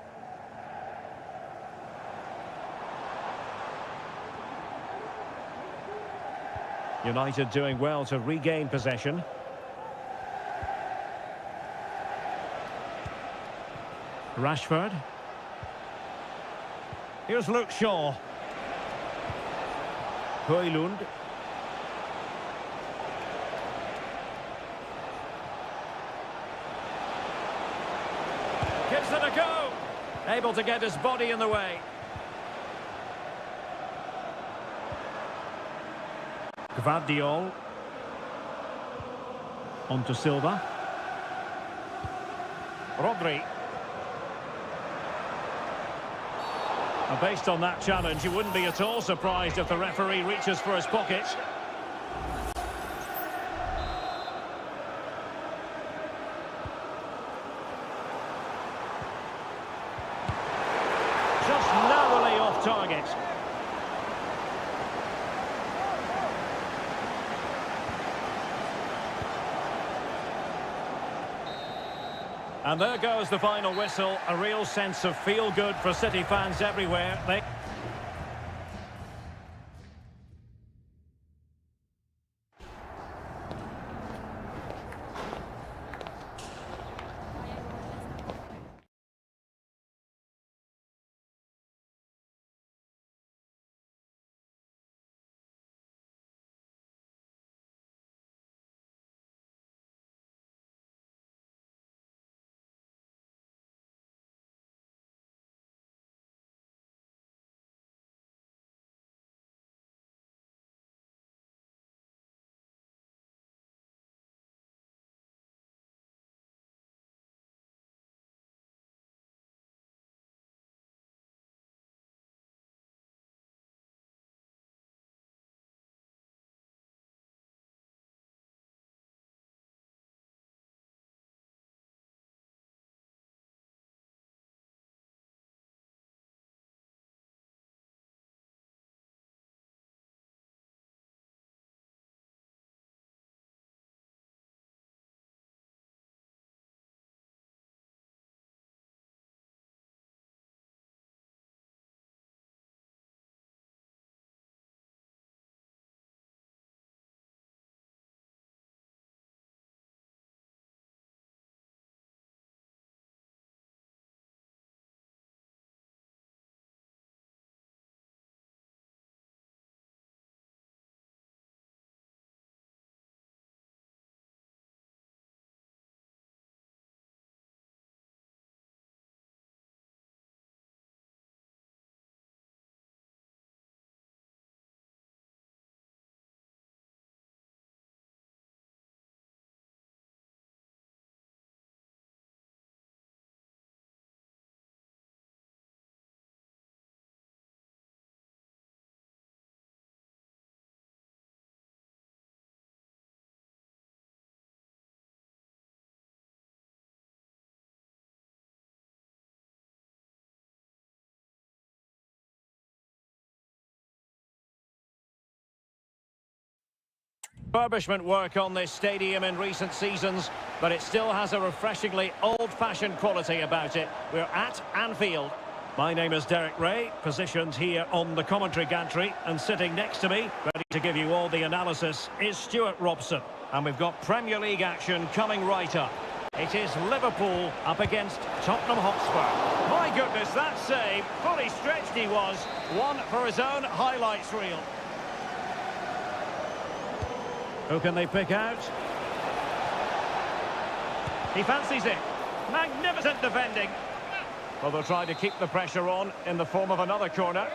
United doing well to regain possession. Rashford. Here's Luke Shaw. Højlund. Gives it a go. Able to get his body in the way. Gvardiol. On to Silva. Rodri. And based on that challenge, you wouldn't be at all surprised if the referee reaches for his pocket. Just narrowly off target. And there goes the final whistle. A real sense of feel-good for City fans everywhere. Refurbishment work on this stadium in recent seasons, but it still has a refreshingly old-fashioned quality about it. We're at Anfield. My name is Derek Ray, positioned here on the commentary gantry, and sitting next to me, ready to give you all the analysis, is Stuart Robson. And we've got Premier League action coming right up. It is Liverpool up against Tottenham Hotspur. My goodness, that save, fully stretched he was, one for his own highlights reel. Who can they pick out? He fancies it. Magnificent defending. Well, they'll try to keep the pressure on in the form of another corner.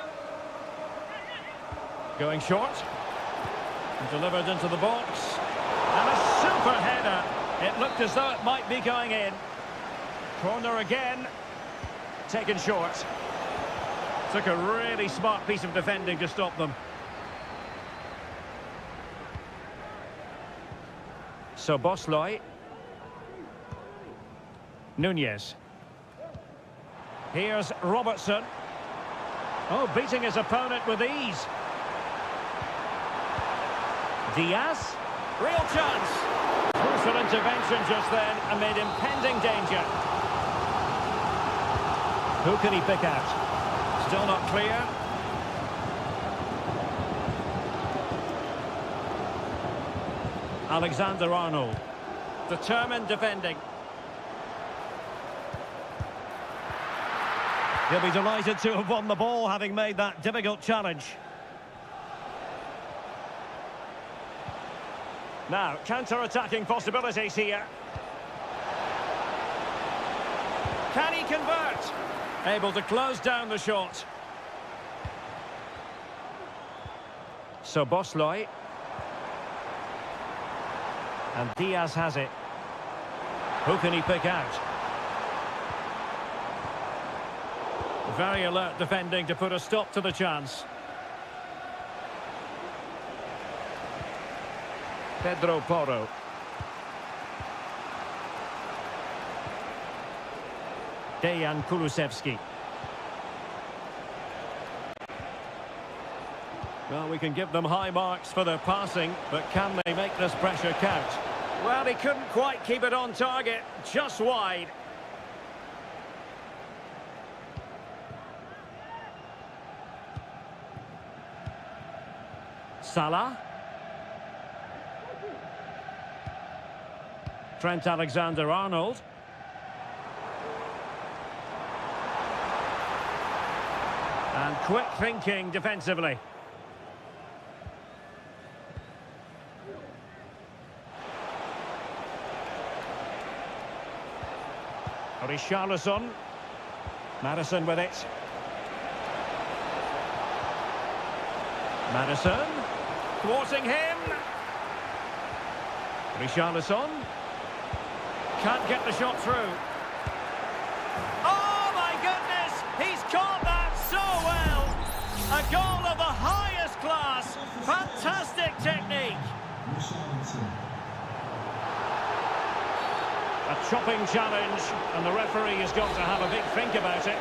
Going short. And delivered into the box. And a super header. It looked as though it might be going in. Corner again. Taken short. Took a really smart piece of defending to stop them. So Bosloy. Nunez. Here's Robertson. Oh, beating his opponent with ease. Diaz. Real chance. Crucial intervention just then amid impending danger. Who can he pick out? Still not clear. Alexander-Arnold. Determined defending. He'll be delighted to have won the ball, having made that difficult challenge. Now, counter-attacking possibilities here. Can he convert? Able to close down the shot. So Bosloy. And Diaz has it. Who can he pick out? Very alert defending to put a stop to the chance. Pedro Porro. Dejan Kulusevski. Well, we can give them high marks for their passing, but can they make this pressure count? Well, he couldn't quite keep it on target, just wide. Salah. Trent Alexander-Arnold. And quick thinking defensively. Richarlison. Madison with it. Madison. Thwarting him. Richarlison. Can't get the shot through. Oh my goodness! He's caught that so well! A goal of the highest class. Fantastic technique. A chopping challenge, and the referee has got to have a big think about it.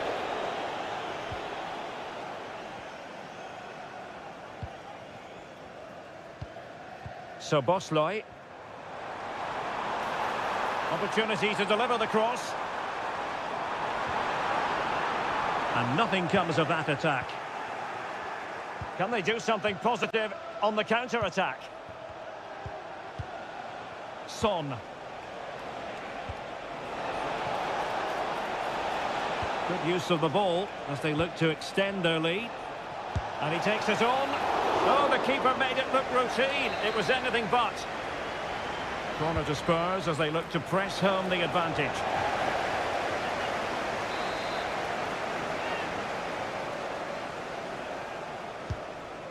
So Bosloy. Opportunity to deliver the cross. And nothing comes of that attack. Can they do something positive on the counter-attack? Son. Good use of the ball as they look to extend their lead. And he takes it on. Oh, the keeper made it look routine. It was anything but. Corner to Spurs as they look to press home the advantage.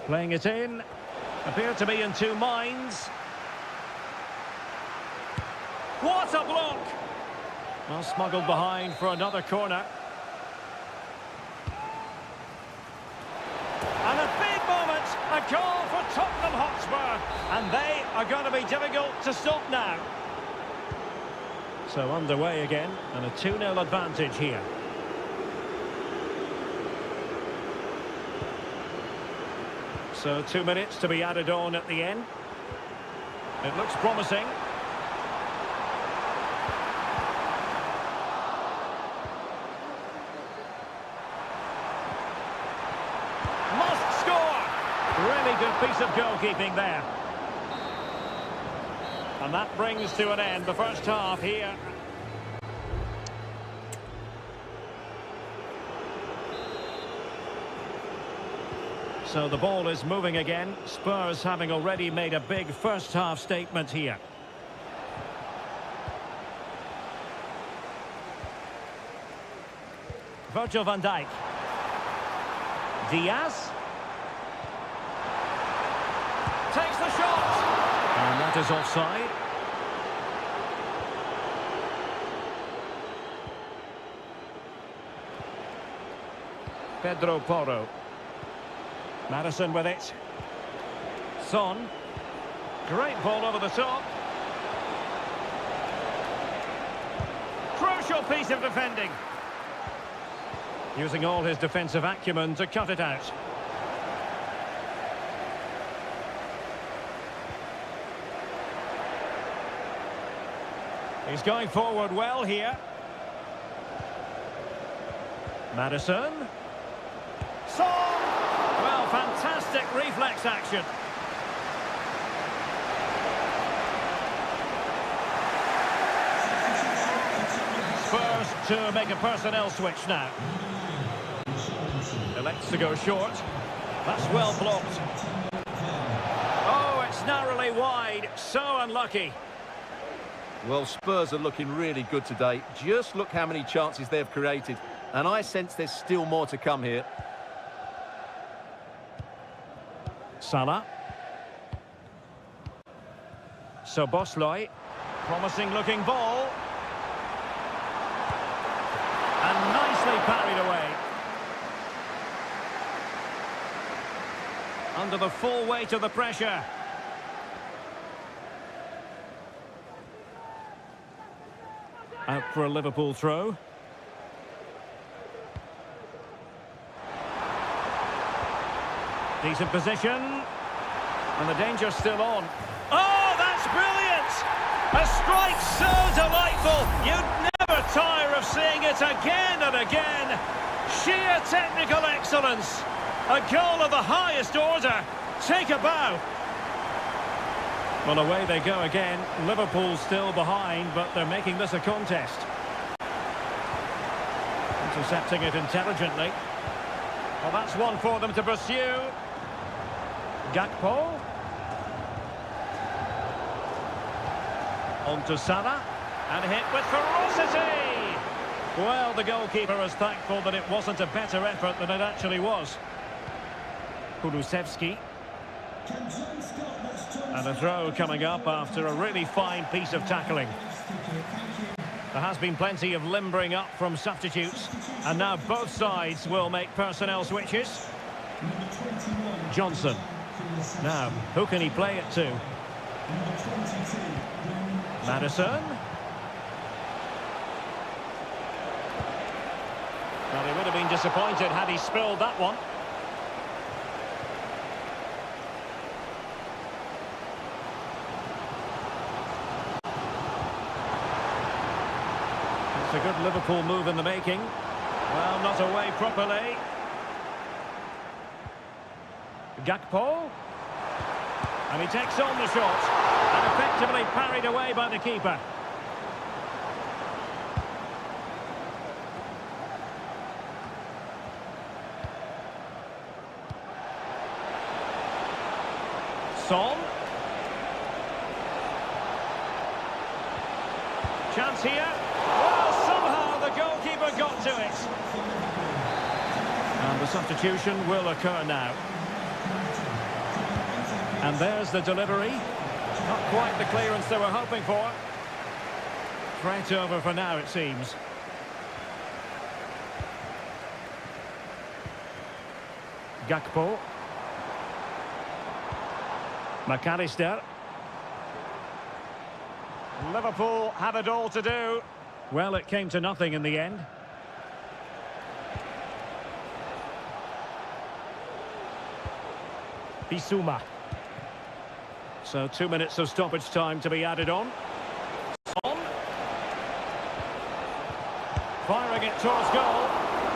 Playing it in. Appear to be in two minds. What a block! Well, smuggled behind for another corner. And a big moment, a goal for Tottenham Hotspur. And they are going to be difficult to stop now. So underway again, and a 2-0 advantage here. So 2 minutes to be added on at the end. It looks promising. Must score! Really good piece of goalkeeping there. And that brings to an end the first half here. So the ball is moving again. Spurs having already made a big first half statement here. Virgil van Dijk. Diaz. Takes the shot. And that is offside. Pedro Porro. Madison with it. Son. Great ball over the top. Crucial piece of defending. Using all his defensive acumen to cut it out. He's going forward well here. Madison. Son! Well, fantastic reflex action. Spurs to make a personnel switch now. Elects to go short. That's well blocked. Oh, it's narrowly wide. So unlucky. Well, Spurs are looking really good today. Just look how many chances they've created. And I sense there's still more to come here. Salah. Szoboszlai. Promising looking ball. And nicely parried away. Under the full weight of the pressure. Out for a Liverpool throw. Decent position. And the danger's still on. Oh, that's brilliant! A strike so delightful. You'd never tire of seeing it again and again. Sheer technical excellence. A goal of the highest order. Take a bow. Well, away they go again. Liverpool still behind, but they're making this a contest. Intercepting it intelligently. Well, that's one for them to pursue. Gakpo. On to Salah. And hit with ferocity. Well, the goalkeeper is thankful that it wasn't a better effort than it actually was. Kulusevski. And a throw coming up after a really fine piece of tackling. There has been plenty of limbering up from substitutes. And now both sides will make personnel switches. Johnson. Now, who can he play it to? Madison. Well, he would have been disappointed had he spilled that one. It's a good Liverpool move in the making. Well, not away properly. Gakpo. And he takes on the shot. And effectively parried away by the keeper. Son. Chance here. Well, somehow the goalkeeper got to it. And the substitution will occur now. And there's the delivery. Not quite the clearance they were hoping for. Threat over for now, it seems. Gakpo. McAllister. Liverpool have it all to do. Well, it came to nothing in the end. Bissouma. So 2 minutes of stoppage time to be added on. On. Firing it towards goal.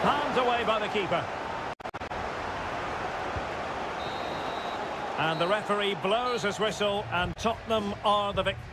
Hands away by the keeper. And the referee blows his whistle, and Tottenham are the victors.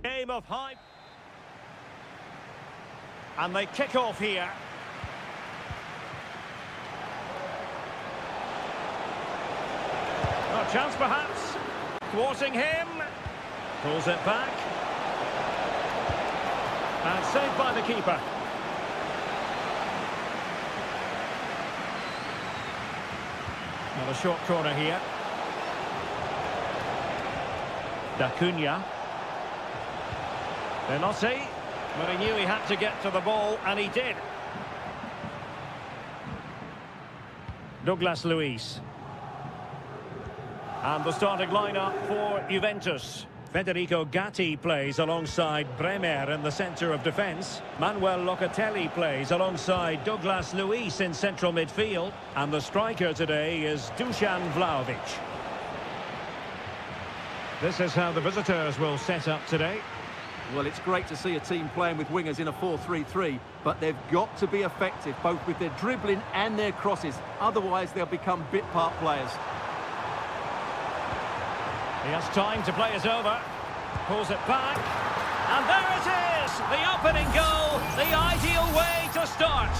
Game of hype. And they kick off here. A chance perhaps. Thwarting him. Pulls it back. And saved by the keeper. Now a short corner here. D'Acunha. Benotti. But he knew he had to get to the ball, and he did. Douglas Luiz. And the starting lineup for Juventus. Federico Gatti plays alongside Bremer in the centre of defence. Manuel Locatelli plays alongside Douglas Luiz in central midfield. And the striker today is Dusan Vlahovic. This is how the visitors will set up today. Well, it's great to see a team playing with wingers in a 4-3-3, but they've got to be effective, both with their dribbling and their crosses. Otherwise, they'll become bit-part players. He has time to play it over. Pulls it back. And there it is! The opening goal, the ideal way to start.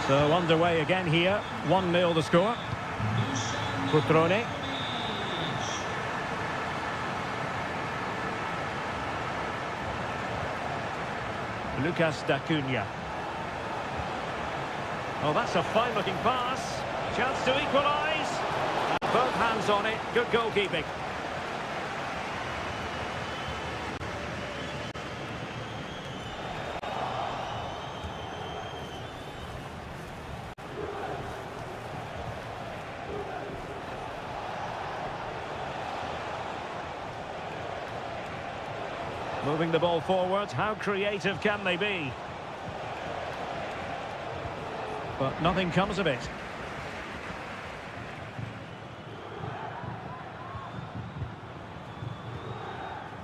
So underway again here. 1-0 the score. Cutrone. Lucas D'Acunha. Oh, that's a fine-looking pass. Chance to equalise. And both hands on it. Good goalkeeping. Moving the ball forward, how creative can they be? But nothing comes of it.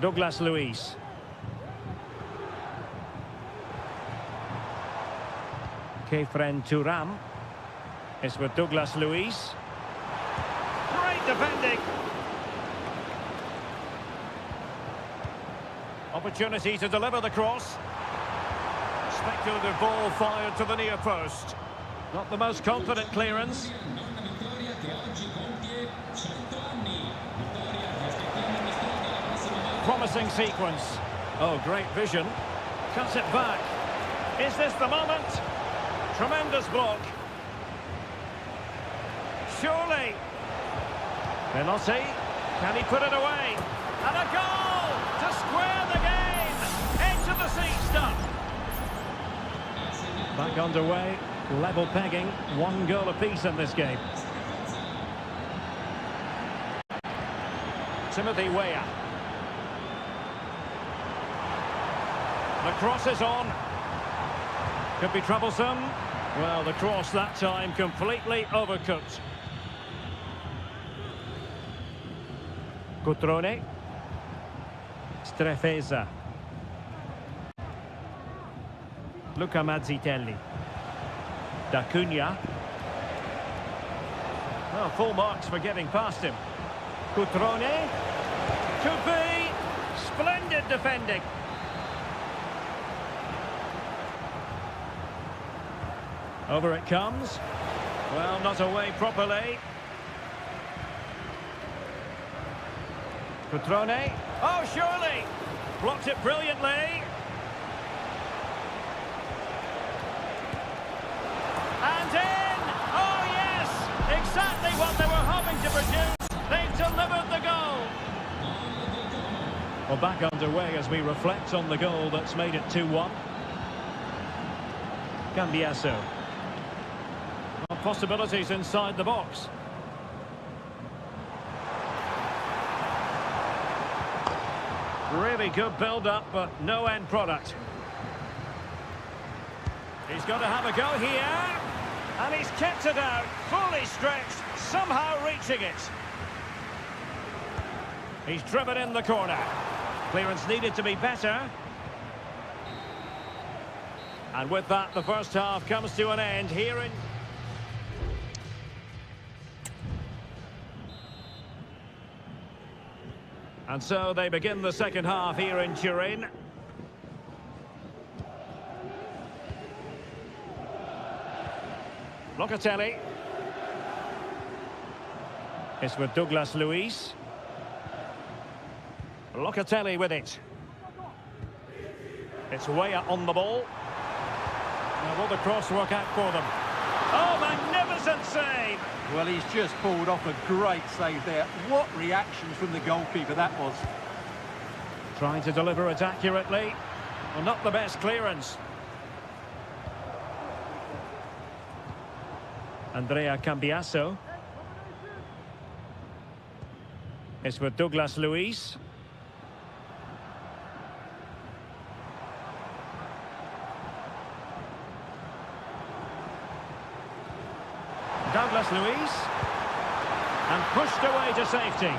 Douglas Luiz. Kefren Turam. It's with Douglas Luiz. Great defending. Opportunity to deliver the cross. Speculative ball fired to the near post. Not the most confident clearance. Promising sequence. Oh, great vision. Cuts it back. Is this the moment? Tremendous block. Surely. Benotti. Can he put it away? And a goal to square the game. Edge of the seat stuff. Back underway. Level pegging. 1 goal apiece in this game. Timothy Weah. The cross is on. Could be troublesome. Well, the cross that time completely overcooked. Cutrone. Strefeza. Luca Mazzitelli. D'Acunha. Oh, full marks for getting past him. Cutrone. Could be. Splendid defending. Over it comes. Well, not away properly. Cutrone. Oh, surely! Blocked it brilliantly. And in! Oh, yes! Exactly what they were hoping to produce. They've delivered the goal. Well, back underway as we reflect on the goal that's made it 2-1. Cambiasso. Possibilities inside the box. Really good build-up, but no end product. He's got to have a go here. And he's kept it out, fully stretched, somehow reaching it. He's driven in the corner. Clearance needed to be better. And with that, the first half comes to an end here in... And so they begin the second half here in Turin. Locatelli. It's with Douglas Luiz. Locatelli with it. It's Weah on the ball. Now will the cross work out for them? Oh, magnificent save! Well, he's just pulled off a great save there. What reactions from the goalkeeper that was. Trying to deliver it accurately. Well, not the best clearance. Andrea Cambiasso. It's with Douglas Luiz. Douglas Luiz. And pushed away to safety.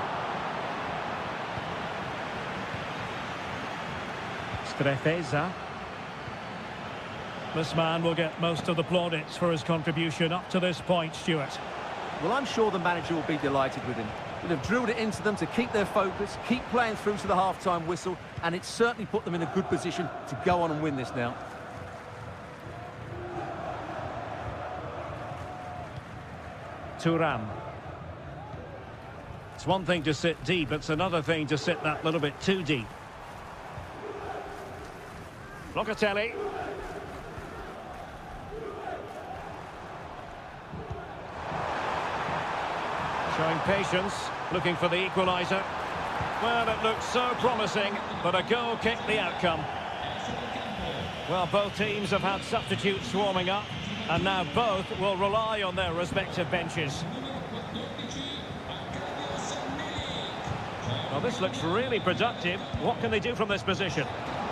Strefeza. This man will get most of the plaudits for his contribution up to this point, Stuart. Well, I'm sure the manager will be delighted with him. He'll have drilled it into them to keep their focus, keep playing through to the half-time whistle, and it's certainly put them in a good position to go on and win this now. Thuram. It's one thing to sit deep, it's another thing to sit that little bit too deep. Locatelli. Showing patience, looking for the equaliser. Well, it looked so promising, but a goal kicked the outcome. Well, both teams have had substitutes warming up, and now both will rely on their respective benches. Well, this looks really productive. What can they do from this position?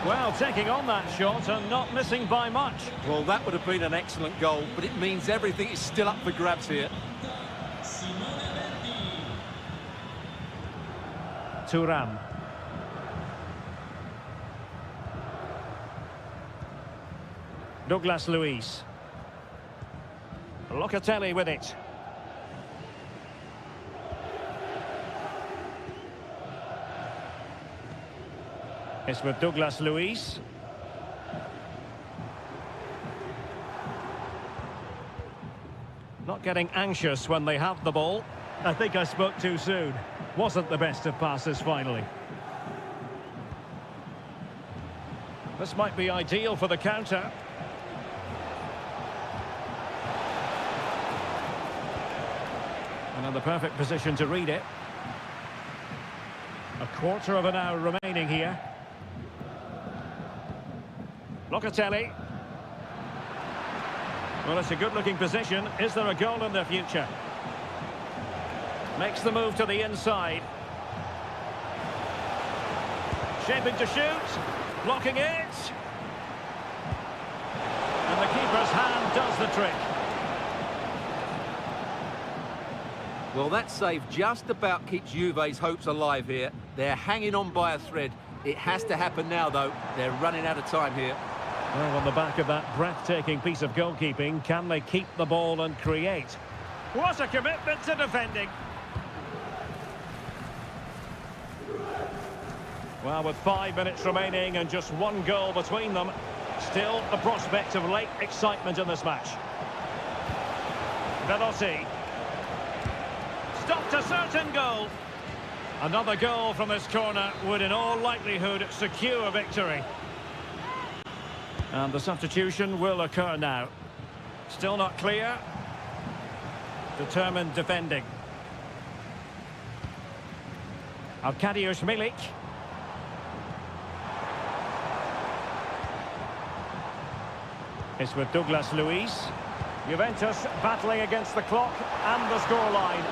Well, taking on that shot and not missing by much. Well, that would have been an excellent goal, but it means everything is still up for grabs here. Thuram. Douglas Luiz. Locatelli with it. It's with Douglas Luiz. Not getting anxious when they have the ball. I think I spoke too soon. Wasn't the best of passes finally. This might be ideal for the counter. And in the perfect position to read it. A quarter of an hour remaining here. Locatelli. Well, it's a good-looking position. Is there a goal in the future? Makes the move to the inside. Shaping to shoot. Blocking it. And the keeper's hand does the trick. Well, that save just about keeps Juve's hopes alive here. They're hanging on by a thread. It has to happen now, though. They're running out of time here. Well, on the back of that breathtaking piece of goalkeeping, can they keep the ball and create? What a commitment to defending! Well, with 5 minutes remaining and just one goal between them, still the prospect of late excitement in this match. Velotti. Stopped a certain goal. Another goal from this corner would in all likelihood secure victory. And the substitution will occur now. Still not clear. Determined defending. Arkadiusz Milik. It's with Douglas Luiz. Juventus battling against the clock and the scoreline.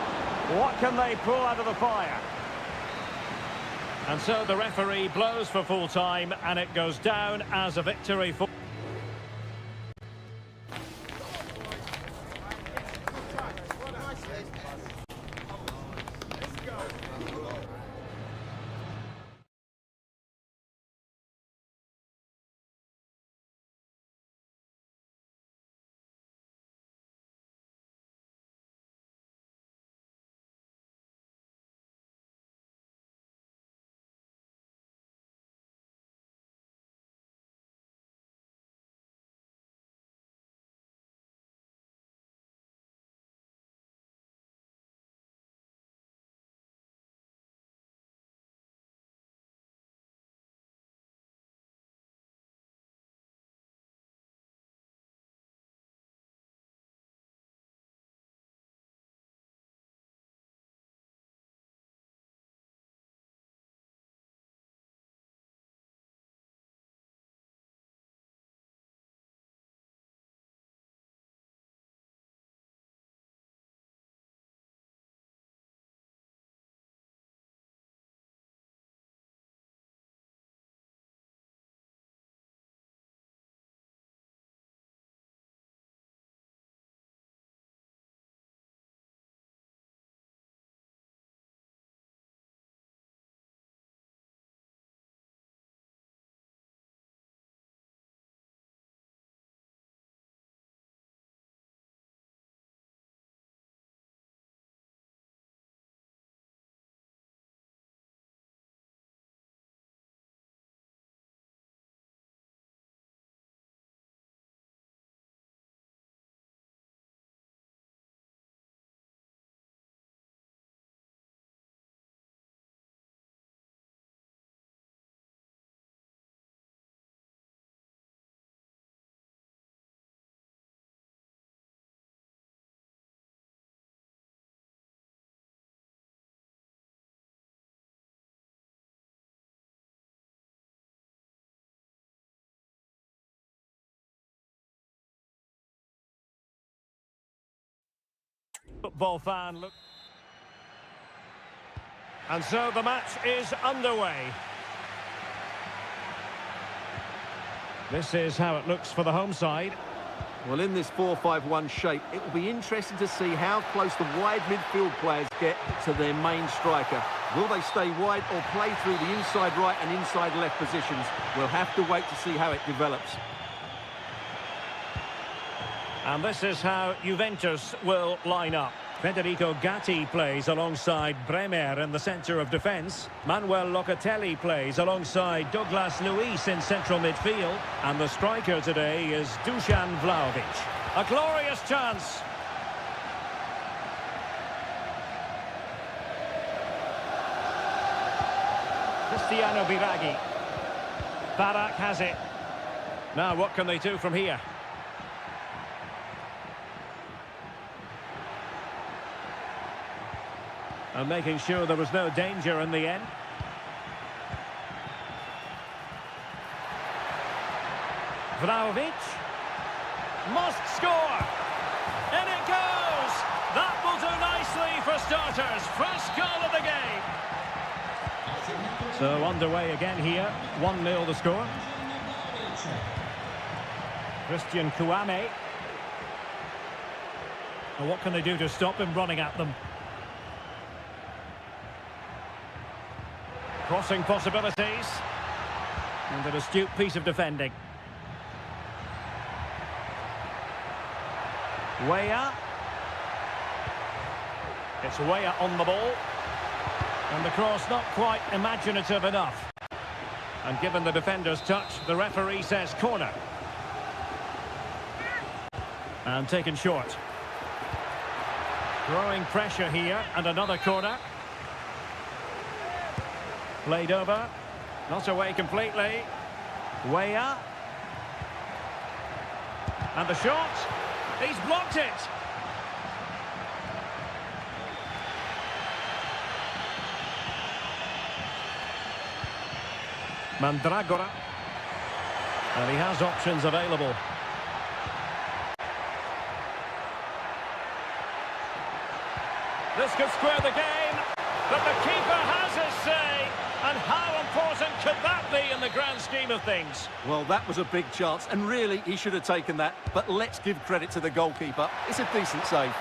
What can they pull out of the fire? And so the referee blows for full time, and it goes down as a victory for... Football fan, look. And so the match is underway. This is how it looks for the home side. Well, in this 4-5-1 shape, it will be interesting to see how close the wide midfield players get to their main striker. Will they stay wide or play through the inside right and inside left positions? We'll have to wait to see how it develops. And this is how Juventus will line up. Federico Gatti plays alongside Bremer in the centre of defence. Manuel Locatelli plays alongside Douglas Luiz in central midfield. And the striker today is Dusan Vlahovic. A glorious chance. Cristiano Biraghi. Barak has it. Now what can they do from here? And making sure there was no danger in the end. Vlahovic must score. In it goes. That will do nicely for starters. First goal of the game. So underway again here. 1-0 the score. Christian Kouame. And what can they do to stop him running at them? Crossing possibilities. And an astute piece of defending. Weah. It's Weah on the ball. And the cross not quite imaginative enough. And given the defender's touch, the referee says corner. And taken short. Growing pressure here, and another corner. Played over. Not away completely. Weah. And the shot. He's blocked it. Mandragora. And he has options available. This could square the game, but the keeper has his say. And how important could that be in the grand scheme of things? Well, that was a big chance, and really, he should have taken that. But let's give credit to the goalkeeper. It's a decent save.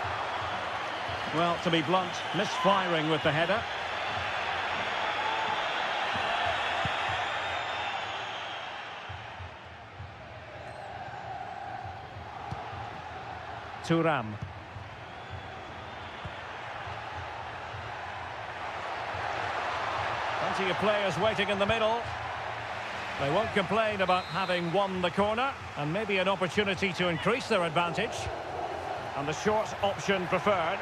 Well, to be blunt, misfiring with the header. Thuram. Plenty of players waiting in the middle. They won't complain about having won the corner, and maybe an opportunity to increase their advantage. And the short option preferred.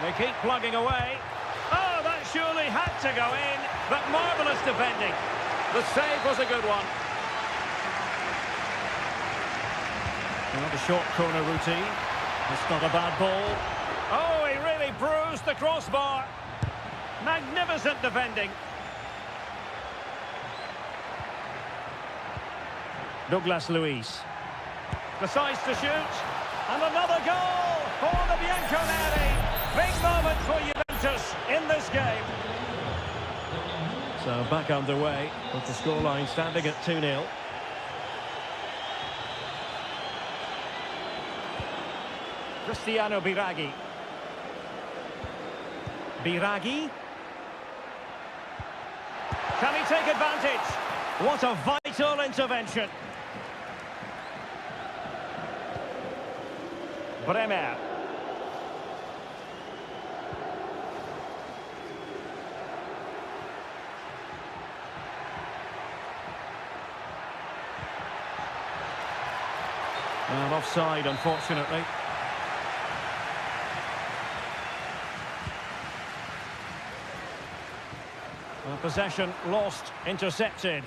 They keep plugging away. Oh, that surely had to go in, but marvellous defending. The save was a good one. Well, the short corner routine. It's not a bad ball. Oh, he really bruised the crossbar. Magnificent defending. Douglas Luiz decides to shoot. And another goal for the Bianconeri. Big moment for Juventus in this game. So back underway with the scoreline standing at 2-0. Cristiano Biraghi. Biraghi. Can he take advantage? What a vital intervention. Bremer. And offside, unfortunately. Possession lost, intercepted.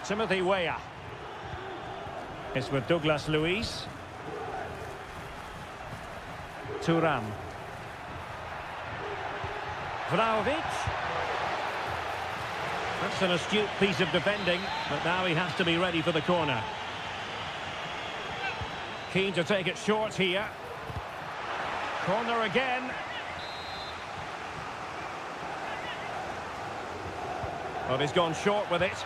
Timothy Weah. It's with Douglas Luiz. Thuram. Vlahovic. That's an astute piece of defending, but now he has to be ready for the corner. Keen to take it short here. Corner again. But he's gone short with it.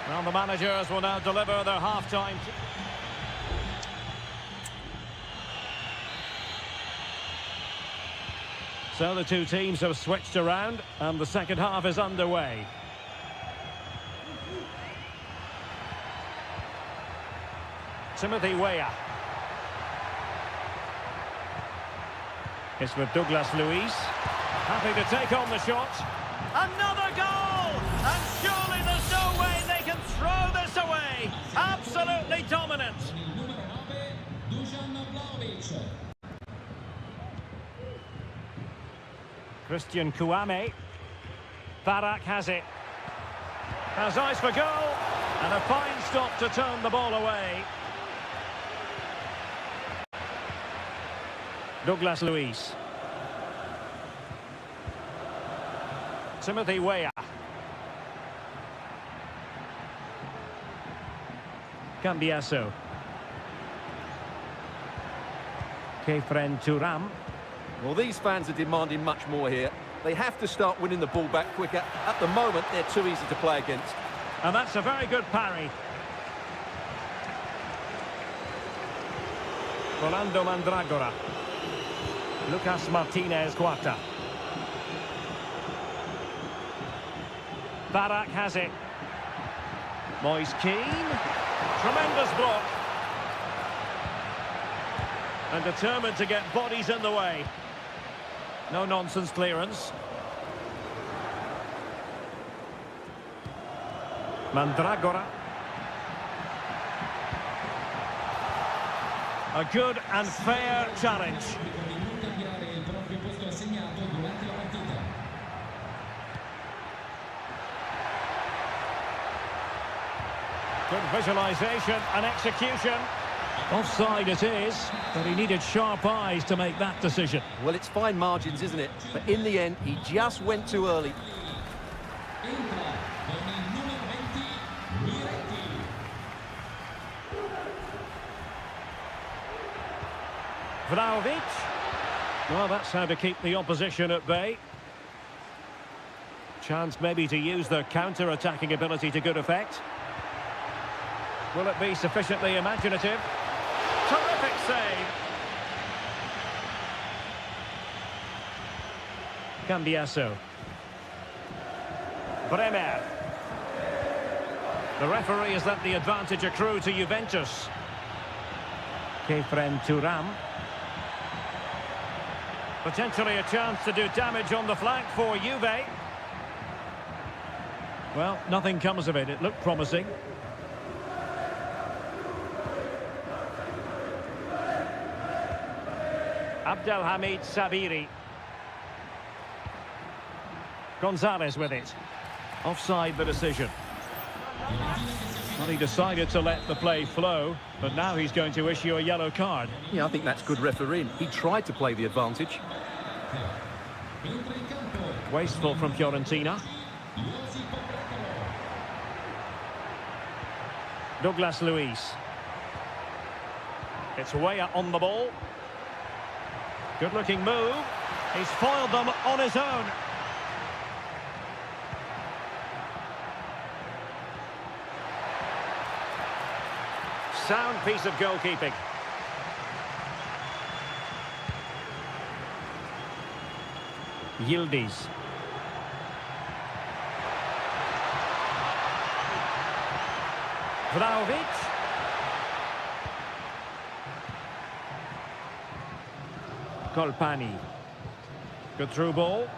Well, the managers will now deliver their half-time. So the two teams have switched around, and the second half is underway. Timothy Weah. It's with Douglas Luiz. Happy to take on the shot. Another goal! And surely there's no way they can throw this away. Absolutely dominant. Christian Kouame. Barak has it. Has eyes for goal. And a fine stop to turn the ball away. Douglas Luiz. Timothy Weah. Cambiasso. Kefren Turam. Well, these fans are demanding much more here. They have to start winning the ball back quicker. At the moment, they're too easy to play against. And that's a very good parry. Rolando Mandragora. Lucas Martinez Cuarta. Barak has it. Moise Keane. Tremendous block. And determined to get bodies in the way. No nonsense clearance. Mandragora. A good and fair challenge. Good visualisation and execution. Offside it is, but he needed sharp eyes to make that decision. Well, it's fine margins, isn't it? But in the end, he just went too early. Vlahovic. Well, that's how to keep the opposition at bay. Chance maybe to use their counter-attacking ability to good effect. Will it be sufficiently imaginative? Terrific save. Cambiasso. Bremer. The referee has let the advantage accrue to Juventus. Kefren Turam. Potentially a chance to do damage on the flank for Juve. Well, nothing comes of it. It looked promising. Abdelhamid Sabiri. Gonzalez with it. Offside the decision. Well, he decided to let the play flow, but now he's going to issue a yellow card. Yeah, I think that's good refereeing. He tried to play the advantage. Wasteful from Fiorentina. Douglas Luiz. It's Weah on the ball. Good looking move. He's foiled them on his own. Sound piece of goalkeeping. Yildiz. Vlahovic. Kolpani. Good through ball.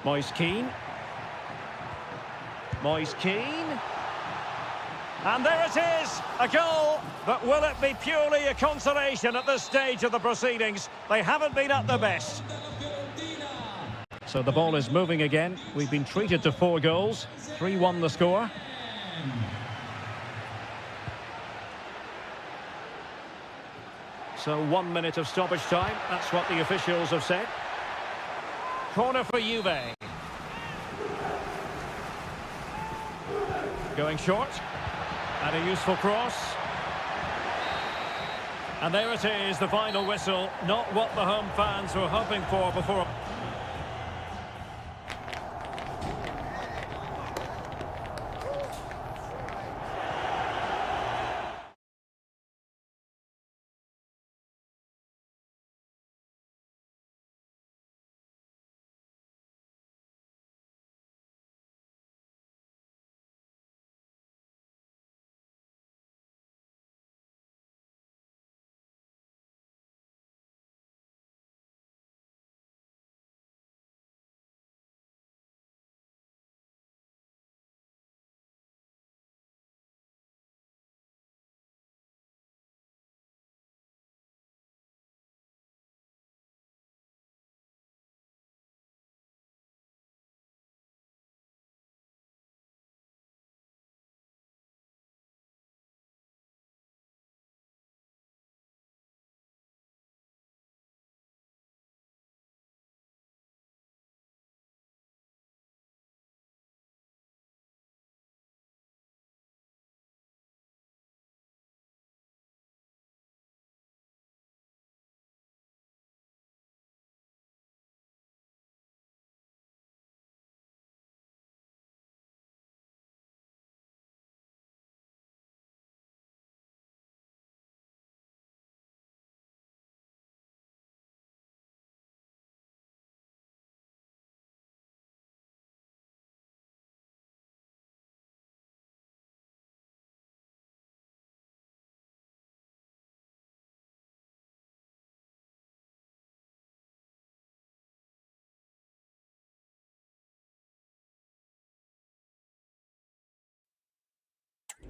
Moise Keane. Moise Keane. And there it is, a goal. But will it be purely a consolation at this stage of the proceedings? They haven't been at their best. So the ball is moving again. We've been treated to 4 goals. 3-1 the score. So 1 minute of stoppage time. That's what the officials have said. Corner for Juve. Going short. And a useful cross. And there it is, the final whistle. Not what the home fans were hoping for before.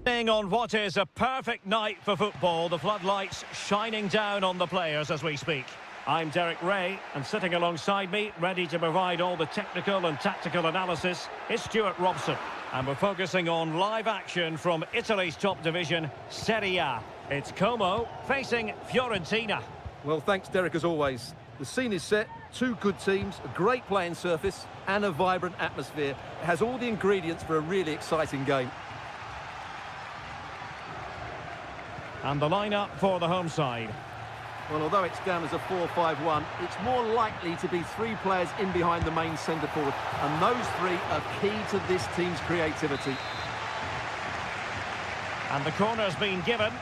On what is a perfect night for football, the floodlights shining down on the players as we speak. I'm Derek Ray, and sitting alongside me, ready to provide all the technical and tactical analysis, is Stuart Robson. And we're focusing on live action from Italy's top division, Seria. It's Como facing Fiorentina. Well, thanks, Derek, as always. The scene is set, two good teams, a great playing surface, and a vibrant atmosphere. It has all the ingredients for a really exciting game. And the lineup for the home side. Well, although it's down as a 4-5-1, it's more likely to be three players in behind the main centre-forward, and those three are key to this team's creativity. And the corner's been given.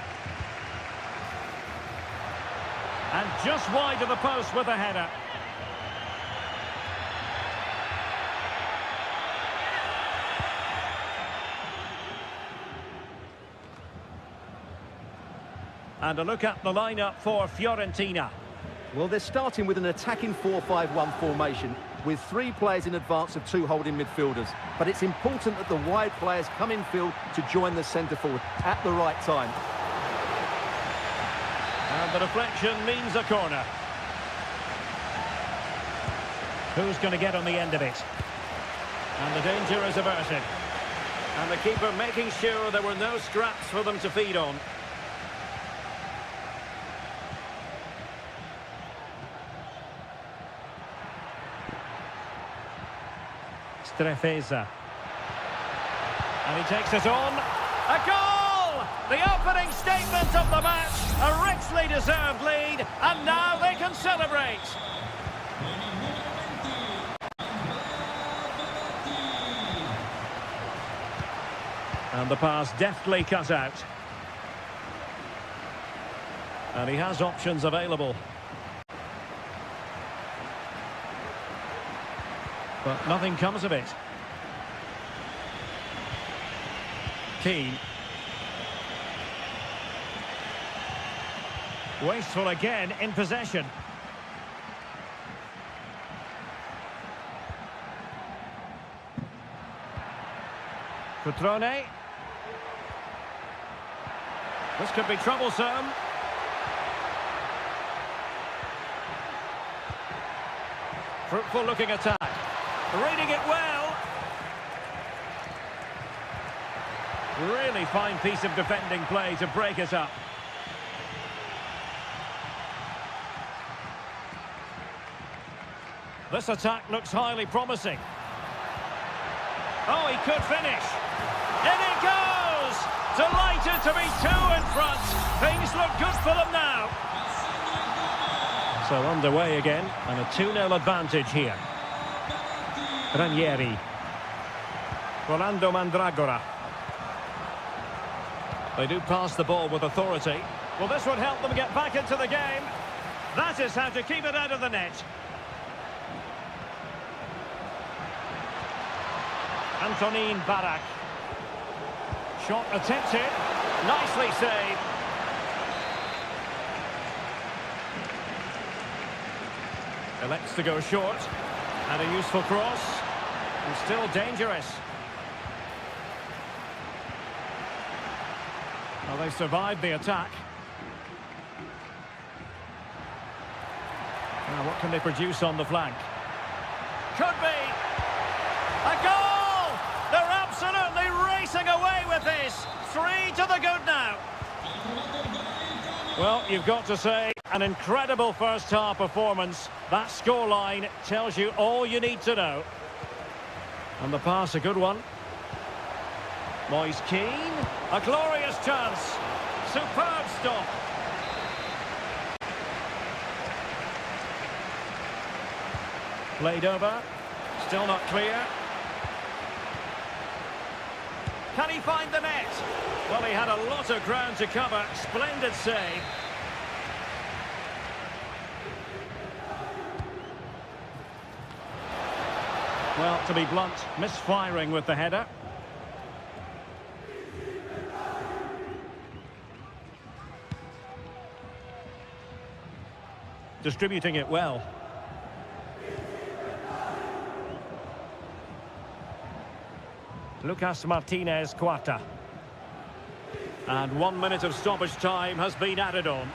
And just wide of the post with a header. And a look at the lineup for Fiorentina. Well, they're starting with an attacking 4-5-1 formation with three players in advance of two holding midfielders. But it's important that the wide players come in field to join the centre-forward at the right time. And the deflection means a corner. Who's going to get on the end of it? And the danger is averted. And the keeper making sure there were no scraps for them to feed on. Strefeza. And he takes it on. A goal! The opening statement of the match. A richly deserved lead. And now they can celebrate. And the pass deftly cut out. And he has options available. But nothing comes of it. Keane. Wasteful again in possession. Cutrone. This could be troublesome. Fruitful looking attack. Reading it well. Really fine piece of defending play to break it up. This attack looks highly promising. Oh, he could finish. In it goes! Delighted to be two in front. Things look good for them now. So underway again, and a 2-0 advantage here. Ranieri. Rolando Mandragora. They do pass the ball with authority. Well, this would help them get back into the game. That is how to keep it out of the net. Antonin Barak. Shot attempted. Nicely saved. Elects to go short. And a useful cross. And still dangerous. Well, they survived the attack. Now, what can they produce on the flank? Could be! A goal! They're absolutely racing away with this! 3 to the good now. Well, you've got to say, an incredible first-half performance. That scoreline tells you all you need to know. And the pass, a good one. Moise Keane. A glorious chance. Superb stop. Played over. Still not clear. Can he find the net? Well, he had a lot of ground to cover. Splendid save. Well, to be blunt, misfiring with the header. Distributing it well. Lucas Martinez Cuarta. And 1 minute of stoppage time has been added on.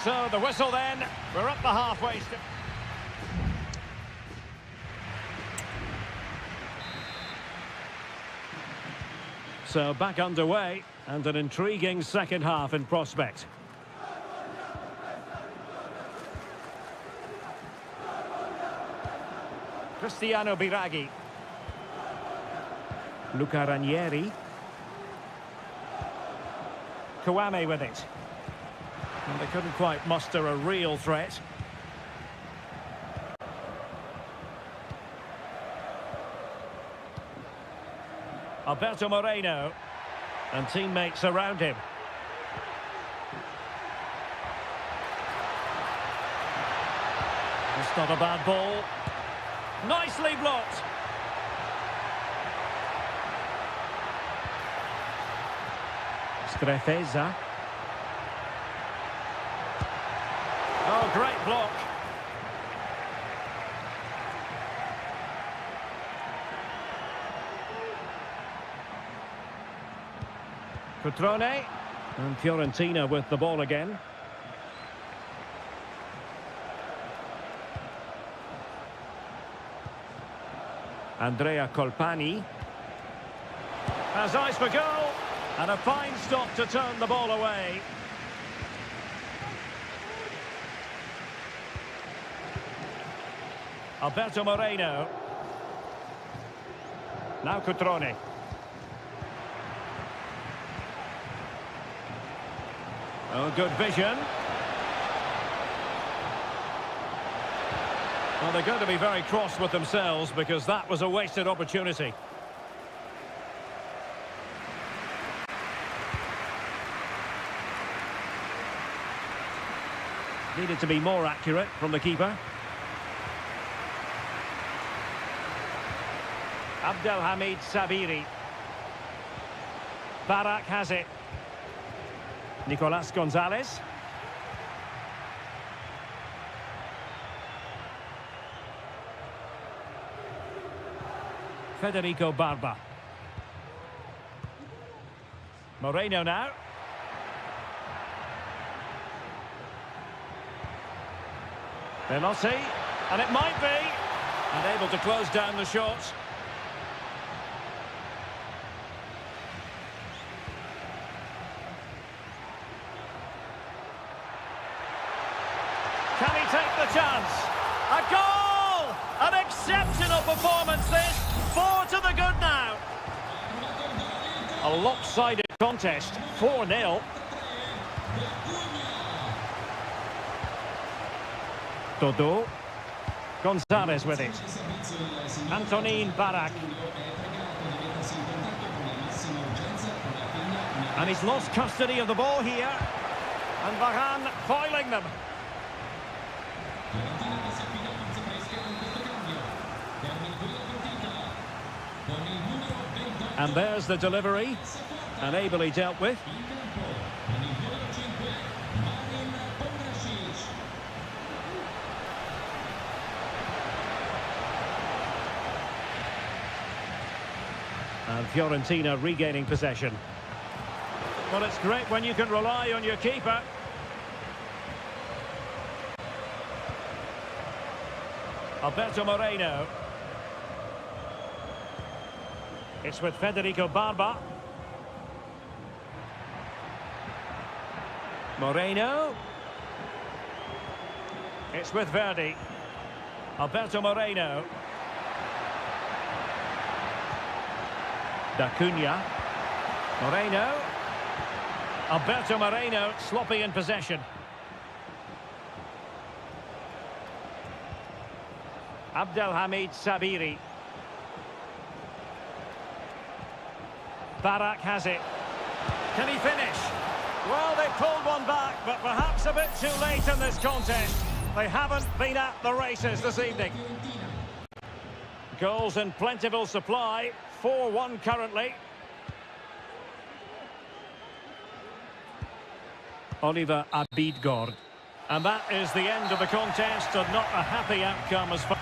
So the whistle then, we're up the halfway step. So back underway, and an intriguing second half in prospect. Cristiano Biraghi. Luca Ranieri. Kouame with it. And they couldn't quite muster a real threat. Alberto Moreno. And teammates around him. It's not a bad ball. Nicely blocked. Strefeza. Oh, great block. Cutrone. And Fiorentina with the ball again. Andrea Colpani has eyes for goal, and a fine stop to turn the ball away. Alberto Moreno. Now Cutrone. Oh, good vision. Well, they're going to be very cross with themselves because that was a wasted opportunity. Needed to be more accurate from the keeper. Abdelhamid Sabiri. Barak has it. Nicolas Gonzalez. Federico Barba. Moreno now. Veloci, and it might be. And able to close down the shots. Can he take the chance? A goal! An exceptional performance this. 4 to the good now. A lopsided contest. 4-0. Dodo. Gonzalez with it. Antonin Barak. And he's lost custody of the ball here. And Varane foiling them. And there's the delivery. And ably dealt with. And Fiorentina regaining possession. Well, it's great when you can rely on your keeper. Alberto Moreno. It's with Federico Barba. Moreno. It's with Verdi. Alberto Moreno. Da Cunha. Moreno. Alberto Moreno sloppy in possession. Abdelhamid Sabiri. Barak has it. Can he finish? Well, they pulled one back, but perhaps a bit too late in this contest. They haven't been at the races this evening. Goals in plentiful supply. 4-1 currently. Oliver Abidgord. And that is the end of the contest, and not a happy outcome as far.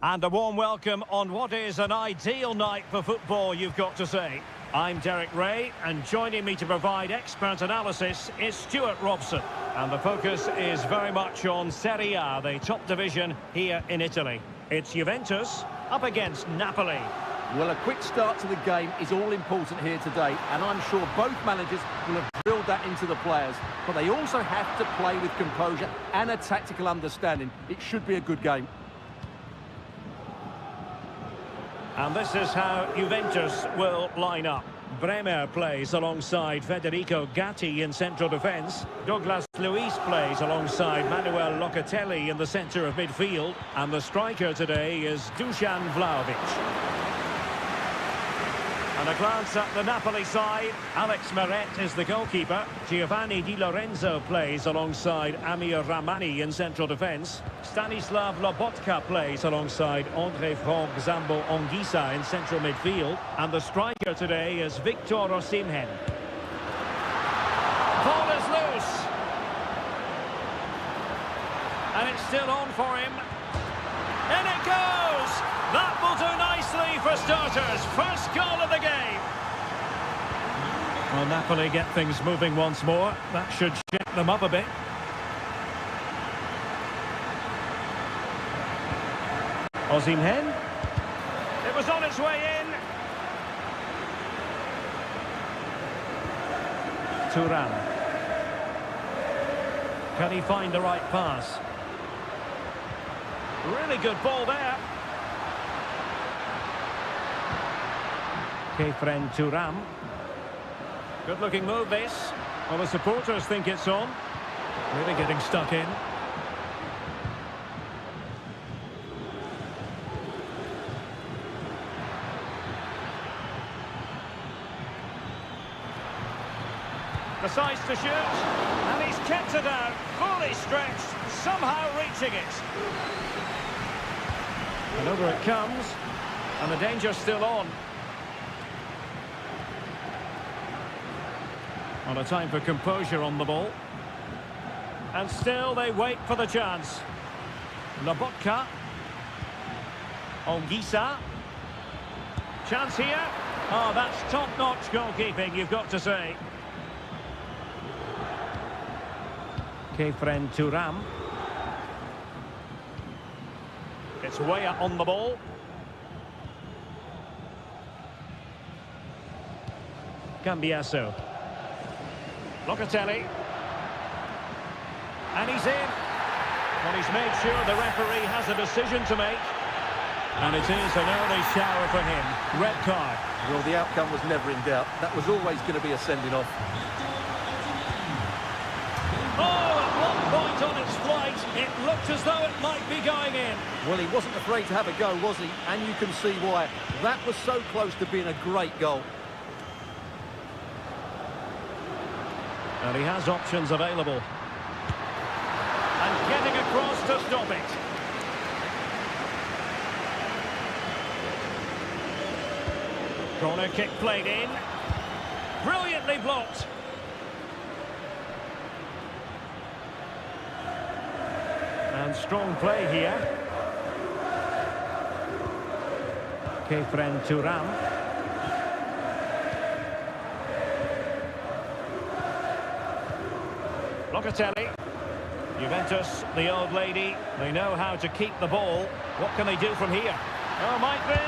And a warm welcome on what is an ideal night for football, you've got to say. I'm Derek Ray, and joining me to provide expert analysis is Stuart Robson. And the focus is very much on Seria, the top division here in Italy. It's Juventus up against Napoli. Well, a quick start to the game is all important here today, and I'm sure both managers will have drilled that into the players. But they also have to play with composure and a tactical understanding. It should be a good game. And this is how Juventus will line up. Bremer plays alongside Federico Gatti in central defence. Douglas Luiz plays alongside Manuel Locatelli in the centre of midfield. And the striker today is Dusan Vlahovic. And a glance at the Napoli side. Alex Meret is the goalkeeper. Giovanni Di Lorenzo plays alongside Amir Ramani in central defence. Stanislav Lobotka plays alongside André Franck Zambo Anguissa in central midfield. And the striker today is Victor Osimhen. Ball is loose. And it's still on for him. In it goes! That will do nicely for starters. First goal of the game. Well, Napoli get things moving once more. That should shake them up a bit. Osimhen. It was on its way in. Thuram. Can he find the right pass? Really good ball there. Kefren Thuram. Good looking move this. Well, the supporters think it's on. Really getting stuck in. Decides to shoot. And he's kept it out. Fully stretched. Somehow reaching it. And over it comes. And the danger's still on. On a time for composure on the ball. And still they wait for the chance. Lobotka. Anguissa. Chance here. Oh, that's top-notch goalkeeping, you've got to say. Kefren Thuram. It's way up on the ball. Cambiasso. Locatelli. And he's in. Well, he's made sure the referee has a decision to make. And it is an early shower for him. Red card. Well, the outcome was never in doubt. That was always going to be a sending off. Oh, at one point on its flight, it looked as though it might be going in. Well, he wasn't afraid to have a go, was he? And you can see why. That was so close to being a great goal. And he has options available. And getting across to stop it. Corner kick played in. Brilliantly blocked. And strong play here. Kefren Thuram. Locatelli. Juventus, the old lady, they know how to keep the ball. What can they do from here? Oh, might be.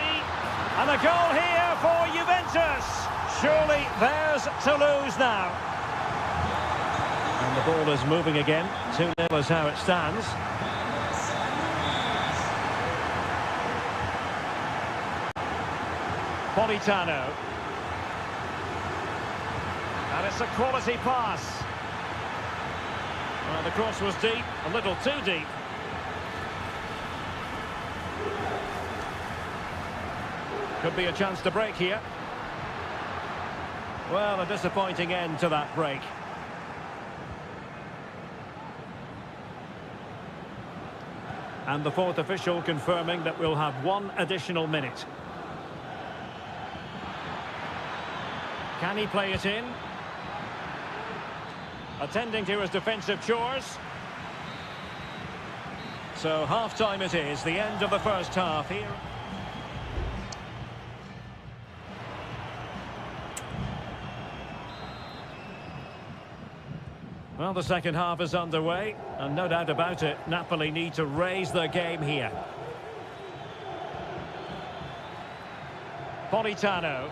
And a goal here for Juventus. Surely theirs to lose now. And the ball is moving again. 2-0 is how it stands. Politano. And it's a quality pass. Well, the cross was deep, a little too deep. Could be a chance to break here. Well, a disappointing end to that break. And the fourth official confirming that we'll have one additional minute. Can he play it in? Attending to his defensive chores. So half-time it is, the end of the first half here. Well, the second half is underway, and no doubt about it, Napoli need to raise their game here. Politano.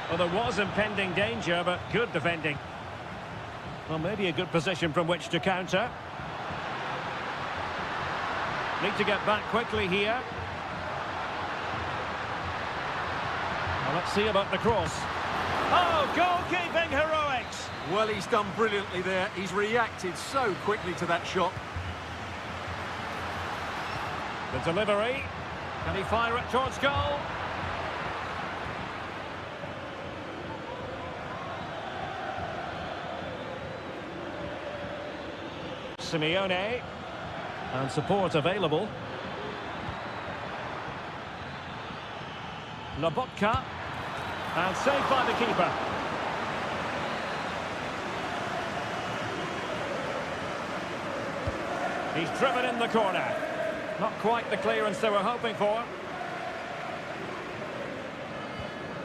Well, there was impending danger, but good defending. Well, maybe a good position from which to counter. Need to get back quickly here. Well, let's see about the cross. Oh, goalkeeping heroics! Well, he's done brilliantly there. He's reacted so quickly to that shot. The delivery. Can he fire it towards goal? Simeone. And support available. Lobotka. And saved by the keeper. He's driven in the corner. Not quite the clearance they were hoping for.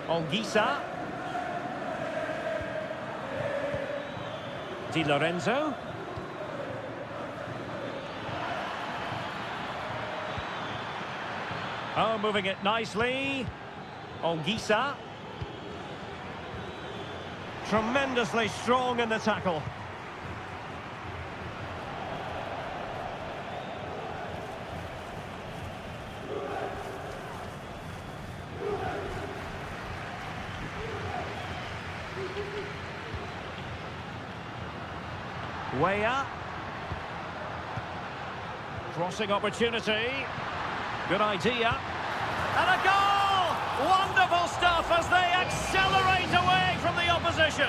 Ongisa. Di Lorenzo. Oh, moving it nicely. Ongisa. Tremendously strong in the tackle. Way up. Crossing opportunity. Good idea. And a goal! Wonderful stuff as they accelerate away from the opposition.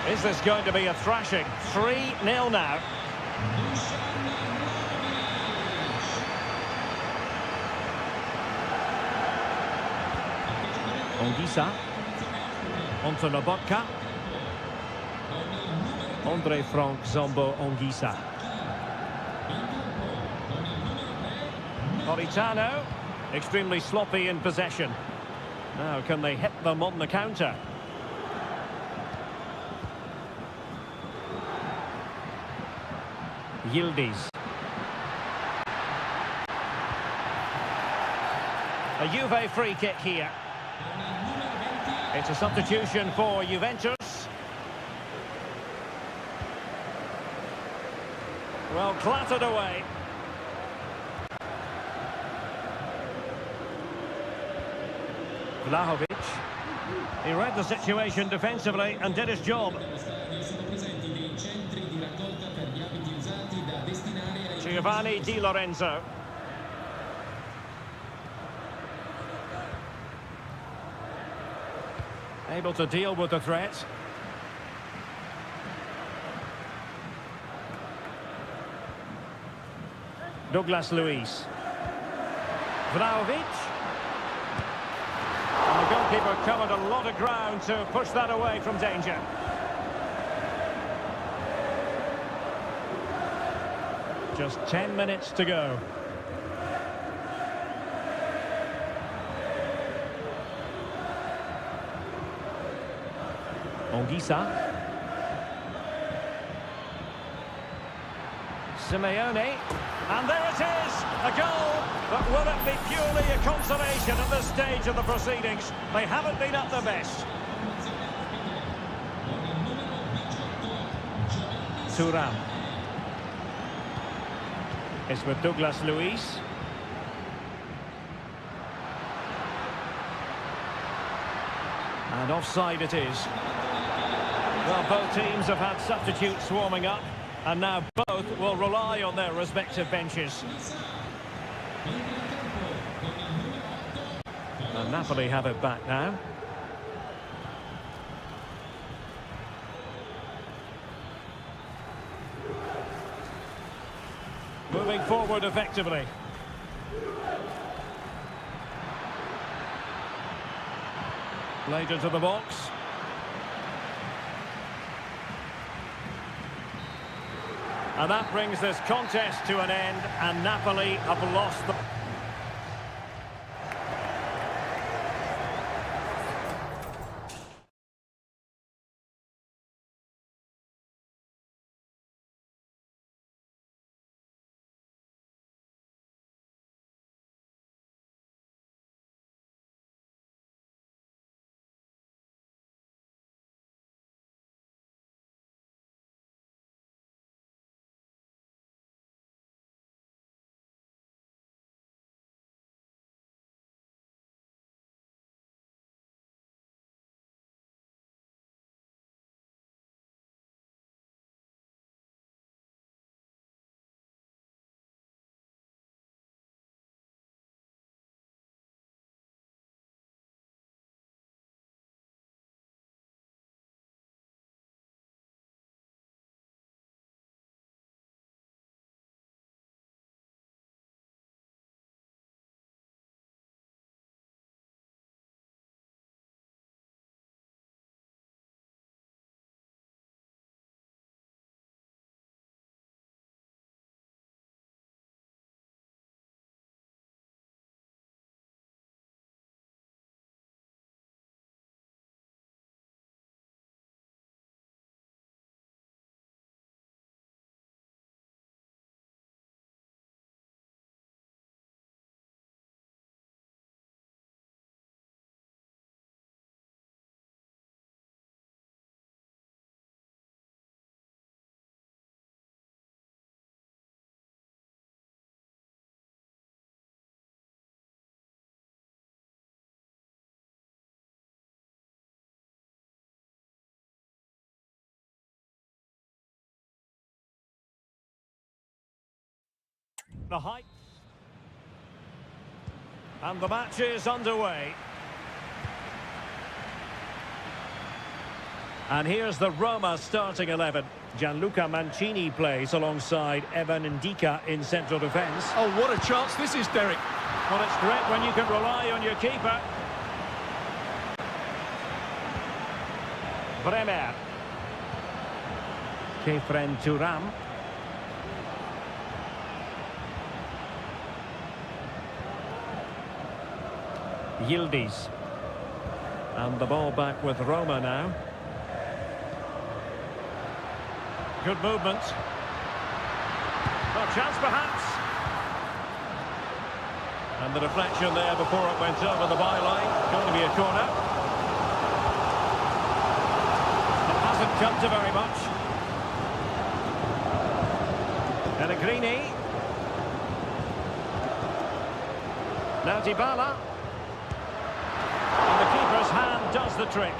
Is this going to be a thrashing? 3-0 now. Ongisa. Onto Lobotka. Andre Frank Zombo Ongisa. Politano, extremely sloppy in possession. Now, can they hit them on the counter? Yildiz. A Juve free kick here. It's a substitution for Juventus. Well, clattered away. Vlahovic. He read the situation defensively and did his job. Giovanni Di Lorenzo. Able to deal with the threat. Douglas Luiz. Vlahovic. And the goalkeeper covered a lot of ground to push that away from danger. Just 10 minutes to go. Ongisa. Simeone. And there it is, a goal, but will it be purely a consolation at this stage of the proceedings? They haven't been at their best. Thuram. It's with Douglas Luiz. And offside it is. Well, both teams have had substitutes warming up. And now both will rely on their respective benches. And Napoli have it back now. Moving forward effectively. Played into the box. And that brings this contest to an end, and Napoli have lost the... the hype. And the match is underway. And here's the Roma starting 11. Gianluca Mancini plays alongside Evan Ndika in central defence. Oh, what a chance this is, Derek. Well, it's great when you can rely on your keeper. Bremer. Kefren Turam. Yildiz. And the ball back with Roma now. Good movement. A chance perhaps. And the deflection there before it went over the byline. Going to be a corner. It hasn't come to very much. Pellegrini. Now Dybala. And the keeper's hand does the trick.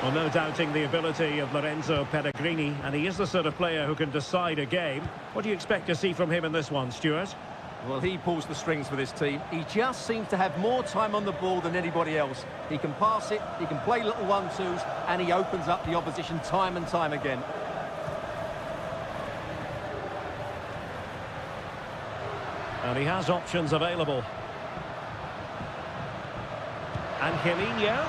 Well, no doubting the ability of Lorenzo Pellegrini, and he is the sort of player who can decide a game. What do you expect to see from him in this one, Stuart? Well, he pulls the strings for this team. He just seems to have more time on the ball than anybody else. He can pass it, he can play little one-twos, and he opens up the opposition time and time again. And he has options available. Angelino.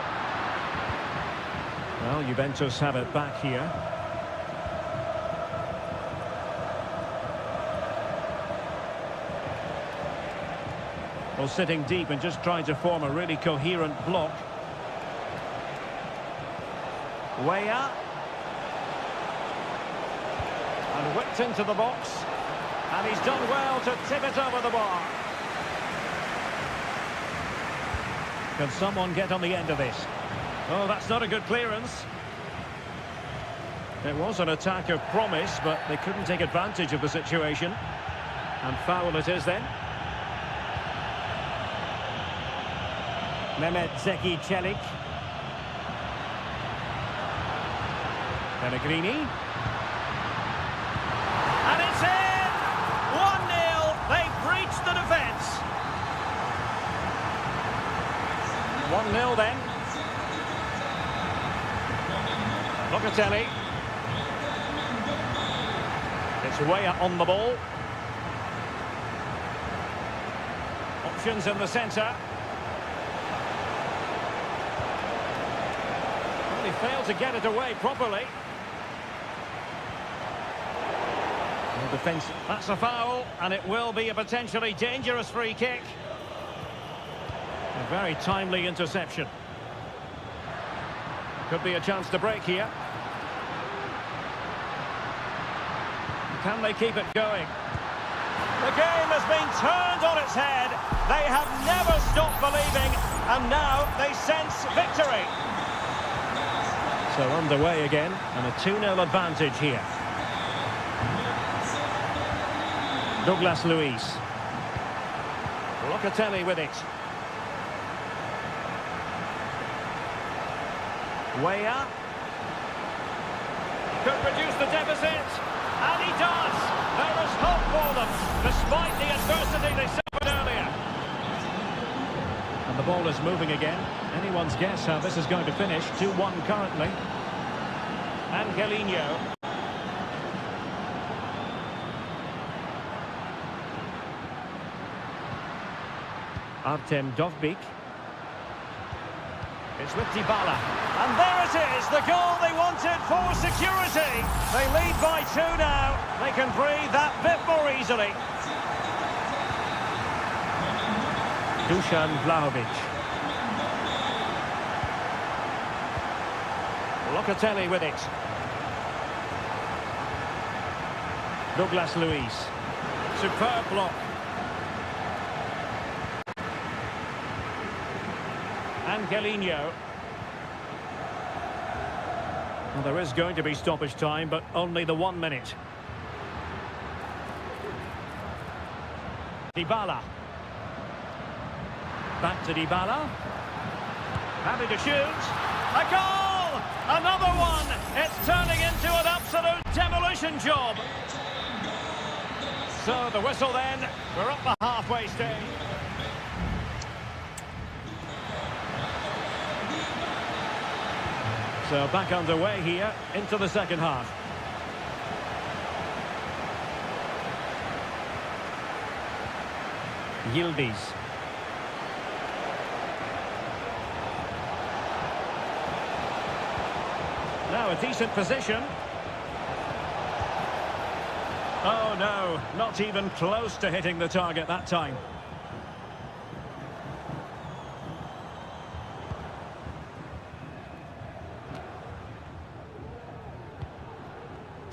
Well, Juventus have it back here. Well, sitting deep and just trying to form a really coherent block. Weah. And whipped into the box. And he's done well to tip it over the bar. Can someone get on the end of this? Oh, that's not a good clearance. It was an attack of promise, but they couldn't take advantage of the situation. And foul it is then. Mehmet Zeki Çelik. Pellegrini. And it's in! 1-0. They've breached the defence. 1-0 then. Locatelli. It's Weah on the ball. Options in the centre. Well, he failed to get it away properly. The defence, that's a foul, and it will be a potentially dangerous free kick. A very timely interception. Could be a chance to break here. Can they keep it going? The game has been turned on its head. They have never stopped believing, and now they sense victory. So underway again, and a 2-0 advantage here. Douglas Luiz. Locatelli with it. Weah. Could reduce the deficit. And he does. There is hope for them, despite the adversity they suffered earlier. And the ball is moving again. Anyone's guess how this is going to finish. 2-1 currently. Angelino. Artem Dovbyk. It's with Dybala. And there it is, the goal they wanted for security. They lead by 2 now. They can breathe that bit more easily. Dusan Vlahovic. Locatelli with it. Douglas Luiz. Superb block. Angelino. Well, there is going to be stoppage time, but only the 1 minute. Dybala. Back to Dybala. Happy to shoot. A goal! Another one! It's turning into an absolute demolition job. So the whistle then, we're up the halfway stage. So back underway here into the second half. Yildiz. Now a decent position. Oh no, not even close to hitting the target that time.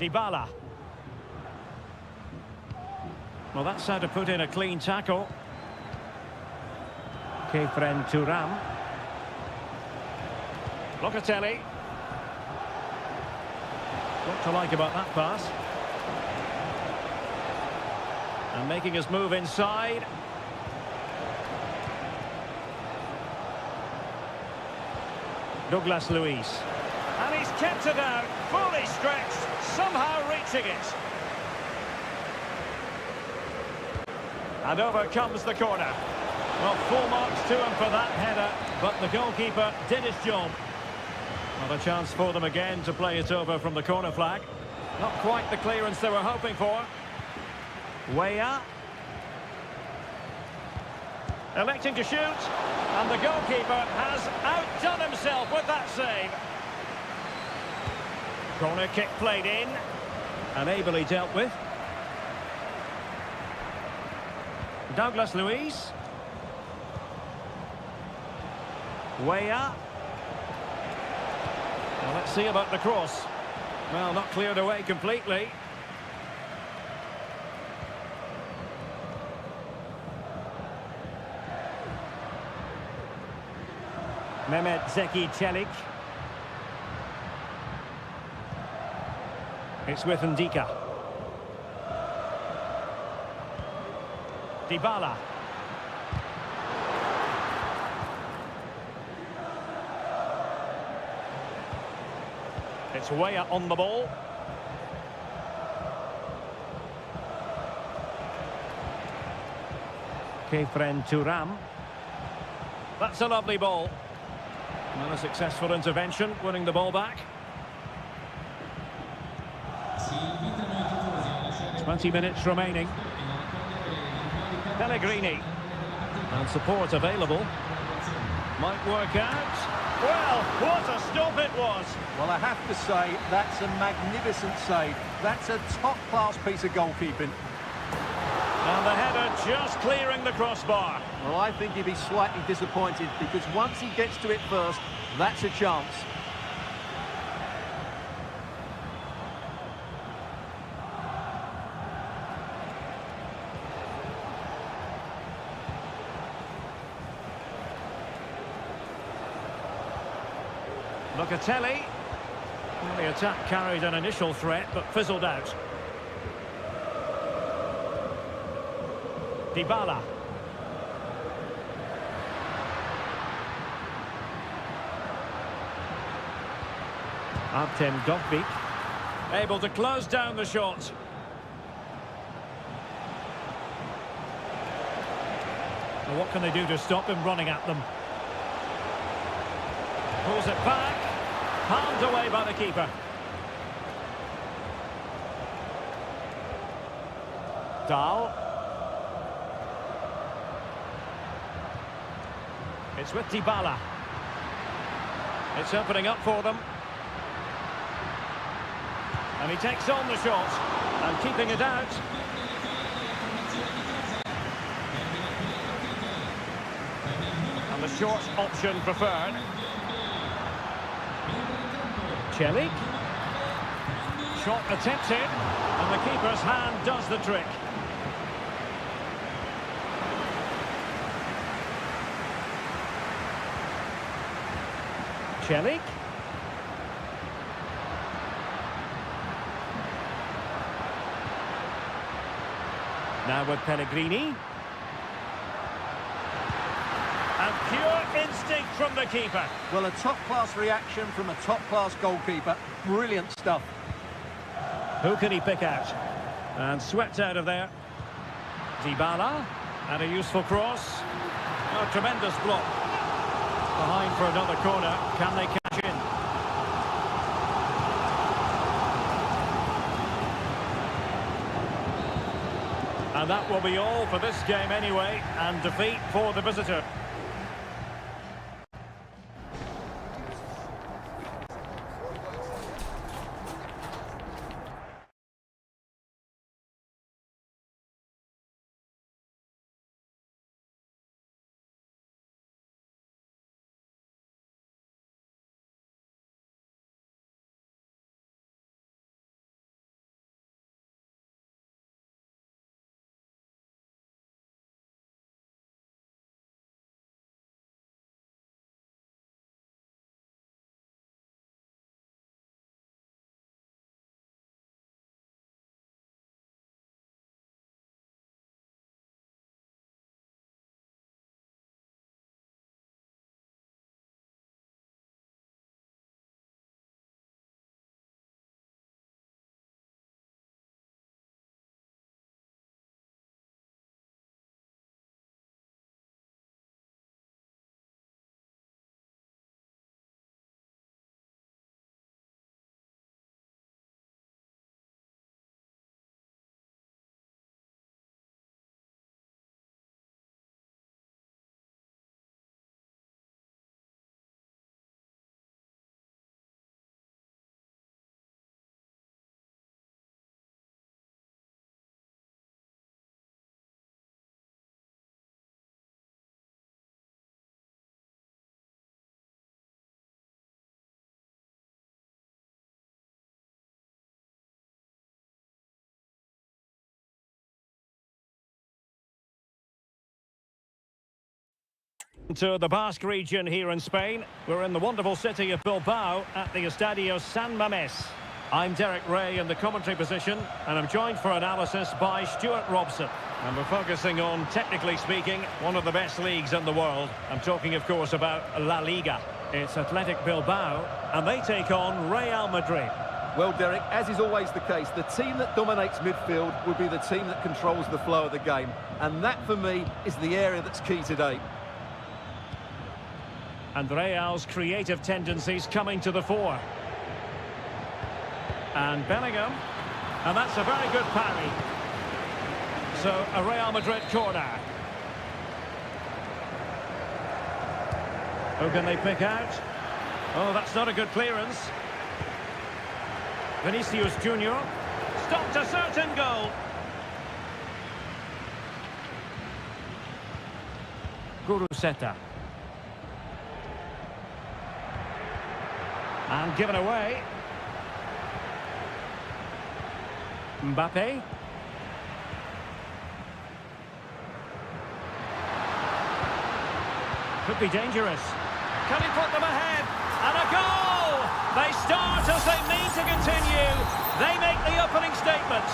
Dybala. Well, that's how to put in a clean tackle. Kefren Turam. Locatelli. What to like about that pass? And making his move inside. Douglas Luiz. And he's kept it out, fully stretched, somehow reaching it. And over comes the corner. Well, full marks to him for that header, but the goalkeeper did his job. Not a chance for them again to play it over from the corner flag. Not quite the clearance they were hoping for. Weah. Electing to shoot, and the goalkeeper has outdone himself with that save. Corner kick played in, and ably dealt with. Douglas Luiz. Weah. Well, let's see about the cross. Well, not cleared away completely. Mehmet Zeki Çelik. It's with Ndika. Dybala. It's Weah on the ball. Kefren Turam. That's a lovely ball. And a successful intervention, winning the ball back. 20 minutes remaining. Pellegrini. And support available. Might work out. Well, what a stop it was. Well, I have to say, that's a magnificent save. That's a top-class piece of goalkeeping. And the header just clearing the crossbar. Well, I think he'd be slightly disappointed because once he gets to it first, that's a chance. Locatelli. Well, the attack carried an initial threat, but fizzled out. Dybala. Artem Dovbyk. Able to close down the shot. Well, what can they do to stop him running at them? Pulls it back. Palmed away by the keeper. Dahl. It's with Dybala. It's opening up for them. And he takes on the shot. And keeping it out. And the short option preferred. Çelik. Shot attempted. And the keeper's hand does the trick. Çelik. Now with Pellegrini. And pure instinct from the keeper. Well, a top-class reaction from a top-class goalkeeper. Brilliant stuff. Who can he pick out? And swept out of there. Dybala, and a useful cross. A tremendous block. Behind for another corner. Can they catch in? And that will be all for this game anyway, and defeat for the visitor. To the Basque region here in Spain. We're in the wonderful city of Bilbao at the Estadio San Mamés. I'm Derek Ray in the commentary position, and I'm joined for analysis by Stuart Robson. And we're focusing on, technically speaking, one of the best leagues in the world. I'm talking, of course, about La Liga. It's Athletic Bilbao, and they take on Real Madrid. Well, Derek, as is always the case, the team that dominates midfield will be the team that controls the flow of the game. And that, for me, is the area that's key today. And Real's creative tendencies coming to the fore. And Bellingham. And that's a very good parry. So, a Real Madrid corner. Who can they pick out? Oh, that's not a good clearance. Vinicius Junior. Stopped a certain goal. Guruseta. And given away. Mbappe. Could be dangerous. Can he put them ahead? And a goal! They start as they mean to continue. They make the opening statement.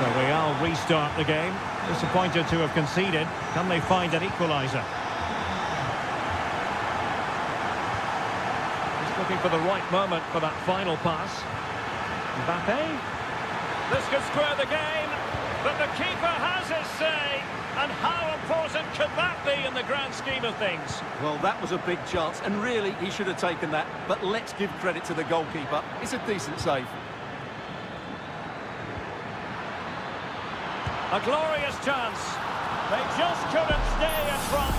So Real restart the game. Disappointed to have conceded. Can they find an equaliser? Looking for the right moment for that final pass. Mbappe. This could square the game, but the keeper has his say. And how important could that be in the grand scheme of things? Well, that was a big chance, and really, he should have taken that. But let's give credit to the goalkeeper. It's a decent save. A glorious chance. They just couldn't stay in front.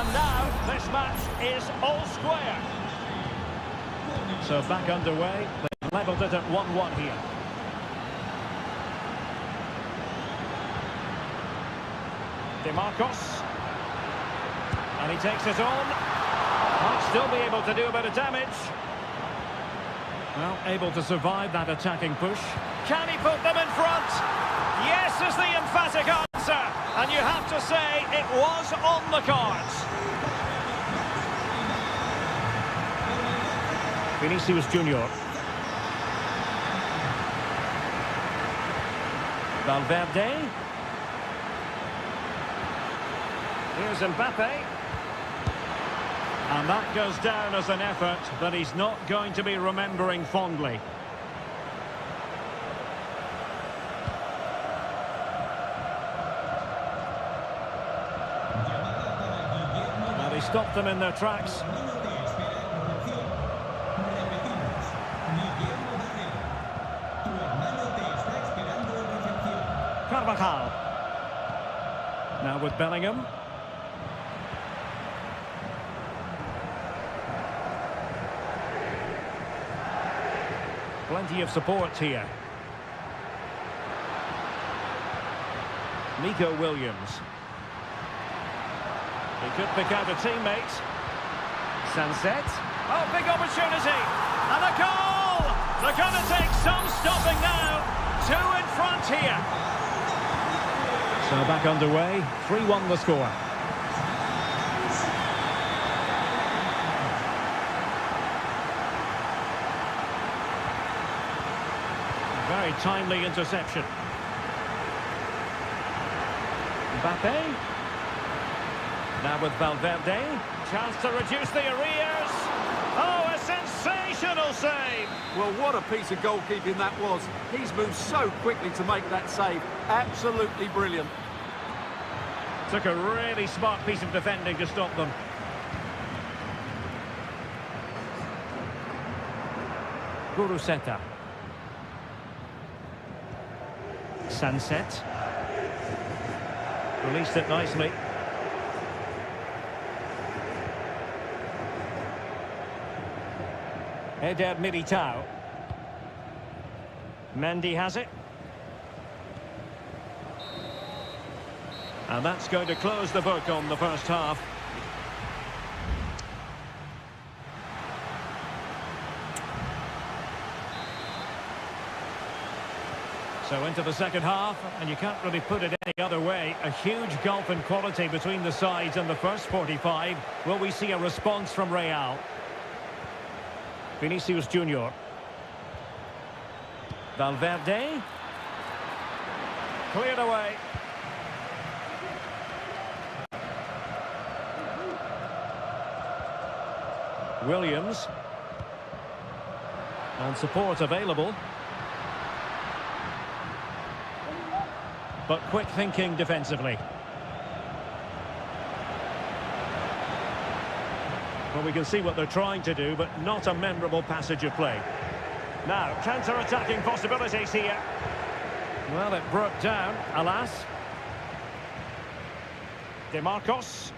And now, this match is all square. So back underway, they levelled it at 1-1 here. DeMarcos. And he takes it on. Might still be able to do a bit of damage. Well, able to survive that attacking push. Can he put them in front? Yes is the emphatic answer. And you have to say it was on the cards. Vinicius Junior. Valverde. Here's Mbappe. And that goes down as an effort that he's not going to be remembering fondly. stopped them in their tracks. Carvajal. Now with Bellingham. Plenty of support here. Nico Williams. He could pick out a teammate. Sunset. Oh, big opportunity. And a goal! They're going to take some stopping now. 2 in front here. So back underway. 3-1 the score. Very timely interception. Mbappe. Now with Valverde. Chance to reduce the arrears. Oh, a sensational save. Well, what a piece of goalkeeping that was. He's moved so quickly to make that save. Absolutely brilliant. Took a really smart piece of defending to stop them. Guruseta. Sunset. Released it nicely. Eder Militao. Mendy has it. And that's going to close the book on the first half. So into the second half, and you can't really put it any other way. A huge gulf in quality between the sides in the first 45. Will we see a response from Real? Vinicius Junior. Valverde. Cleared away. Williams. And support available. But quick thinking defensively. Well, we can see what they're trying to do, but not a memorable passage of play. Now, counter-attacking possibilities here. Well, it broke down, alas. DeMarcos.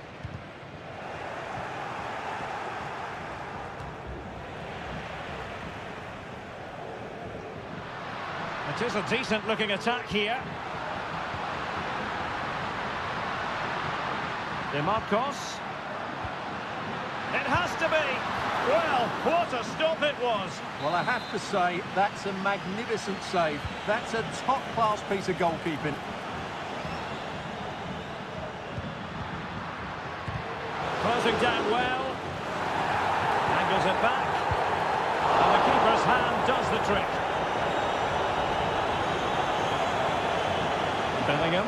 It is a decent-looking attack here. DeMarcos. It has to be. Well, what a stop it was. Well, I have to say, that's a magnificent save. That's a top-class piece of goalkeeping. Closing down well. Angles it back. And the keeper's hand does the trick. Bellingham.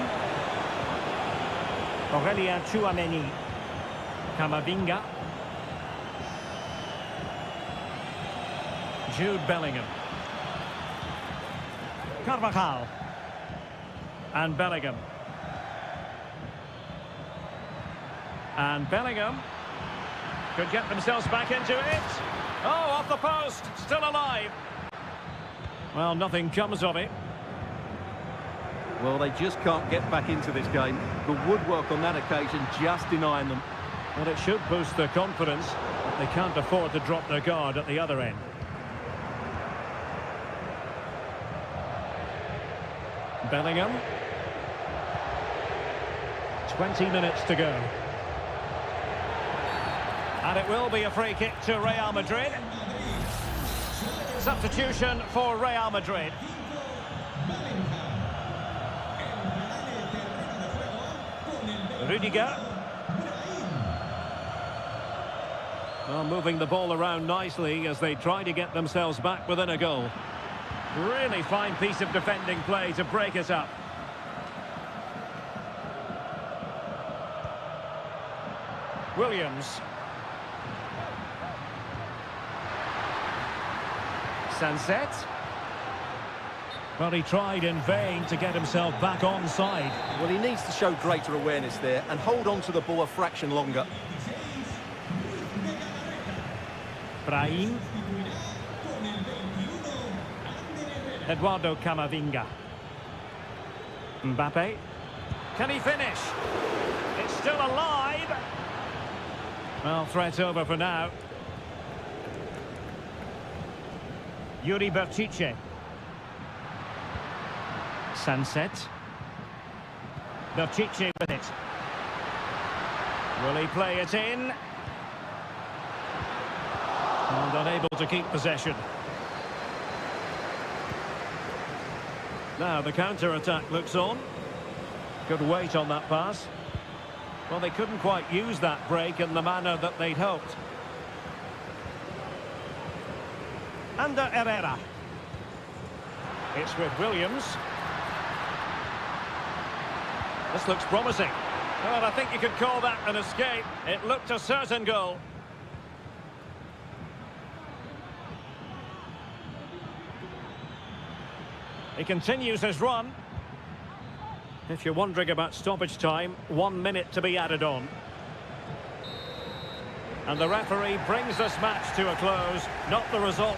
Aurelien Tchouameni. Camavinga. Jude Bellingham. Carvajal. And Bellingham. And Bellingham could get themselves back into it. Oh, off the post. Still alive. Well, nothing comes of it. Well, they just can't get back into this game. The woodwork on that occasion just denying them. Well, it should boost their confidence. They can't afford to drop their guard at the other end. Bellingham. 20 minutes to go. And it will be a free kick to Real Madrid. Substitution for Real Madrid. Rudiger. Well, moving the ball around nicely as they try to get themselves back within a goal. Really fine piece of defending play to break it up. Williams. Sunset. Well, he tried in vain to get himself back onside. Well, he needs to show greater awareness there and hold on to the ball a fraction longer. Brahim. Eduardo Camavinga. Mbappe. Can he finish? It's still alive. Well, threat over for now. Yuri Berchiche. Sunset. Berchiche with it. Will he play it in? And unable to keep possession. Now the counter-attack looks on. Good weight on that pass. Well, they couldn't quite use that break in the manner that they'd hoped. Under Herrera. It's with Williams. This looks promising. Well, I think you could call that an escape. It looked a certain goal. He continues his run. If you're wondering about stoppage time, 1 minute to be added on. And the referee brings this match to a close. Not the result.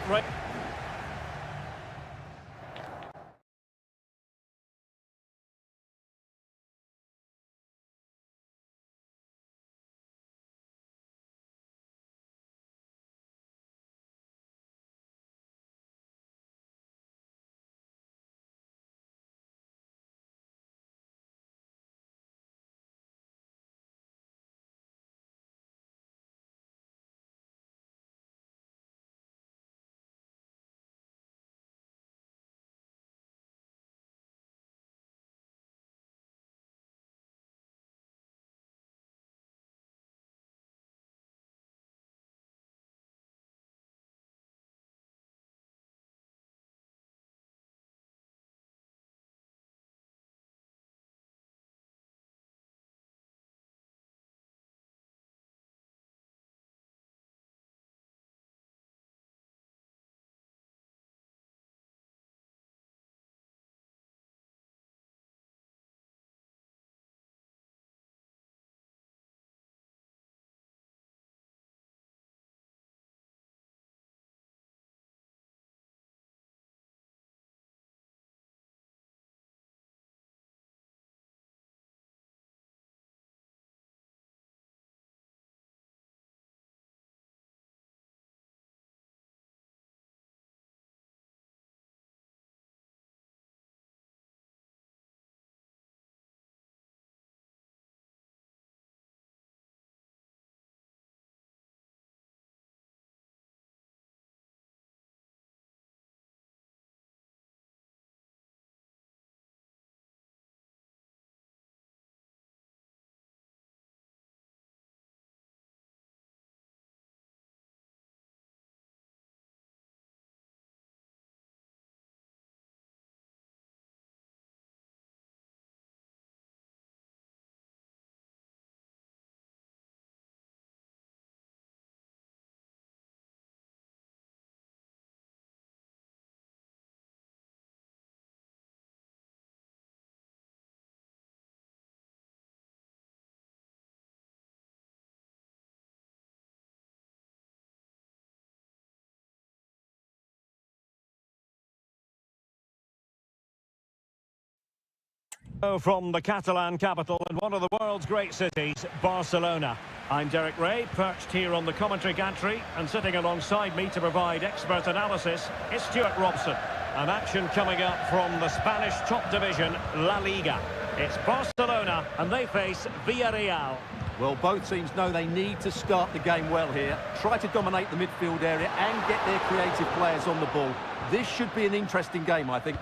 From the Catalan capital and one of the world's great cities, Barcelona. I'm Derek Ray, perched here on the commentary gantry, and sitting alongside me to provide expert analysis is Stuart Robson. An action coming up from the Spanish top division, La Liga. It's Barcelona, and they face Villarreal. Well, both teams know they need to start the game well here. Try to dominate the midfield area and get their creative players on the ball. This should be an interesting game, I think.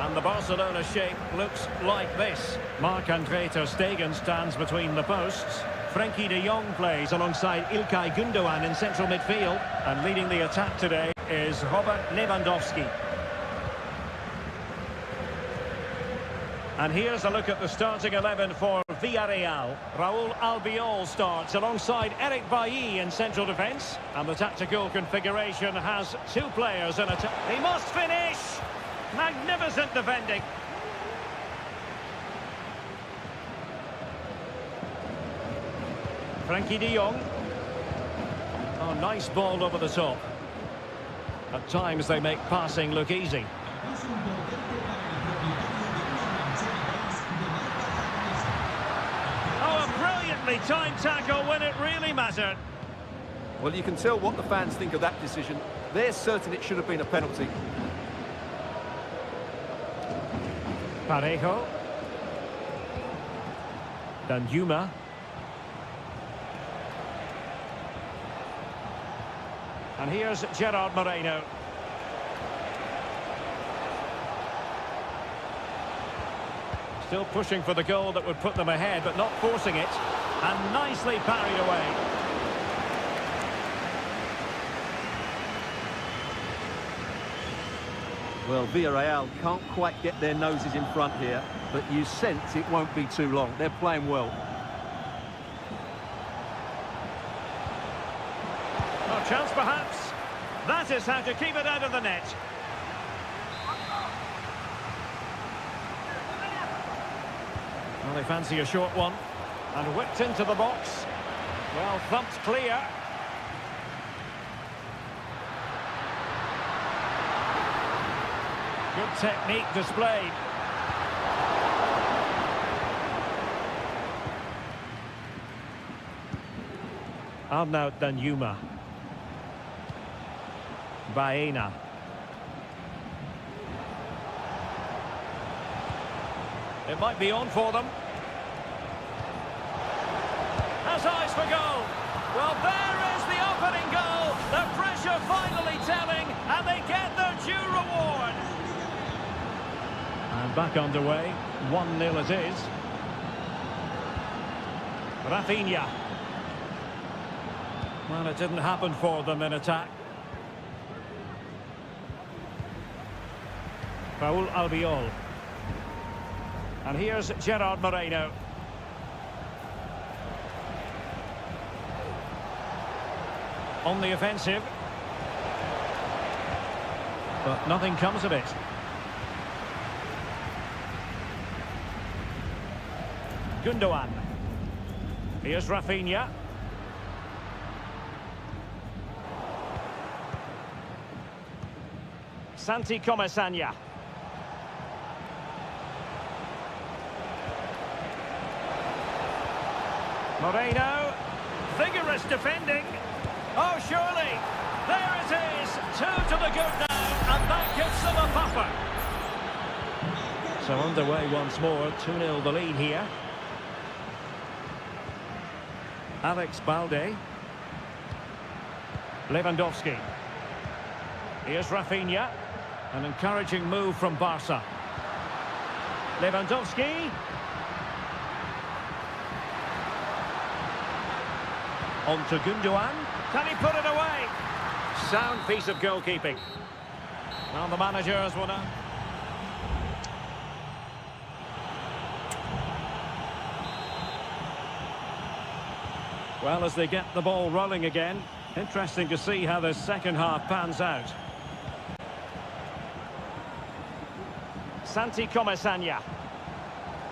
And the Barcelona shape looks like this. Marc-Andre ter Stegen stands between the posts. Frenkie de Jong plays alongside Ilkay Gundogan in central midfield. And leading the attack today is Robert Lewandowski. And here's a look at the starting 11 for Villarreal. Raúl Albiol starts alongside Eric Bailly in central defence. And the tactical configuration has two players in attack. He must finish! Magnificent defending. Frenkie de Jong. Oh, nice ball over the top. At times they make passing look easy. Oh, a brilliantly timed tackle when it really mattered. Well, you can tell what the fans think of that decision. They're certain it should have been a penalty. Parejo. Danjuma. And here's Gerard Moreno. Still pushing for the goal that would put them ahead, but not forcing it. And nicely parried away. Well, Villarreal can't quite get their noses in front here, but you sense it won't be too long. They're playing well. No chance, perhaps. That is how to keep it out of the net. Well, they fancy a short one. And whipped into the box. Well, thumped clear. Good technique displayed. Arnaut Danjuma. Baena. It might be on for them. Has eyes for goal. Well, there is the opening goal. The pressure finally telling, and they get their due reward. And back underway. 1-0 it is. Rafinha. Well, it didn't happen for them in attack. Raul Albiol. And here's Gerard Moreno. On the offensive. But nothing comes of it. Gundogan. Here's Rafinha. Santi Comesaña. Moreno. Vigorous defending. Oh, surely. There it is. 2 to the good now. And that gives them a buffer. So underway once more. 2-0 the lead here. Alex Balde. Lewandowski. Here's Rafinha. An encouraging move from Barca. Lewandowski. On to Gundogan. Can he put it away? Sound piece of goalkeeping. Well, the managers will now. Well, as they get the ball rolling again, interesting to see how the second half pans out. Santi Comesaña.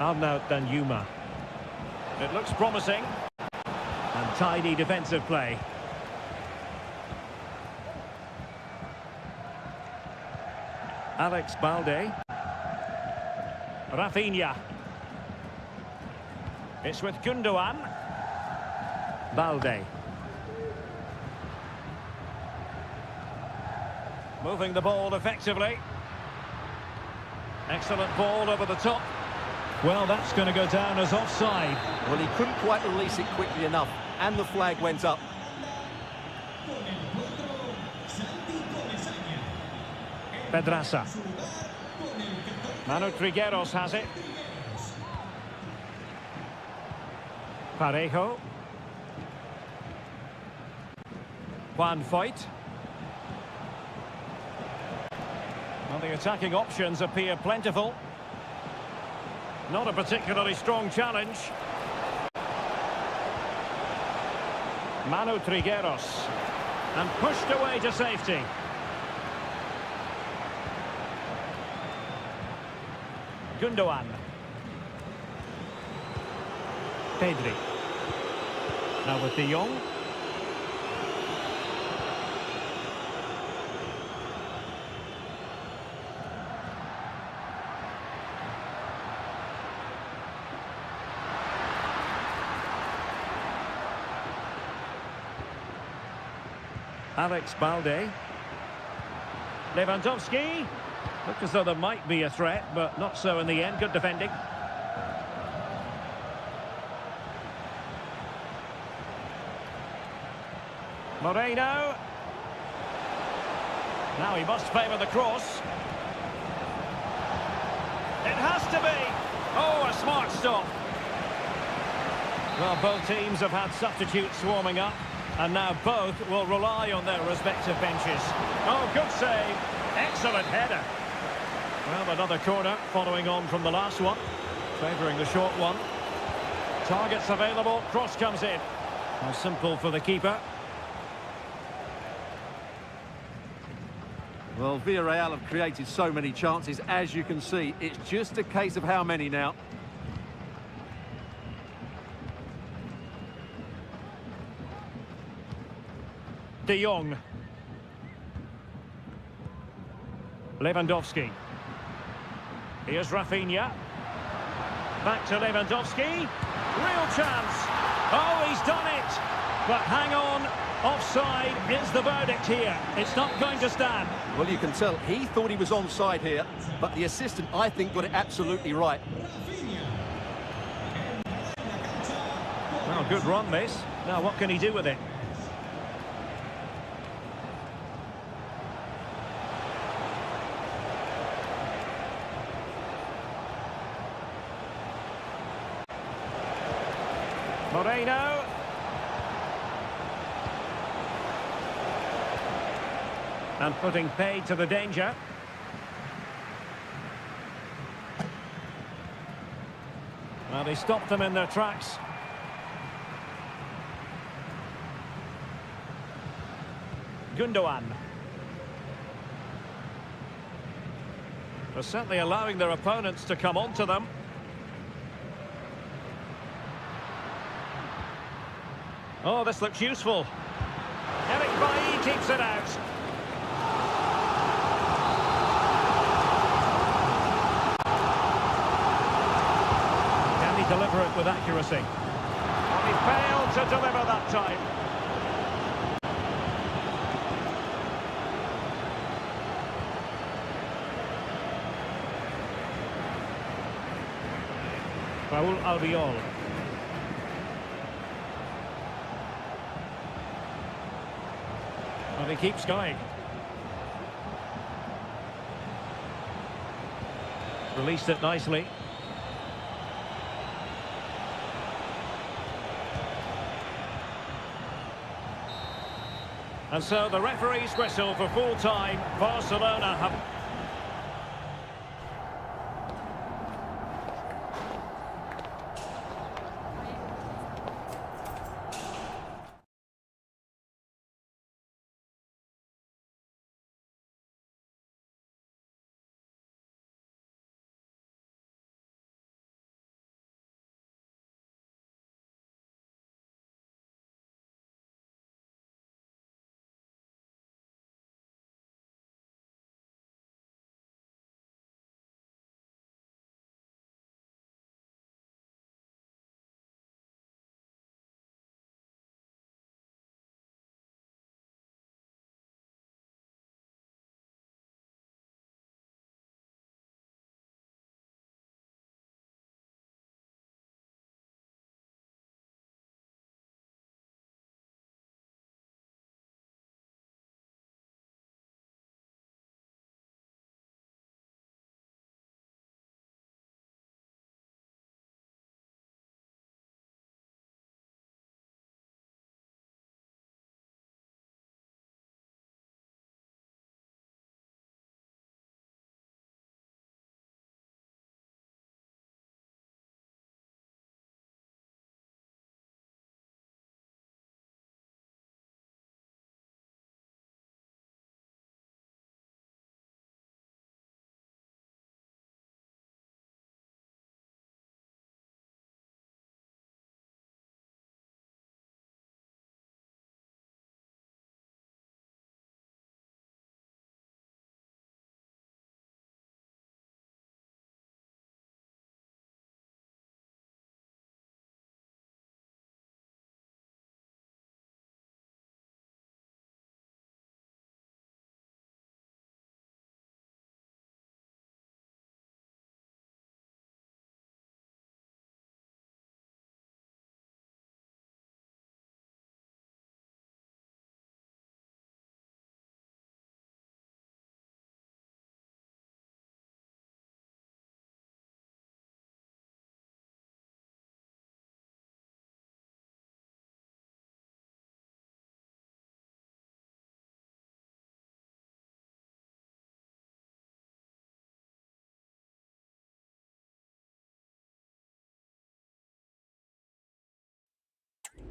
Arnaut Danjuma. It looks promising. And tidy defensive play. Alex Balde. Rafinha. It's with Gundogan. Balde. Moving the ball effectively. Excellent ball over the top. Well, that's going to go down as offside. Well, he couldn't quite release it quickly enough, and the flag went up. Pedraza. Manu Trigueros has it. Parejo. Juan Foyt. Well, the attacking options appear plentiful. Not a particularly strong challenge. Manu Trigueros. And pushed away to safety. Gundogan. Pedri. Now with De Jong. Alex Balde. Lewandowski. Looked as though there might be a threat, but not so in the end. Good defending. Moreno. Now he must favour the cross. It has to be. Oh, a smart stop. Well, both teams have had substitutes swarming up, and now both will rely on their respective benches. Oh, good save. Excellent header. Well, another corner following on from the last one, favouring the short one. Targets available, cross comes in. How simple for the keeper. Well, Villarreal have created so many chances, as you can see. It's just a case of how many now. De Jong. Lewandowski. Here's Rafinha. Back to Lewandowski. Real chance. Oh, he's done it. But hang on. Offside is the verdict here. It's not going to stand. Well, you can tell he thought he was onside here, but the assistant, I think, got it absolutely right. Well, good run, this. Now, what can he do with it? Moreno. And putting paid to the danger. Well, they stopped them in their tracks. Gundogan. They're certainly allowing their opponents to come onto them. Oh, this looks useful. Eric Bailly keeps it out. Can he deliver it with accuracy? And he failed to deliver that time. Raúl Albiol. And he keeps going. Released it nicely. And so the referee's whistle for full time. Barcelona have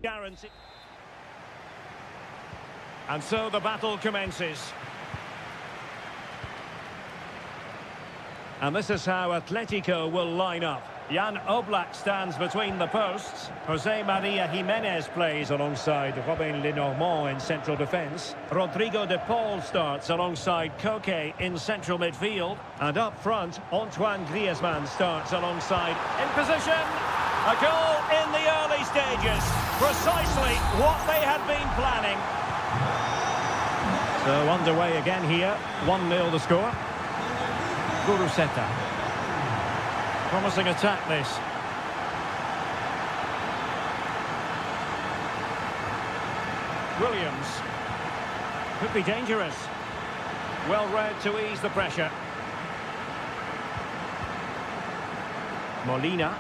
Guarantee. And so the battle commences. And this is how Atletico will line up. Jan Oblak stands between the posts. Jose Maria Jimenez plays alongside Robin Lenormand in central defence. Rodrigo de Paul starts alongside Koke in central midfield. And up front, Antoine Griezmann starts alongside in position. A goal in the early stages. Precisely what they had been planning. So underway again here. 1-0 the score. Guruseta. Promising attack this. Williams. Could be dangerous. Well read to ease the pressure. Molina.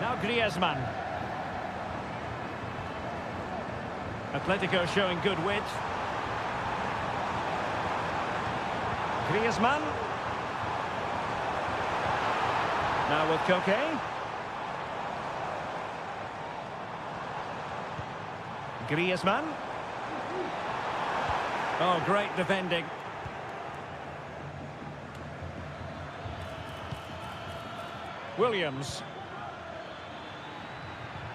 Now Griezmann. Atletico showing good width. Griezmann. Now with Koke. Griezmann. Oh, great defending. Williams.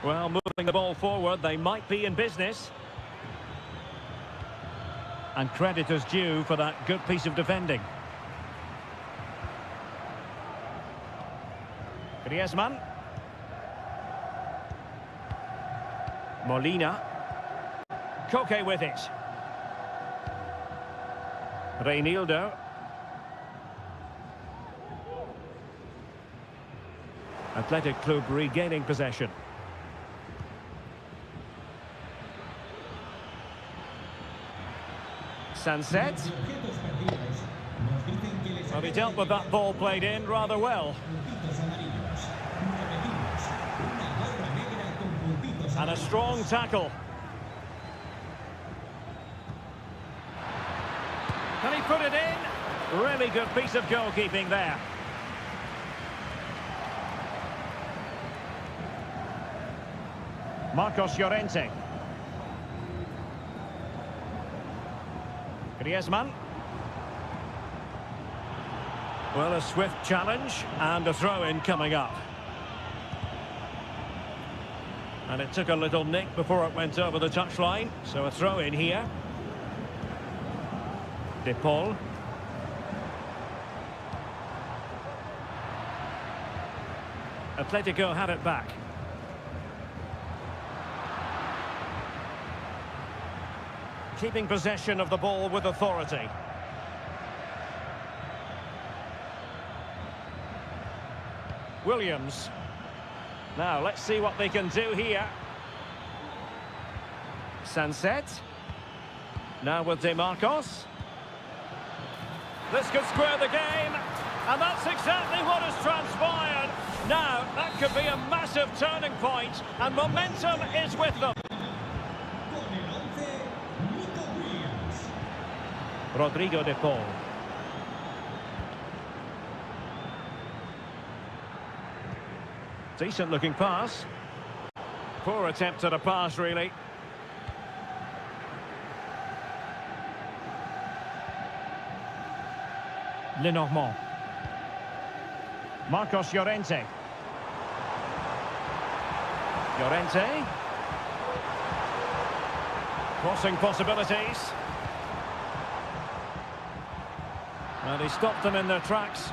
Well, moving the ball forward, they might be in business. And credit is due for that good piece of defending. Griezmann. Molina. Koke with it. Reinildo. Athletic Club regaining possession. Sunset. Well, he dealt with that ball played in rather well. And a strong tackle. Can he put it in? Really good piece of goalkeeping there. Marcos Llorente. Griezmann. Well, a swift challenge and a throw-in coming up. And it took a little nick before it went over the touchline, so a throw-in here. De Paul. Atletico have it back. Keeping possession of the ball with authority. Williams. Now, let's see what they can do here. Sunset. Now with De Marcos. This could square the game. And that's exactly what has transpired. Now, that could be a massive turning point, and momentum is with them. Rodrigo de Paul. Decent looking pass. Poor attempt at a pass, really. Lenormand. Marcos Llorente. Llorente. Crossing possibilities. And he stopped them in their tracks.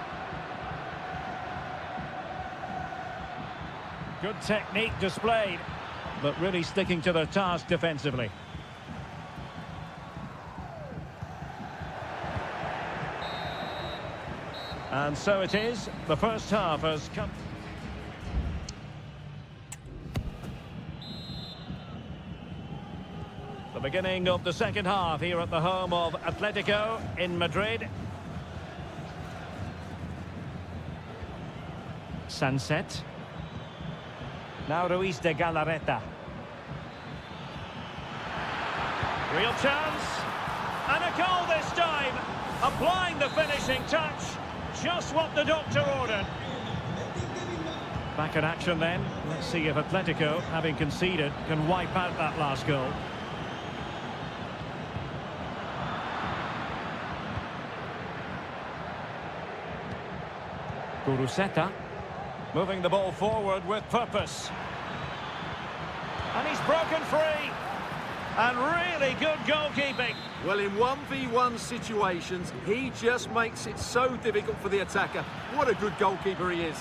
Good technique displayed, but really sticking to their task defensively. And so it is. The first half has come. The beginning of the second half here at the home of Atletico in Madrid. Sunset. Now Ruiz de Galarreta. Real chance. And a goal this time. Applying the finishing touch. Just what the doctor ordered. Back in action then. Let's see if Atletico, having conceded, can wipe out that last goal. Kuruseta. Moving the ball forward with purpose. And he's broken free. And really good goalkeeping. Well, in 1v1 situations, he just makes it so difficult for the attacker. What a good goalkeeper he is.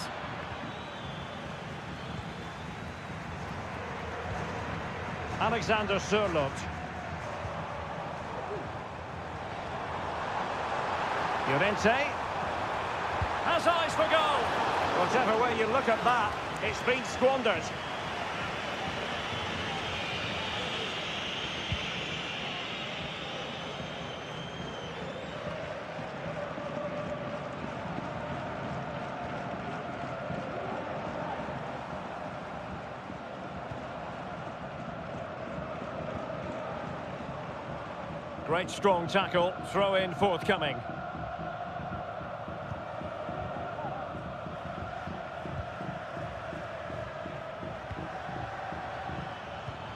Alexander Sørloth. Llorente has eyes for goal. Whatever way you look at that, it's been squandered. Great strong tackle, throw in forthcoming.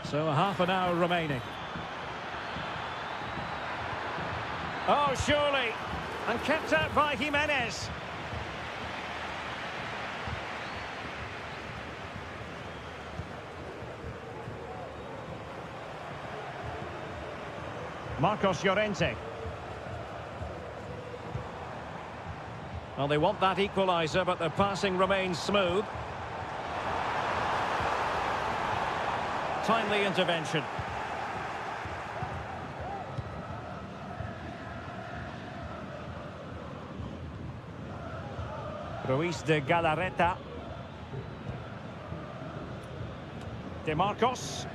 So half an hour remaining. Oh, surely. And kept out by Jimenez. Marcos Llorente. Well, they want that equaliser, but their passing remains smooth. Timely intervention. Ruiz de Galarreta. De Marcos.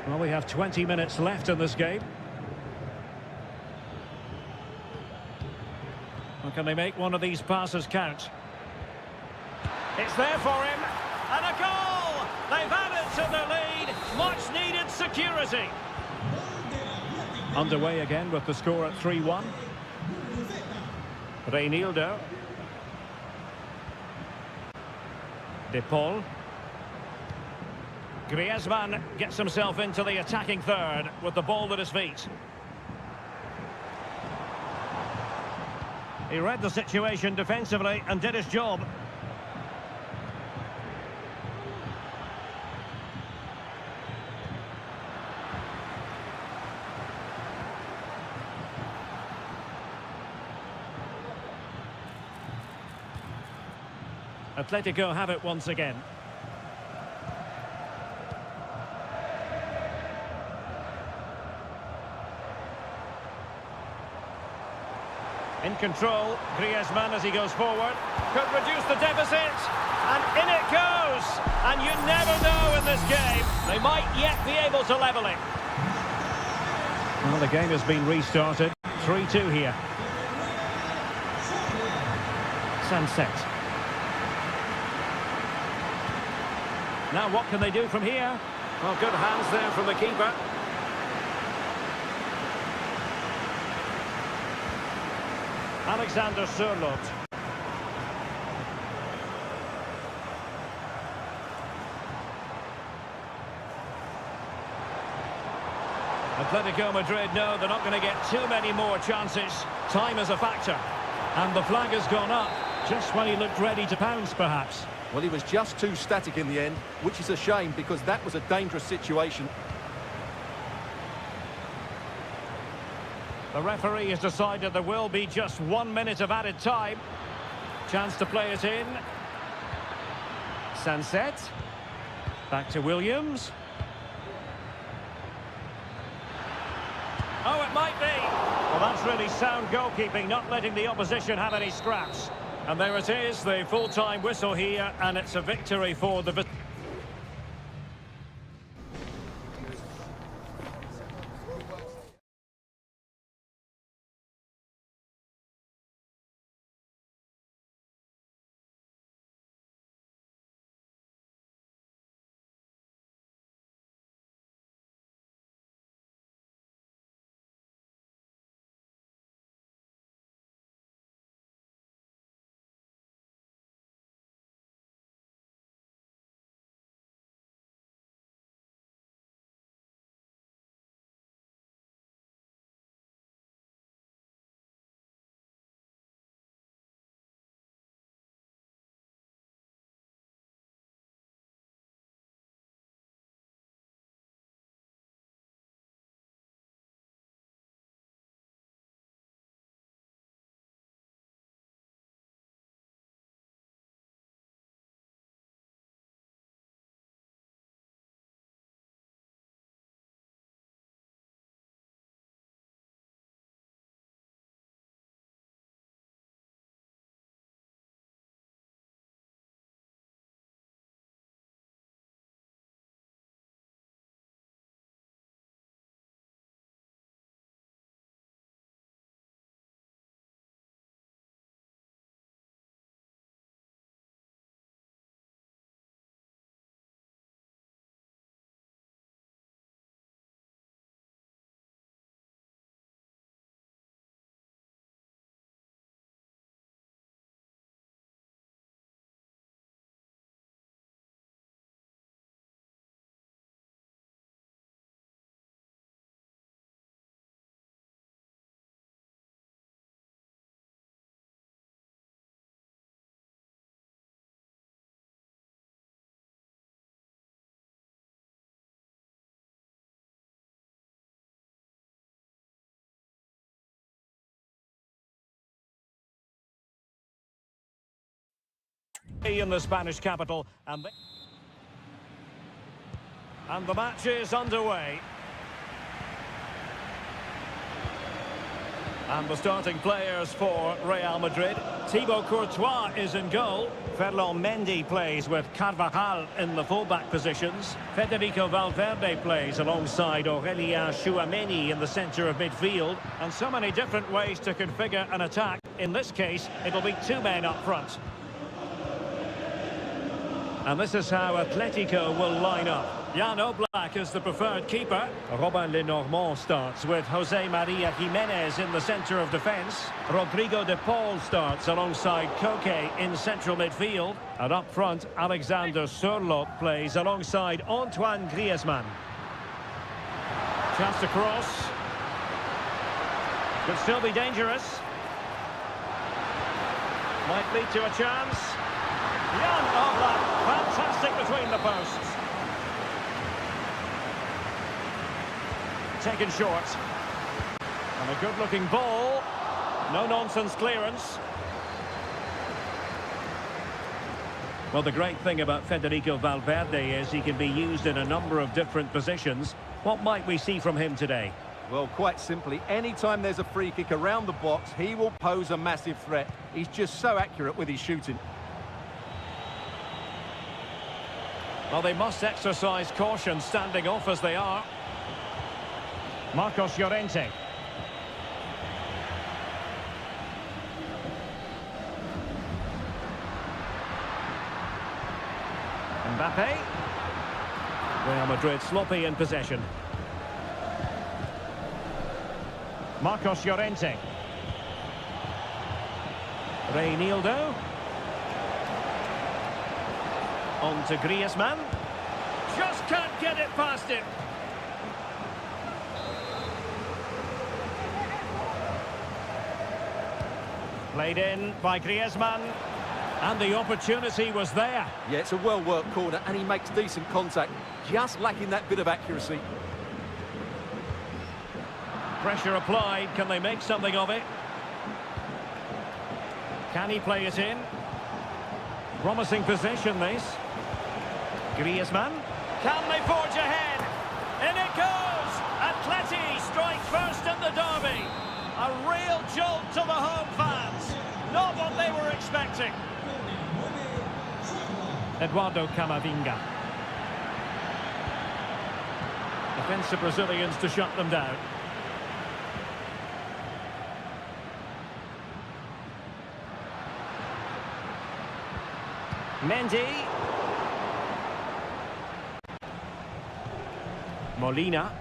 Well, we have 20 minutes left in this game. Well, can they make one of these passes count? It's there for him. And a goal! They've added to the lead. Much needed security. Underway again with the score at 3-1. Reinildo. De Paul. Griezmann gets himself into the attacking third with the ball at his feet. He read the situation defensively and did his job. Atletico have it once again. In control, Griezmann as he goes forward. Could reduce the deficit. And in it goes. And you never know in this game. They might yet be able to level it. Well, the game has been restarted. 3-2 here. Sunset. Now what can they do from here? Well, good hands there from the keeper. Alexander Sørloth. Atletico Madrid know they're not going to get too many more chances. Time is a factor. And the flag has gone up, just when he looked ready to pounce, perhaps. Well, he was just too static in the end, which is a shame because that was a dangerous situation. The referee has decided there will be just 1 minute of added time. Chance to play it in. Sunset. Back to Williams. Oh, it might be. Well, that's really sound goalkeeping, not letting the opposition have any scraps. And there it is, the full-time whistle here, and it's a victory for the... in the Spanish capital, and the match is underway. And the starting players for Real Madrid. Thibaut Courtois is in goal. Ferland Mendy plays with Carvajal in the fullback positions. Federico Valverde plays alongside Aurélien Tchouaméni in the centre of midfield. And so many different ways to configure an attack. In this case, it'll be two men up front. And this is how Atletico will line up. Jan Oblak is the preferred keeper. Robin Lenormand starts with Jose Maria Jimenez in the centre of defence. Rodrigo de Paul starts alongside Koke in central midfield. And up front, Alexander Sørloth plays alongside Antoine Griezmann. Chance to cross. Could still be dangerous. Might lead to a chance. Jan Oblak, fantastic between the posts. Taken short. And a good-looking ball. No-nonsense clearance. Well, the great thing about Federico Valverde is he can be used in a number of different positions. What might we see from him today? Well, quite simply, anytime there's a free kick around the box, he will pose a massive threat. He's just so accurate with his shooting. Well, they must exercise caution standing off as they are. Marcos Llorente. Mbappe. Real Madrid sloppy in possession. Marcos Llorente. Reinildo. On to Griezmann. Just can't get it past him. Played in by Griezmann. And the opportunity was there. Yeah, it's a well-worked corner, and he makes decent contact. Just lacking that bit of accuracy. Pressure applied. Can they make something of it? Can he play it in? Promising possession, this. Griezmann. Can they forge ahead? In it goes! Atleti strike first in the derby. A real jolt to the home fans. Not what they were expecting. Eduardo Camavinga. Defensive Brazilians to shut them down. Mendy. Molina.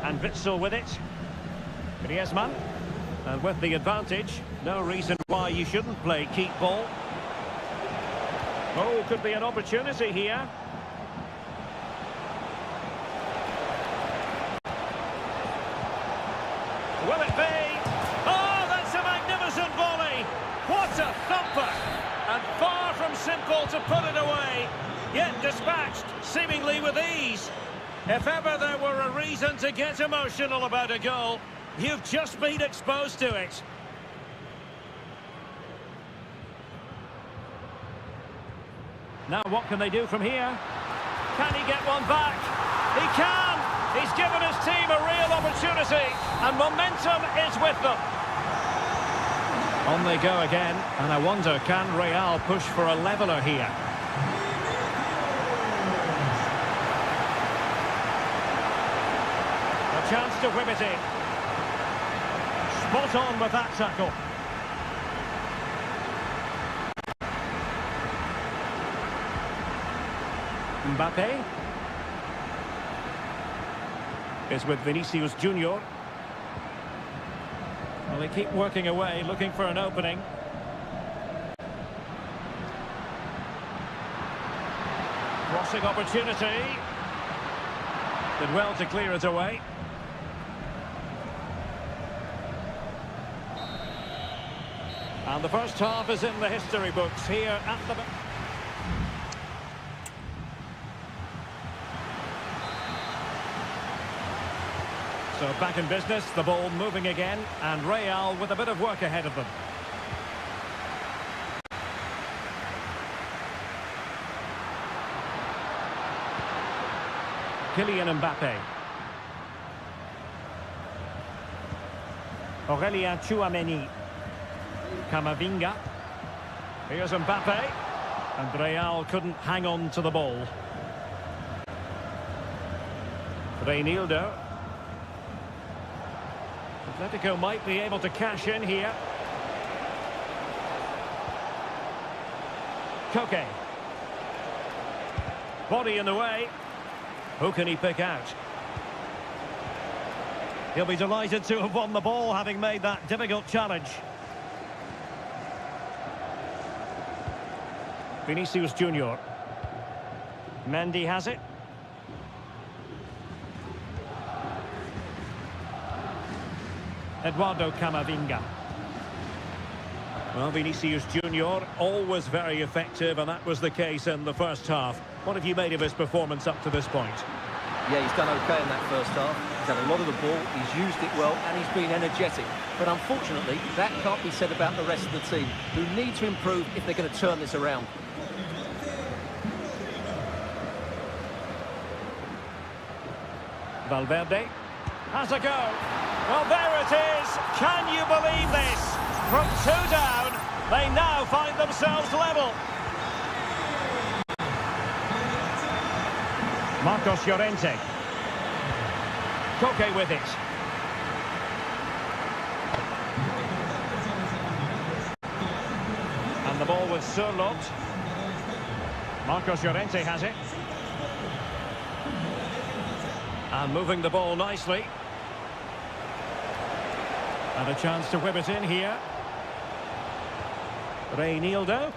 And Witsel with it. Griezmann. And with the advantage, no reason why you shouldn't play keep ball. Oh, could be an opportunity here. Will it be? Oh, that's a magnificent volley. What a thumper. And far from simple to put it away. Yet dispatched, seemingly with ease. If ever there were a reason to get emotional about a goal, you've just been exposed to it. Now what can they do from here? Can he get one back? He can! He's given his team a real opportunity, and momentum is with them. On they go again, and I wonder, can Real push for a leveller here? A chance to whip it in. Spot on with that tackle. Mbappe is with Vinicius Junior. Well, they keep working away, looking for an opening. Crossing opportunity. Did well to clear it away. And the first half is in the history books here at the... So back in business, the ball moving again, and Real with a bit of work ahead of them. Kylian Mbappe. Aurelien Tchouameni. Camavinga. Here's Mbappe. And Real couldn't hang on to the ball. Reinildo. Atletico might be able to cash in here. Koke. Body in the way. Who can he pick out? He'll be delighted to have won the ball, having made that difficult challenge. Vinicius Junior. Mendy has it. Eduardo Camavinga. Well, Vinicius Junior, always very effective, and that was the case in the first half. What have you made of his performance up to this point? Yeah, he's done okay in that first half. He's had a lot of the ball, he's used it well, and he's been energetic. But unfortunately, that can't be said about the rest of the team, who need to improve if they're going to turn this around. Valverde has a go. Well, there it is. Can you believe this? From 2 down, they now find themselves level. Marcos Llorente. Koke with it. And the ball with Surlot. Marcos Llorente has it. And moving the ball nicely. And a chance to whip it in here. Reinildo.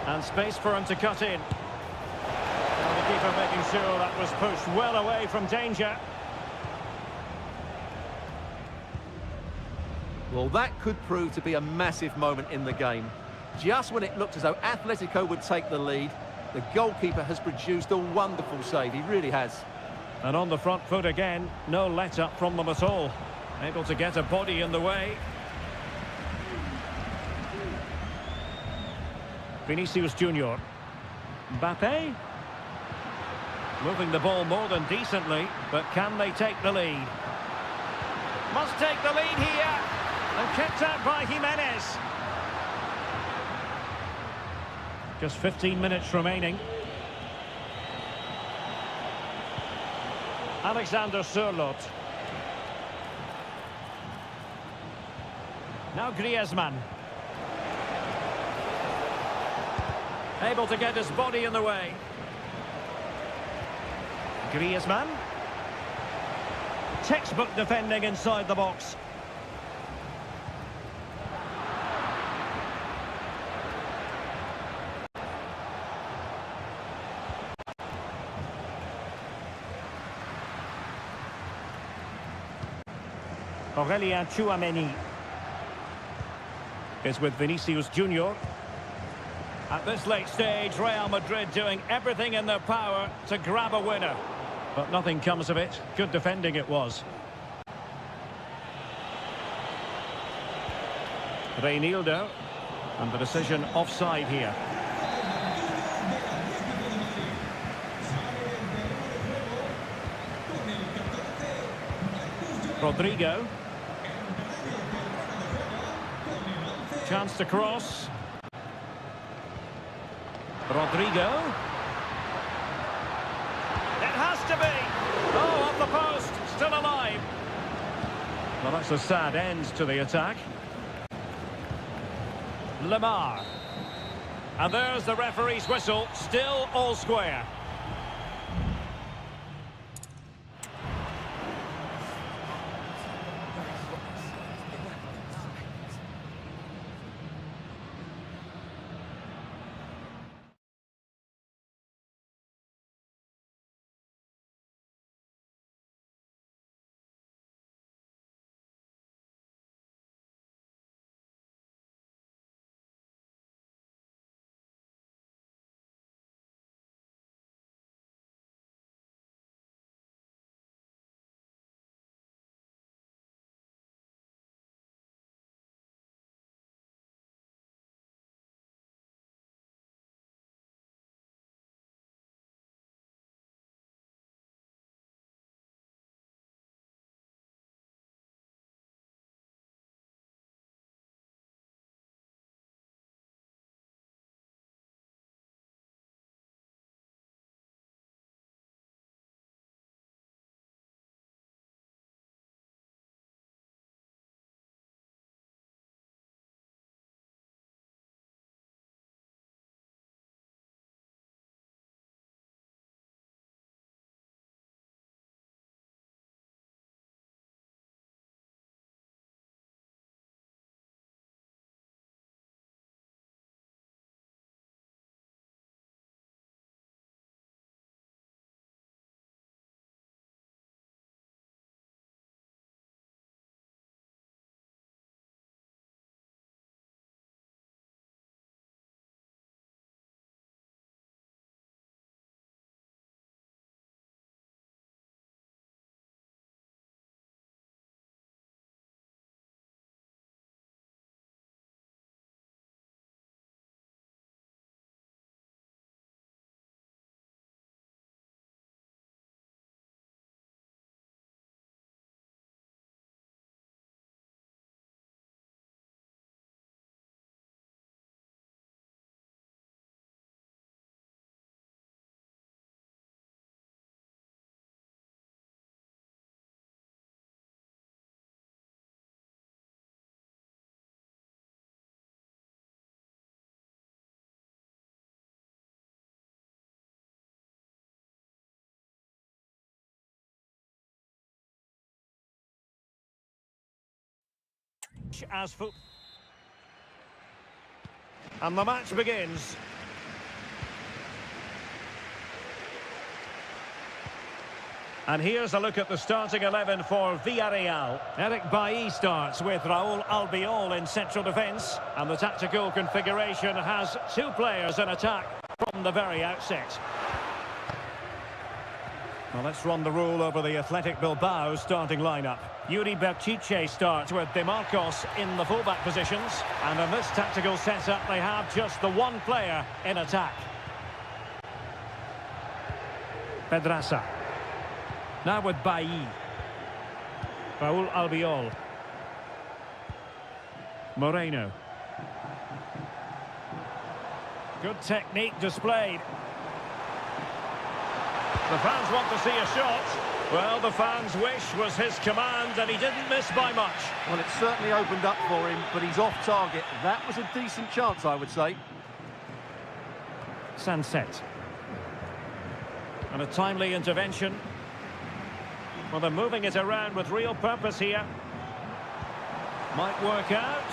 And space for him to cut in. And the keeper making sure that was pushed well away from danger. Well, that could prove to be a massive moment in the game. Just when it looked as though Atletico would take the lead, the goalkeeper has produced a wonderful save. He really has. And on the front foot again, no let-up from them at all. Able to get a body in the way. Vinicius Junior. Mbappe. Moving the ball more than decently, but can they take the lead? Must take the lead here. And kept out by Jimenez. Just 15 minutes remaining. Alexander Surlot. Now Griezmann. Able to get his body in the way. Griezmann. Textbook defending inside the box. Aurelien Tchouameni is with Vinicius Junior. At this late stage, Real Madrid doing everything in their power to grab a winner. But nothing comes of it. Good defending it was. Reinildo. And the decision offside here. Rodrigo. Chance to cross. Rodrigo. It has to be. Oh, off the post. Still alive. Well, that's a sad end to the attack. Lemar. And there's the referee's whistle. Still all square. as foot. And the match begins. And here's a look at the starting 11 for Villarreal. Eric Bailly starts with Raúl Albiol in central defence. And the tactical configuration has two players in attack from the very outset. Well, let's run the rule over the Athletic Bilbao starting lineup. Yuri Berchiche starts with De Marcos in the fullback positions. And in this tactical setup, they have just the one player in attack. Pedraza. Now with Bailly. Raúl Albiol. Moreno. Good technique displayed. The fans want to see a shot. Well, the fans' wish was his command, and he didn't miss by much. Well, it certainly opened up for him, but he's off target. That was a decent chance, I would say. Sunset. And a timely intervention. Well, they're moving it around with real purpose here. Might work out.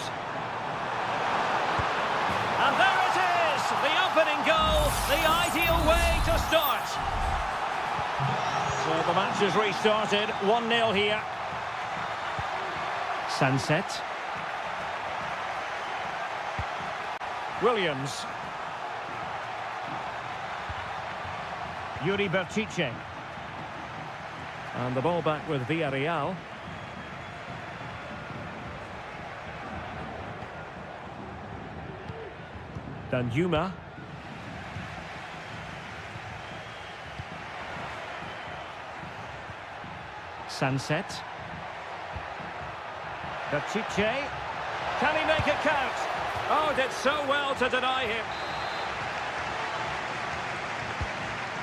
And there it is! The opening goal, the ideal way to start. So the match is restarted, 1-0 here. Sunset. Williams. Yuri Berchiche. And the ball back with Villarreal. Danjuma. Sunset. Berchiche. Can he make it count? Oh, did so well to deny him.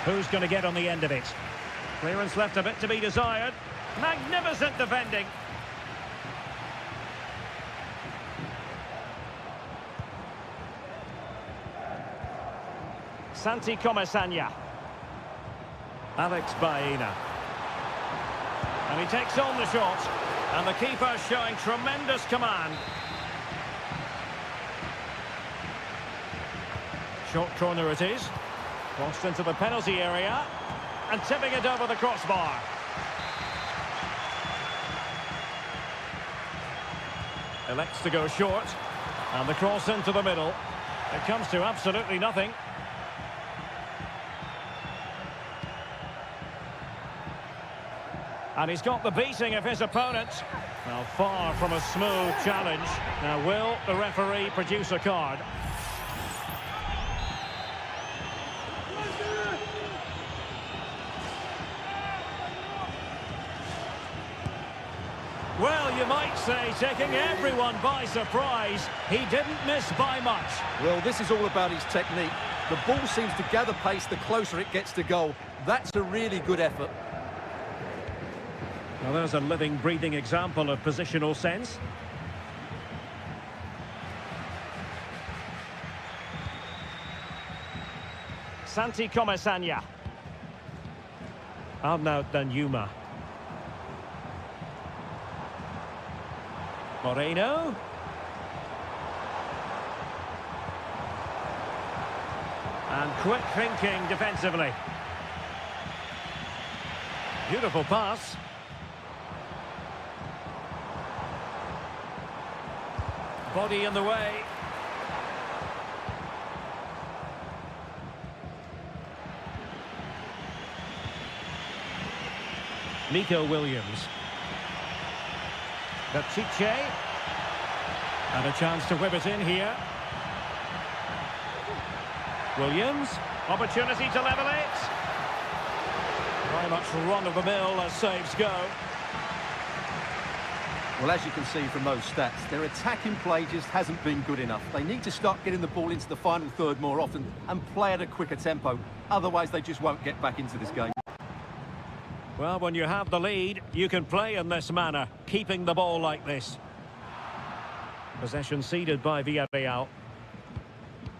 Who's going to get on the end of it? Clearance left a bit to be desired. Magnificent defending. Santi Comesaña. Alex Baena. And he takes on the shot. And the keeper showing tremendous command. Short corner it is. Crossed into the penalty area. And tipping it over the crossbar. Elects to go short. And the cross into the middle. It comes to absolutely nothing. And he's got the beating of his opponent. Now, far from a smooth challenge. Now, will the referee produce a card? Well, you might say, taking everyone by surprise, he didn't miss by much. Well, this is all about his technique. The ball seems to gather pace the closer it gets to goal. That's a really good effort. Well, there's a living, breathing example of positional sense. Santi Comesaña. Arnaud Danjuma. Moreno. And quick thinking defensively. Beautiful pass. Body in the way. Nico Williams. Berchiche. And a chance to whip it in here. Williams. Opportunity to level it. Very much run-of-the-mill as saves go. Well, as you can see from those stats, their attacking play just hasn't been good enough. They need to start getting the ball into the final third more often and play at a quicker tempo. Otherwise, they just won't get back into this game. Well, when you have the lead, you can play in this manner, keeping the ball like this. Possession ceded by Villarreal.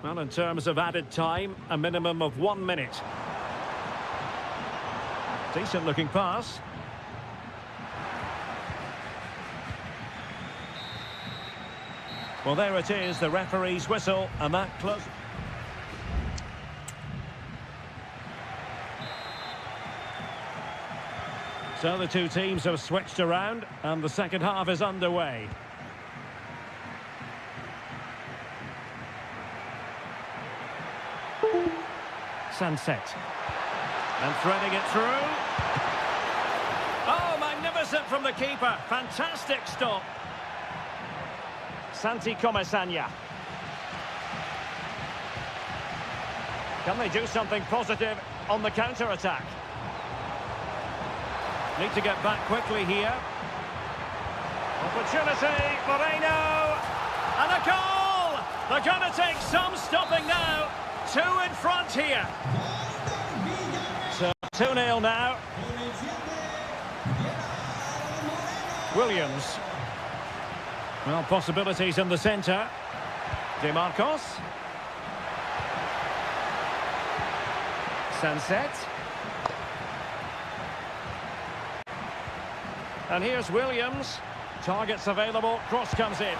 Well, in terms of added time, a minimum of 1 minute. Decent-looking pass. Well, there it is, the referee's whistle, and that close. So the two teams have switched around, and the second half is underway. Sunset. And threading it through. Oh, magnificent from the keeper. Fantastic stop. Santi Comesaña. Can they do something positive on the counter-attack? Need to get back quickly here. Opportunity, Moreno. And a goal! They're going to take some stopping now. Two in front here. So 2-0 now. Williams. Well, possibilities in the centre. De Marcos. Sunset. And here's Williams. Targets available. Cross comes in.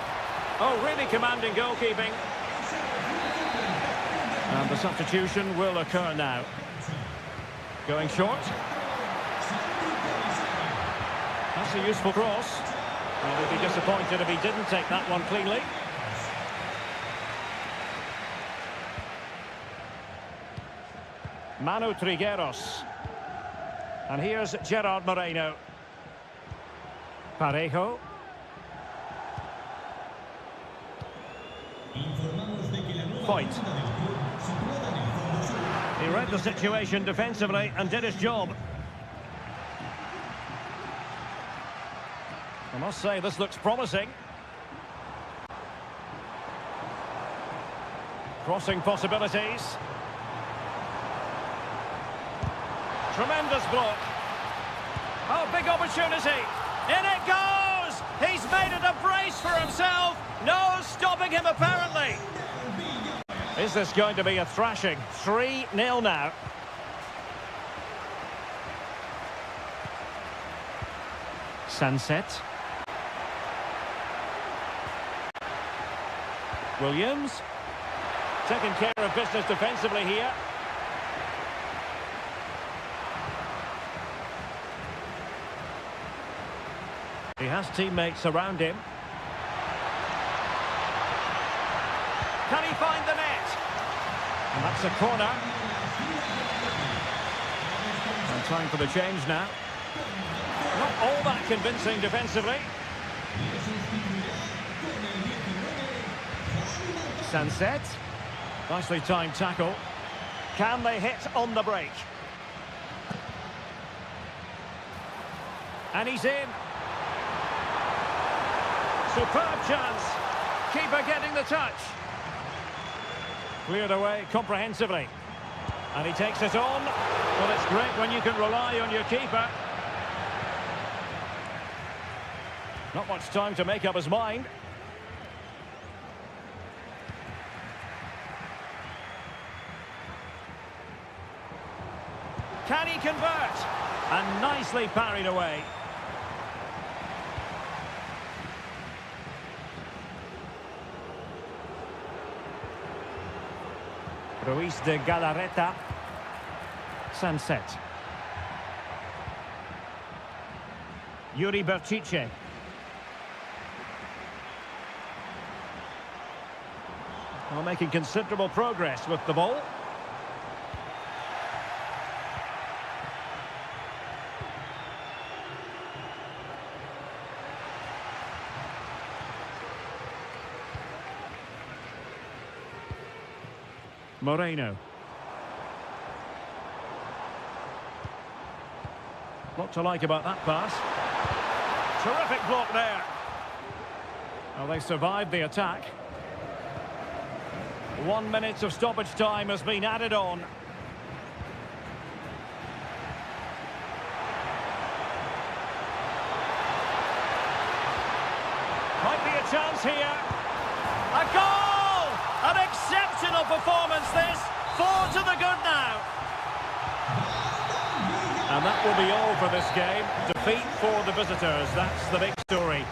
Oh, really commanding goalkeeping. And the substitution will occur now. Going short. That's a useful cross. And he'd be disappointed if he didn't take that one cleanly. Manu Trigueros. And here's Gerard Moreno. Parejo. Point. He read the situation defensively and did his job. I must say, this looks promising. Crossing possibilities. Tremendous block. Oh, big opportunity. In it goes! He's made it a brace for himself. No stopping him, apparently. Is this going to be a thrashing? 3-0 now. Sunset. Williams. Taking care of business defensively here. He has teammates around him. Can he find the net? And that's a corner. And time for the change now. Not all that convincing defensively. Sunset. Nicely timed tackle. Can they hit on the break? And he's in. Superb chance. Keeper getting the touch. Cleared away comprehensively. And he takes it on. Well, it's great when you can rely on your keeper. Not much time to make up his mind. Can he convert? And nicely parried away. Ruiz de Galarreta. Sunset. Yuri Berchiche. Well, making considerable progress with the ball. Moreno. Lot to like about that pass. Terrific block there. Well, they survived the attack. 1 minute of stoppage time has been added on. Might be a chance here. A goal! An exceptional performance this. 4 to the good now. And that will be all for this game. Defeat for the visitors. That's the big story.